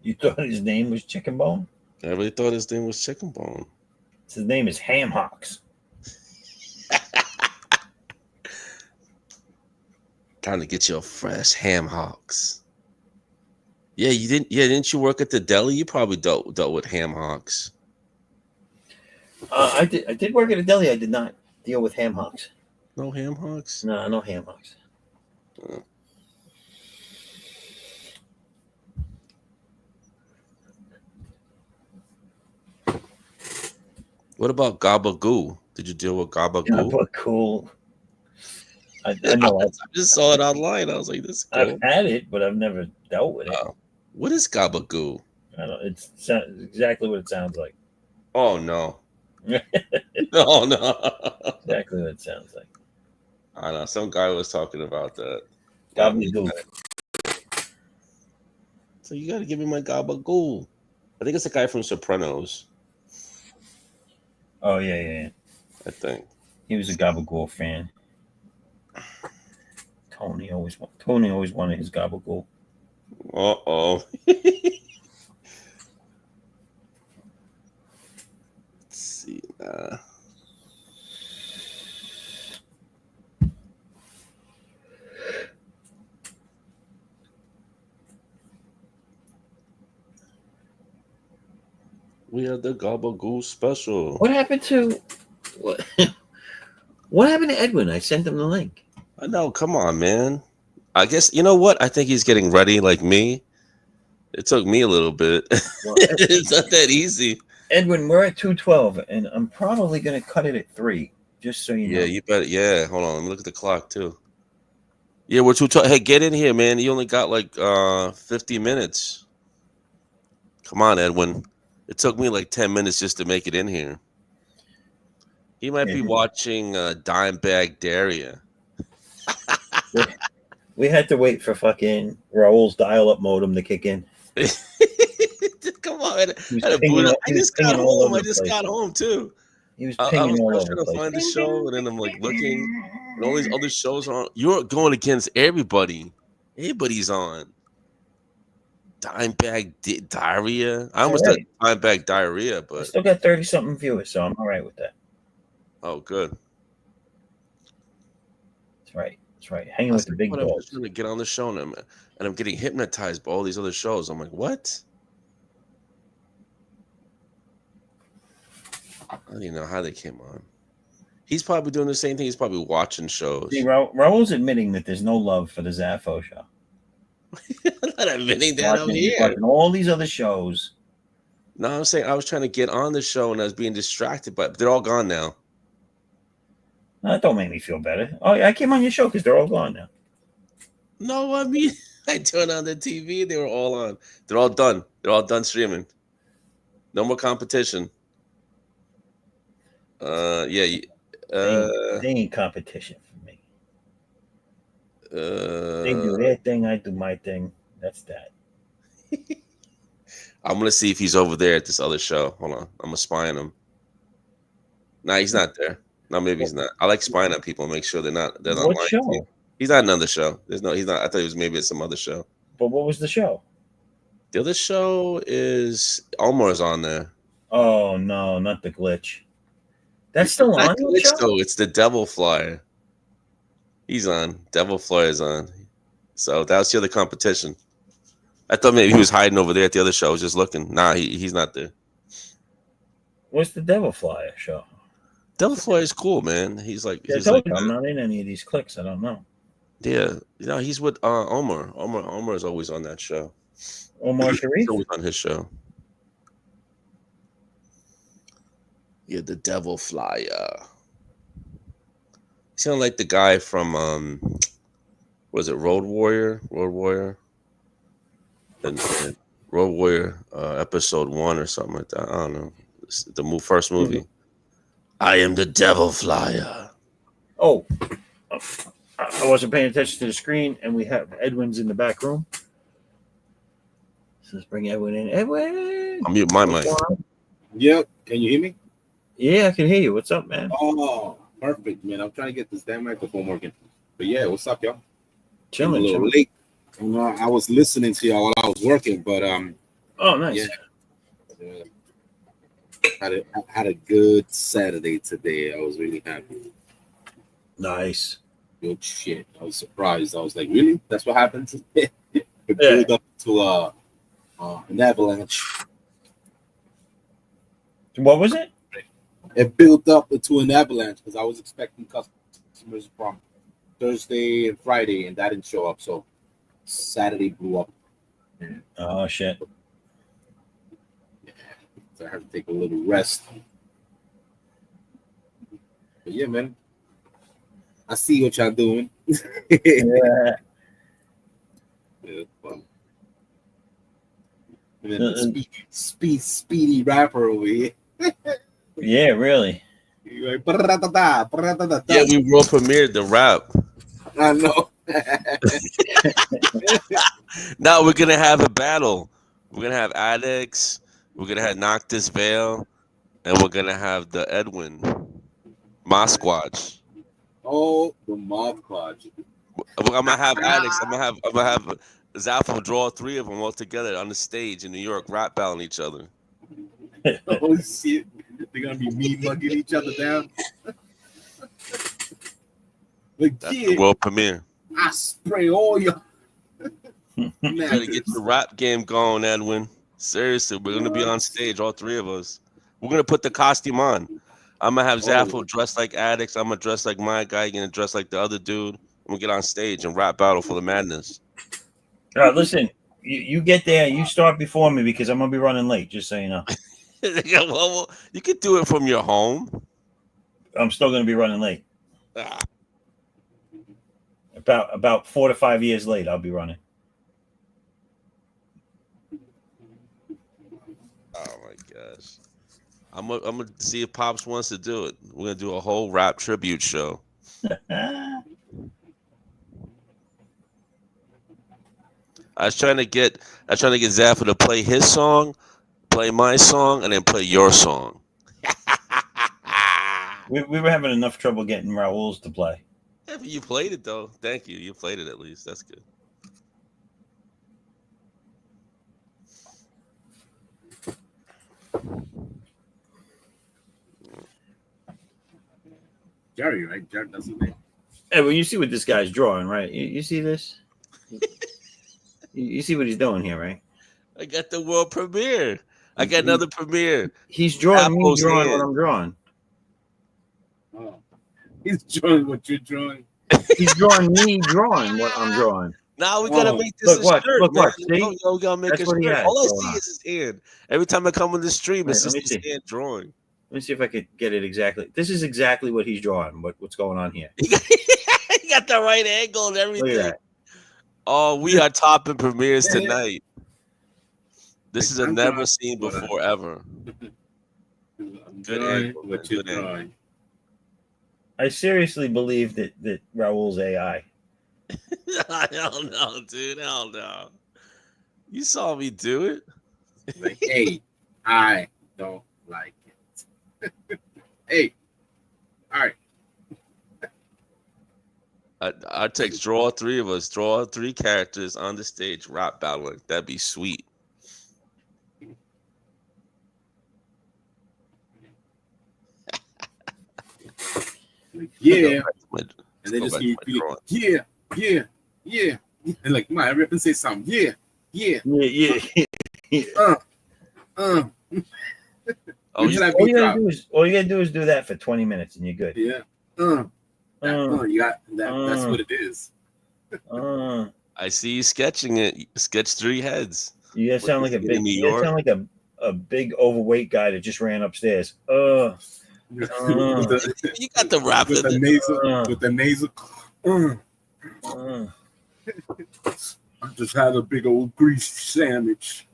[SPEAKER 1] You thought his name was Chicken Bone?
[SPEAKER 9] I really thought his name was Chicken Bone.
[SPEAKER 1] His name is Ham Hocks.
[SPEAKER 9] Trying to get your fresh ham hocks. Yeah, you didn't. Yeah, didn't you work at the deli? You probably dealt with ham hocks.
[SPEAKER 1] I did work at a deli. I did not deal with ham hocks.
[SPEAKER 9] No ham hocks?
[SPEAKER 1] No, no ham hocks.
[SPEAKER 9] What about gabagoo? Did you deal with gabagoo?
[SPEAKER 1] Gabagoo. I know.
[SPEAKER 9] I just saw it online. I was like, this is
[SPEAKER 1] I've
[SPEAKER 9] cool.
[SPEAKER 1] had it, but I've never dealt with it.
[SPEAKER 9] What is gabagoo?
[SPEAKER 1] I don't. It's exactly what it sounds like.
[SPEAKER 9] Oh no. Oh no.
[SPEAKER 1] Exactly what it sounds like.
[SPEAKER 9] I know. Some guy was talking about that.
[SPEAKER 1] Gobbledygook.
[SPEAKER 9] So you got to give me my gabagoo. I think it's the guy from Sopranos.
[SPEAKER 1] Oh yeah.
[SPEAKER 9] I think
[SPEAKER 1] He was a Gabagool fan. Tony always wanted his Gabagool.
[SPEAKER 9] Uh-oh. Let's see. We had the Gabagoo special.
[SPEAKER 1] What happened to what? What happened to Edwin? I sent him the link.
[SPEAKER 9] I know. Come on, man. I guess you know what? I think he's getting ready, like me. It took me a little bit.
[SPEAKER 1] Well,
[SPEAKER 9] It's not that easy.
[SPEAKER 1] Edwin, we're at 2:12, and I'm probably going to cut it at 3, just so you know.
[SPEAKER 9] Yeah, you better. Yeah, hold on. Let me look at the clock too. Yeah, we're too. Hey, get in here, man. You only got like 50 minutes. Come on, Edwin. It took me like 10 minutes just to make it in here. He might be watching Dimebag Daria.
[SPEAKER 1] We had to wait for fucking Raul's dial-up modem to kick in.
[SPEAKER 9] Come on, I just got home. I just got home too.
[SPEAKER 1] He was
[SPEAKER 9] I
[SPEAKER 1] pinging
[SPEAKER 9] was
[SPEAKER 1] all over
[SPEAKER 9] trying
[SPEAKER 1] the
[SPEAKER 9] to
[SPEAKER 1] place.
[SPEAKER 9] find the show, and then I'm like looking, and all these other shows are on. You're going against everybody. Everybody's on. Dimebag Diarrhea. I almost did Dimebag Diarrhea,
[SPEAKER 1] I
[SPEAKER 9] but
[SPEAKER 1] still got 30-something viewers, so I'm all right with that.
[SPEAKER 9] oh, good.
[SPEAKER 1] That's right. That's right. Hanging with the big
[SPEAKER 9] I'm
[SPEAKER 1] dogs.
[SPEAKER 9] just trying to get on the show, and I'm getting hypnotized by all these other shows. I'm like, what? I don't even know how they came on. He's probably doing the same thing. He's probably watching shows.
[SPEAKER 1] See, Raul's admitting that there's no love for the Zaffo show.
[SPEAKER 9] I'm not admitting that I'm
[SPEAKER 1] He's
[SPEAKER 9] here.
[SPEAKER 1] watching all these other shows.
[SPEAKER 9] No, I'm saying I was trying to get on the show and I was being distracted, but they're all gone now.
[SPEAKER 1] That don't make me feel better. Oh, I came on your show because they're all gone now.
[SPEAKER 9] No, I mean, I turned on the TV. They were all on. They're all done. They're all done streaming. No more competition. Yeah.
[SPEAKER 1] They ain't competition for me. They do their thing. I do my thing. That's that.
[SPEAKER 9] I'm gonna see if he's over there at this other show. Hold on, I'm gonna spy on him. Nah, he's not there. No, maybe he's not. I like spying on people, make sure they're not
[SPEAKER 1] What
[SPEAKER 9] lying
[SPEAKER 1] show?
[SPEAKER 9] to you. He's not another show. He's not. I thought he was maybe at some other show.
[SPEAKER 1] But what was the show?
[SPEAKER 9] The other show is Omar's on there.
[SPEAKER 1] Oh no, not the glitch. That's still on.
[SPEAKER 9] Glitch, though. It's the Devil Flyer. He's on. Devil Flyer's on. So that was the other competition. I thought maybe he was hiding over there at the other show. I was just looking. Nah, he's not there.
[SPEAKER 1] What's the Devil Flyer show?
[SPEAKER 9] Devil Flyer is cool, man. He's like,
[SPEAKER 1] Yeah, I'm not in any of these clicks. I don't know.
[SPEAKER 9] Yeah, he's with Omar. Omar is always on that show.
[SPEAKER 1] Omar Sharif?
[SPEAKER 9] He's always on his show. Yeah, the Devil Flyer. Sound like the guy from was it Road Warrior? And Road Warrior episode 1 or something like that. I don't know. It's the first movie. I am the Devil Flyer.
[SPEAKER 1] Oh, I wasn't paying attention to the screen, and we have Edwin's in the back room. So let's bring Edwin in. Edwin!
[SPEAKER 9] I'll mute my mic.
[SPEAKER 11] Yep. Can you hear me?
[SPEAKER 1] Yeah, I can hear you. What's up, man?
[SPEAKER 11] Oh, perfect, man. I'm trying to get this damn microphone working. But yeah, what's up, y'all?
[SPEAKER 1] Chilling.
[SPEAKER 11] A little late. I was listening to y'all while I was working, but
[SPEAKER 1] oh, nice.
[SPEAKER 11] Yeah. Had a good Saturday today. I was really happy.
[SPEAKER 1] Nice.
[SPEAKER 11] Good shit. I was surprised. I was like, really? That's what happened? It built up to an avalanche.
[SPEAKER 1] What was it?
[SPEAKER 11] It built up to an avalanche because I was expecting customers from Thursday and Friday, and that didn't show up. So Saturday blew up.
[SPEAKER 1] Oh shit!
[SPEAKER 11] So I had to take a little rest. But yeah, man. I see what y'all doing.
[SPEAKER 1] Yeah.
[SPEAKER 11] Yeah, fun. And then the speedy rapper over here.
[SPEAKER 1] Yeah, really.
[SPEAKER 11] You're like, "Ba-da-da-da-da, ba-da-da-da-da."
[SPEAKER 9] Yeah, we world premiered the rap.
[SPEAKER 11] I know.
[SPEAKER 9] Now we're gonna have a battle. We're gonna have Addicts. We're gonna have Knock This Veil, and we're gonna have the Edwin Mosquatch.
[SPEAKER 11] Oh, the mob quad.
[SPEAKER 9] I'm gonna have Addicts. I'm gonna have Zaffo draw 3 of them all together on the stage in New York, rap battling each other.
[SPEAKER 11] Oh shit! They're gonna be mean mugging each other down. Like,
[SPEAKER 9] That's
[SPEAKER 11] yeah,
[SPEAKER 9] the world premiere.
[SPEAKER 11] I spray all your.
[SPEAKER 9] You gotta get your rap game going, Edwin. Seriously, we're gonna be on stage, all 3 of us. We're gonna put the costume on. I'm gonna have Zaffo dressed like Addicts. I'm gonna dress like my guy. You're gonna dress like the other dude. We'll get on stage and rap battle for the madness.
[SPEAKER 1] All right, listen. You get there. You start before me because I'm gonna be running late. Just so you know.
[SPEAKER 9] Well, you could do it from your home.
[SPEAKER 1] I'm still gonna be running late.
[SPEAKER 9] Ah.
[SPEAKER 1] About 4 to 5 years late, I'll be running.
[SPEAKER 9] Oh my gosh. I'm gonna see if Pops wants to do it. We're gonna do a whole rap tribute show. I was trying to get Zaffo to play his song, play my song, and then play your song.
[SPEAKER 1] We were having enough trouble getting Raul's to play.
[SPEAKER 9] Yeah, but you played it though. Thank you. You played it at least. That's good.
[SPEAKER 11] Jerry, right? Jerry, that's his name.
[SPEAKER 1] Hey, well, you see what this guy's drawing, right? You see this? You see what he's doing here, right?
[SPEAKER 9] I got the world premiere. I got another premiere.
[SPEAKER 1] He's drawing me
[SPEAKER 9] Apple's
[SPEAKER 1] drawing
[SPEAKER 9] hand.
[SPEAKER 1] what I'm drawing.
[SPEAKER 11] Oh, he's drawing what you're drawing.
[SPEAKER 1] He's drawing me drawing what I'm drawing.
[SPEAKER 9] Now we gotta
[SPEAKER 11] Oh,
[SPEAKER 9] make this
[SPEAKER 1] look,
[SPEAKER 9] a shirt,
[SPEAKER 1] look,
[SPEAKER 9] man.
[SPEAKER 1] see?
[SPEAKER 9] Yo, we gotta make
[SPEAKER 1] That's
[SPEAKER 9] a
[SPEAKER 1] what he
[SPEAKER 9] shirt.
[SPEAKER 1] has
[SPEAKER 9] All I
[SPEAKER 1] going
[SPEAKER 9] see
[SPEAKER 1] on.
[SPEAKER 9] is his hand. Every time I come on the stream, it's
[SPEAKER 1] Wait, let
[SPEAKER 9] just
[SPEAKER 1] me
[SPEAKER 9] his
[SPEAKER 1] see.
[SPEAKER 9] hand drawing.
[SPEAKER 1] Let me see if I could get it exactly. This is exactly what he's drawing. What's going on here?
[SPEAKER 9] He got the right angle and
[SPEAKER 1] Look
[SPEAKER 9] everything.
[SPEAKER 1] at that.
[SPEAKER 9] Oh, we are topping premieres
[SPEAKER 11] Yeah.
[SPEAKER 9] tonight. This is a
[SPEAKER 11] I'm
[SPEAKER 9] never
[SPEAKER 11] drawing
[SPEAKER 9] seen
[SPEAKER 11] what
[SPEAKER 9] before ever.
[SPEAKER 11] I'm
[SPEAKER 9] Good
[SPEAKER 11] drawing
[SPEAKER 9] angle,
[SPEAKER 11] what
[SPEAKER 9] man.
[SPEAKER 11] you're
[SPEAKER 9] Good angle.
[SPEAKER 11] drawing.
[SPEAKER 1] I seriously believe that Raul's AI.
[SPEAKER 9] Hell no, dude. Hell no. You saw me do it.
[SPEAKER 11] Like, hey, I don't like it. Hey, all right.
[SPEAKER 9] I'd take draw 3 of us, draw 3 characters on the stage, rap battling. That'd be sweet.
[SPEAKER 11] Like, yeah,
[SPEAKER 9] Let's
[SPEAKER 11] and they
[SPEAKER 9] go
[SPEAKER 11] just
[SPEAKER 9] back
[SPEAKER 11] keep
[SPEAKER 9] to my
[SPEAKER 11] like, yeah, and like, my rip and say something, yeah.
[SPEAKER 1] Yeah.
[SPEAKER 9] Oh,
[SPEAKER 11] Give me that
[SPEAKER 1] All
[SPEAKER 11] beat
[SPEAKER 1] you
[SPEAKER 11] drop.
[SPEAKER 1] gotta do is do that for 20 minutes and you're good.
[SPEAKER 11] Yeah. You got that. That's what it is.
[SPEAKER 9] I see you sketching it. Sketch 3 heads.
[SPEAKER 1] You gotta sound like a
[SPEAKER 9] In
[SPEAKER 1] big.
[SPEAKER 9] New
[SPEAKER 1] You gotta
[SPEAKER 9] York?
[SPEAKER 1] sound like a big overweight guy that just ran upstairs.
[SPEAKER 11] With the,
[SPEAKER 9] You got the rap
[SPEAKER 11] with
[SPEAKER 9] in
[SPEAKER 11] the
[SPEAKER 9] it.
[SPEAKER 11] nasal, with the nasal. I just had a big old greasy sandwich.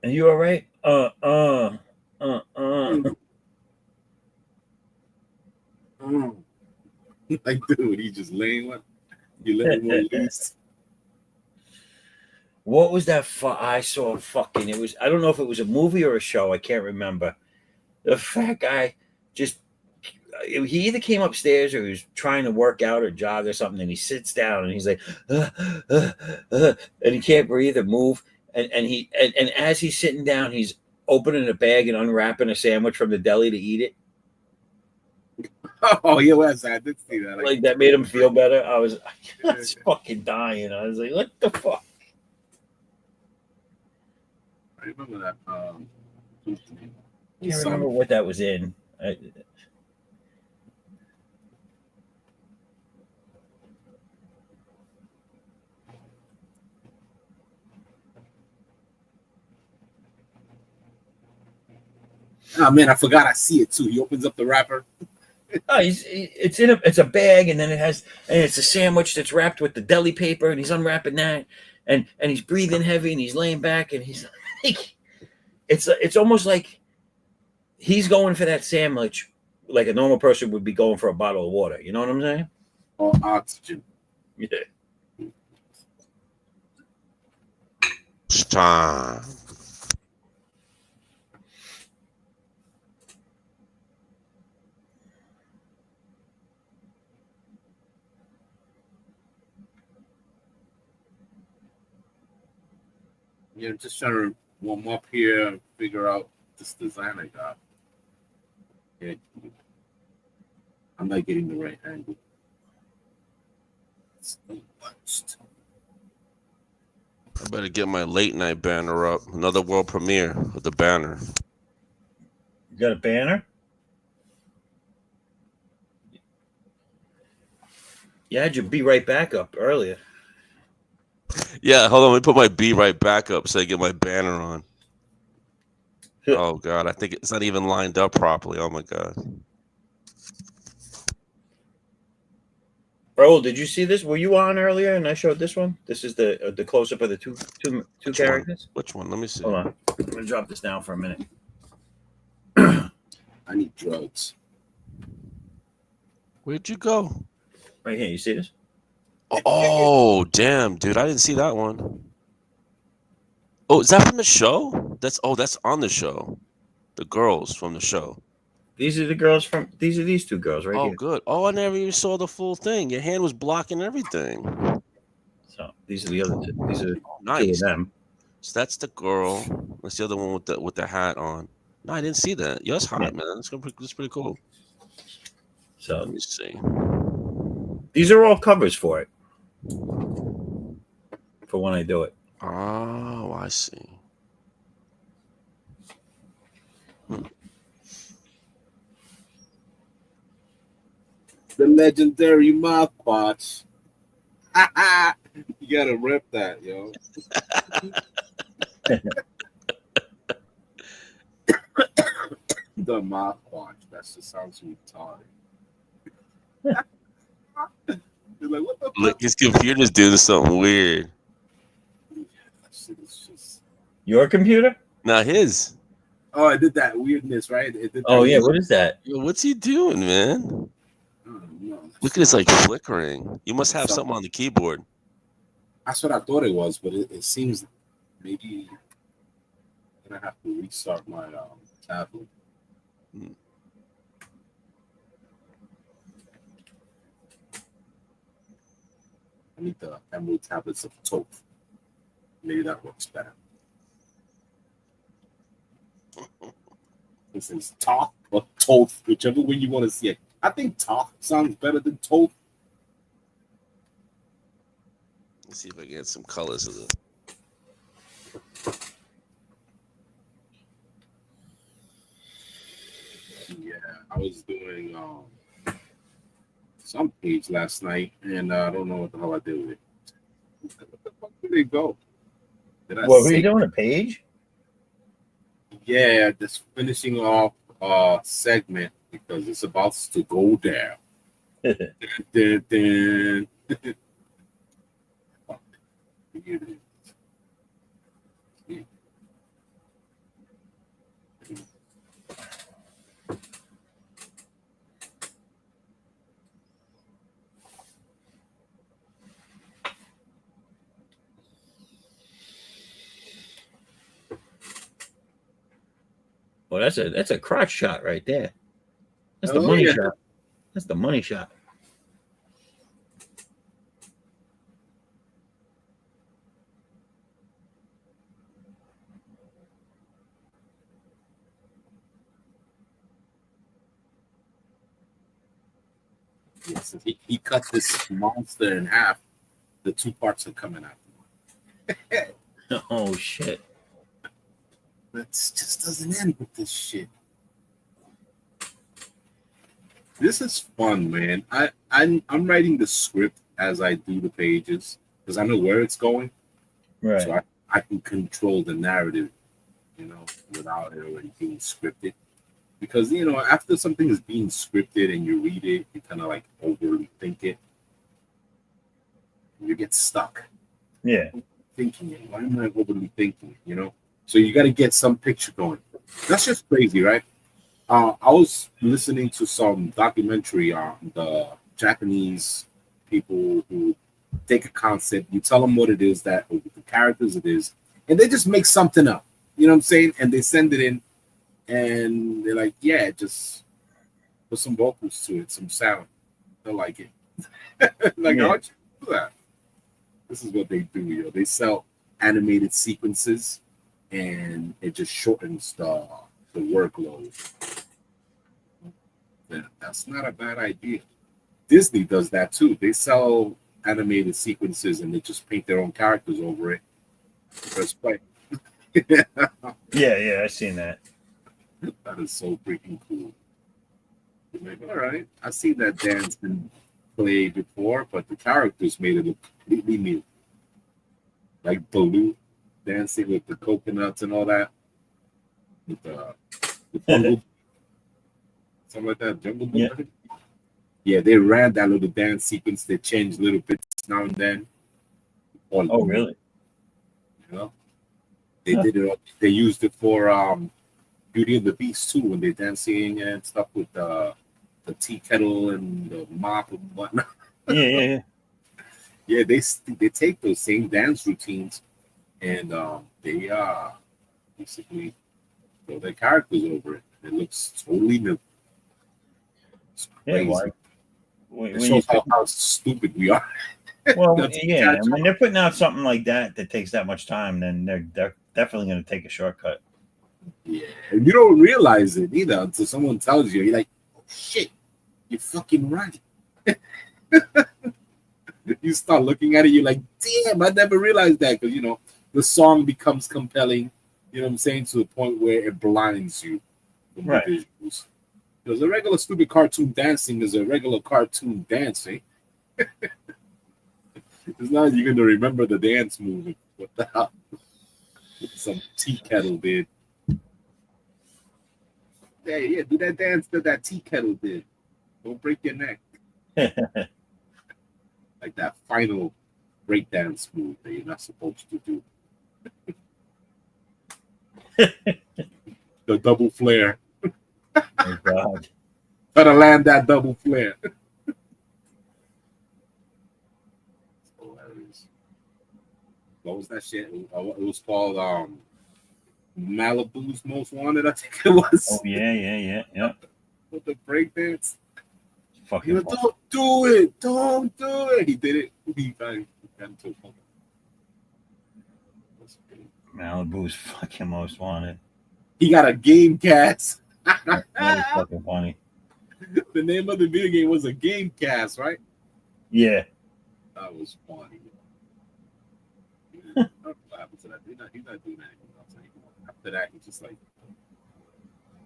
[SPEAKER 1] And you all right?
[SPEAKER 11] Like, dude, he just laying one. You let him one loose.
[SPEAKER 1] What was that? I saw fucking. It was. I don't know if it was a movie or a show. I can't remember. The fat guy just. He either came upstairs or he was trying to work out or jog or something, and he sits down and he's like, and he can't breathe or move. And as he's sitting down, he's opening a bag and unwrapping a sandwich from the deli to eat it.
[SPEAKER 11] Oh, yeah, well, I did see that.
[SPEAKER 1] Like that made him feel better. I was fucking dying. I was like, what the fuck?
[SPEAKER 11] I remember that.
[SPEAKER 1] Can't remember what that was in.
[SPEAKER 11] Oh man, I forgot I see it too. He opens up the wrapper.
[SPEAKER 1] Oh, it's a bag, and then it's a sandwich that's wrapped with the deli paper, and he's unwrapping that, and he's breathing heavy, and he's laying back, and he's like, it's almost like he's going for that sandwich like a normal person would be going for a bottle of water. You know what I'm saying?
[SPEAKER 11] Or oxygen.
[SPEAKER 1] Yeah.
[SPEAKER 9] Time.
[SPEAKER 11] Yeah, I'm just trying to warm up here and figure out this design I got. Yeah. I'm not getting the right angle. It's watched.
[SPEAKER 9] I better get my late night banner up. Another world premiere of the banner.
[SPEAKER 1] You got a banner? You had your Be Right Back up earlier.
[SPEAKER 9] Yeah, hold on. Let me put my Be Right Back up so I get my banner on. Oh God, I think it's not even lined up properly. Oh my God.
[SPEAKER 1] Bro, did you see this? Were you on earlier and I showed this one? This is the close up of the two
[SPEAKER 9] Which
[SPEAKER 1] characters.
[SPEAKER 9] One? Which one? Let me see.
[SPEAKER 1] Hold on. I'm gonna drop this down for a minute.
[SPEAKER 11] I need drugs.
[SPEAKER 9] Where'd you go?
[SPEAKER 1] Right here. You see this?
[SPEAKER 9] Oh, damn, dude. I didn't see that one. Oh, is that from the show? That's on the show. The girls from the show.
[SPEAKER 1] These are the girls from. These are these two girls right
[SPEAKER 9] Oh,
[SPEAKER 1] here.
[SPEAKER 9] good. Oh, I never even saw the full thing. Your hand was blocking everything.
[SPEAKER 1] So these are the other two. These are
[SPEAKER 9] Nice.
[SPEAKER 1] two of them.
[SPEAKER 9] So that's the girl. That's the other one with the hat on. No, I didn't see that. Yo, that's hot, man. That's pretty cool.
[SPEAKER 1] So
[SPEAKER 9] let me see.
[SPEAKER 1] These are all covers for it. For when I do it.
[SPEAKER 9] Oh, I see.
[SPEAKER 11] The legendary mouthwash. You gotta rep that, yo. The mouthwash. That just sounds retarded. You're like, what the
[SPEAKER 9] Look, his computer's doing something weird.
[SPEAKER 11] That shit is just...
[SPEAKER 1] Your computer?
[SPEAKER 9] Not his.
[SPEAKER 11] Oh, it did that weirdness, right? It did
[SPEAKER 1] Oh
[SPEAKER 11] that
[SPEAKER 1] yeah, what is that?
[SPEAKER 9] Yo, what's he doing, man? Look at it's like flickering. You must have something on the keyboard.
[SPEAKER 11] That's what I thought it was, but it seems maybe I'm gonna have to restart my tablet. I need the emerald tablets of Toph. Maybe that works better. This is Toph or Toph, whichever way you want to see it. I think Toph sounds better than Toph.
[SPEAKER 9] Let's see if I can get some colors of this.
[SPEAKER 11] Yeah, I was doing some page last night, and I don't know what the hell I did with it. Where the fuck did it go? Did I
[SPEAKER 1] What were you
[SPEAKER 11] save
[SPEAKER 1] doing?
[SPEAKER 11] it?
[SPEAKER 1] A page?
[SPEAKER 11] Yeah, just finishing off segment because it's about to go down. Dun, dun, dun. Fuck. Forget it. Yeah.
[SPEAKER 1] Well, that's a crotch shot right there. That's the
[SPEAKER 11] Oh,
[SPEAKER 1] money
[SPEAKER 11] yeah.
[SPEAKER 1] shot. That's the money shot.
[SPEAKER 11] Yes, he cut this monster in half. The two parts are coming out.
[SPEAKER 1] Oh shit.
[SPEAKER 11] But it just doesn't end with this shit. This is fun, man. I'm writing the script as I do the pages because I know where it's going.
[SPEAKER 1] Right.
[SPEAKER 11] So I can control the narrative, without it already being scripted. because after something is being scripted and you read it, you kind of like overly think it. You get stuck.
[SPEAKER 1] Yeah.
[SPEAKER 11] Thinking it. Why am I overly thinking? So you got to get some picture going. That's just crazy, right? I was listening to some documentary on the Japanese people who take a concept, you tell them what it is, that the characters it is, and they just make something up. You know what I'm saying? And they send it in, and they're like, yeah, just put some vocals to it, some sound. They'll like it. Like, how'd you do that? This is what they do, They sell animated sequences, and it just shortens the workload. Yeah, that's not a bad idea. Disney does that too. They sell animated sequences, and they just paint their own characters over it. Press play.
[SPEAKER 1] Yeah, I've seen that.
[SPEAKER 11] That is so freaking cool. You're like, all right, I've seen that dance and play before, but the characters made it look completely new. Like Baloo dancing with the coconuts and all that. With the jungle, something like that, jungle book.
[SPEAKER 1] Yeah.
[SPEAKER 11] Yeah, they ran that little dance sequence. They changed little bits now and then.
[SPEAKER 1] Oh, really?
[SPEAKER 11] They did it. They used it for Beauty and the Beast too, when they're dancing and stuff with the tea kettle and the mop and whatnot.
[SPEAKER 1] Yeah.
[SPEAKER 11] Yeah, they take those same dance routines and they basically throw their characters over it. It looks totally new. It's crazy. It shows how stupid we are.
[SPEAKER 1] Well, yeah, I mean, they're putting out something like that takes that much time, then they're definitely going to take a shortcut.
[SPEAKER 11] Yeah, and you don't realize it either until someone tells you. You're like, oh, shit, you're fucking right. You start looking at it, you're like, damn, I never realized that. Because, the song becomes compelling, you know what I'm saying, to the point where it blinds you from the visuals. Because a regular stupid cartoon dancing is a regular cartoon dancing. It's not you're going to remember the dance movement. What the hell? Some tea kettle did. Yeah, do that dance that tea kettle did. Don't break your neck. Like that final breakdance move that you're not supposed to do. The double flare.
[SPEAKER 1] Oh, God.
[SPEAKER 11] Gotta land that double flare. What was that shit? It was called Malibu's Most Wanted, I think it was.
[SPEAKER 1] Oh, yeah.
[SPEAKER 11] With the breakdance.
[SPEAKER 1] Fucking
[SPEAKER 11] like, don't do it. Don't do it. He did it. He got into a funk.
[SPEAKER 1] Malibu's fucking Most Wanted.
[SPEAKER 11] He got a game cast.
[SPEAKER 1] That was fucking funny.
[SPEAKER 11] The name of the video game was a game cast, right?
[SPEAKER 1] Yeah.
[SPEAKER 11] That was funny. What happened to that? He's not doing anything else anymore. After that, he's just like,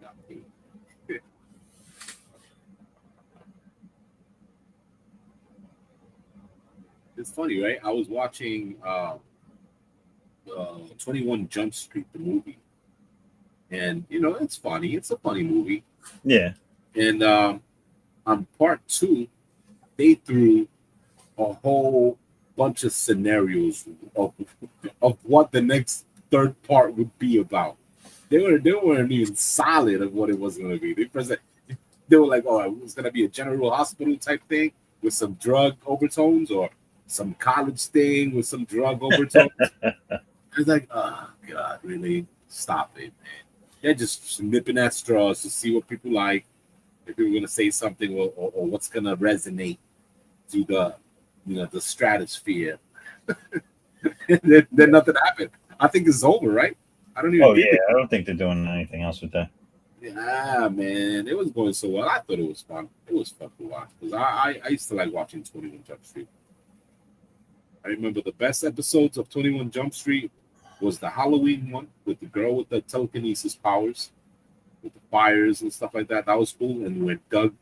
[SPEAKER 11] got paid. It's funny, right? I was watching 21 Jump Street, the movie. And, it's funny. It's a funny movie.
[SPEAKER 1] Yeah.
[SPEAKER 11] And on part 2, they threw a whole bunch of scenarios of what the next third part would be about. They weren't even solid of what it was going to be. They were like, oh, it was going to be a general hospital type thing with some drug overtones, or some college thing with some drug overtones. It's like, oh, God, really? Stop it, man. They're just nipping at straws to see what people like, if people are going to say something or what's going to resonate to the stratosphere. then nothing happened. I think it's over, right? I don't even.
[SPEAKER 1] Oh, yeah. I don't think they're doing anything else with that.
[SPEAKER 11] Yeah, man. It was going so well. I thought it was fun. It was fun to watch. Because I used to like watching 21 Jump Street. I remember the best episodes of 21 Jump Street was the Halloween one with the girl with the telekinesis powers, with the fires and stuff like that. That was cool. And when Doug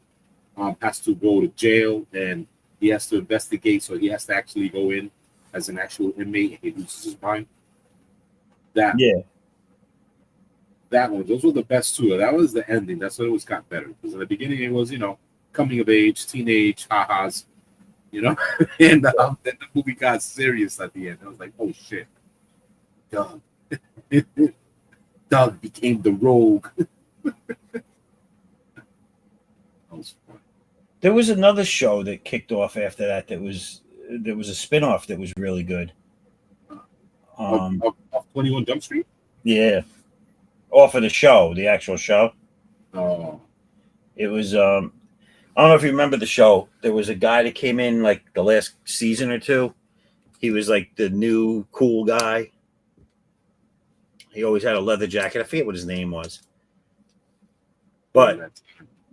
[SPEAKER 11] has to go to jail and he has to investigate, so he has to actually go in as an actual inmate and he loses his mind. That That one. Those were the best two. That was the ending. That's what it was got better. Because in the beginning it was, coming of age, teenage, ha-has, and then the movie got serious at the end. I was like, oh shit. Doug. Doug became the rogue. That was fun.
[SPEAKER 1] There was another show that kicked off after that was a spin-off that was really good.
[SPEAKER 11] Of 21 Jump Street?
[SPEAKER 1] Yeah. Off of the show, the actual show.
[SPEAKER 11] Oh.
[SPEAKER 1] It was I don't know if you remember the show. There was a guy that came in like the last season or two. He was like the new cool guy. He always had a leather jacket. I forget what his name was. But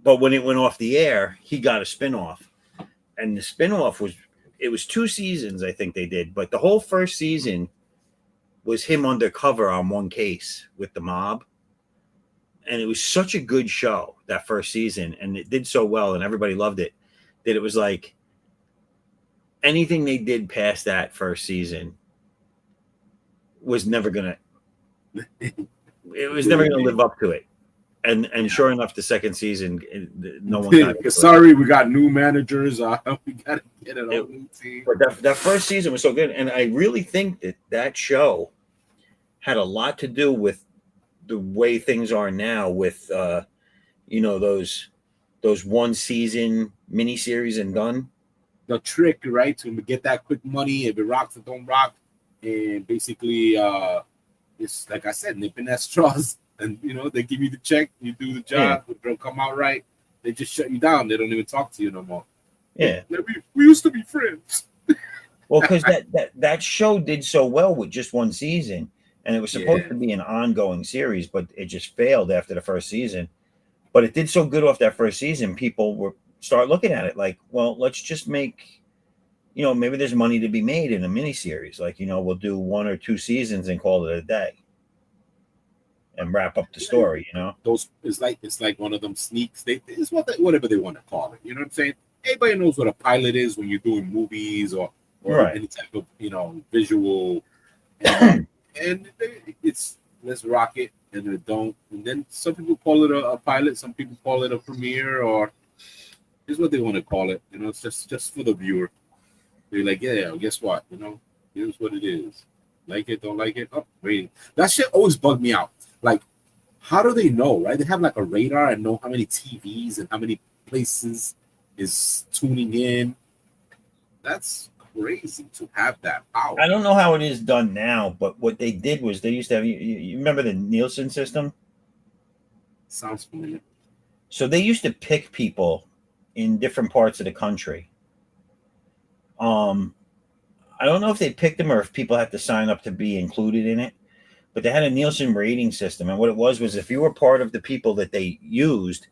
[SPEAKER 1] when it went off the air, he got a spin-off. And the spin-off was 2 seasons, I think they did. But the whole first season was him undercover on one case with the mob. And it was such a good show, that first season. And it did so well and everybody loved it, that it was like anything they did past that first season was never going to live up to it. And sure enough, the second season, no one got
[SPEAKER 11] sorry, we got new managers. We got to get it on new team.
[SPEAKER 1] But that first season was so good. And I really think that show had a lot to do with the way things are now with, those one season miniseries and done.
[SPEAKER 11] The trick, right, to get that quick money, if it rocks, it don't rock. And basically, it's like I said, nipping at straws. And, they give you the check, you do the job, it don't come out right. They just shut you down. They don't even talk to you no more.
[SPEAKER 1] Yeah.
[SPEAKER 11] We used to be friends.
[SPEAKER 1] Well, because that show did so well with just one season. And it was supposed to be an ongoing series, but it just failed after the first season. But it did so good off that first season, people start looking at it like, well, let's just make, maybe there's money to be made in a miniseries. Like, we'll do 1 or 2 seasons and call it a day and wrap up the story,
[SPEAKER 11] Those it's like one of them sneaks. It's whatever they want to call it. You know what I'm saying? Everybody knows what a pilot is when you're doing movies or any type of visual. And it's let's rock it, and it don't. And then some people call it a pilot, some people call it a premiere, or is what they want to call it. It's just for the viewer. They're like, yeah, guess what? Here's what it is. Like it, don't like it. Oh, rating. That shit always bugged me out. Like, how do they know, right? They have like a radar and know how many TVs and how many places is tuning in. That's crazy to have that power.
[SPEAKER 1] I don't know how it is done now, but what they did was they used to have, you remember the Nielsen system?
[SPEAKER 11] Sounds familiar.
[SPEAKER 1] So they used to pick people in different parts of the country. I don't know if they picked them or if people had to sign up to be included in it, but they had a Nielsen rating system. And what it was if you were part of the people that they used,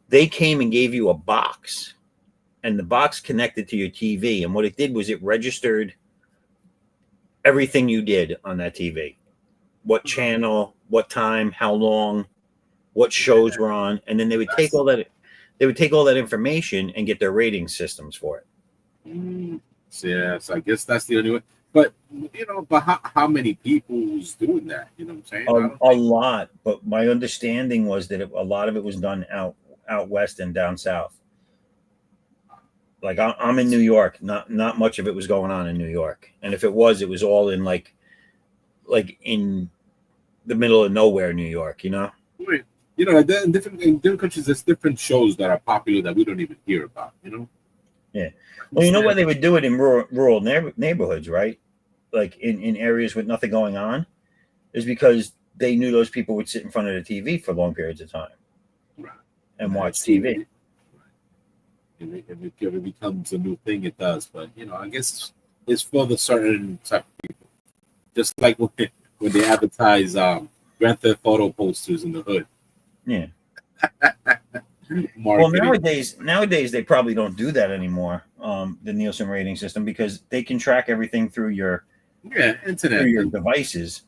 [SPEAKER 1] they came and gave you a box, and the box connected to your TV. And what it did was it registered everything you did on that TV, what channel, what time, how long, what shows were on. And then they would take all that information and get their rating systems for it.
[SPEAKER 11] Yeah, so I guess that's the only way. But how many people was doing that? You know what I'm saying?
[SPEAKER 1] A lot. But my understanding was that a lot of it was done out west and down south. Like I'm in New York. Not much of it was going on in New York. And if it was all in like in the middle of nowhere, New York.
[SPEAKER 11] Wait, in different countries, there's different shows that are popular that we don't even hear about.
[SPEAKER 1] Yeah. Well, you know why they would do it in rural neighborhoods, right? Like in areas with nothing going on, is because they knew those people would sit in front of the TV for long periods of time and watch TV.
[SPEAKER 11] If it becomes a new thing, it does. But I guess it's for the certain type of people. Just like when they advertise Grand Theft Auto posters in the hood.
[SPEAKER 1] Yeah. Well, nowadays they probably don't do that anymore. The Nielsen rating system, because they can track everything through your
[SPEAKER 11] internet,
[SPEAKER 1] through your devices.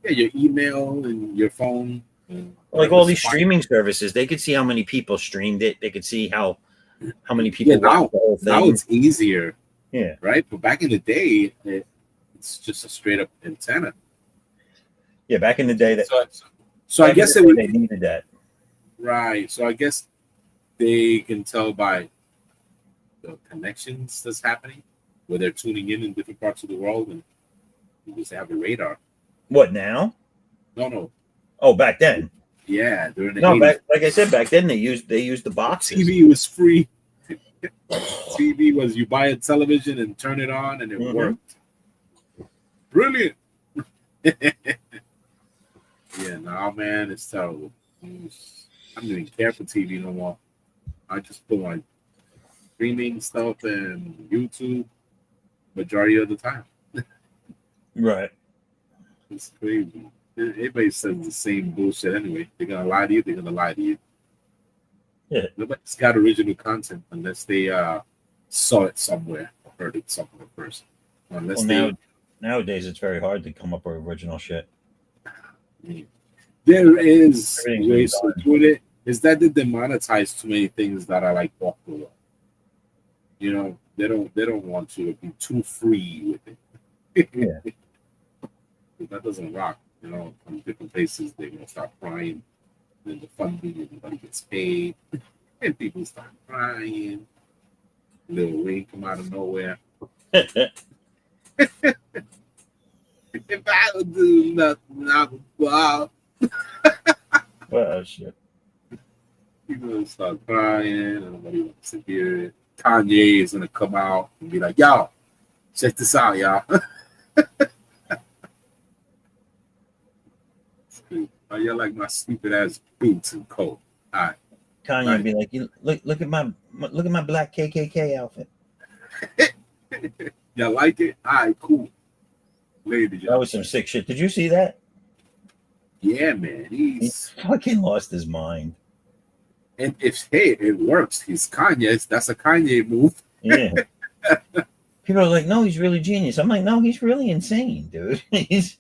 [SPEAKER 11] Yeah, your email and your phone.
[SPEAKER 1] Like all these streaming services, they could see how many people streamed it. They could see how many people watched the whole thing.
[SPEAKER 11] Now it's easier.
[SPEAKER 1] Yeah.
[SPEAKER 11] Right? But back in the day, it's just a straight up antenna.
[SPEAKER 1] Yeah, back in the day
[SPEAKER 11] So I guess
[SPEAKER 1] they needed that.
[SPEAKER 11] Right. So I guess they can tell by the connections that's happening, where they're tuning in different parts of the world, and you just have a radar.
[SPEAKER 1] What now?
[SPEAKER 11] No.
[SPEAKER 1] Oh, back then.
[SPEAKER 11] Yeah, during the
[SPEAKER 1] No,
[SPEAKER 11] 80s.
[SPEAKER 1] like I said, back then they used the boxes.
[SPEAKER 11] TV was free. TV was you buy a television and turn it on, and it worked. Brilliant. Yeah, nah, man, it's terrible. I don't even care for TV no more. I just put my streaming stuff and YouTube majority of the time.
[SPEAKER 1] Right.
[SPEAKER 11] It's crazy. Everybody says the same bullshit anyway. They're gonna lie to you. They're gonna lie to you.
[SPEAKER 1] Yeah.
[SPEAKER 11] Nobody's got original content unless they saw it somewhere or heard it somewhere first. Unless
[SPEAKER 1] nowadays it's very hard to come up with original shit.
[SPEAKER 11] There is
[SPEAKER 1] Everything's
[SPEAKER 11] ways to do it. Is that they demonetize too many things that are like off the wall. You know, they don't want you to be too free with it.
[SPEAKER 1] Yeah.
[SPEAKER 11] That doesn't rock. You know, from different places they're gonna start crying. Then the funding, everybody gets paid, and people start crying. Little rain come out of nowhere. If I would do nothing, I would wow.
[SPEAKER 1] Well, shit.
[SPEAKER 11] People start crying, and nobody wants to hear it. Kanye is gonna come out and be like, "Y'all, check this out, y'all." Oh, you like my stupid ass boots and coat. All right.
[SPEAKER 1] Kanye would be like, look at my black KKK outfit.
[SPEAKER 11] Y'all like it? All right, cool. Ladies,
[SPEAKER 1] that was some sick shit. Did you see that?
[SPEAKER 11] Yeah, man.
[SPEAKER 1] He fucking lost his mind.
[SPEAKER 11] And it works. He's Kanye. That's a Kanye move.
[SPEAKER 1] Yeah. People are like, no, he's really genius. I'm like, no, he's really insane, dude.
[SPEAKER 11] He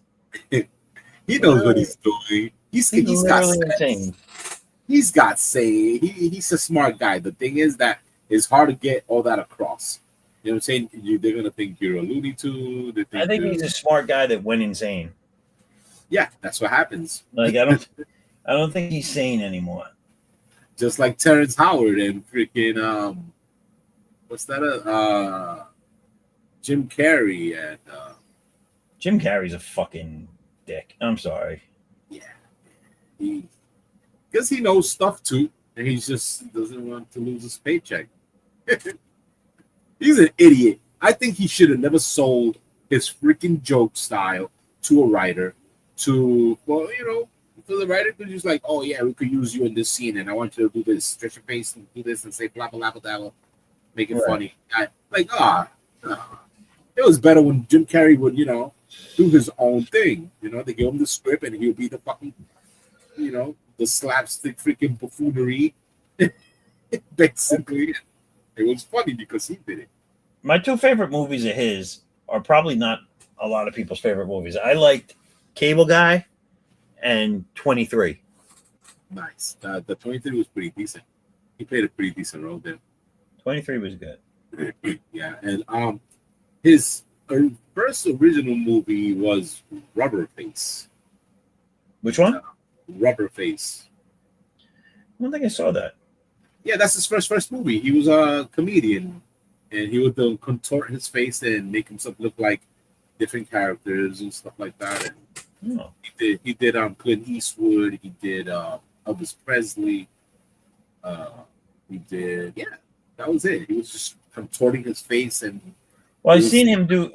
[SPEAKER 11] knows what he's doing. He's got insane. He's got say. He's a smart guy. The thing is that it's hard to get all that across. You know what I'm saying? They're gonna think you're a Looney Tune.
[SPEAKER 1] I think he's a smart guy that went insane.
[SPEAKER 11] Yeah, that's what happens.
[SPEAKER 1] Like I don't think he's sane anymore.
[SPEAKER 11] Just like Terrence Howard and freaking what's that? Jim Carrey and
[SPEAKER 1] Jim Carrey's a fucking dick. I'm sorry.
[SPEAKER 11] Yeah, because he knows stuff too, and he just doesn't want to lose his paycheck. He's an idiot. I think he should have never sold his freaking joke style to a writer. For the writer could just like, oh yeah, we could use you in this scene, and I want you to do this, stretch your face and do this, and say blah blah blah blah, make it funny. It was better when Jim Carrey would, do his own thing. They give him the script, and he'll be the fucking, the slapstick freaking buffoonery. Basically, it was funny because he did it.
[SPEAKER 1] My two favorite movies of his are probably not a lot of people's favorite movies. I liked Cable Guy and 23.
[SPEAKER 11] Nice. The 23 was pretty decent. He played a pretty decent role there.
[SPEAKER 1] 23 was good.
[SPEAKER 11] Yeah, and his first original movie was Rubberface.
[SPEAKER 1] Which one?
[SPEAKER 11] Rubberface.
[SPEAKER 1] I don't think I saw that.
[SPEAKER 11] Yeah, that's his first movie. He was a comedian, and he would contort his face and make himself look like different characters and stuff like that. And he did Clint Eastwood. He did Elvis Presley. That was it. He was just contorting his face and.
[SPEAKER 1] Well, I've seen him do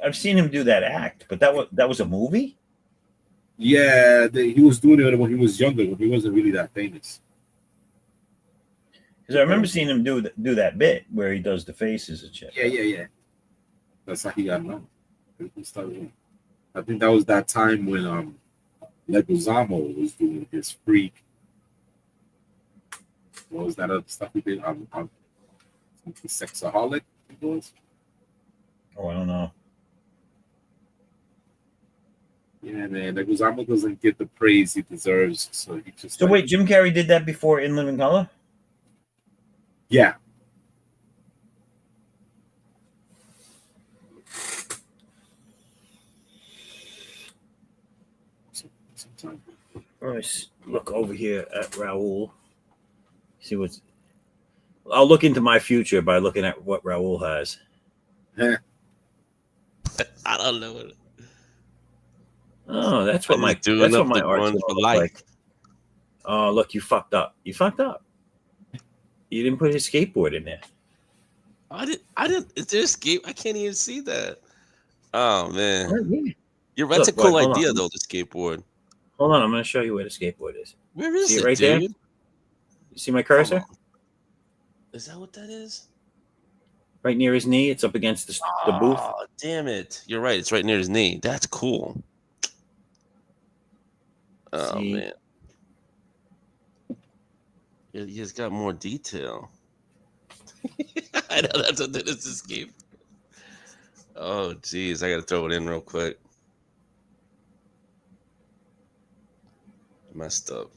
[SPEAKER 1] that act, but that was a movie.
[SPEAKER 11] Yeah, he was doing it when he was younger, when he wasn't really that famous.
[SPEAKER 1] Because I remember seeing him do that bit where he does the faces and shit.
[SPEAKER 11] Yeah. That's how he got known. I think that was that time when Leguizamo was doing his freak. What was that other stuff he did? Sexaholic, it was.
[SPEAKER 1] Oh, I don't know.
[SPEAKER 11] Yeah, man, Leguizamo doesn't get the praise he deserves, so he just.
[SPEAKER 1] So wait, Jim Carrey did that before In Living Color?
[SPEAKER 11] Yeah.
[SPEAKER 1] Let's look over here at Raul. See what's. I'll look into my future by looking at what Raul has.
[SPEAKER 9] I don't know what.
[SPEAKER 1] Oh, that's what my
[SPEAKER 9] doing up the
[SPEAKER 1] art's
[SPEAKER 9] grunge
[SPEAKER 1] gonna
[SPEAKER 9] for
[SPEAKER 1] look
[SPEAKER 9] life.
[SPEAKER 1] like. Oh, look, you fucked up. You fucked up. You didn't put his skateboard in there.
[SPEAKER 9] I didn't. Is there a skate? I can't even see that. Oh man, that's a
[SPEAKER 1] Look,
[SPEAKER 9] cool
[SPEAKER 1] hold
[SPEAKER 9] idea
[SPEAKER 1] on.
[SPEAKER 9] though. The skateboard.
[SPEAKER 1] Hold on, I'm going to show you where the skateboard is.
[SPEAKER 9] Where is
[SPEAKER 1] see
[SPEAKER 9] it,
[SPEAKER 1] right
[SPEAKER 9] dude?
[SPEAKER 1] there? You see my cursor?
[SPEAKER 9] Is that what that is?
[SPEAKER 1] Right near his knee. It's up against the booth.
[SPEAKER 9] Oh, damn it! You're right. It's right near his knee. That's cool. Oh
[SPEAKER 1] See?
[SPEAKER 9] man, he's got more detail. I know that's what that is. Escape. Oh, geez, I got to throw it in real quick. Messed up.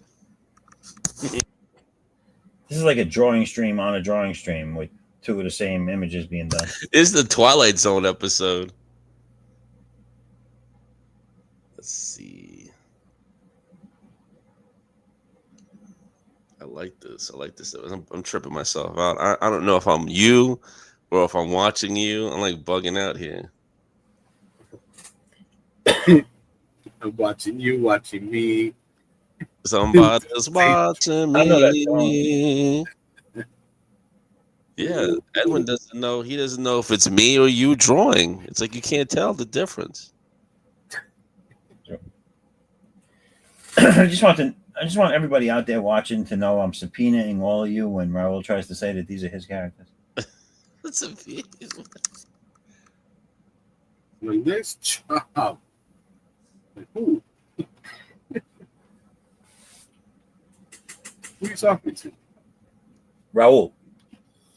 [SPEAKER 1] This is like a drawing stream on a drawing stream with two of the same images being done.
[SPEAKER 9] It's the Twilight Zone episode. Let's see. I like this. I'm tripping myself out. I don't know if I'm you or if I'm watching you. I'm like bugging out here.
[SPEAKER 11] I'm watching you, watching me.
[SPEAKER 9] Somebody's watching me. Yeah, Edwin doesn't know. He doesn't know if it's me or you drawing. It's like you can't tell the difference.
[SPEAKER 1] I just want everybody out there watching to know I'm subpoenaing all of you when Raul tries to say that these are his characters.
[SPEAKER 9] That's a
[SPEAKER 11] Like, nice job. Like, who? Who are you talking to?
[SPEAKER 1] Raul.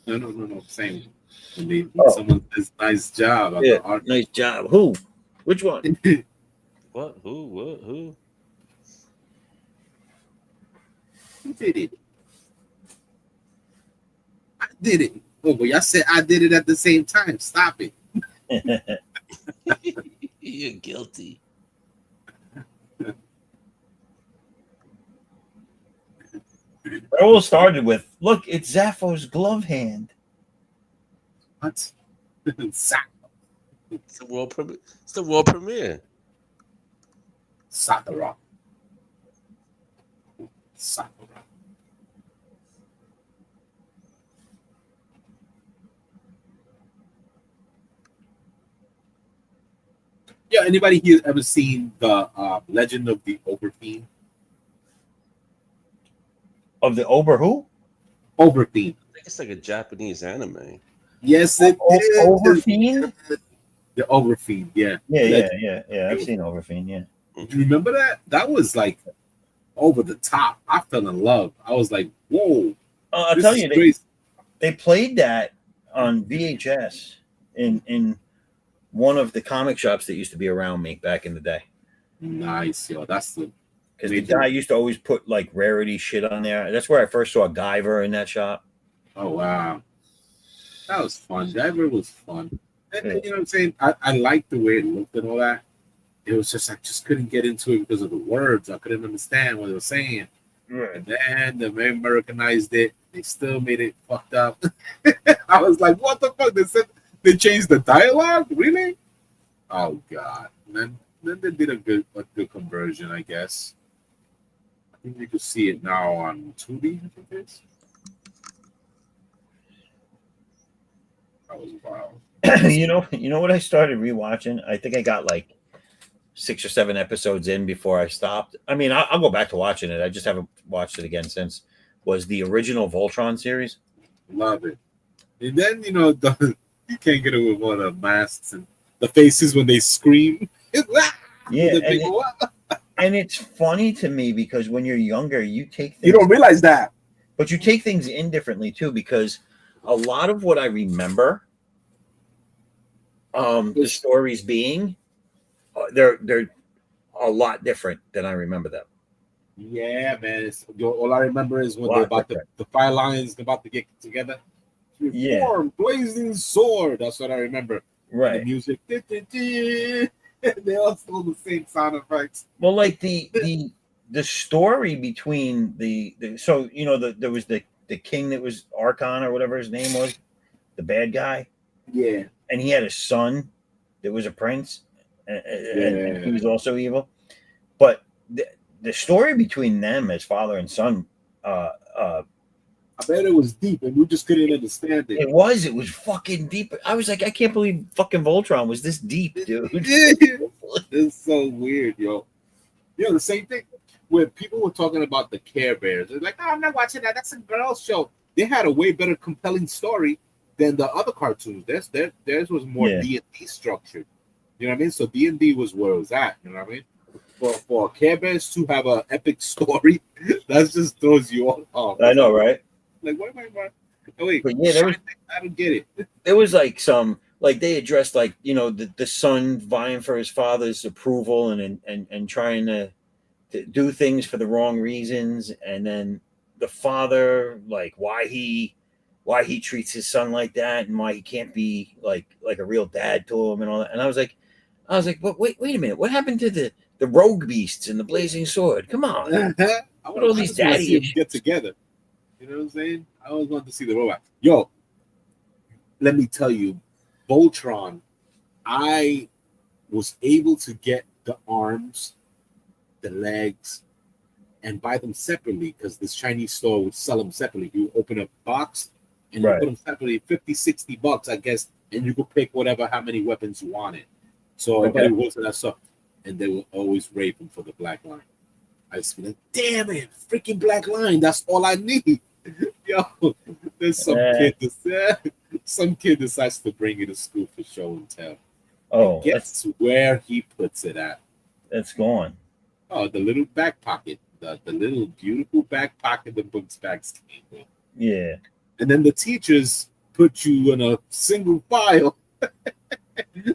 [SPEAKER 11] No. Same. Someone says nice job.
[SPEAKER 1] Yeah, nice job. Who? Which one?
[SPEAKER 9] What? Who? What? Who?
[SPEAKER 11] Who did it? I did it. Oh, but y'all said I did it at the same time. Stop it.
[SPEAKER 9] You're guilty.
[SPEAKER 1] Raul started with, look, it's Zaffo's glove hand.
[SPEAKER 11] What?
[SPEAKER 9] It's the world premiere. It's the world premiere.
[SPEAKER 11] Sakura. Yeah, anybody here ever seen the Legend of the Overfiend?
[SPEAKER 1] Of the Ober who?
[SPEAKER 11] Overfiend.
[SPEAKER 9] I think it's like a Japanese anime.
[SPEAKER 11] Yes, it is.
[SPEAKER 1] Overfiend?
[SPEAKER 11] The Overfiend, yeah.
[SPEAKER 1] Yeah. I've seen Overfiend, yeah.
[SPEAKER 11] Do you remember that? That was like over the top. I fell in love. I was like, whoa.
[SPEAKER 1] I'll tell you, they played that on VHS in one of the comic shops that used to be around me back in the day.
[SPEAKER 11] Nice, yo. That's the
[SPEAKER 1] because the guy used to always put like rarity shit on there. That's where I first saw Guyver in that shop.
[SPEAKER 11] Oh wow, that was fun. Guyver was fun. And, you know what I'm saying? I liked the way it looked and all that. It was just I just couldn't get into it because of the words. I couldn't understand what they were saying.
[SPEAKER 1] Right.
[SPEAKER 11] And then they Americanized it. They still made it fucked up. I was like, what the fuck? They said they changed the dialogue? Really? Oh god. And then they did a good conversion, I guess. I think you could see it now on Tubi, I think it is. That was wild.
[SPEAKER 1] you know what I started rewatching? I think I got like 6 or 7 episodes in before I stopped. I mean, I'll go back to watching it. I just haven't watched it again since. Was the original Voltron series.
[SPEAKER 11] Love it. And then, you can't get away with all the masks and the faces when they scream.
[SPEAKER 1] Yeah, and it's funny to me because when you're younger, you take things,
[SPEAKER 11] you don't realize that.
[SPEAKER 1] But you take things in differently too, because a lot of what I remember the stories being they're a lot different than I remember them.
[SPEAKER 11] Yeah, man. All I remember is when they're about the fire lions about to get together. Reform, blazing sword. That's what I remember.
[SPEAKER 1] Right.
[SPEAKER 11] The music. They all still the same sound effects.
[SPEAKER 1] Well, like the the story between the so you know there was the king that was Archon or whatever his name was, the bad guy,
[SPEAKER 11] Yeah.
[SPEAKER 1] and he had a son that was a prince, and he was also evil. But the story between them as father and son,
[SPEAKER 11] I bet it was deep, and we just couldn't understand it.
[SPEAKER 1] it was fucking deep. I was like, I can't believe fucking Voltron was this deep, dude.
[SPEAKER 11] It's so weird, yo. You know, the same thing when people were talking about the Care Bears. They're like, oh, I'm not watching that. That's a girl's show. They had a way better compelling story than the other cartoons. Theirs was more D&D structured. You know what I mean? So D&D was where it was at. You know what I mean? For Care Bears to have an epic story, that just throws you all off.
[SPEAKER 1] I know, right?
[SPEAKER 11] Like, what am I? Oh, wait,
[SPEAKER 1] but yeah,
[SPEAKER 11] I don't get it.
[SPEAKER 1] There was like some, like they addressed like, you know, the son vying for his father's approval and trying to do things for the wrong reasons, and then the father, like why he treats his son like that, and why he can't be like a real dad to him and all that. And I was like, but wait a minute, what happened to the rogue beasts and the blazing sword? Come on,
[SPEAKER 11] I
[SPEAKER 1] want all these daddy issues.
[SPEAKER 11] Get together. You know what I'm saying? I always wanted to see the robot. Yo, let me tell you, Voltron, I was able to get the arms, the legs, and buy them separately because this Chinese store would sell them separately. You open a box and you put them separately, $50-$60, I guess, and you could pick how many weapons you wanted. So everybody would go to that stuff, and they will always rape them for the black line. I just be like, damn it, freaking black line, that's all I need. Yo, there's some kid decides to bring you to school for show and tell.
[SPEAKER 1] Oh,
[SPEAKER 11] and guess where he puts it at?
[SPEAKER 1] It's gone.
[SPEAKER 11] Oh, the little back pocket, the little beautiful back pocket the books bags came with.
[SPEAKER 1] Yeah.
[SPEAKER 11] And then the teachers put you in a single file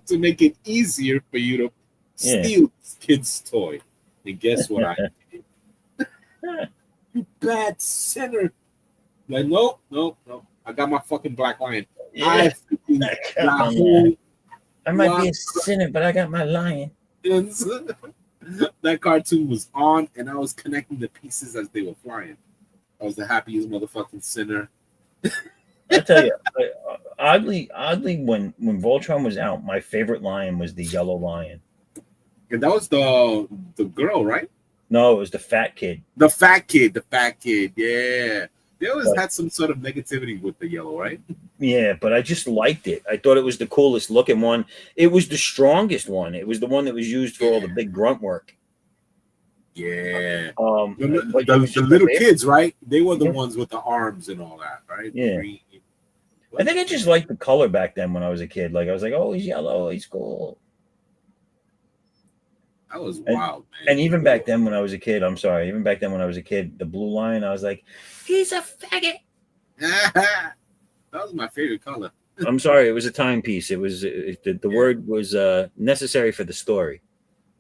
[SPEAKER 11] to make it easier for you to steal this kid's toy. And guess what I did? You bad sinner. Like, no. I got my fucking black lion.
[SPEAKER 1] Yeah. I might be a sinner, but I got my lion.
[SPEAKER 11] That cartoon was on, and I was connecting the pieces as they were flying. I was the happiest motherfucking sinner.
[SPEAKER 1] I tell you, oddly, when Voltron was out, my favorite lion was the yellow lion.
[SPEAKER 11] And that was the girl, right?
[SPEAKER 1] No, it was the fat kid.
[SPEAKER 11] The fat kid, yeah. They always had some sort of negativity with the yellow, right?
[SPEAKER 1] Yeah, but I just liked it. I thought it was the coolest looking one. It was the strongest one. It was the one that was used for all the big grunt work.
[SPEAKER 11] Yeah.
[SPEAKER 1] The
[SPEAKER 11] little kids, right? They were the ones with the arms and all that, right?
[SPEAKER 1] Yeah. I think I just liked the color back then when I was a kid. Like I was like, oh, he's yellow, he's cool.
[SPEAKER 11] That was wild, man.
[SPEAKER 1] And even back then when I was a kid, the blue lion, I was like, he's a faggot.
[SPEAKER 11] That was my favorite color.
[SPEAKER 1] I'm sorry, it was a timepiece. It was the word was necessary for the story.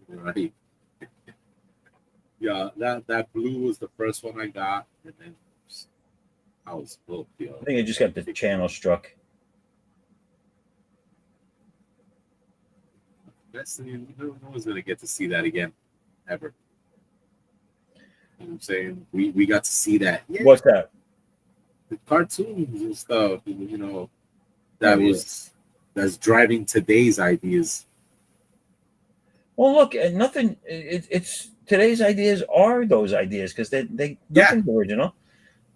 [SPEAKER 11] Right. Yeah, that blue was the first one I got, and then I was hooked.
[SPEAKER 1] I think I just got the channel struck.
[SPEAKER 11] No one's gonna get to see that again, ever. You know what I'm saying? We got to see that. Yeah.
[SPEAKER 1] What's that?
[SPEAKER 11] The cartoons and stuff, you know, that's driving today's ideas.
[SPEAKER 1] Well, look, nothing. It's today's ideas are those ideas because they nothing's original.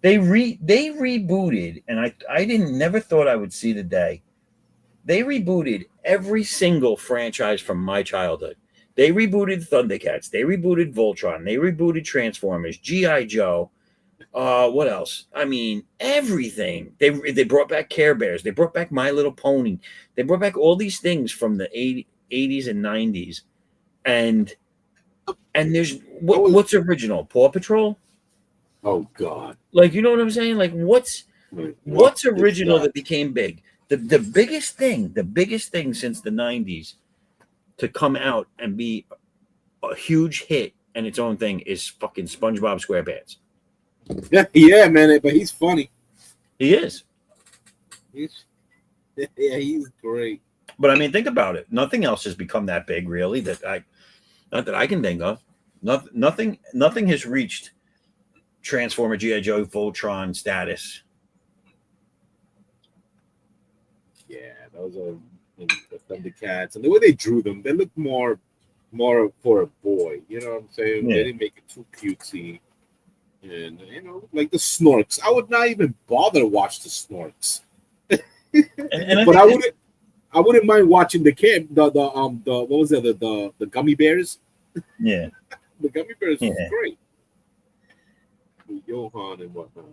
[SPEAKER 1] They rebooted, and I never thought I would see the day. They rebooted every single franchise from my childhood. They rebooted Thundercats. They rebooted Voltron. They rebooted Transformers, G.I. Joe. What else? I mean, everything. They brought back Care Bears. They brought back My Little Pony. They brought back all these things from the 80s and 90s. And there's what's original? Paw Patrol?
[SPEAKER 11] Oh God!
[SPEAKER 1] Like, you know what I'm saying? Like, what's original that became big? The biggest thing since the 90s to come out and be a huge hit and its own thing is fucking SpongeBob SquarePants.
[SPEAKER 11] Yeah, man, but he's funny.
[SPEAKER 1] He is.
[SPEAKER 11] He's great.
[SPEAKER 1] But I mean, think about it. Nothing else has become that big, really. Not that I can think of. Nothing has reached Transformer G.I. Joe Voltron status.
[SPEAKER 11] Yeah, those are the Thundercats, and the way they drew them, they look more for a boy. You know what I'm saying?
[SPEAKER 1] Yeah.
[SPEAKER 11] They didn't make it too cutesy, and like the Snorks. I would not even bother to watch the Snorks,
[SPEAKER 1] And
[SPEAKER 11] but I wouldn't mind watching the what was it, the gummy bears.
[SPEAKER 1] Yeah,
[SPEAKER 11] The gummy bears was
[SPEAKER 1] Yeah.
[SPEAKER 11] great. With Johan and whatnot.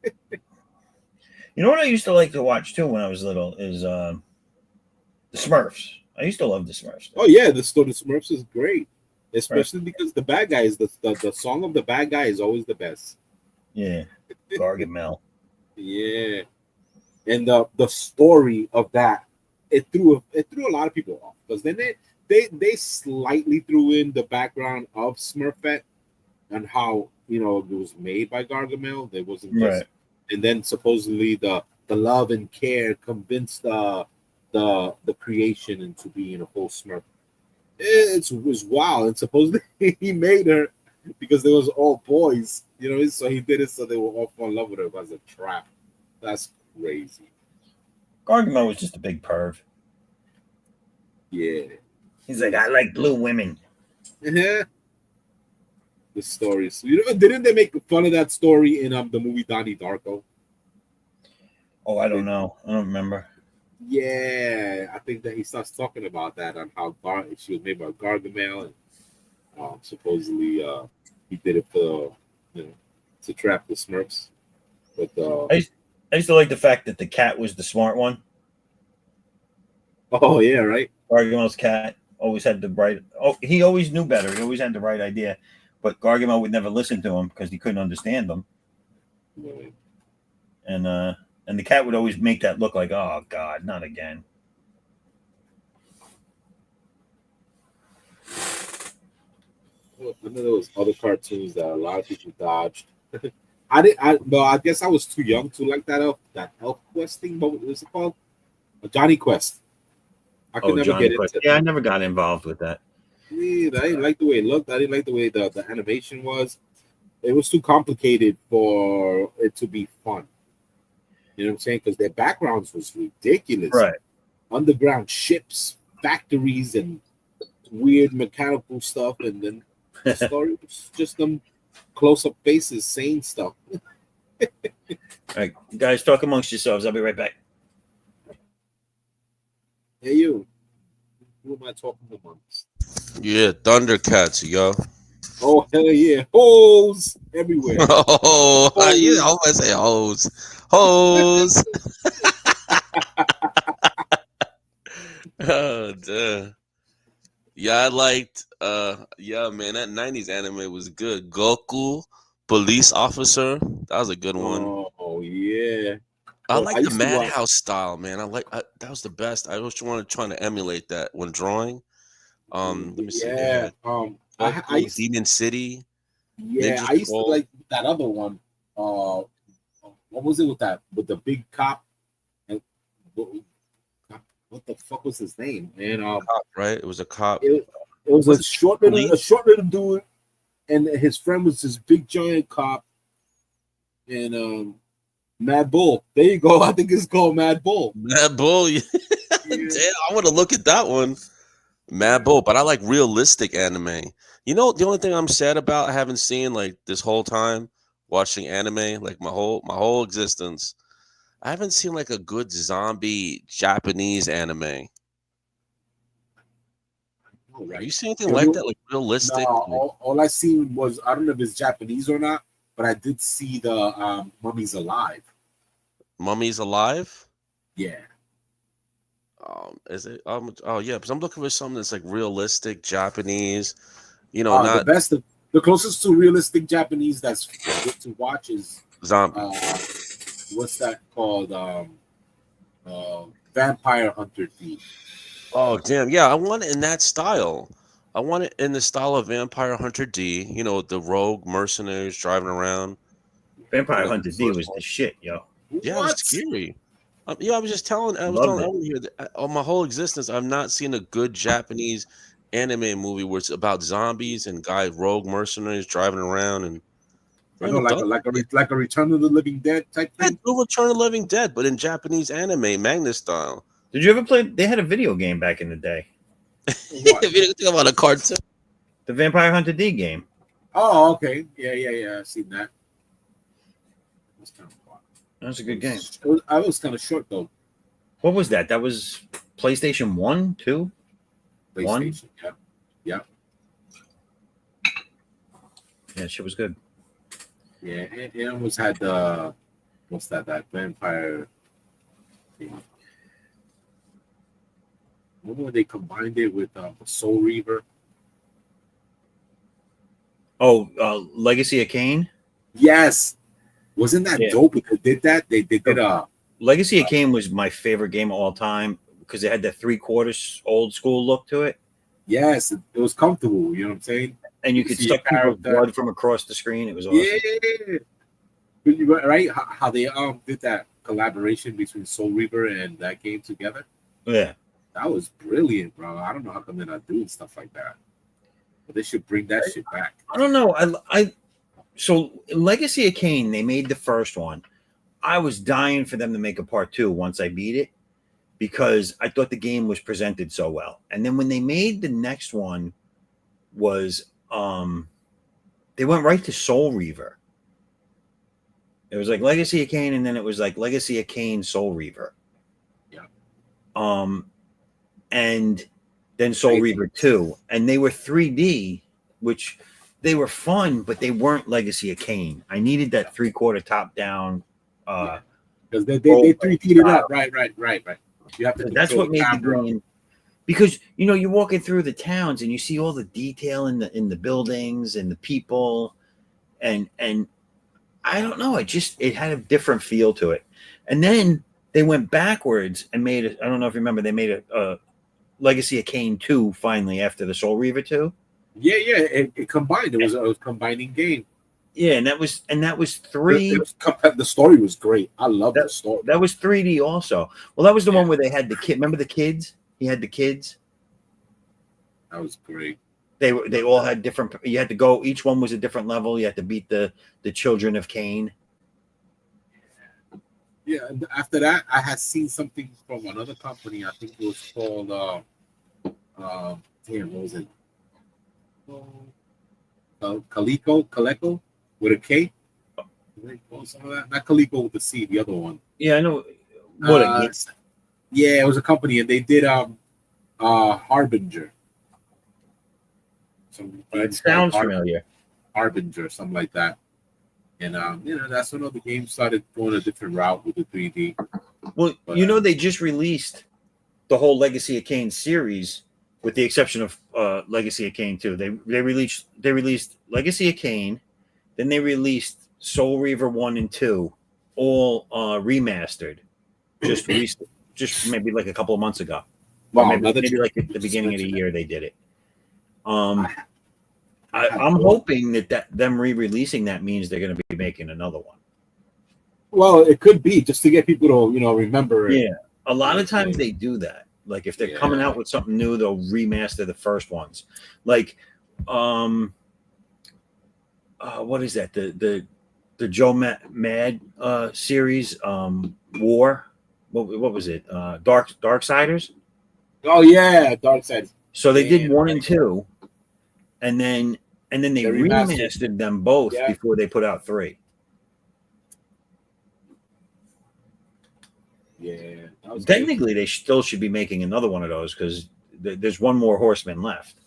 [SPEAKER 1] you know what I used to like to watch too when I was little is the Smurfs. I used to love the Smurfs.
[SPEAKER 11] Oh yeah, the story of Smurfs is great, especially because the bad guy is the song of the bad guy is always the best.
[SPEAKER 1] Yeah, Gargamel.
[SPEAKER 11] Yeah, and the story of that it threw a lot of people off because then they slightly threw in the background of Smurfette and how it was made by Gargamel. There wasn't just
[SPEAKER 1] Right.
[SPEAKER 11] and then supposedly the love and care convinced the creation into being a full Smurf. It was wild, and supposedly he made her because they was all boys, so he did it so they will all fall in love with her as a trap. That's crazy.
[SPEAKER 1] Gargamel was just a big perv.
[SPEAKER 11] Yeah.
[SPEAKER 1] He's like, I like blue women.
[SPEAKER 11] The stories. Didn't they make fun of that story in the movie Donnie Darko?
[SPEAKER 1] Oh, I don't know. I don't remember.
[SPEAKER 11] Yeah, I think that he starts talking about that on how she was made by Gargamel, and supposedly he did it for to trap the Smurfs. But
[SPEAKER 1] I used to like the fact that the cat was the smart one.
[SPEAKER 11] oh yeah, right.
[SPEAKER 1] Gargamel's cat always had the right. Oh, he always knew better. He always had the right idea, but Gargamel would never listen to him because he couldn't understand them.
[SPEAKER 11] Right.
[SPEAKER 1] And the cat would always make that look like, oh God, not again.
[SPEAKER 11] Well, I know there was other cartoons that a lot of people dodged. I guess I was too young to like that Elf Quest thing. What was it called? Johnny Quest. I could never
[SPEAKER 1] Johnny
[SPEAKER 11] get
[SPEAKER 1] Quest.
[SPEAKER 11] into
[SPEAKER 1] Yeah, I
[SPEAKER 11] that.
[SPEAKER 1] never got involved with that.
[SPEAKER 11] Yeah, I didn't like the way it looked. I didn't like the way the animation was. It was too complicated for it to be fun. You know what I'm saying? Because their backgrounds was ridiculous.
[SPEAKER 1] Right.
[SPEAKER 11] Underground ships, factories, and weird mechanical stuff. And then the story was just them close-up faces saying stuff.
[SPEAKER 1] All right, you guys, talk amongst yourselves. I'll be right back.
[SPEAKER 11] Hey, you. Who am I talking amongst?
[SPEAKER 9] Yeah, Thundercats, yo.
[SPEAKER 11] Oh, hell yeah. Holes everywhere.
[SPEAKER 9] Oh,
[SPEAKER 11] Holes.
[SPEAKER 9] yeah, I always say hoes. Hoes. Oh, damn. Yeah, I liked, yeah, man, that 90s anime was good. Goku, police officer. That was a good one.
[SPEAKER 11] Oh, yeah.
[SPEAKER 9] I
[SPEAKER 11] Oh,
[SPEAKER 9] like
[SPEAKER 11] I
[SPEAKER 9] the
[SPEAKER 11] used to watch-
[SPEAKER 9] Madhouse style, man. That was the best. I was trying to emulate that when drawing. Let me see
[SPEAKER 11] Yeah.
[SPEAKER 9] here.
[SPEAKER 11] I used to,
[SPEAKER 9] Demon City.
[SPEAKER 11] yeah,
[SPEAKER 9] Ninja
[SPEAKER 11] I used
[SPEAKER 9] Scroll.
[SPEAKER 11] to like that other one. What was it with the big cop? And what the fuck was his name? And
[SPEAKER 9] Cop, right? It was a cop.
[SPEAKER 11] it was
[SPEAKER 9] Was
[SPEAKER 11] a
[SPEAKER 9] it
[SPEAKER 11] short little dude, and his friend was this big giant cop. And Mad Bull. There you go. I think it's called Mad Bull.
[SPEAKER 9] Mad Bull. Yeah. Damn, I want to look at that one. Mad Bull, but I like realistic anime. You know, the only thing I'm sad about I haven't seen like this whole time watching anime, like my whole existence, I haven't seen like a good zombie Japanese anime.
[SPEAKER 11] Oh, right.
[SPEAKER 9] Have you seen anything like that, like realistic?
[SPEAKER 11] No, all I seen was, I don't know if it's Japanese or not, but I did see the Mummies Alive.
[SPEAKER 9] Mummies Alive?
[SPEAKER 11] Yeah.
[SPEAKER 9] Is it? Oh yeah, because I'm looking for something that's like realistic Japanese. You know, not
[SPEAKER 11] the closest to realistic Japanese that's good to watch is
[SPEAKER 9] zombie.
[SPEAKER 11] What's that called? Vampire Hunter D.
[SPEAKER 9] Oh damn, yeah, I want it in that style. I want it in the style of Vampire Hunter D. You know, the rogue mercenaries driving around.
[SPEAKER 1] Vampire Hunter D was the shit, yo.
[SPEAKER 9] Yeah, it was scary. Yeah, I was telling
[SPEAKER 1] Loved
[SPEAKER 9] everyone here that my whole existence, I've not seen a good Japanese anime movie where it's about zombies and rogue mercenaries driving around and
[SPEAKER 11] I know, like a Return of the Living Dead type thing.
[SPEAKER 9] Yeah, Return of the Living Dead, but in Japanese anime, Magnus style.
[SPEAKER 1] Did you ever play? They had a video game back in the day.
[SPEAKER 11] What?
[SPEAKER 9] If you think about a cartoon.
[SPEAKER 1] The Vampire Hunter D game.
[SPEAKER 11] Oh, okay. Yeah. I've seen that. That's kind of fun.
[SPEAKER 1] That's a good game.
[SPEAKER 11] I was kind of short though.
[SPEAKER 1] What was that? That was PlayStation 1, 2?
[SPEAKER 11] PlayStation. Yeah.
[SPEAKER 1] Yeah, shit was good.
[SPEAKER 11] Yeah, it almost had what's that vampire thing. Remember when they combined it with Soul Reaver?
[SPEAKER 1] Oh, Legacy of Kain?
[SPEAKER 11] Yes. Wasn't that dope? Because they did that. They did
[SPEAKER 1] Legacy of Kain was my favorite game of all time because it had the 3/4 old school look to it.
[SPEAKER 11] Yes, it was comfortable. You know what I'm saying?
[SPEAKER 1] And you could suck people's blood from across the screen. It was awesome.
[SPEAKER 11] Yeah. Right? How they did that collaboration between Soul Reaver and that game together?
[SPEAKER 1] Yeah.
[SPEAKER 11] That was brilliant, bro. I don't know how come they're not doing stuff like that. But they should bring that shit back.
[SPEAKER 1] I don't know. So Legacy of Kain, they made the first one. I was dying for them to make a part 2 once I beat it because I thought the game was presented so well. And then when they made the next one was they went right to Soul Reaver. It was like Legacy of Kain, and then it was like Legacy of Kain Soul Reaver.
[SPEAKER 11] Yeah.
[SPEAKER 1] And then Soul Reaver 2. And they were 3D, which they were fun, but they weren't Legacy of Kain. I needed that 3/4 top down.
[SPEAKER 11] Because they 3D'd it up. Right. You have to.
[SPEAKER 1] That's what made the game. Because you're walking through the towns and you see all the detail in the buildings and the people, and I don't know. It had a different feel to it. And then they went backwards and made it. I don't know if you remember. They made a Legacy of Kain 2 finally after the Soul Reaver 2.
[SPEAKER 11] Yeah. It combined. It was a combining game.
[SPEAKER 1] Yeah, and that was 3.
[SPEAKER 11] The story was great. I love the story.
[SPEAKER 1] That was 3D also. Well, that was the one where they had the kid. Remember the kids? He had the kids.
[SPEAKER 11] That was great.
[SPEAKER 1] They all had different. You had to go. Each one was a different level. You had to beat the children of Cain.
[SPEAKER 11] Yeah. And after that, I had seen something from another company. I think it was called. What was it? Coleco with a K. Some of that. Not Coleco with the C. The other one.
[SPEAKER 1] Yeah, I know. What?
[SPEAKER 11] Yeah, it was a company, and they did Harbinger.
[SPEAKER 1] It sounds familiar.
[SPEAKER 11] Harbinger, something like that. And that's when all the games started going a different route with the 3D.
[SPEAKER 1] Well, they just released the whole Legacy of Kain series, with the exception of Legacy of Kain 2. They released Legacy of Kain, then they released Soul Reaver 1 and 2, all remastered, just maybe like a couple of months ago.
[SPEAKER 11] Wow,
[SPEAKER 1] maybe like at the beginning of the year they did it. I'm hoping that them re-releasing that means they're going to be making another one.
[SPEAKER 11] Well, it could be just to get people to remember.
[SPEAKER 1] Yeah, a lot of times they do that. Like if they're coming out with something new, they'll remaster the first ones. Like, what is that? The Joe Mad series, War. What was it? Darksiders.
[SPEAKER 11] Oh yeah, Darksiders.
[SPEAKER 1] So they did 1 and 2, and then they remastered them both before they put out 3.
[SPEAKER 11] Yeah.
[SPEAKER 1] Technically, they still should be making another one of those because there's one more Horseman left.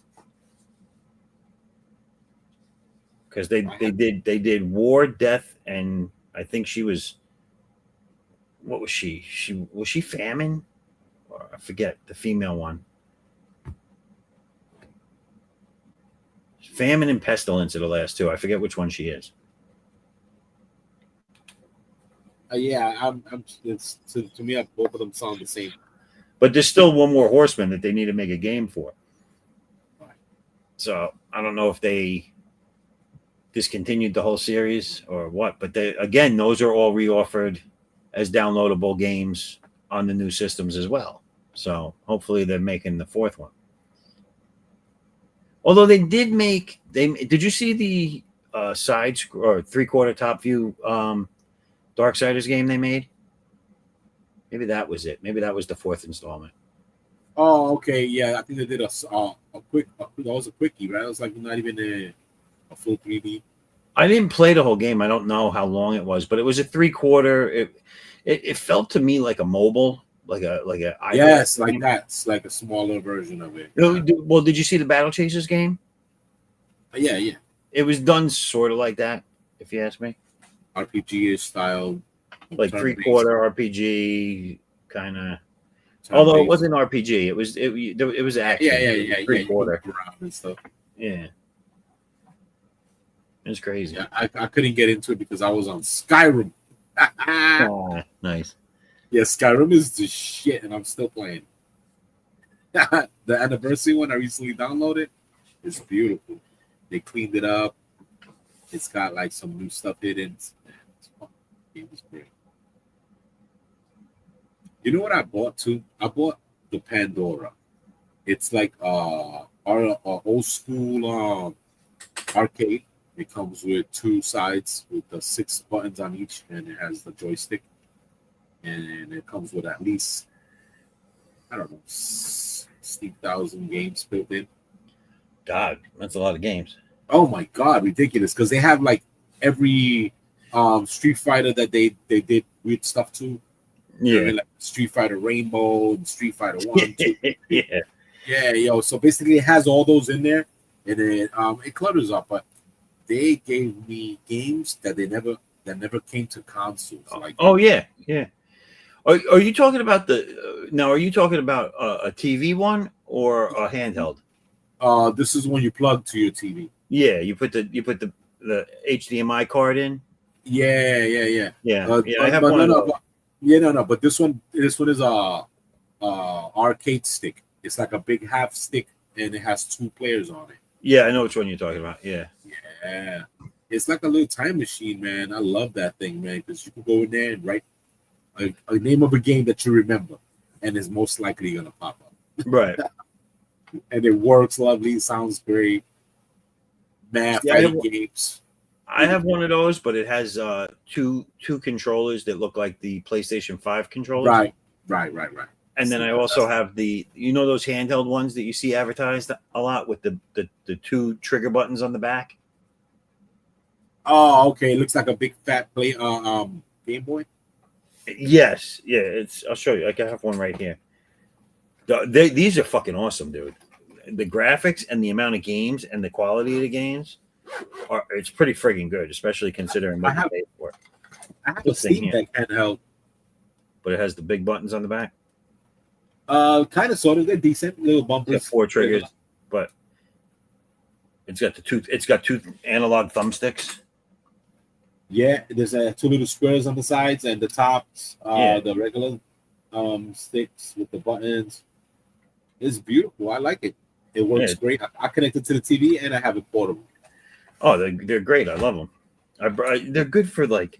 [SPEAKER 1] Because they did War, Death, and I think she was. What was she? Was she Famine? Or I forget the female one. Famine and Pestilence are the last two. I forget which one she is.
[SPEAKER 11] To me, both of them sound the same.
[SPEAKER 1] But there's still one more Horseman that they need to make a game for. So I don't know if they discontinued the whole series or what. But those are all reoffered as downloadable games on the new systems as well. So hopefully they're making the 4th one. Although they did make did you see the side or 3/4 top view Darksiders game they made? Maybe that was it. Maybe that was the 4th installment.
[SPEAKER 11] Oh, okay, yeah. I think they did a quick. That was a quickie, right? It was like not even a full 3D.
[SPEAKER 1] I didn't play the whole game. I don't know how long it was, but it was a 3/4. It felt to me like a mobile, like a
[SPEAKER 11] Yes, like that. It's like a smaller version of it.
[SPEAKER 1] Well, did you see the Battle Chasers game?
[SPEAKER 11] Yeah, yeah.
[SPEAKER 1] It was done sort of like that, if you ask me.
[SPEAKER 11] RPG-ish style,
[SPEAKER 1] like 3/4 RPG kind of. Although it wasn't RPG, it was action.
[SPEAKER 11] Yeah.
[SPEAKER 1] 3/4
[SPEAKER 11] and stuff.
[SPEAKER 1] Yeah, it's crazy.
[SPEAKER 11] Yeah, I couldn't get into it because I was on Skyrim.
[SPEAKER 1] Oh, nice.
[SPEAKER 11] Yeah, Skyrim is the shit, and I'm still playing. The anniversary one I recently downloaded is beautiful. They cleaned it up. It's got like some new stuff hidden. It was great. You know what I bought too? I bought the Pandora. It's like our old school arcade. It comes with 2 sides with the 6 buttons on each, and it has the joystick. And it comes with at least, I don't know, 60,000 games built in.
[SPEAKER 1] God, that's a lot of games.
[SPEAKER 11] Oh my God, ridiculous! Because they have like every Street Fighter that they did weird stuff to.
[SPEAKER 1] Yeah,
[SPEAKER 11] like Street Fighter Rainbow and Street Fighter 1, 2.
[SPEAKER 1] Yeah,
[SPEAKER 11] yo. So basically, it has all those in there, and then it clutters up. But they gave me games that never came to consoles. Like,
[SPEAKER 1] oh yeah. Are you talking about now? Are you talking about a TV one or a handheld?
[SPEAKER 11] This is when you plug to your TV.
[SPEAKER 1] Yeah, you put the HDMI card in.
[SPEAKER 11] Yeah.
[SPEAKER 1] I have one.
[SPEAKER 11] No. But this one is a arcade stick. It's like a big half stick, and it has 2 players on it.
[SPEAKER 1] Yeah, I know which one you're talking about. Yeah.
[SPEAKER 11] It's like a little time machine, man. I love that thing, man, because you can go in there and write a name of a game that you remember, and it's most likely gonna pop up.
[SPEAKER 1] Right.
[SPEAKER 11] And it works lovely. Sounds great. Fighting games.
[SPEAKER 1] I have one of those, but it has two controllers that look like the PlayStation 5 controllers.
[SPEAKER 11] Right.
[SPEAKER 1] And then I also have those handheld ones that you see advertised a lot with the 2 trigger buttons on the back.
[SPEAKER 11] Oh, okay. It looks like a big fat Game Boy.
[SPEAKER 1] Yes, yeah. I'll show you. I can have one right here. These are fucking awesome, dude. The graphics and the amount of games and the quality of the games it's pretty friggin' good, especially considering what you paid for it.
[SPEAKER 11] I have a Steam Deck handheld,
[SPEAKER 1] but it has the big buttons on the back.
[SPEAKER 11] Kind of, sort of. They're decent little bumpers.
[SPEAKER 1] It's got 4 triggers, but it's got 2 analog thumbsticks.
[SPEAKER 11] Yeah, there's 2 little squares on the sides and the tops. The regular sticks with the buttons. It's beautiful. I like it. It works great. I connected to the TV and I have it portable.
[SPEAKER 1] Oh, they're great. I love them. They're good for like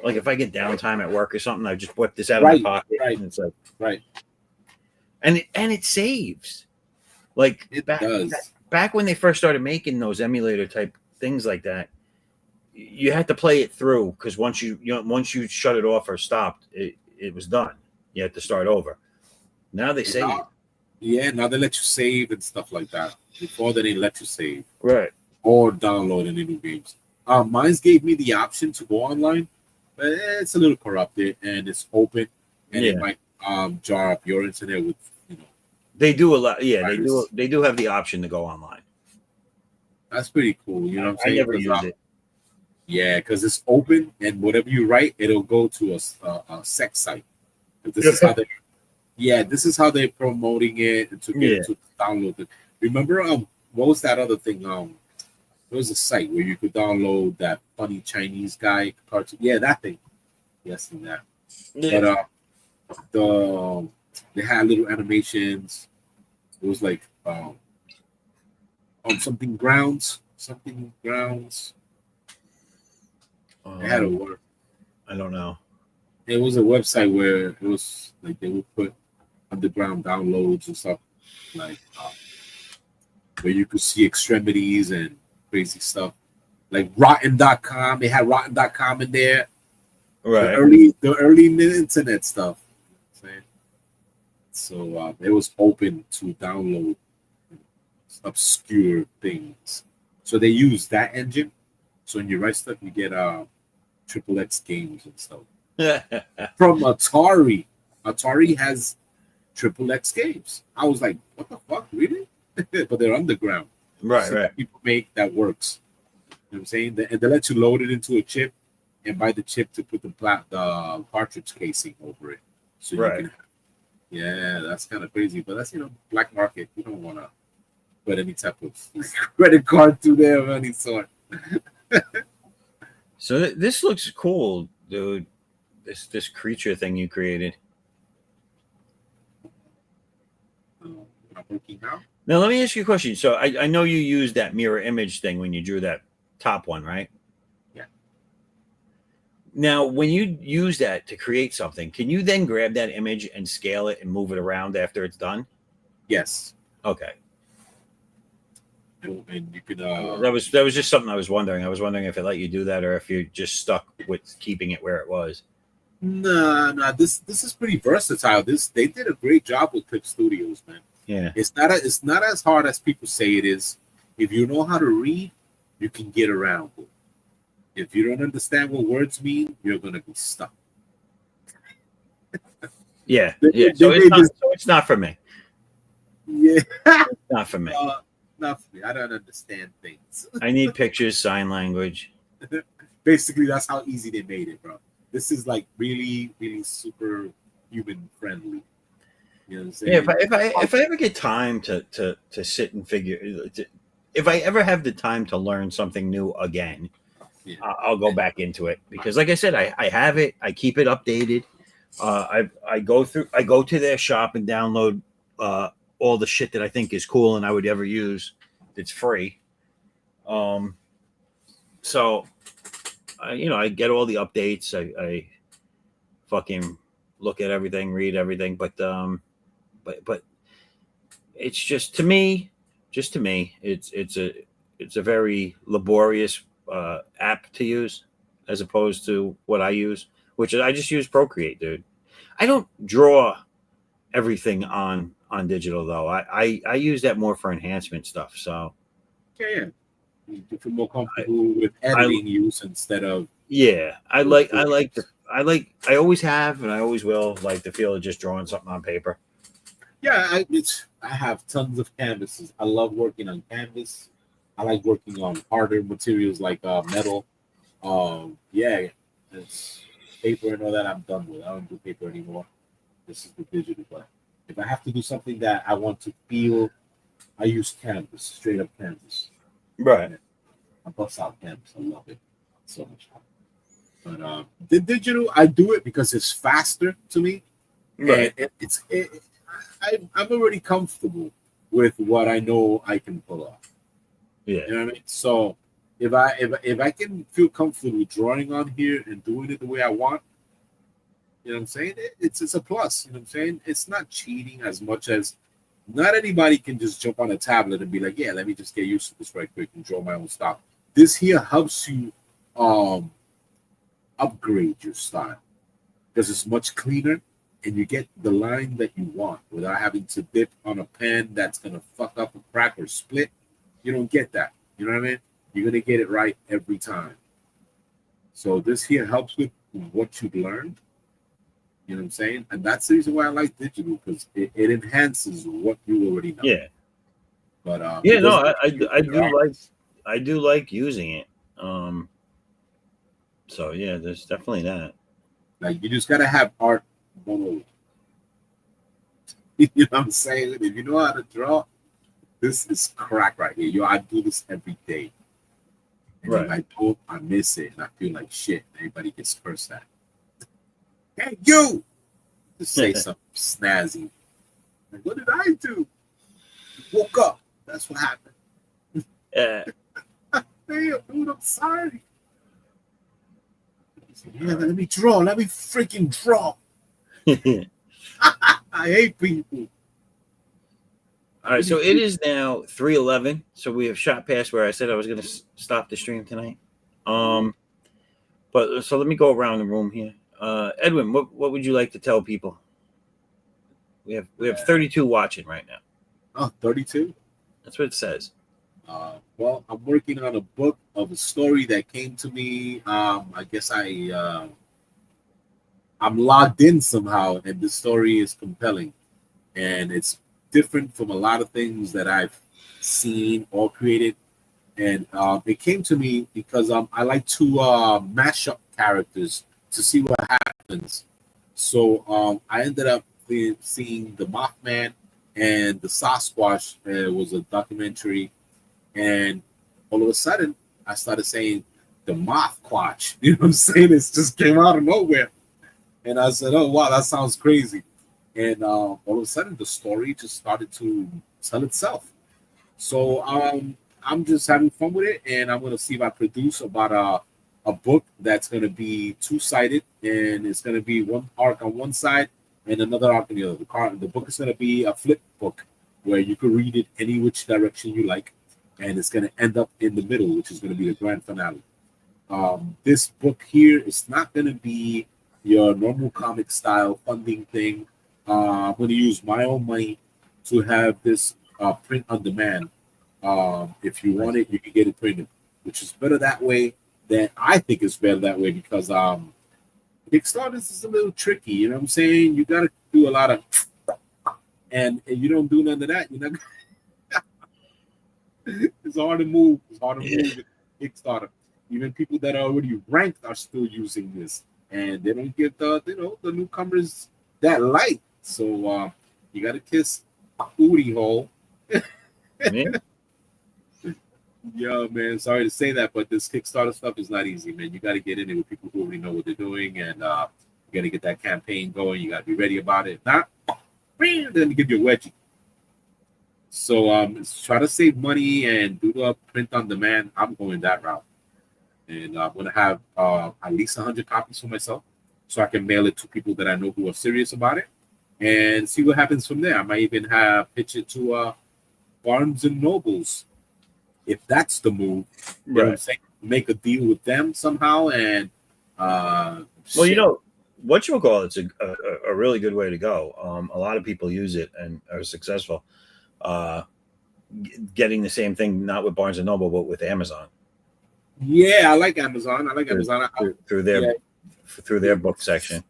[SPEAKER 1] if I get downtime at work or something, I just whip this out of my pocket.
[SPEAKER 11] Right.
[SPEAKER 1] And it's like
[SPEAKER 11] and
[SPEAKER 1] it saves. Like
[SPEAKER 11] it does.
[SPEAKER 1] Back when they first started making those emulator type things like that, you had to play it through because once you shut it off or stopped, it was done. You had to start over. Now they save.
[SPEAKER 11] Yeah, now they let you save and stuff like that. Before they didn't let you save.
[SPEAKER 1] Right.
[SPEAKER 11] Or download any new games. Mine gave me the option to go online, but it's a little corrupted and it's open, and it might jar up your internet with
[SPEAKER 1] They do a lot. Yeah,
[SPEAKER 11] virus.
[SPEAKER 1] they do have the option to go online.
[SPEAKER 11] That's pretty cool. You know what I'm saying?
[SPEAKER 1] I never use it.
[SPEAKER 11] Yeah, because it's open, and whatever you write, it'll go to a sex site. This is how this is how they're promoting it to get it to download it. Remember, what was that other thing? There was a site where you could download that funny Chinese guy cartoon. Yeah, that thing. Yes, and that. Yeah. But they had little animations. It was like on something grounds. It had a word.
[SPEAKER 1] I don't know.
[SPEAKER 11] It was a website where it was like they would put underground downloads and stuff. Like where you could see extremities and crazy stuff. Like rotten.com, they had rotten.com in there.
[SPEAKER 1] Right.
[SPEAKER 11] The early internet stuff. So it was open to download obscure things. So they use that engine. So when you write stuff, you get triple X games and stuff. From Atari. Atari has triple X games. I was like, what the fuck, really? But they're underground.
[SPEAKER 1] Right,
[SPEAKER 11] So
[SPEAKER 1] right.
[SPEAKER 11] people make that works. You know what I'm saying? And they let you load it into a chip and buy the chip to put the cartridge casing over it. So
[SPEAKER 1] Right.
[SPEAKER 11] you can. Yeah, that's kind of crazy. But that's, black market. You don't want to put any type of credit card through there of any sort.
[SPEAKER 1] So this looks cool, dude. This creature thing you created.
[SPEAKER 11] Not working now?
[SPEAKER 1] Now let me ask you a question. So I know you used that mirror image thing when you drew that top one, right?
[SPEAKER 11] Yeah.
[SPEAKER 1] Now, when you use that to create something, can you then grab that image and scale it and move it around after it's done?
[SPEAKER 11] Yes.
[SPEAKER 1] Okay.
[SPEAKER 11] And you could.
[SPEAKER 1] That was just something I was wondering. I was wondering if it let you do that or if you're just stuck with keeping it where it was.
[SPEAKER 11] No. This is pretty versatile. They did a great job with Clip Studios, man.
[SPEAKER 1] Yeah.
[SPEAKER 11] It's not as hard as people say it is. If you know how to read, you can get around it. If you don't understand what words mean, you're gonna be stuck.
[SPEAKER 1] Yeah.
[SPEAKER 11] They-
[SPEAKER 1] Yeah.
[SPEAKER 11] they-
[SPEAKER 1] So
[SPEAKER 11] they just-
[SPEAKER 1] it's not for me.
[SPEAKER 11] Yeah.
[SPEAKER 1] It's not for me.
[SPEAKER 11] Not for me. I don't understand things.
[SPEAKER 1] I need pictures, sign language.
[SPEAKER 11] Basically, that's how easy they made it, bro. This is like really, really super human friendly. You know what I'm saying?
[SPEAKER 1] Yeah, if I ever get time to sit and if I ever have the time to learn something new again,
[SPEAKER 11] Yeah.
[SPEAKER 1] I'll go back into it because, like I said, I have it. I keep it updated. I go to their shop and download all the shit that I think is cool and I would ever use. It's free. So I get all the updates. I fucking look at everything, read everything, but it's just to me, it's a very laborious app to use as opposed to what I use, which is I just use Procreate, dude. I don't draw everything on digital though. I use that more for enhancement stuff. So
[SPEAKER 11] Yeah. You feel more comfortable with editing use instead of.
[SPEAKER 1] yeah, I always have and I always will like the feel of just drawing something on paper.
[SPEAKER 11] Yeah, I have tons of canvases. I love working on canvas. I like working on harder materials like metal. Yeah, it's paper and all that I'm done with. I don't do paper anymore. This is the digital. But if I have to do something that I want to feel, I use canvas, straight up canvas.
[SPEAKER 1] Right.
[SPEAKER 11] I bust out canvas. I love it so much. But the digital, I do it because it's faster to me.
[SPEAKER 1] Right.
[SPEAKER 11] And I'm already comfortable with what I know I can pull off.
[SPEAKER 1] Yeah.
[SPEAKER 11] You know what I mean? So if I can feel comfortable drawing on here and doing it the way I want, you know what I'm saying? It's a plus. You know what I'm saying? It's not cheating as much as not anybody can just jump on a tablet and be like, yeah, let me just get used to this right quick and draw my own style. This here helps you upgrade your style because it's much cleaner and you get the line that you want without having to dip on a pen that's going to fuck up a crack or split. You don't get that. You know what I mean? You're going to get it right every time. So this here helps with what you've learned. You know what I'm saying? And that's the reason why I like digital because it enhances what you already know.
[SPEAKER 1] Yeah.
[SPEAKER 11] But
[SPEAKER 1] yeah, no, I do like using it. So yeah, there's definitely that.
[SPEAKER 11] Like you just gotta have art 101. You know what I'm saying? If you know how to draw, this is crack right here. I do this every day. And
[SPEAKER 1] right.
[SPEAKER 11] If I don't, I miss it and I feel like shit. Everybody gets cursed at. Hey, you! Just say something snazzy. Like, what did I do? Woke up. That's what happened.
[SPEAKER 1] Yeah.
[SPEAKER 11] Hey, dude, I'm sorry. Yeah, let me draw. Let me freaking draw. I hate people.
[SPEAKER 1] All right, so it is now 3:11. So we have shot past where I said I was going to stop the stream tonight. But so let me go around the room here. Edwin, what would you like to tell people? We have 32 watching right now.
[SPEAKER 11] Oh, 32?
[SPEAKER 1] That's what it says.
[SPEAKER 11] Well, I'm working on a book of a story that came to me. I guess I'm logged in somehow, and the story is compelling, and it's different from a lot of things that I've seen or created. And it came to me because I like to mash up characters to see what happens. So I ended up seeing the Mothman and the Sasquatch. It was a documentary, and all of a sudden I started saying the Mothquatch. You know what I'm saying? It just came out of nowhere, and I said, "Oh wow, that sounds crazy." And all of a sudden, the story just started to tell itself. So I'm just having fun with it, and I'm gonna see if I produce about a book that's gonna be two-sided, and it's gonna be one arc on one side and another arc on the other. The book is gonna be a flip book where you can read it any which direction you like, and it's gonna end up in the middle, which is gonna be the grand finale. This book here is not gonna be your normal comic style funding thing. I'm going to use my own money to have this print on demand. If you want it, you can get it printed, which is better that way. Than I think it's better that way because Kickstarter is a little tricky. You know what I'm saying? You got to do a lot of, and you don't do none of that. You know, it's hard to move. It's hard to move with Kickstarter. Even people that are already ranked are still using this, and they don't get the newcomers that light. So you got to kiss a booty hole. Yeah, man. Sorry to say that, but this Kickstarter stuff is not easy, man. You got to get in it with people who already know what they're doing, and you got to get that campaign going. You got to be ready about it. If not, then they give you a wedgie. So try to save money and do the print on demand. I'm going that route, and I'm going to have at least 100 copies for myself, so I can mail it to people that I know who are serious about it, and see what happens from there. I might even pitch it to Barnes and Nobles, if that's the move. You know what I'm saying? Make a deal with them somehow, and
[SPEAKER 1] well, you know, what you call it's a really good way to go. A lot of people use it and are successful. Getting the same thing, not with Barnes and Noble, but with Amazon.
[SPEAKER 11] Yeah, I like Amazon. Amazon
[SPEAKER 1] through their book section.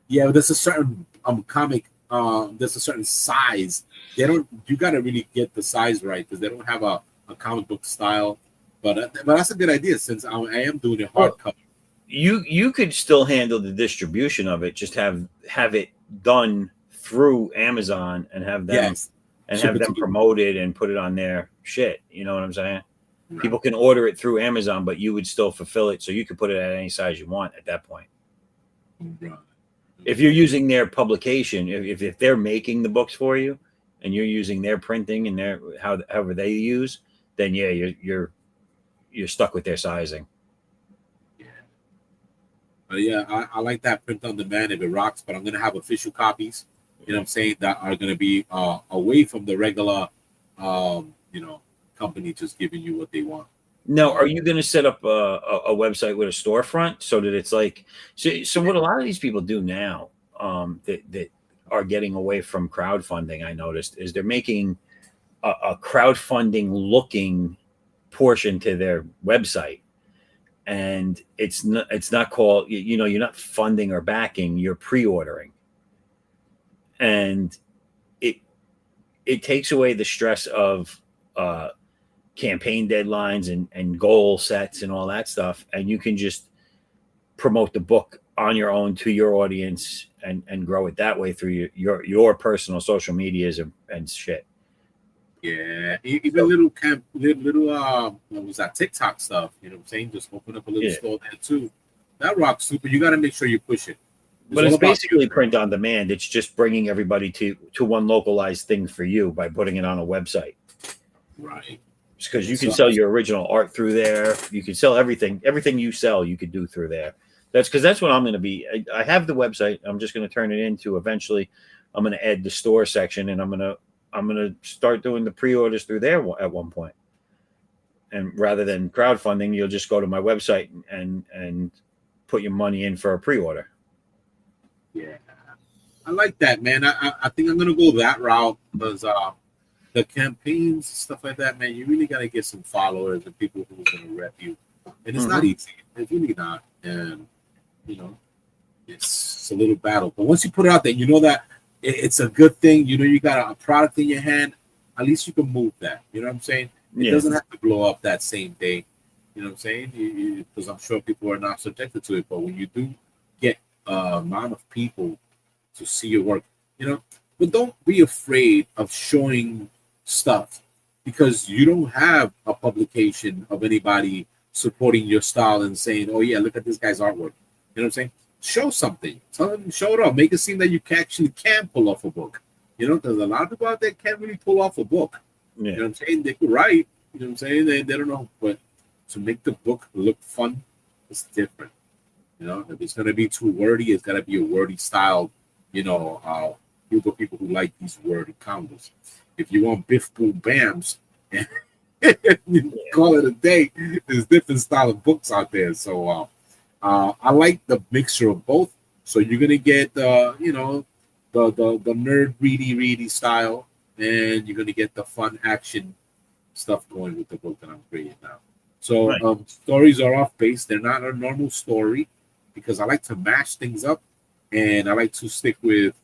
[SPEAKER 11] Yeah, but there's a certain comic. There's a certain size. You got to really get the size right because they don't have a comic book style. But that's a good idea since I am doing it hardcover.
[SPEAKER 1] You could still handle the distribution of it. Just have it done through Amazon and have them promoted and put it on their shit. You know what I'm saying? Right. People can order it through Amazon, but you would still fulfill it, so you could put it at any size you want at that point.
[SPEAKER 11] Right.
[SPEAKER 1] If you're using their publication, if they're making the books for you, and you're using their printing and their however they use, then yeah, you're stuck with their sizing.
[SPEAKER 11] Yeah, I like that print on demand if it rocks, but I'm gonna have official copies. You know what I'm saying, that are gonna be away from the regular, company just giving you what they want.
[SPEAKER 1] Now, are you going to set up a website with a storefront so that it's like so what a lot of these people do now that are getting away from crowdfunding, I noticed, is they're making a crowdfunding looking portion to their website, and it's not called, you're not funding or backing, you're pre-ordering, and it takes away the stress of campaign deadlines and goal sets and all that stuff, and you can just promote the book on your own to your audience and grow it that way through your personal social medias and shit.
[SPEAKER 11] Yeah, even little what was that, TikTok stuff? You know what I'm saying? Just open up a little store there too. That rocks super. You got to make sure you push it.
[SPEAKER 1] But it's basically print on demand. It's just bringing everybody to one localized thing for you by putting it on a website.
[SPEAKER 11] Right.
[SPEAKER 1] Because you can sell your original art through there. You can sell everything you sell, you could do through there. That's what I'm going to be. I have the website. I'm just going to turn it into, eventually I'm going to add the store section, and I'm I'm gonna start doing the pre-orders through there at one point. And rather than crowdfunding, you'll just go to my website and put your money in for a pre-order.
[SPEAKER 11] Yeah, I like that, man. I think I'm gonna go that route because the campaigns, stuff like that, man. You really gotta get some followers and people who are gonna rep you, and it's not easy. It's really not, and you know, it's a little battle. But once you put it out there, you know that it's a good thing. You know, you got a product in your hand. At least you can move that. You know what I'm saying? It doesn't have to blow up that same day. You know what I'm saying? Because I'm sure people are not subjected to it. But when you do get amount of people to see your work, you know, but don't be afraid of showing stuff because you don't have a publication of anybody supporting your style and saying, "Oh yeah, look at this guy's artwork." You know what I'm saying? Show something. Tell them, show it up. Make it seem that you actually can pull off a book. You know, there's a lot of people out there can't really pull off a book. You know what I'm saying? They could write. You know what I'm saying? They don't know, but to make the book look fun, it's different. You know, if it's gonna be too wordy, it's gotta be a wordy style. You know, people who like these wordy combos. If you want Biff Boom Bams, and you call it a day. There's different style of books out there. So I like the mixture of both. So you're gonna get you know, the nerd ready style, and you're gonna get the fun action stuff going with the book that I'm creating now. So stories are off base. They're not a normal story because I like to mash things up, and I like to stick with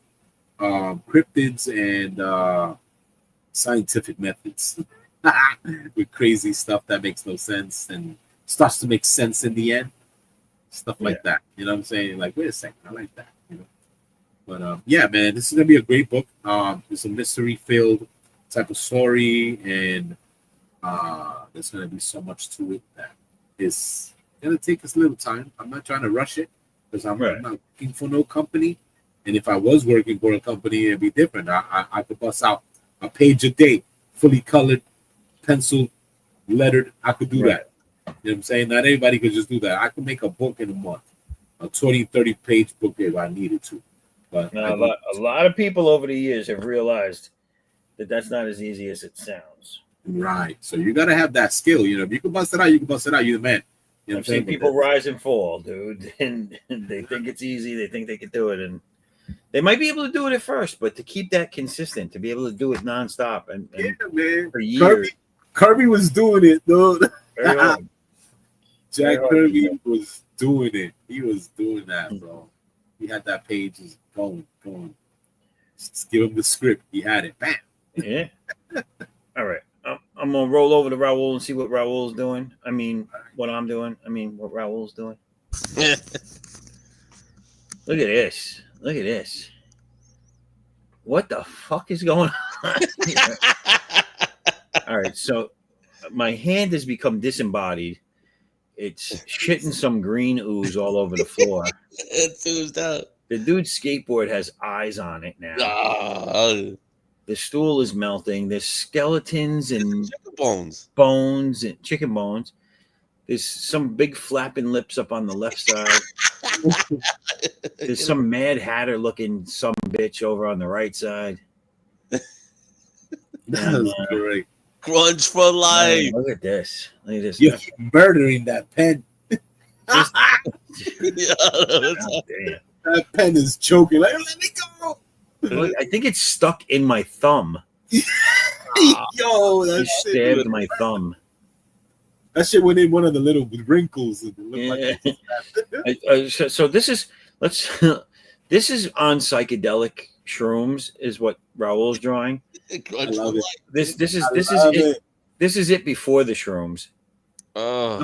[SPEAKER 11] cryptids and scientific methods with crazy stuff that makes no sense and starts to make sense in the end. Stuff like that. You know what I'm saying? Like, wait a second, I like that. You know? But yeah, man, this is gonna be a great book. It's a mystery-filled type of story, and there's gonna be so much to it that it's gonna take us a little time. I'm not trying to rush it because I'm not working for no company. And if I was working for a company, it'd be different. I could bust out a page a day, fully colored, pencil, lettered. I could do that. You know what I'm saying? Not everybody could just do that. I could make a book in a month, a 20, 30-page book if I needed to. But
[SPEAKER 1] now, a lot of people over the years have realized that that's not as easy as it sounds.
[SPEAKER 11] Right. So you got to have that skill. You know, if you can bust it out, you can bust it out. You're the man. You know
[SPEAKER 1] I've seen people rise and fall, dude. And they think it's easy. They think they can do it. And they might be able to do it at first, but to keep that consistent, to be able to do it nonstop and
[SPEAKER 11] man.
[SPEAKER 1] For years.
[SPEAKER 11] Kirby was doing it, dude. Jack
[SPEAKER 1] Very
[SPEAKER 11] Kirby was doing it. He was doing that, bro. He had that page just going. Just give him the script. He had it. Bam.
[SPEAKER 1] Yeah. All right. I'm going to roll over to Raul and see what Raul's doing. I mean, what I'm doing. I mean, what Raul's doing. Look at this. Look at this. What the fuck is going on? All right. So my hand has become disembodied. It's shitting some green ooze all over the floor.
[SPEAKER 9] It's oozed out.
[SPEAKER 1] The dude's skateboard has eyes on it now. The stool is melting. There's skeletons and bones and chicken bones. There's some big flapping lips up on the left side. There's some Mad Hatter looking some bitch over on the right side.
[SPEAKER 11] That's great.
[SPEAKER 9] Grunge for life.
[SPEAKER 1] Look at this. Look at this.
[SPEAKER 11] You're murdering that pen.
[SPEAKER 1] God
[SPEAKER 11] damn. That pen is choking. Like, let me go.
[SPEAKER 1] Look, I think it's stuck in my thumb.
[SPEAKER 11] Yo, that
[SPEAKER 1] He
[SPEAKER 11] shit
[SPEAKER 1] stabbed my thumb.
[SPEAKER 11] That shit went in one of the little wrinkles. And it looked like
[SPEAKER 1] So this is this is on psychedelic shrooms is what Raul's drawing.
[SPEAKER 11] I love it.
[SPEAKER 1] This is it before the shrooms.
[SPEAKER 9] Oh.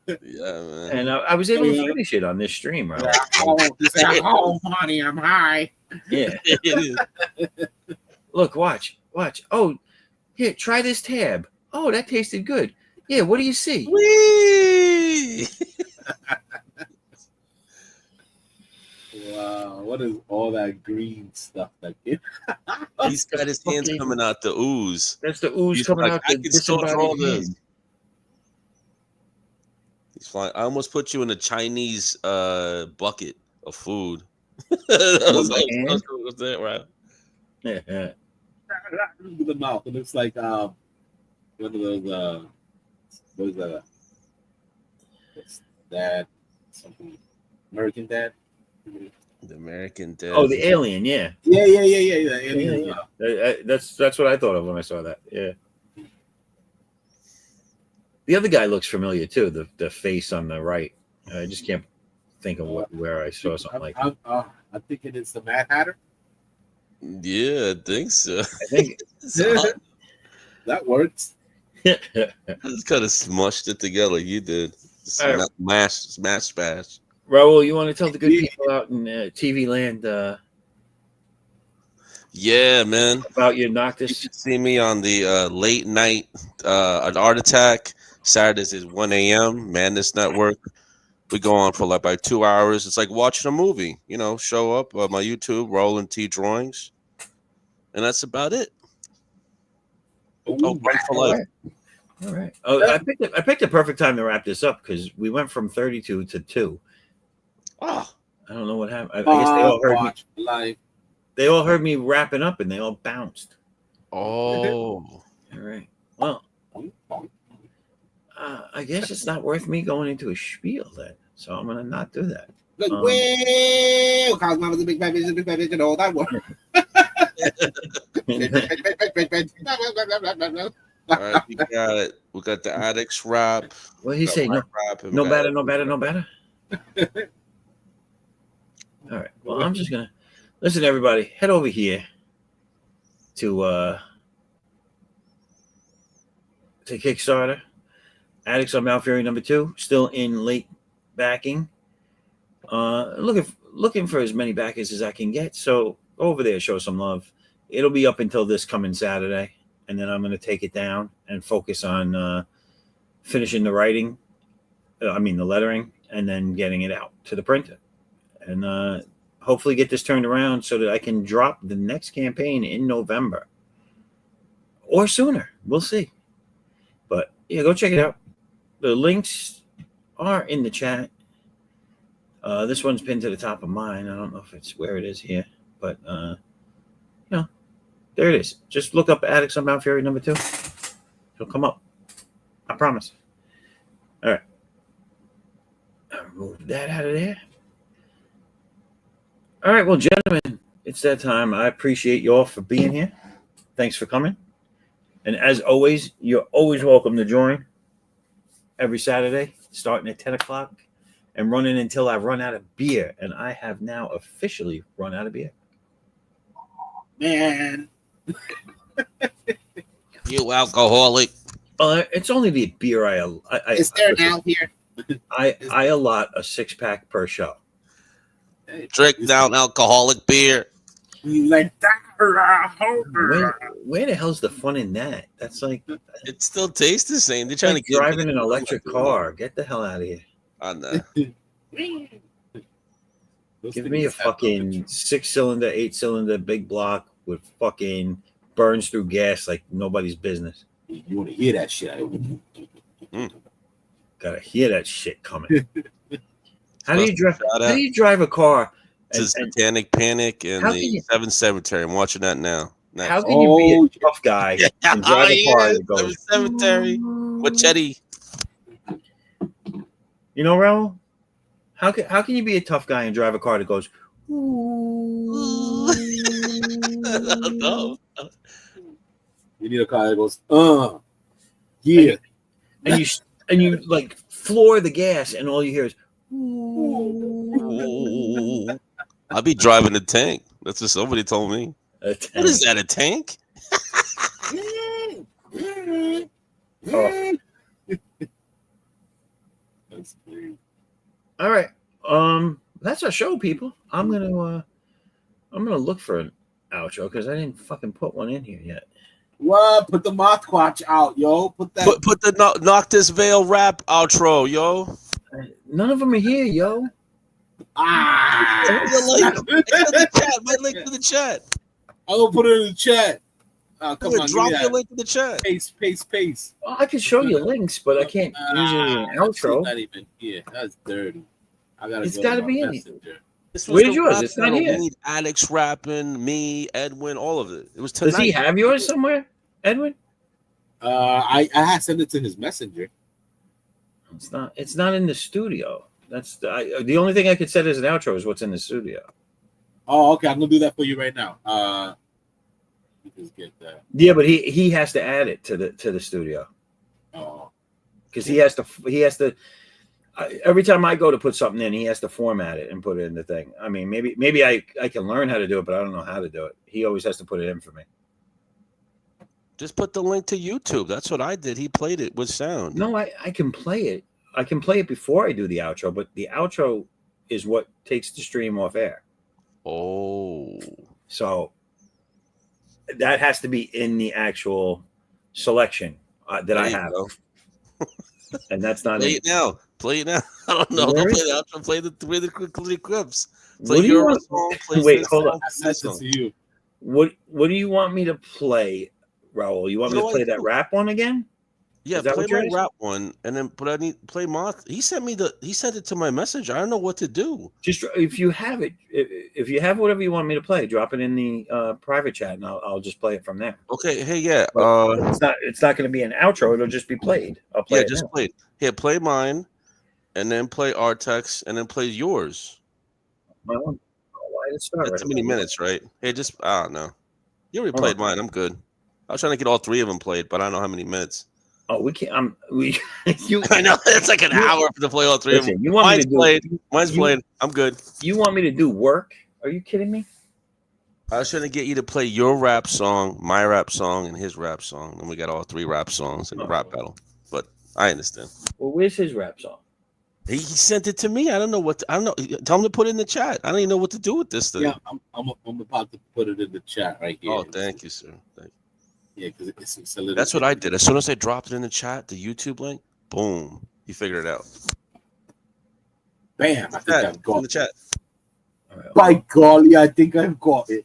[SPEAKER 9] Yeah, man.
[SPEAKER 1] And I was able to finish it on this stream, right?
[SPEAKER 5] Oh, honey, I'm high.
[SPEAKER 1] Yeah. Look, watch. Oh, here, try this tab. Oh, that tasted good. Yeah, what do you see?
[SPEAKER 9] Whee!
[SPEAKER 11] Wow, what is all that green stuff that
[SPEAKER 9] He's got his hands coming out the ooze.
[SPEAKER 1] That's the ooze
[SPEAKER 9] He's
[SPEAKER 1] coming
[SPEAKER 9] like,
[SPEAKER 1] out.
[SPEAKER 9] I can still draw this. He's flying. I almost put you in a Chinese bucket of food. That was right.
[SPEAKER 1] Yeah.
[SPEAKER 11] Look at the mouth. It looks like one of those what is that? What's that? Something American Dad?
[SPEAKER 9] The American Dad.
[SPEAKER 1] Oh, the alien. Yeah.
[SPEAKER 11] Yeah. Alien.
[SPEAKER 1] That's what I thought of when I saw that. Yeah. The other guy looks familiar too. The face on the right. I just can't think of where I saw something like that.
[SPEAKER 11] I'm thinking it's the Mad Hatter.
[SPEAKER 9] Yeah, I think so.
[SPEAKER 1] I think
[SPEAKER 11] that works.
[SPEAKER 9] I just kind of smushed it together like you did. Smash.
[SPEAKER 1] Raul, you want to tell the good people out in TV land
[SPEAKER 9] Yeah, man.
[SPEAKER 1] about your Noctis?
[SPEAKER 9] You can see me on the late night an Art Attack. Saturdays is 1 a.m. Madness Network. We go on for like 2 hours. It's like watching a movie. You know, show up on my YouTube, Roland T Drawings, and that's about it. Break for life.
[SPEAKER 1] All right. Oh, I picked a perfect time to wrap this up because we went from 32 to 2.
[SPEAKER 9] Oh,
[SPEAKER 1] I don't know what happened. I guess they all heard me.
[SPEAKER 11] Live.
[SPEAKER 1] They all heard me wrapping up, and they all bounced.
[SPEAKER 9] Oh.
[SPEAKER 1] All right. Well, I guess it's not worth me going into a spiel then, so I'm gonna not do that.
[SPEAKER 11] Like, well, cause mama's a big bad bitch, and all that work.
[SPEAKER 9] All right, we got the Addicts rap.
[SPEAKER 1] What did he say? No better. All right. Well, I'm just gonna listen, everybody. Head over here to Kickstarter. Addicts on Mount Fury #2, still in late backing. Looking for as many backers as I can get. So go over there, show some love. It'll be up until this coming Saturday, and then I'm going to take it down and focus on finishing the writing. The lettering, and then getting it out to the printer, and hopefully get this turned around so that I can drop the next campaign in November or sooner. We'll see. But yeah, go check it out. The links are in the chat. This one's pinned to the top of mine. I don't know if it's where it is here, but there it is. Just look up Addicts on Mount Fury #2. It'll come up. I promise. All right. I'll remove that out of there. All right, well, gentlemen, it's that time. I appreciate you all for being here. Thanks for coming. And as always, you're always welcome to join every Saturday, starting at 10 o'clock and running until I run out of beer. And I have now officially run out of beer.
[SPEAKER 11] Man.
[SPEAKER 9] You alcoholic.
[SPEAKER 1] It's only the beer
[SPEAKER 11] Is there now here?
[SPEAKER 1] I allot a 6-pack per show.
[SPEAKER 9] Drink down alcoholic beer.
[SPEAKER 11] You like that?
[SPEAKER 1] Where the hell's the fun in that? That's like
[SPEAKER 9] it still tastes the same. They're trying to get
[SPEAKER 1] driving an electric car. Get the hell out of here.
[SPEAKER 9] On that.
[SPEAKER 1] Give me a fucking 6-cylinder, 8-cylinder big block with fucking burns through gas like nobody's business.
[SPEAKER 11] You want to hear that shit?
[SPEAKER 1] Gotta hear that shit coming. How do you drive a car?
[SPEAKER 9] It's Satanic Panic and the 7th Cemetery. I'm watching that now. Nice.
[SPEAKER 1] How can you be a tough guy and drive a car that goes
[SPEAKER 9] 7th Cemetery with Chetty?
[SPEAKER 1] You know, Raul? How can you be a tough guy and drive a car that goes?
[SPEAKER 9] No.
[SPEAKER 11] You need a car that goes, yeah.
[SPEAKER 1] And you like floor the gas, and all you hear is.
[SPEAKER 9] I'll be driving a tank. That's what somebody told me. What is that? A tank?
[SPEAKER 1] Oh. All right. That's our show, people. I'm gonna look for an outro because I didn't fucking put one in here yet.
[SPEAKER 11] What? Put the Mothquatch out, yo. Put
[SPEAKER 9] the Noctis Veil rap outro, yo.
[SPEAKER 1] None of them are here, yo.
[SPEAKER 9] My link to the chat.
[SPEAKER 11] I'm gonna put it in the chat. Come on,
[SPEAKER 9] drop your link in the chat.
[SPEAKER 11] Paste.
[SPEAKER 1] Well, I can show you links, but I can't use it as an outro.
[SPEAKER 11] Not even. Yeah, that's dirty.
[SPEAKER 1] It's got to be in it.
[SPEAKER 9] This was
[SPEAKER 1] Where's
[SPEAKER 9] the
[SPEAKER 1] yours?
[SPEAKER 9] rap
[SPEAKER 1] It's not
[SPEAKER 9] battle.
[SPEAKER 1] here.
[SPEAKER 9] We need Alex rapping, me, Edwin, all of it. It was
[SPEAKER 1] Does
[SPEAKER 9] tonight.
[SPEAKER 1] he have yours somewhere, Edwin?
[SPEAKER 11] I had sent it to his messenger.
[SPEAKER 1] It's not in the studio. That's the only thing I could set as an outro is what's in the studio.
[SPEAKER 11] Oh, okay. I'm gonna do that for you right now. You just get that.
[SPEAKER 1] Yeah, but he has to add it to the studio.
[SPEAKER 11] Oh,
[SPEAKER 1] because he has to. Every time I go to put something in, he has to format it and put it in the thing. I mean, maybe I can learn how to do it, but I don't know how to do it. He always has to put it in for me.
[SPEAKER 9] Just put the link to YouTube. That's what I did. He played it with sound.
[SPEAKER 1] No, I can play it. I can play it before I do the outro, but the outro is what takes the stream off air.
[SPEAKER 9] Oh.
[SPEAKER 1] So that has to be in the actual selection that I have. And that's not
[SPEAKER 9] Play it now. Play it now. I don't know. Don't play the outro. Play the clips. Play
[SPEAKER 1] What do you want?
[SPEAKER 9] song.
[SPEAKER 1] Wait, hold on.
[SPEAKER 11] I sent it to you.
[SPEAKER 1] What do you want me to play, Raul? You want me to play that rap one again?
[SPEAKER 9] Yeah,
[SPEAKER 1] Is that
[SPEAKER 9] play
[SPEAKER 1] what you're
[SPEAKER 9] my
[SPEAKER 1] asking?
[SPEAKER 9] rap one, and then but I need play Moth. He sent it to my message. I don't know what to do.
[SPEAKER 1] Just if you have it, if you have whatever you want me to play, drop it in the private chat, and I'll just play it from there.
[SPEAKER 9] Okay. Hey, yeah.
[SPEAKER 1] But it's not going to be an outro. It'll just be played. I'll play.
[SPEAKER 9] Yeah, just play it. Here, play mine, and then play Artex, and then play yours.
[SPEAKER 1] My one.
[SPEAKER 9] That's too many minutes, right? Hey, just I don't know. You already played mine. I'm good. I was trying to get all three of them played, but I don't know how many minutes.
[SPEAKER 1] Oh, we can't.
[SPEAKER 9] I know it's like an hour to play all three of them.
[SPEAKER 1] You want
[SPEAKER 9] Mine's
[SPEAKER 1] me to do,
[SPEAKER 9] played. Mine's played. I'm good.
[SPEAKER 1] You want me to do work? Are you kidding me?
[SPEAKER 9] I was trying to get you to play your rap song, my rap song, and his rap song, and we got all three rap songs in a rap battle. But I understand.
[SPEAKER 1] Well, where's his rap song?
[SPEAKER 9] He sent it to me. I don't know what. I don't know. Tell him to put it in the chat. I don't even know what to do with this thing.
[SPEAKER 11] Yeah, I'm about to put it in the chat right here.
[SPEAKER 9] Oh, thank you, sir. Thank you.
[SPEAKER 11] Yeah, because it's a little.
[SPEAKER 9] That's what I did. As soon as I dropped it in the chat, the YouTube link, boom, he figured it out.
[SPEAKER 11] Bam! I think I've got
[SPEAKER 9] in the chat.
[SPEAKER 11] By golly, I think I've got it.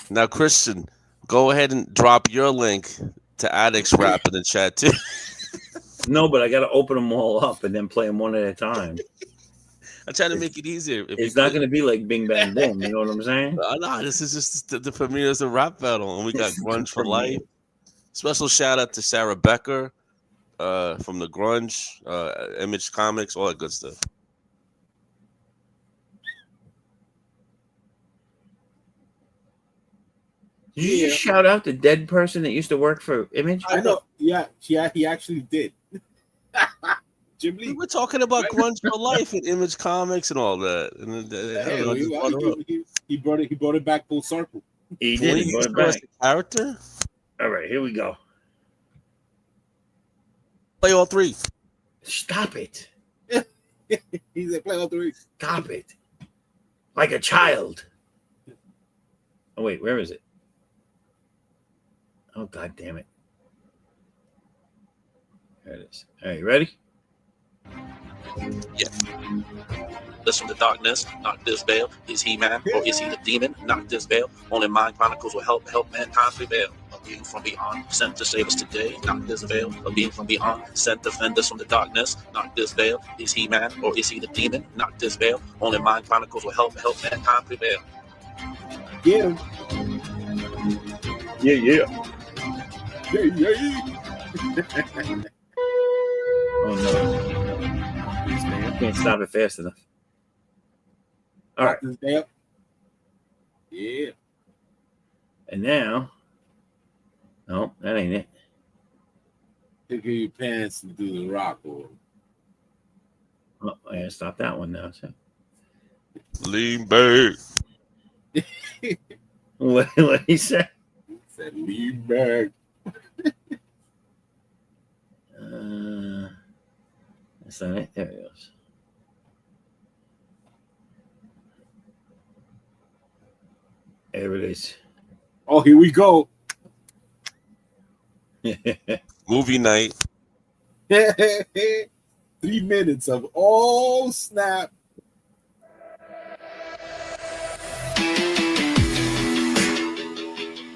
[SPEAKER 9] Now, Christian, go ahead and drop your link to Addicts Rap in the chat too.
[SPEAKER 1] No, but I got to open them all up and then play them one at a time.
[SPEAKER 9] I'm trying to make it easier.
[SPEAKER 1] It's not going to be like Bing Bang Boom. You know what I'm saying?
[SPEAKER 9] No, this is just the premiere of the rap battle, and we got Grunge for Life. Special shout out to Sarah Becker from the Grunge, Image Comics, all that good stuff.
[SPEAKER 1] Did you just shout out the dead person that used to work for Image?
[SPEAKER 11] I know. Yeah, he actually did.
[SPEAKER 9] Jim Lee. We were talking about Grunge for Life and Image Comics and all that. And
[SPEAKER 11] he brought it back full circle.
[SPEAKER 1] He did. He brought it back.
[SPEAKER 9] Character.
[SPEAKER 1] All right, here we go.
[SPEAKER 9] Play all three.
[SPEAKER 1] Stop it.
[SPEAKER 11] He said, "Play all three."
[SPEAKER 1] Stop it. Like a child. Oh wait, where is it? Oh God damn it. There it is. All right, you ready?
[SPEAKER 10] Yeah. Listen to darkness, not this veil. Is he man or is he the demon? Not this veil. Only mind chronicles will help mankind prevail. A being from beyond, sent to save us today. Not this veil. A being from beyond, sent to defend us from the darkness. Not this veil. Is he man or is he the demon? Not this veil. Only mind chronicles will help mankind prevail.
[SPEAKER 11] Yeah.
[SPEAKER 1] Yeah. Oh no. I can't stop it fast enough. All right.
[SPEAKER 11] Yeah.
[SPEAKER 1] And now, no, that ain't it.
[SPEAKER 11] Take your pants and do the rock or.
[SPEAKER 1] Oh, I gotta stop that one now. So.
[SPEAKER 9] Lean back.
[SPEAKER 1] What he say?
[SPEAKER 11] He said, "Lean back."
[SPEAKER 1] That's not it. There it goes. There it is.
[SPEAKER 11] Oh, here we go.
[SPEAKER 9] Movie night.
[SPEAKER 11] 3 minutes of all snap.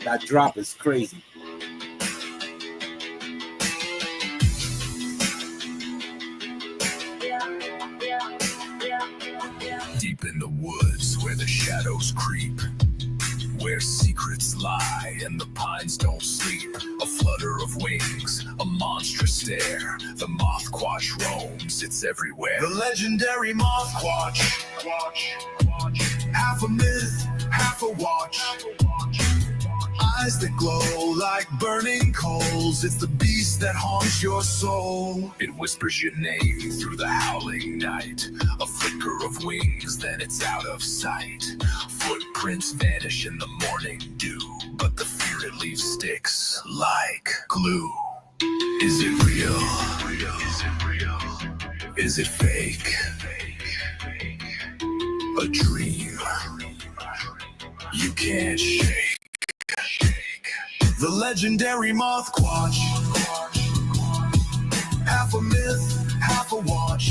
[SPEAKER 11] That drop is crazy.
[SPEAKER 12] Deep in the woods. where secrets lie and the pines don't sleep. A flutter of wings, a monstrous stare. The Mothquatch roams, it's everywhere. The legendary Mothquatch. Half a myth, half a watch. Eyes that glow like burning coals. It's the beast that haunts your soul. It whispers your name through the howling night. A flicker of wings, then it's out of sight. Footprints vanish in the morning dew, but the fear it leaves sticks like glue. Is it real? Is it real? Is it fake? A dream you can't shake. The legendary Mothquatch. Half a myth, half a watch.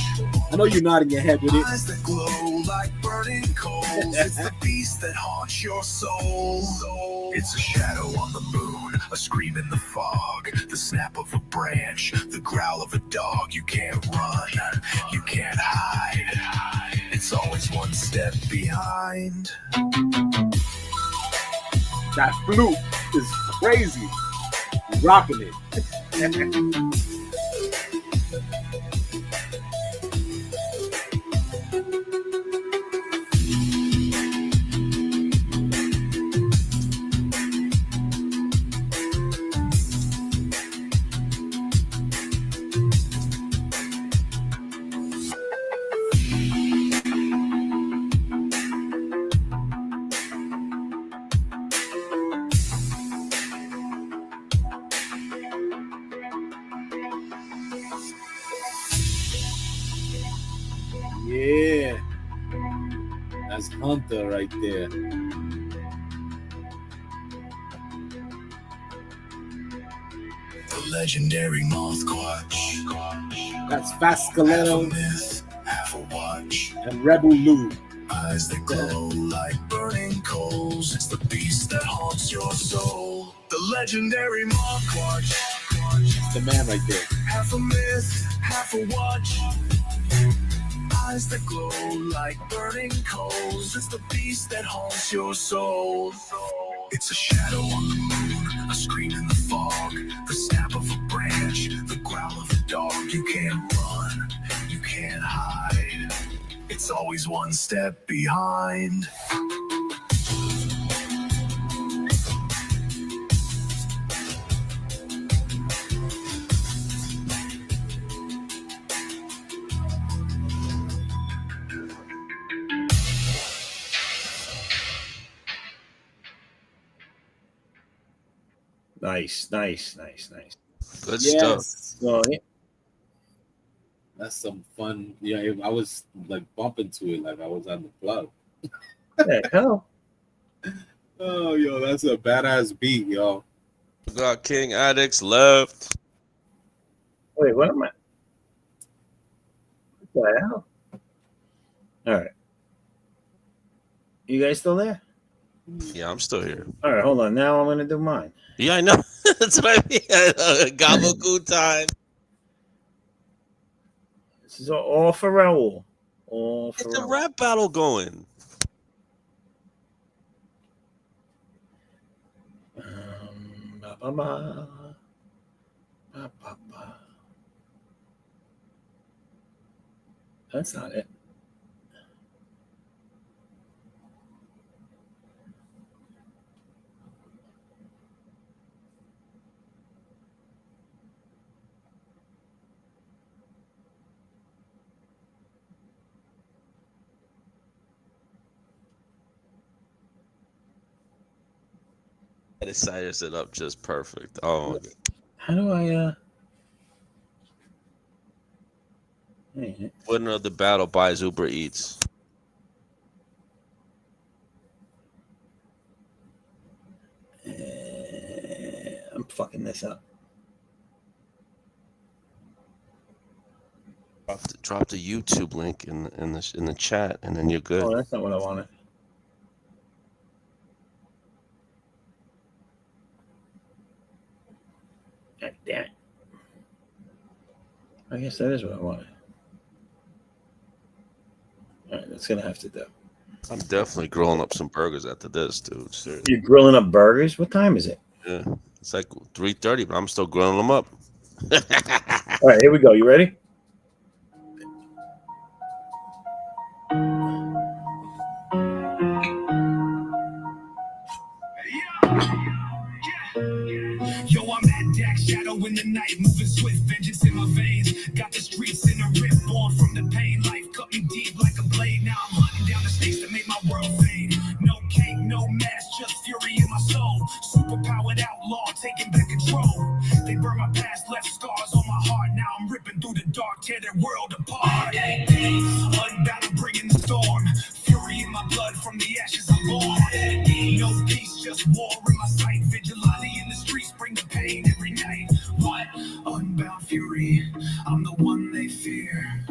[SPEAKER 11] I know you're nodding your head with it.
[SPEAKER 12] Eyes that glow like burning coals. It's the beast that haunts your soul. It's a shadow on the moon, a scream in the fog, the snap of a branch, the growl of a dog. You can't run, you can't hide. It's always one step behind.
[SPEAKER 11] That flute is crazy. Rocking it. Yeah. That's Hunter right there.
[SPEAKER 12] The legendary Mothquatch.
[SPEAKER 11] That's Fascoletto,
[SPEAKER 12] half a watch,
[SPEAKER 11] and Rebel Lou.
[SPEAKER 12] Eyes that glow like burning coals. It's the beast that haunts your soul. The legendary Mothquatch.
[SPEAKER 11] It's the man right there.
[SPEAKER 12] Half a myth, half a watch. Eyes that glow like burning coals. It's the beast that haunts your soul. It's a shadow on the moon, a scream in the fog, the snap of a branch, the growl of a dog. You can't run, you can't hide. It's always one step behind.
[SPEAKER 2] Nice.
[SPEAKER 9] Good
[SPEAKER 11] Yes.
[SPEAKER 9] stuff.
[SPEAKER 2] Well,
[SPEAKER 11] That's some fun. Yeah, I was like bumping to it like I was on the club.
[SPEAKER 2] the hell?
[SPEAKER 11] Oh, yo, that's a badass beat, yo.
[SPEAKER 9] We got King Addicts left.
[SPEAKER 2] Wait, what am I? What the hell? All right. You guys still there?
[SPEAKER 9] Yeah, I'm still here.
[SPEAKER 2] All right, hold on. Now I'm going to do mine.
[SPEAKER 9] Yeah, I know. That's what I mean. Gabagool time.
[SPEAKER 2] This is all for Raul. All for
[SPEAKER 9] Get the
[SPEAKER 2] Raul.
[SPEAKER 9] rap battle going.
[SPEAKER 2] Ba, ba, ba. Ba, ba, ba. That's not it.
[SPEAKER 9] I decided to set up just perfect. Oh,
[SPEAKER 2] How do I Hey,
[SPEAKER 9] winner of the battle buys Uber Eats.
[SPEAKER 2] I'm fucking this up.
[SPEAKER 9] Drop the YouTube link in the chat, and then you're good.
[SPEAKER 2] Oh, that's not what I wanted. God damn it. I guess that is what I wanted. All right, that's gonna have to do.
[SPEAKER 9] I'm definitely grilling up some burgers after this, dude. Seriously.
[SPEAKER 1] You're grilling up burgers? What time is it?
[SPEAKER 9] Yeah, it's like 3:30, but I'm still grilling them up.
[SPEAKER 1] All right, here we go. You ready?
[SPEAKER 12] Yo, I'm that Dak shadow in the night, moving swift, vengeance in my veins. Got the streets in a rip, born from the pain. Life cut me deep like a blade. Now I'm hunting down the snakes that made my world fade. No cake, no mask, just fury in my soul. Superpowered outlaw, taking back control. They burn my past, left scars on my heart. Now I'm ripping through the dark, tear their world apart. Unbound, I'm bringing the storm. Fury in my blood, from the ashes I'm born. No peace, just war in my sight. Vigilante in the streets, bring the pain every night. What? Unbound fury, I'm the one they fear.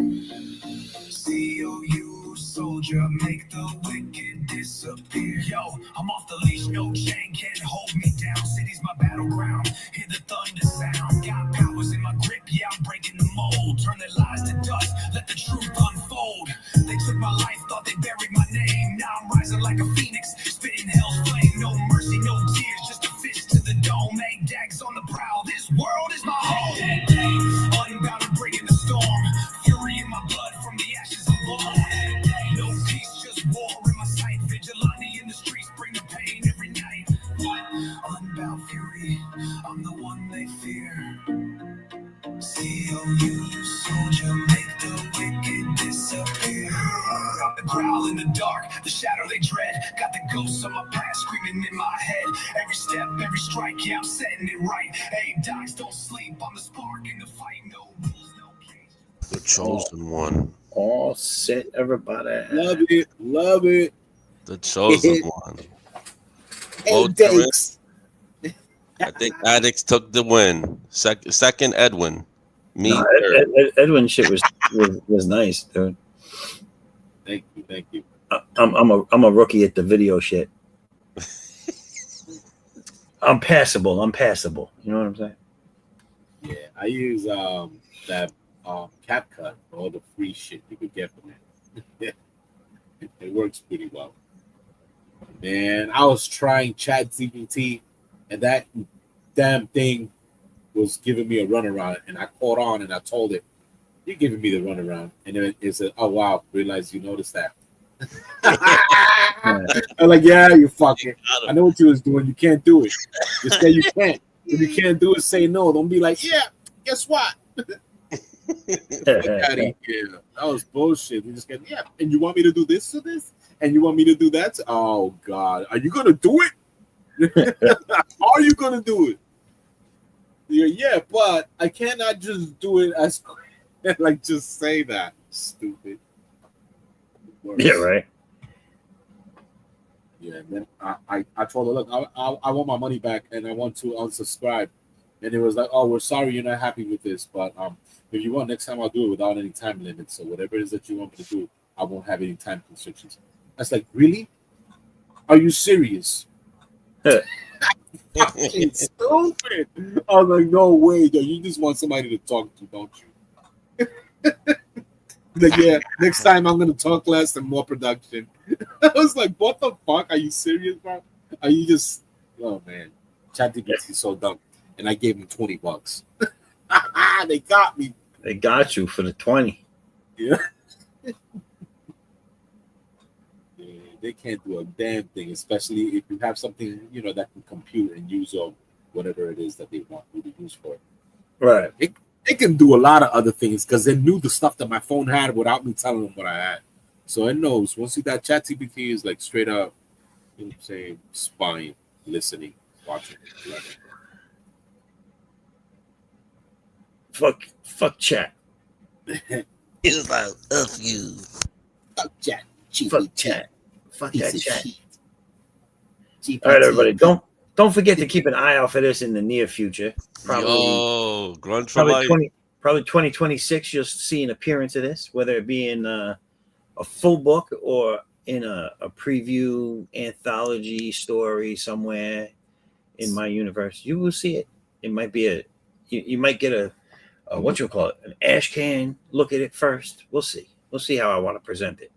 [SPEAKER 12] C.O.U. soldier, make the wicked disappear. Yo, I'm off the leash, no chain can hold me down. City's my battleground, hear the thunder sound. Got powers in my grip, yeah, I'm breaking the mold. Turn their lies to dust, let the truth unfold. They took my life, thought they buried my name. Now I'm rising like a phoenix, spitting hell's flame. No mercy, no tears, just a fist to the dome. Eight dags on the prowl, this world is my home. Unbound, I'm bringing the storm. Fury in my blood, from the ashes I'm born. No peace, just war in my sight. Vigilante in the streets, bring the pain every night. What? Unbound fury, I'm the one they fear. C.O.U. soldier, make the wicked disappear. Got the growl in the dark, the shadow they dread. Got the ghosts of my past screaming in my head. Every step, every strike, yeah, I'm setting it right. Hey, docs, don't sleep, I'm the spark in the fight. No rules, no cage.
[SPEAKER 9] The chosen one.
[SPEAKER 1] All set, everybody.
[SPEAKER 11] Love it. Love it.
[SPEAKER 9] The chosen one.
[SPEAKER 11] Hey,
[SPEAKER 9] Vote
[SPEAKER 11] thanks.
[SPEAKER 9] I think Addicts took the win. Second, Edwin. Me.
[SPEAKER 1] No,
[SPEAKER 9] third.
[SPEAKER 1] Edwin shit was nice, dude.
[SPEAKER 11] Thank you. Thank you.
[SPEAKER 1] I'm a rookie at the video shit. I'm passable. You know what I'm saying?
[SPEAKER 11] Yeah, I use that CapCut for all the free shit you could get from it. It works pretty well. Man, I was trying ChatGPT, and that damn thing was giving me a runaround, and I caught on and I told it, "You're giving me the runaround," and then it said, "Oh wow, realize you noticed that." I'm like, "Yeah, you fucking. I know what you was doing. You can't do it. Just say you can't. If you can't do it, say no. Don't be like, yeah. Guess what? Fuck out of here. That was bullshit. We just get, yeah. And you want me to do this to this? And you want me to do that? Oh God, are you gonna do it? Are you gonna do it? Yeah, but I cannot just do it as like just say that. Stupid.
[SPEAKER 1] Yeah, right.
[SPEAKER 11] Yeah, and then I told her, look, I want my money back and I want to unsubscribe. And it was like, oh, we're sorry you're not happy with this, but if you want, next time I'll do it without any time limits. So whatever it is that you want me to do, I won't have any time constrictions. I was like, really? Are you serious? Fucking stupid. I was like, no way, yo, you just want somebody to talk to, don't you? Like, yeah, next time I'm gonna talk less and more production. I was like, what the fuck? Are you serious, bro? Are you just oh man, ChatGPT is so dumb. And I gave him $20. They got me.
[SPEAKER 1] They got you for the 20.
[SPEAKER 11] Yeah. They can't do a damn thing, especially if you have something, you know, that can compute and use whatever it is that they want you to use for it.
[SPEAKER 1] Right.
[SPEAKER 11] It can do a lot of other things because they knew the stuff that my phone had without me telling them what I had. So it knows. Once you got ChatGPT is like straight up, you know what I'm saying, spying, listening, watching.
[SPEAKER 1] Fuck chat.
[SPEAKER 9] It's like, F you.
[SPEAKER 11] Fuck chat.
[SPEAKER 1] Fuck chat. Fuck that
[SPEAKER 11] Piece
[SPEAKER 1] chat.
[SPEAKER 11] of shit.
[SPEAKER 1] All right, everybody. Don't forget to keep an eye out for this in the near future.
[SPEAKER 9] Yo, Grunge for life.
[SPEAKER 1] Probably 2026, you'll see an appearance of this, whether it be in a full book or in a preview anthology story somewhere in my universe. You will see it. It might be you might get a what you call it, an ash can look at it first. We'll see how I want to present it.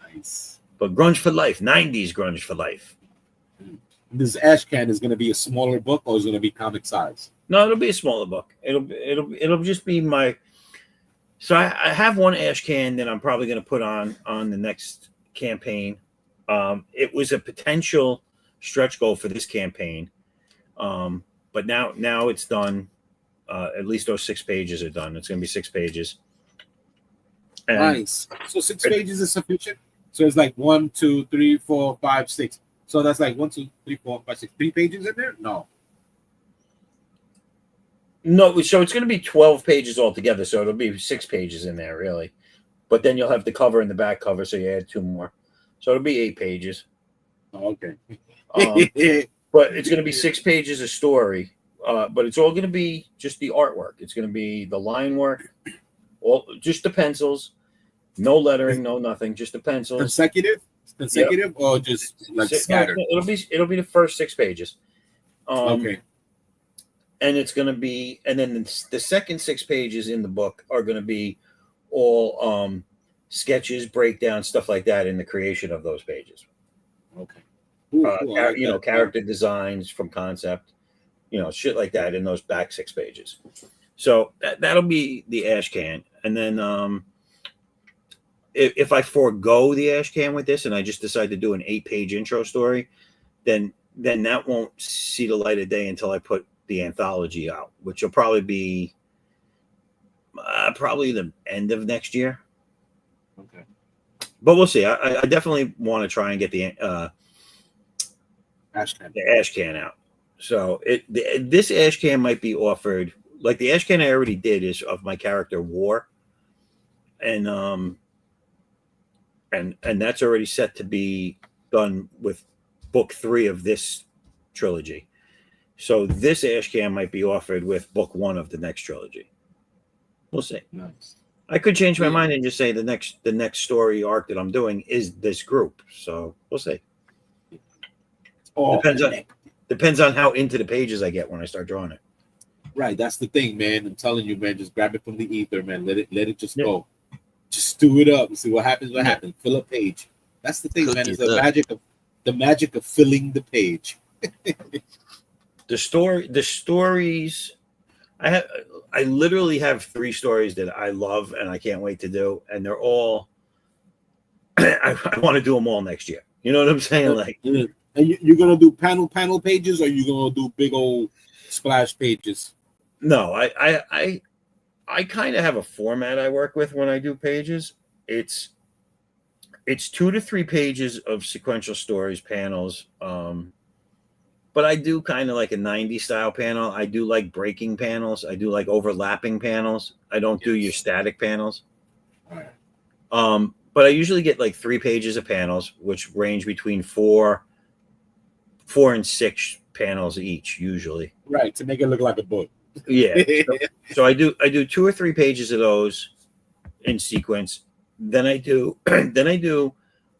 [SPEAKER 11] Nice.
[SPEAKER 1] But grunge for life, 90s grunge for life.
[SPEAKER 11] This ash can is going to be a smaller book, or is it going to be comic size?
[SPEAKER 1] No, it'll be a smaller book. It'll just be my. So I have one ash can that I'm probably going to put on the next campaign. It was a potential stretch goal for this campaign, but now it's done. At least those 6 pages are done. It's going to be 6 pages. And
[SPEAKER 11] Nice. So 6 pages is sufficient. So it's like 1, 2, 3, 4, 5, 6. So that's like 1, 2, 3, 4, 5, 6. 3 pages in there? No.
[SPEAKER 1] No, so it's going to be 12 pages altogether. So it'll be 6 pages in there, really. But then you'll have the cover and the back cover, so you add 2 more. So it'll be 8 pages.
[SPEAKER 11] Oh, okay.
[SPEAKER 1] But it's going to be 6 pages of story. But it's all going to be just the artwork. It's going to be the line work, all just the pencils, no lettering, no nothing, just the pencils.
[SPEAKER 11] Consecutive, yep. Or just like scattered.
[SPEAKER 1] No, it'll be the first 6 pages.
[SPEAKER 11] Okay.
[SPEAKER 1] And it's going to be, and then the second 6 pages in the book are going to be all sketches, breakdowns, stuff like that in the creation of those pages.
[SPEAKER 11] Okay.
[SPEAKER 1] Cool. Character designs from concept, shit like that in those back 6 pages. So that'll be the ash can. And then if I forego the ash can with this and I just decide to do an 8-page intro story, then that won't see the light of day until I put the anthology out, which will probably be probably the end of next year.
[SPEAKER 11] Okay.
[SPEAKER 1] But we'll see. I definitely want to try and get the ash can out. So this ash can might be offered, like the ash can I already did is of my character War, and that's already set to be done with book 3 of this trilogy. So this ash can might be offered with book 1 of the next trilogy. We'll see.
[SPEAKER 11] Nice.
[SPEAKER 1] I could change my mind and just say the next story arc that I'm doing is this group. So we'll see. Depends on how into the pages I get when I start drawing it.
[SPEAKER 11] Right, that's the thing, man. I'm telling you, man. Just grab it from the ether, man. Let it just go. Just stew it up and see what happens. What happens? Fill a page. That's the thing, man. It's the magic of filling the page.
[SPEAKER 1] The stories. I literally have 3 stories that I love and I can't wait to do, and they're all. I want to do them all next year. You know what I'm saying? Like.
[SPEAKER 11] And you're gonna do panel pages, or you gonna do big old splash pages?
[SPEAKER 1] No, I kind of have a format I work with when I do pages. It's 2 to 3 pages of sequential stories panels. But I do kind of like a 90s style panel. I do like breaking panels. I do like overlapping panels. I don't do your static panels.
[SPEAKER 11] All right.
[SPEAKER 1] But I usually get like 3 pages of panels, which range between 4 and 6 panels each, usually.
[SPEAKER 11] Right, to make it look like a book.
[SPEAKER 1] Yeah. So I do 2 or 3 pages of those in sequence. Then I do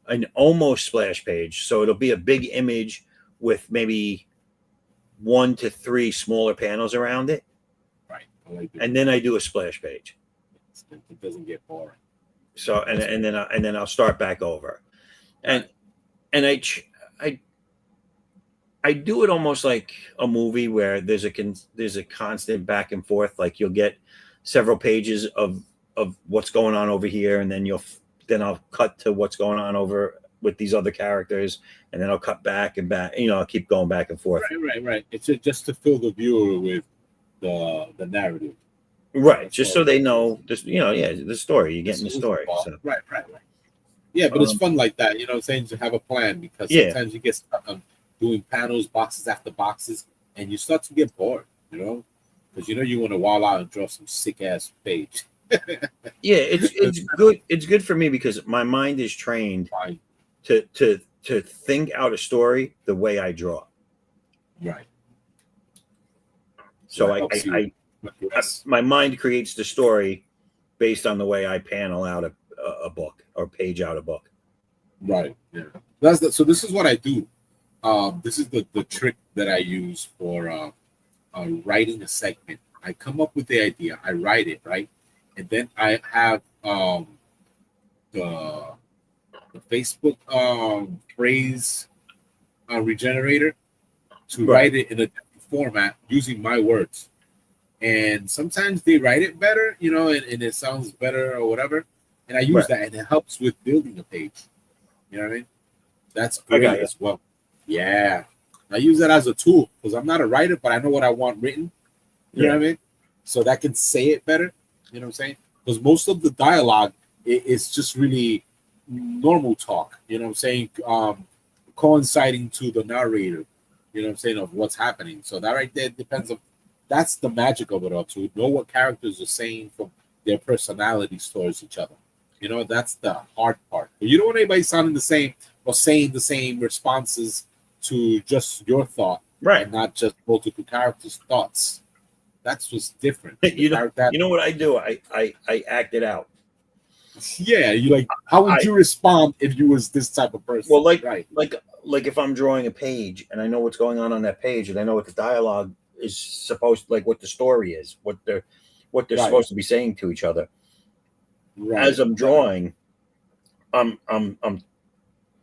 [SPEAKER 1] an almost splash page. So it'll be a big image with maybe 1 to 3 smaller panels around it.
[SPEAKER 11] Right.
[SPEAKER 1] And then I do a splash page.
[SPEAKER 11] It doesn't get boring.
[SPEAKER 1] So and then I'll start back over. And I do it almost like a movie where there's a constant back and forth. Like you'll get several pages of what's going on over here, and then I'll cut to what's going on over with these other characters, and then I'll cut back and back. I'll keep going back and forth.
[SPEAKER 11] Right. It's just to fill the viewer with the narrative.
[SPEAKER 1] Right, just so they know this. The story. You're getting the story. So.
[SPEAKER 11] Right. Yeah, but it's fun like that. You know what I'm saying? To have a plan, because sometimes you get stuck on doing panels, boxes after boxes, and you start to get bored, because you want to wall out and draw some sick ass page.
[SPEAKER 1] Yeah, it's good. It's good for me because my mind is trained to think out a story the way I draw.
[SPEAKER 11] Right.
[SPEAKER 1] So my mind creates the story based on the way I panel out a book or page out a book.
[SPEAKER 11] Right. Yeah. So this is what I do. This is the trick that I use for writing a segment. I come up with the idea, I write it, right, and then I have the Facebook phrase regenerator to
[SPEAKER 1] Right.
[SPEAKER 11] write it in a different format using my words. And sometimes they write it better, you know, and it sounds better or whatever. And I use
[SPEAKER 1] Right.
[SPEAKER 11] that, and it helps with building a page. You know what I mean? That's
[SPEAKER 1] I got
[SPEAKER 11] great
[SPEAKER 1] you.
[SPEAKER 11] as well. Yeah. I use that as a tool because I'm not a writer, but I know what I want written. You know what I mean? So that can say it better. You know what I'm saying? Because most of the dialogue is just really normal talk. You know what I'm saying? Coinciding to the narrator. You know what I'm saying, of what's happening. So that right there depends on. That's the magic of it all. To know what characters are saying from their personalities towards each other. You know, that's the hard part. You don't want anybody sounding the same or saying the same responses to just your thought,
[SPEAKER 1] Right?
[SPEAKER 11] And not just multiple characters' thoughts. That's what's different.
[SPEAKER 1] You know what I do? I act it out.
[SPEAKER 11] Yeah, you like. How would you respond if you was this type of person?
[SPEAKER 1] Well,
[SPEAKER 11] right.
[SPEAKER 1] like if I'm drawing a page and I know what's going on that page, and I know what the dialogue is supposed, like what the story is, what they're
[SPEAKER 11] Right.
[SPEAKER 1] supposed to be saying to each other.
[SPEAKER 11] Right.
[SPEAKER 1] As I'm drawing, I'm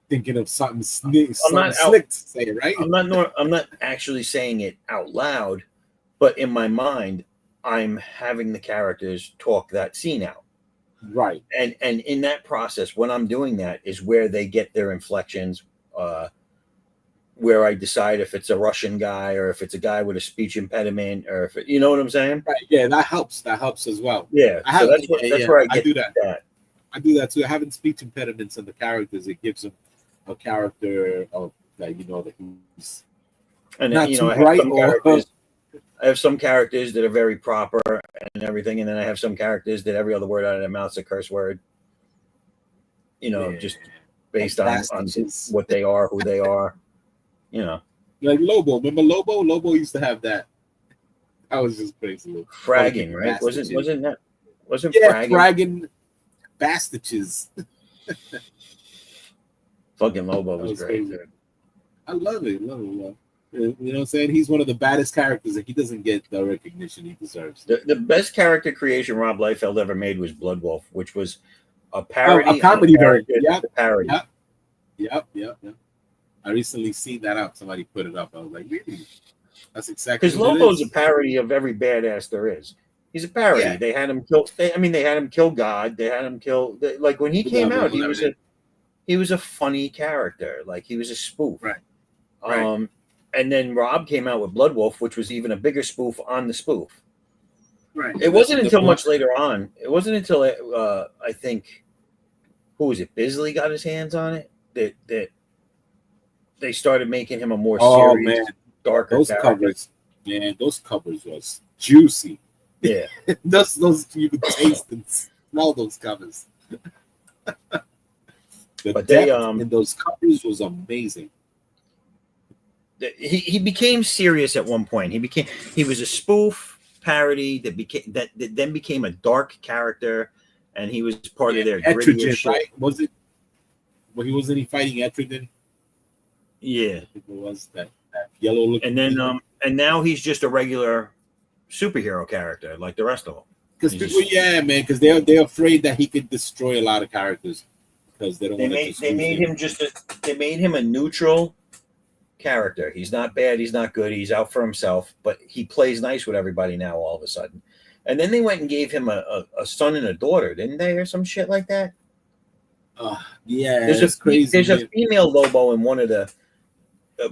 [SPEAKER 11] thinking of something
[SPEAKER 1] I'm not
[SPEAKER 11] slick to say, right?
[SPEAKER 1] I'm not actually saying it out loud, but in my mind, I'm having the characters talk that scene out.
[SPEAKER 11] Right.
[SPEAKER 1] And in that process, when I'm doing that, is where they get their inflections, where I decide if it's a Russian guy or if it's a guy with a speech impediment, or if you know what I'm saying.
[SPEAKER 11] Right. Yeah, that helps. That helps as well.
[SPEAKER 1] Yeah.
[SPEAKER 11] So
[SPEAKER 1] that's where I get
[SPEAKER 11] do that.
[SPEAKER 1] that.
[SPEAKER 11] I do that too. Having speech impediments in the characters, it gives them a character of that, you know, that he's
[SPEAKER 1] And
[SPEAKER 11] not
[SPEAKER 1] you
[SPEAKER 11] too
[SPEAKER 1] know,
[SPEAKER 11] bright
[SPEAKER 1] I have some characters that are very proper and everything, and then I have some characters that every other word out of their mouth's a curse word. You know, just based on what they are, who they are. You know,
[SPEAKER 11] like Lobo. Remember Lobo? Lobo used to have that. I was just crazy.
[SPEAKER 1] Fragging, right? Wasn't
[SPEAKER 11] fragging? Fragging bastages.
[SPEAKER 1] Fucking Lobo was great.
[SPEAKER 11] Crazy. I love it. Love it. You know what I'm saying? He's one of the baddest characters, and he doesn't get the recognition he deserves.
[SPEAKER 1] The best character creation Rob Liefeld ever made was Blood Wolf, which was a parody,
[SPEAKER 11] a comedy version.
[SPEAKER 1] Yeah, parody.
[SPEAKER 11] Yep. I recently seen that out. Somebody put it up. I was like, really? That's exactly
[SPEAKER 1] because Lobo's a parody of every badass there is. He's a parody.
[SPEAKER 11] Yeah.
[SPEAKER 1] They had him kill. They had him kill God. They had him kill. Like when he came out, he was a funny character. Like he was a spoof.
[SPEAKER 11] Right.
[SPEAKER 1] And then Rob came out with Blood Wolf, which was even a bigger spoof on the spoof.
[SPEAKER 11] Right.
[SPEAKER 1] It wasn't until much later on. It wasn't until I think, who was it? Bisley got his hands on it. That they started making him a more serious, darker
[SPEAKER 11] those
[SPEAKER 1] character.
[SPEAKER 11] covers. Man, those covers was juicy.
[SPEAKER 1] Yeah.
[SPEAKER 11] those you could taste and smell those covers. The
[SPEAKER 1] But
[SPEAKER 11] depth
[SPEAKER 1] they
[SPEAKER 11] in those covers was amazing.
[SPEAKER 1] He became serious at one point. He was a spoof parody that then became a dark character, and he was part of their grittier shit.
[SPEAKER 11] Right? Was it? Well, wasn't he fighting Etrigan?
[SPEAKER 1] Yeah,
[SPEAKER 11] it was that yellow looking.
[SPEAKER 1] And then and now he's just a regular superhero character like the rest of them.
[SPEAKER 11] Because people, because they're afraid that he could destroy a lot of characters because they don't want to.
[SPEAKER 1] They made him a neutral character. He's not bad, he's not good, he's out for himself, but he plays nice with everybody now all of a sudden. And then they went and gave him a son and a daughter, didn't they, or some shit like that?
[SPEAKER 11] Yeah,
[SPEAKER 1] there's
[SPEAKER 11] crazy.
[SPEAKER 1] There's a female Lobo in one of the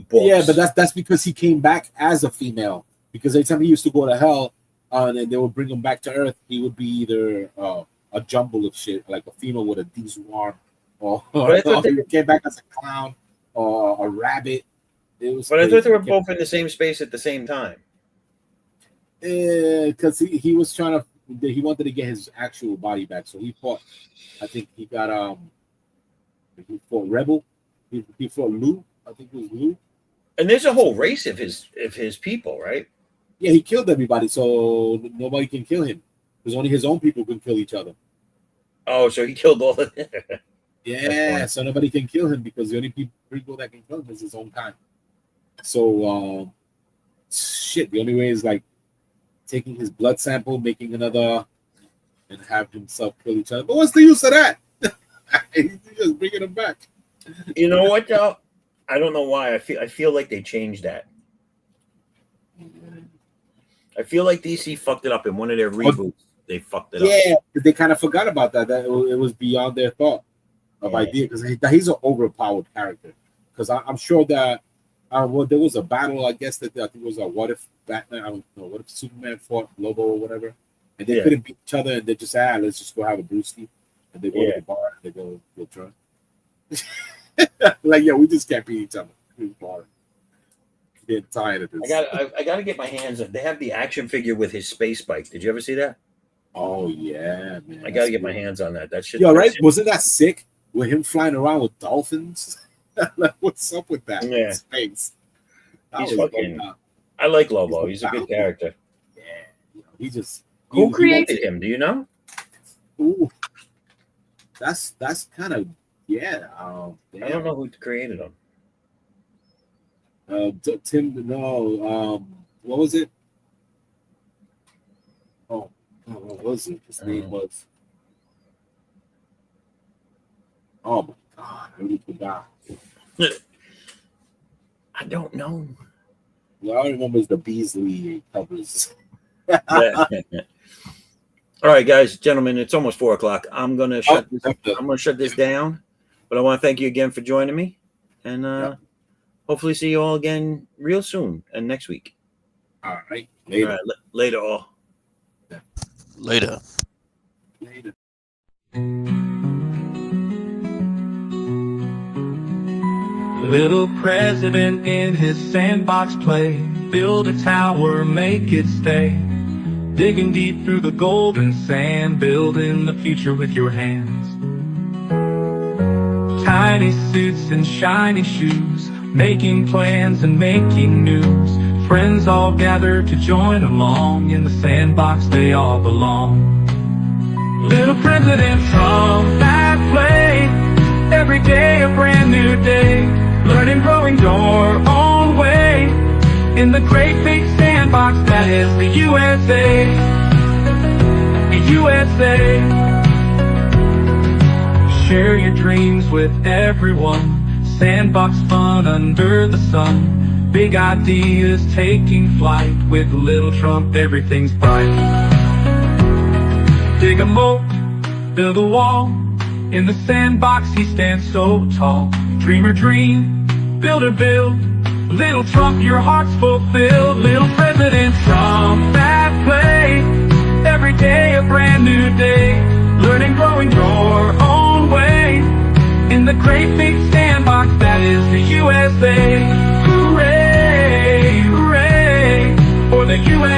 [SPEAKER 1] books.
[SPEAKER 11] Yeah, but that's because he came back as a female. Because every time he used to go to hell, and then they would bring him back to Earth, he would be either a jumble of shit, like a female with a diesel arm, or he came back as a clown or a rabbit.
[SPEAKER 1] But I thought they were both in the same space at the same time.
[SPEAKER 11] Because he was trying to, he wanted to get his actual body back, so he fought. I think he got he fought Rebel. He fought Lou. I think it was Lou.
[SPEAKER 1] And there's a whole race of his people, right?
[SPEAKER 11] Yeah, he killed everybody, so nobody can kill him. Because only his own people can kill each other.
[SPEAKER 1] Oh, so he killed all of them.
[SPEAKER 11] Yeah, so nobody can kill him because the only people that can kill him is his own kind. So, the only way is like taking his blood sample, making another, and have himself kill each other. But what's the use of that? He's just bringing them back.
[SPEAKER 1] You know what though? I don't know why. I feel like they changed that. I feel like DC fucked it up in one of their reboots. They fucked it up.
[SPEAKER 11] Yeah, they kind of forgot about that. That it was beyond their thought of idea because he's an overpowered character. Because I'm sure that well, there was a battle. I guess that I think it was a what if Batman. I don't know. What if Superman fought Lobo or whatever, and they couldn't beat each other, and they just let's just go have a brewski, and they go to the bar, and they go drunk. Like we just can't beat each other. Getting tired of this.
[SPEAKER 1] I got to get my hands on. They have the action figure with his space bike. Did you ever see that?
[SPEAKER 11] Oh yeah, man.
[SPEAKER 1] I got to get my hands on that. That shit.
[SPEAKER 11] Yo, right? Wasn't that sick? With him flying around with dolphins. Like, what's up with that?
[SPEAKER 1] Yeah.
[SPEAKER 11] Space.
[SPEAKER 1] He's fucking. I like Lobo. He's a good character.
[SPEAKER 11] Yeah. He just.
[SPEAKER 1] Who created him? Do you know?
[SPEAKER 11] Ooh. That's kind of I
[SPEAKER 1] don't know who created him.
[SPEAKER 11] Tim, no. What was it? Oh, what was it? His name was. Oh my God! I really forgot.
[SPEAKER 1] I don't know.
[SPEAKER 11] Well, all I remember is the Beasley covers.
[SPEAKER 1] Yeah. All right, guys, gentlemen, it's almost 4:00. I'm gonna shut this down. But I want to thank you again for joining me, and hopefully see you all again real soon and next week.
[SPEAKER 11] All right. Later.
[SPEAKER 1] All right, later all.
[SPEAKER 9] Later.
[SPEAKER 13] Little president in his sandbox play, build a tower, make it stay. Digging deep through the golden sand, building the future with your hands. Tiny suits and shiny shoes, making plans and making news. Friends all gather to join along, in the sandbox they all belong. Little president from that play, every day a brand new day. Learning, growing your own way, in the great big sandbox that is the USA. The USA. Share your dreams with everyone, sandbox fun under the sun. Big ideas taking flight, with Little Trump everything's bright. Dig a moat, build a wall, in the sandbox he stands so tall. Dreamer dream, builder build, Little Trump your heart's fulfilled. Little President Trump that play, every day a brand new day. Learning, growing your own way, in the great big sandbox that is the USA. Hooray, hooray, for the USA.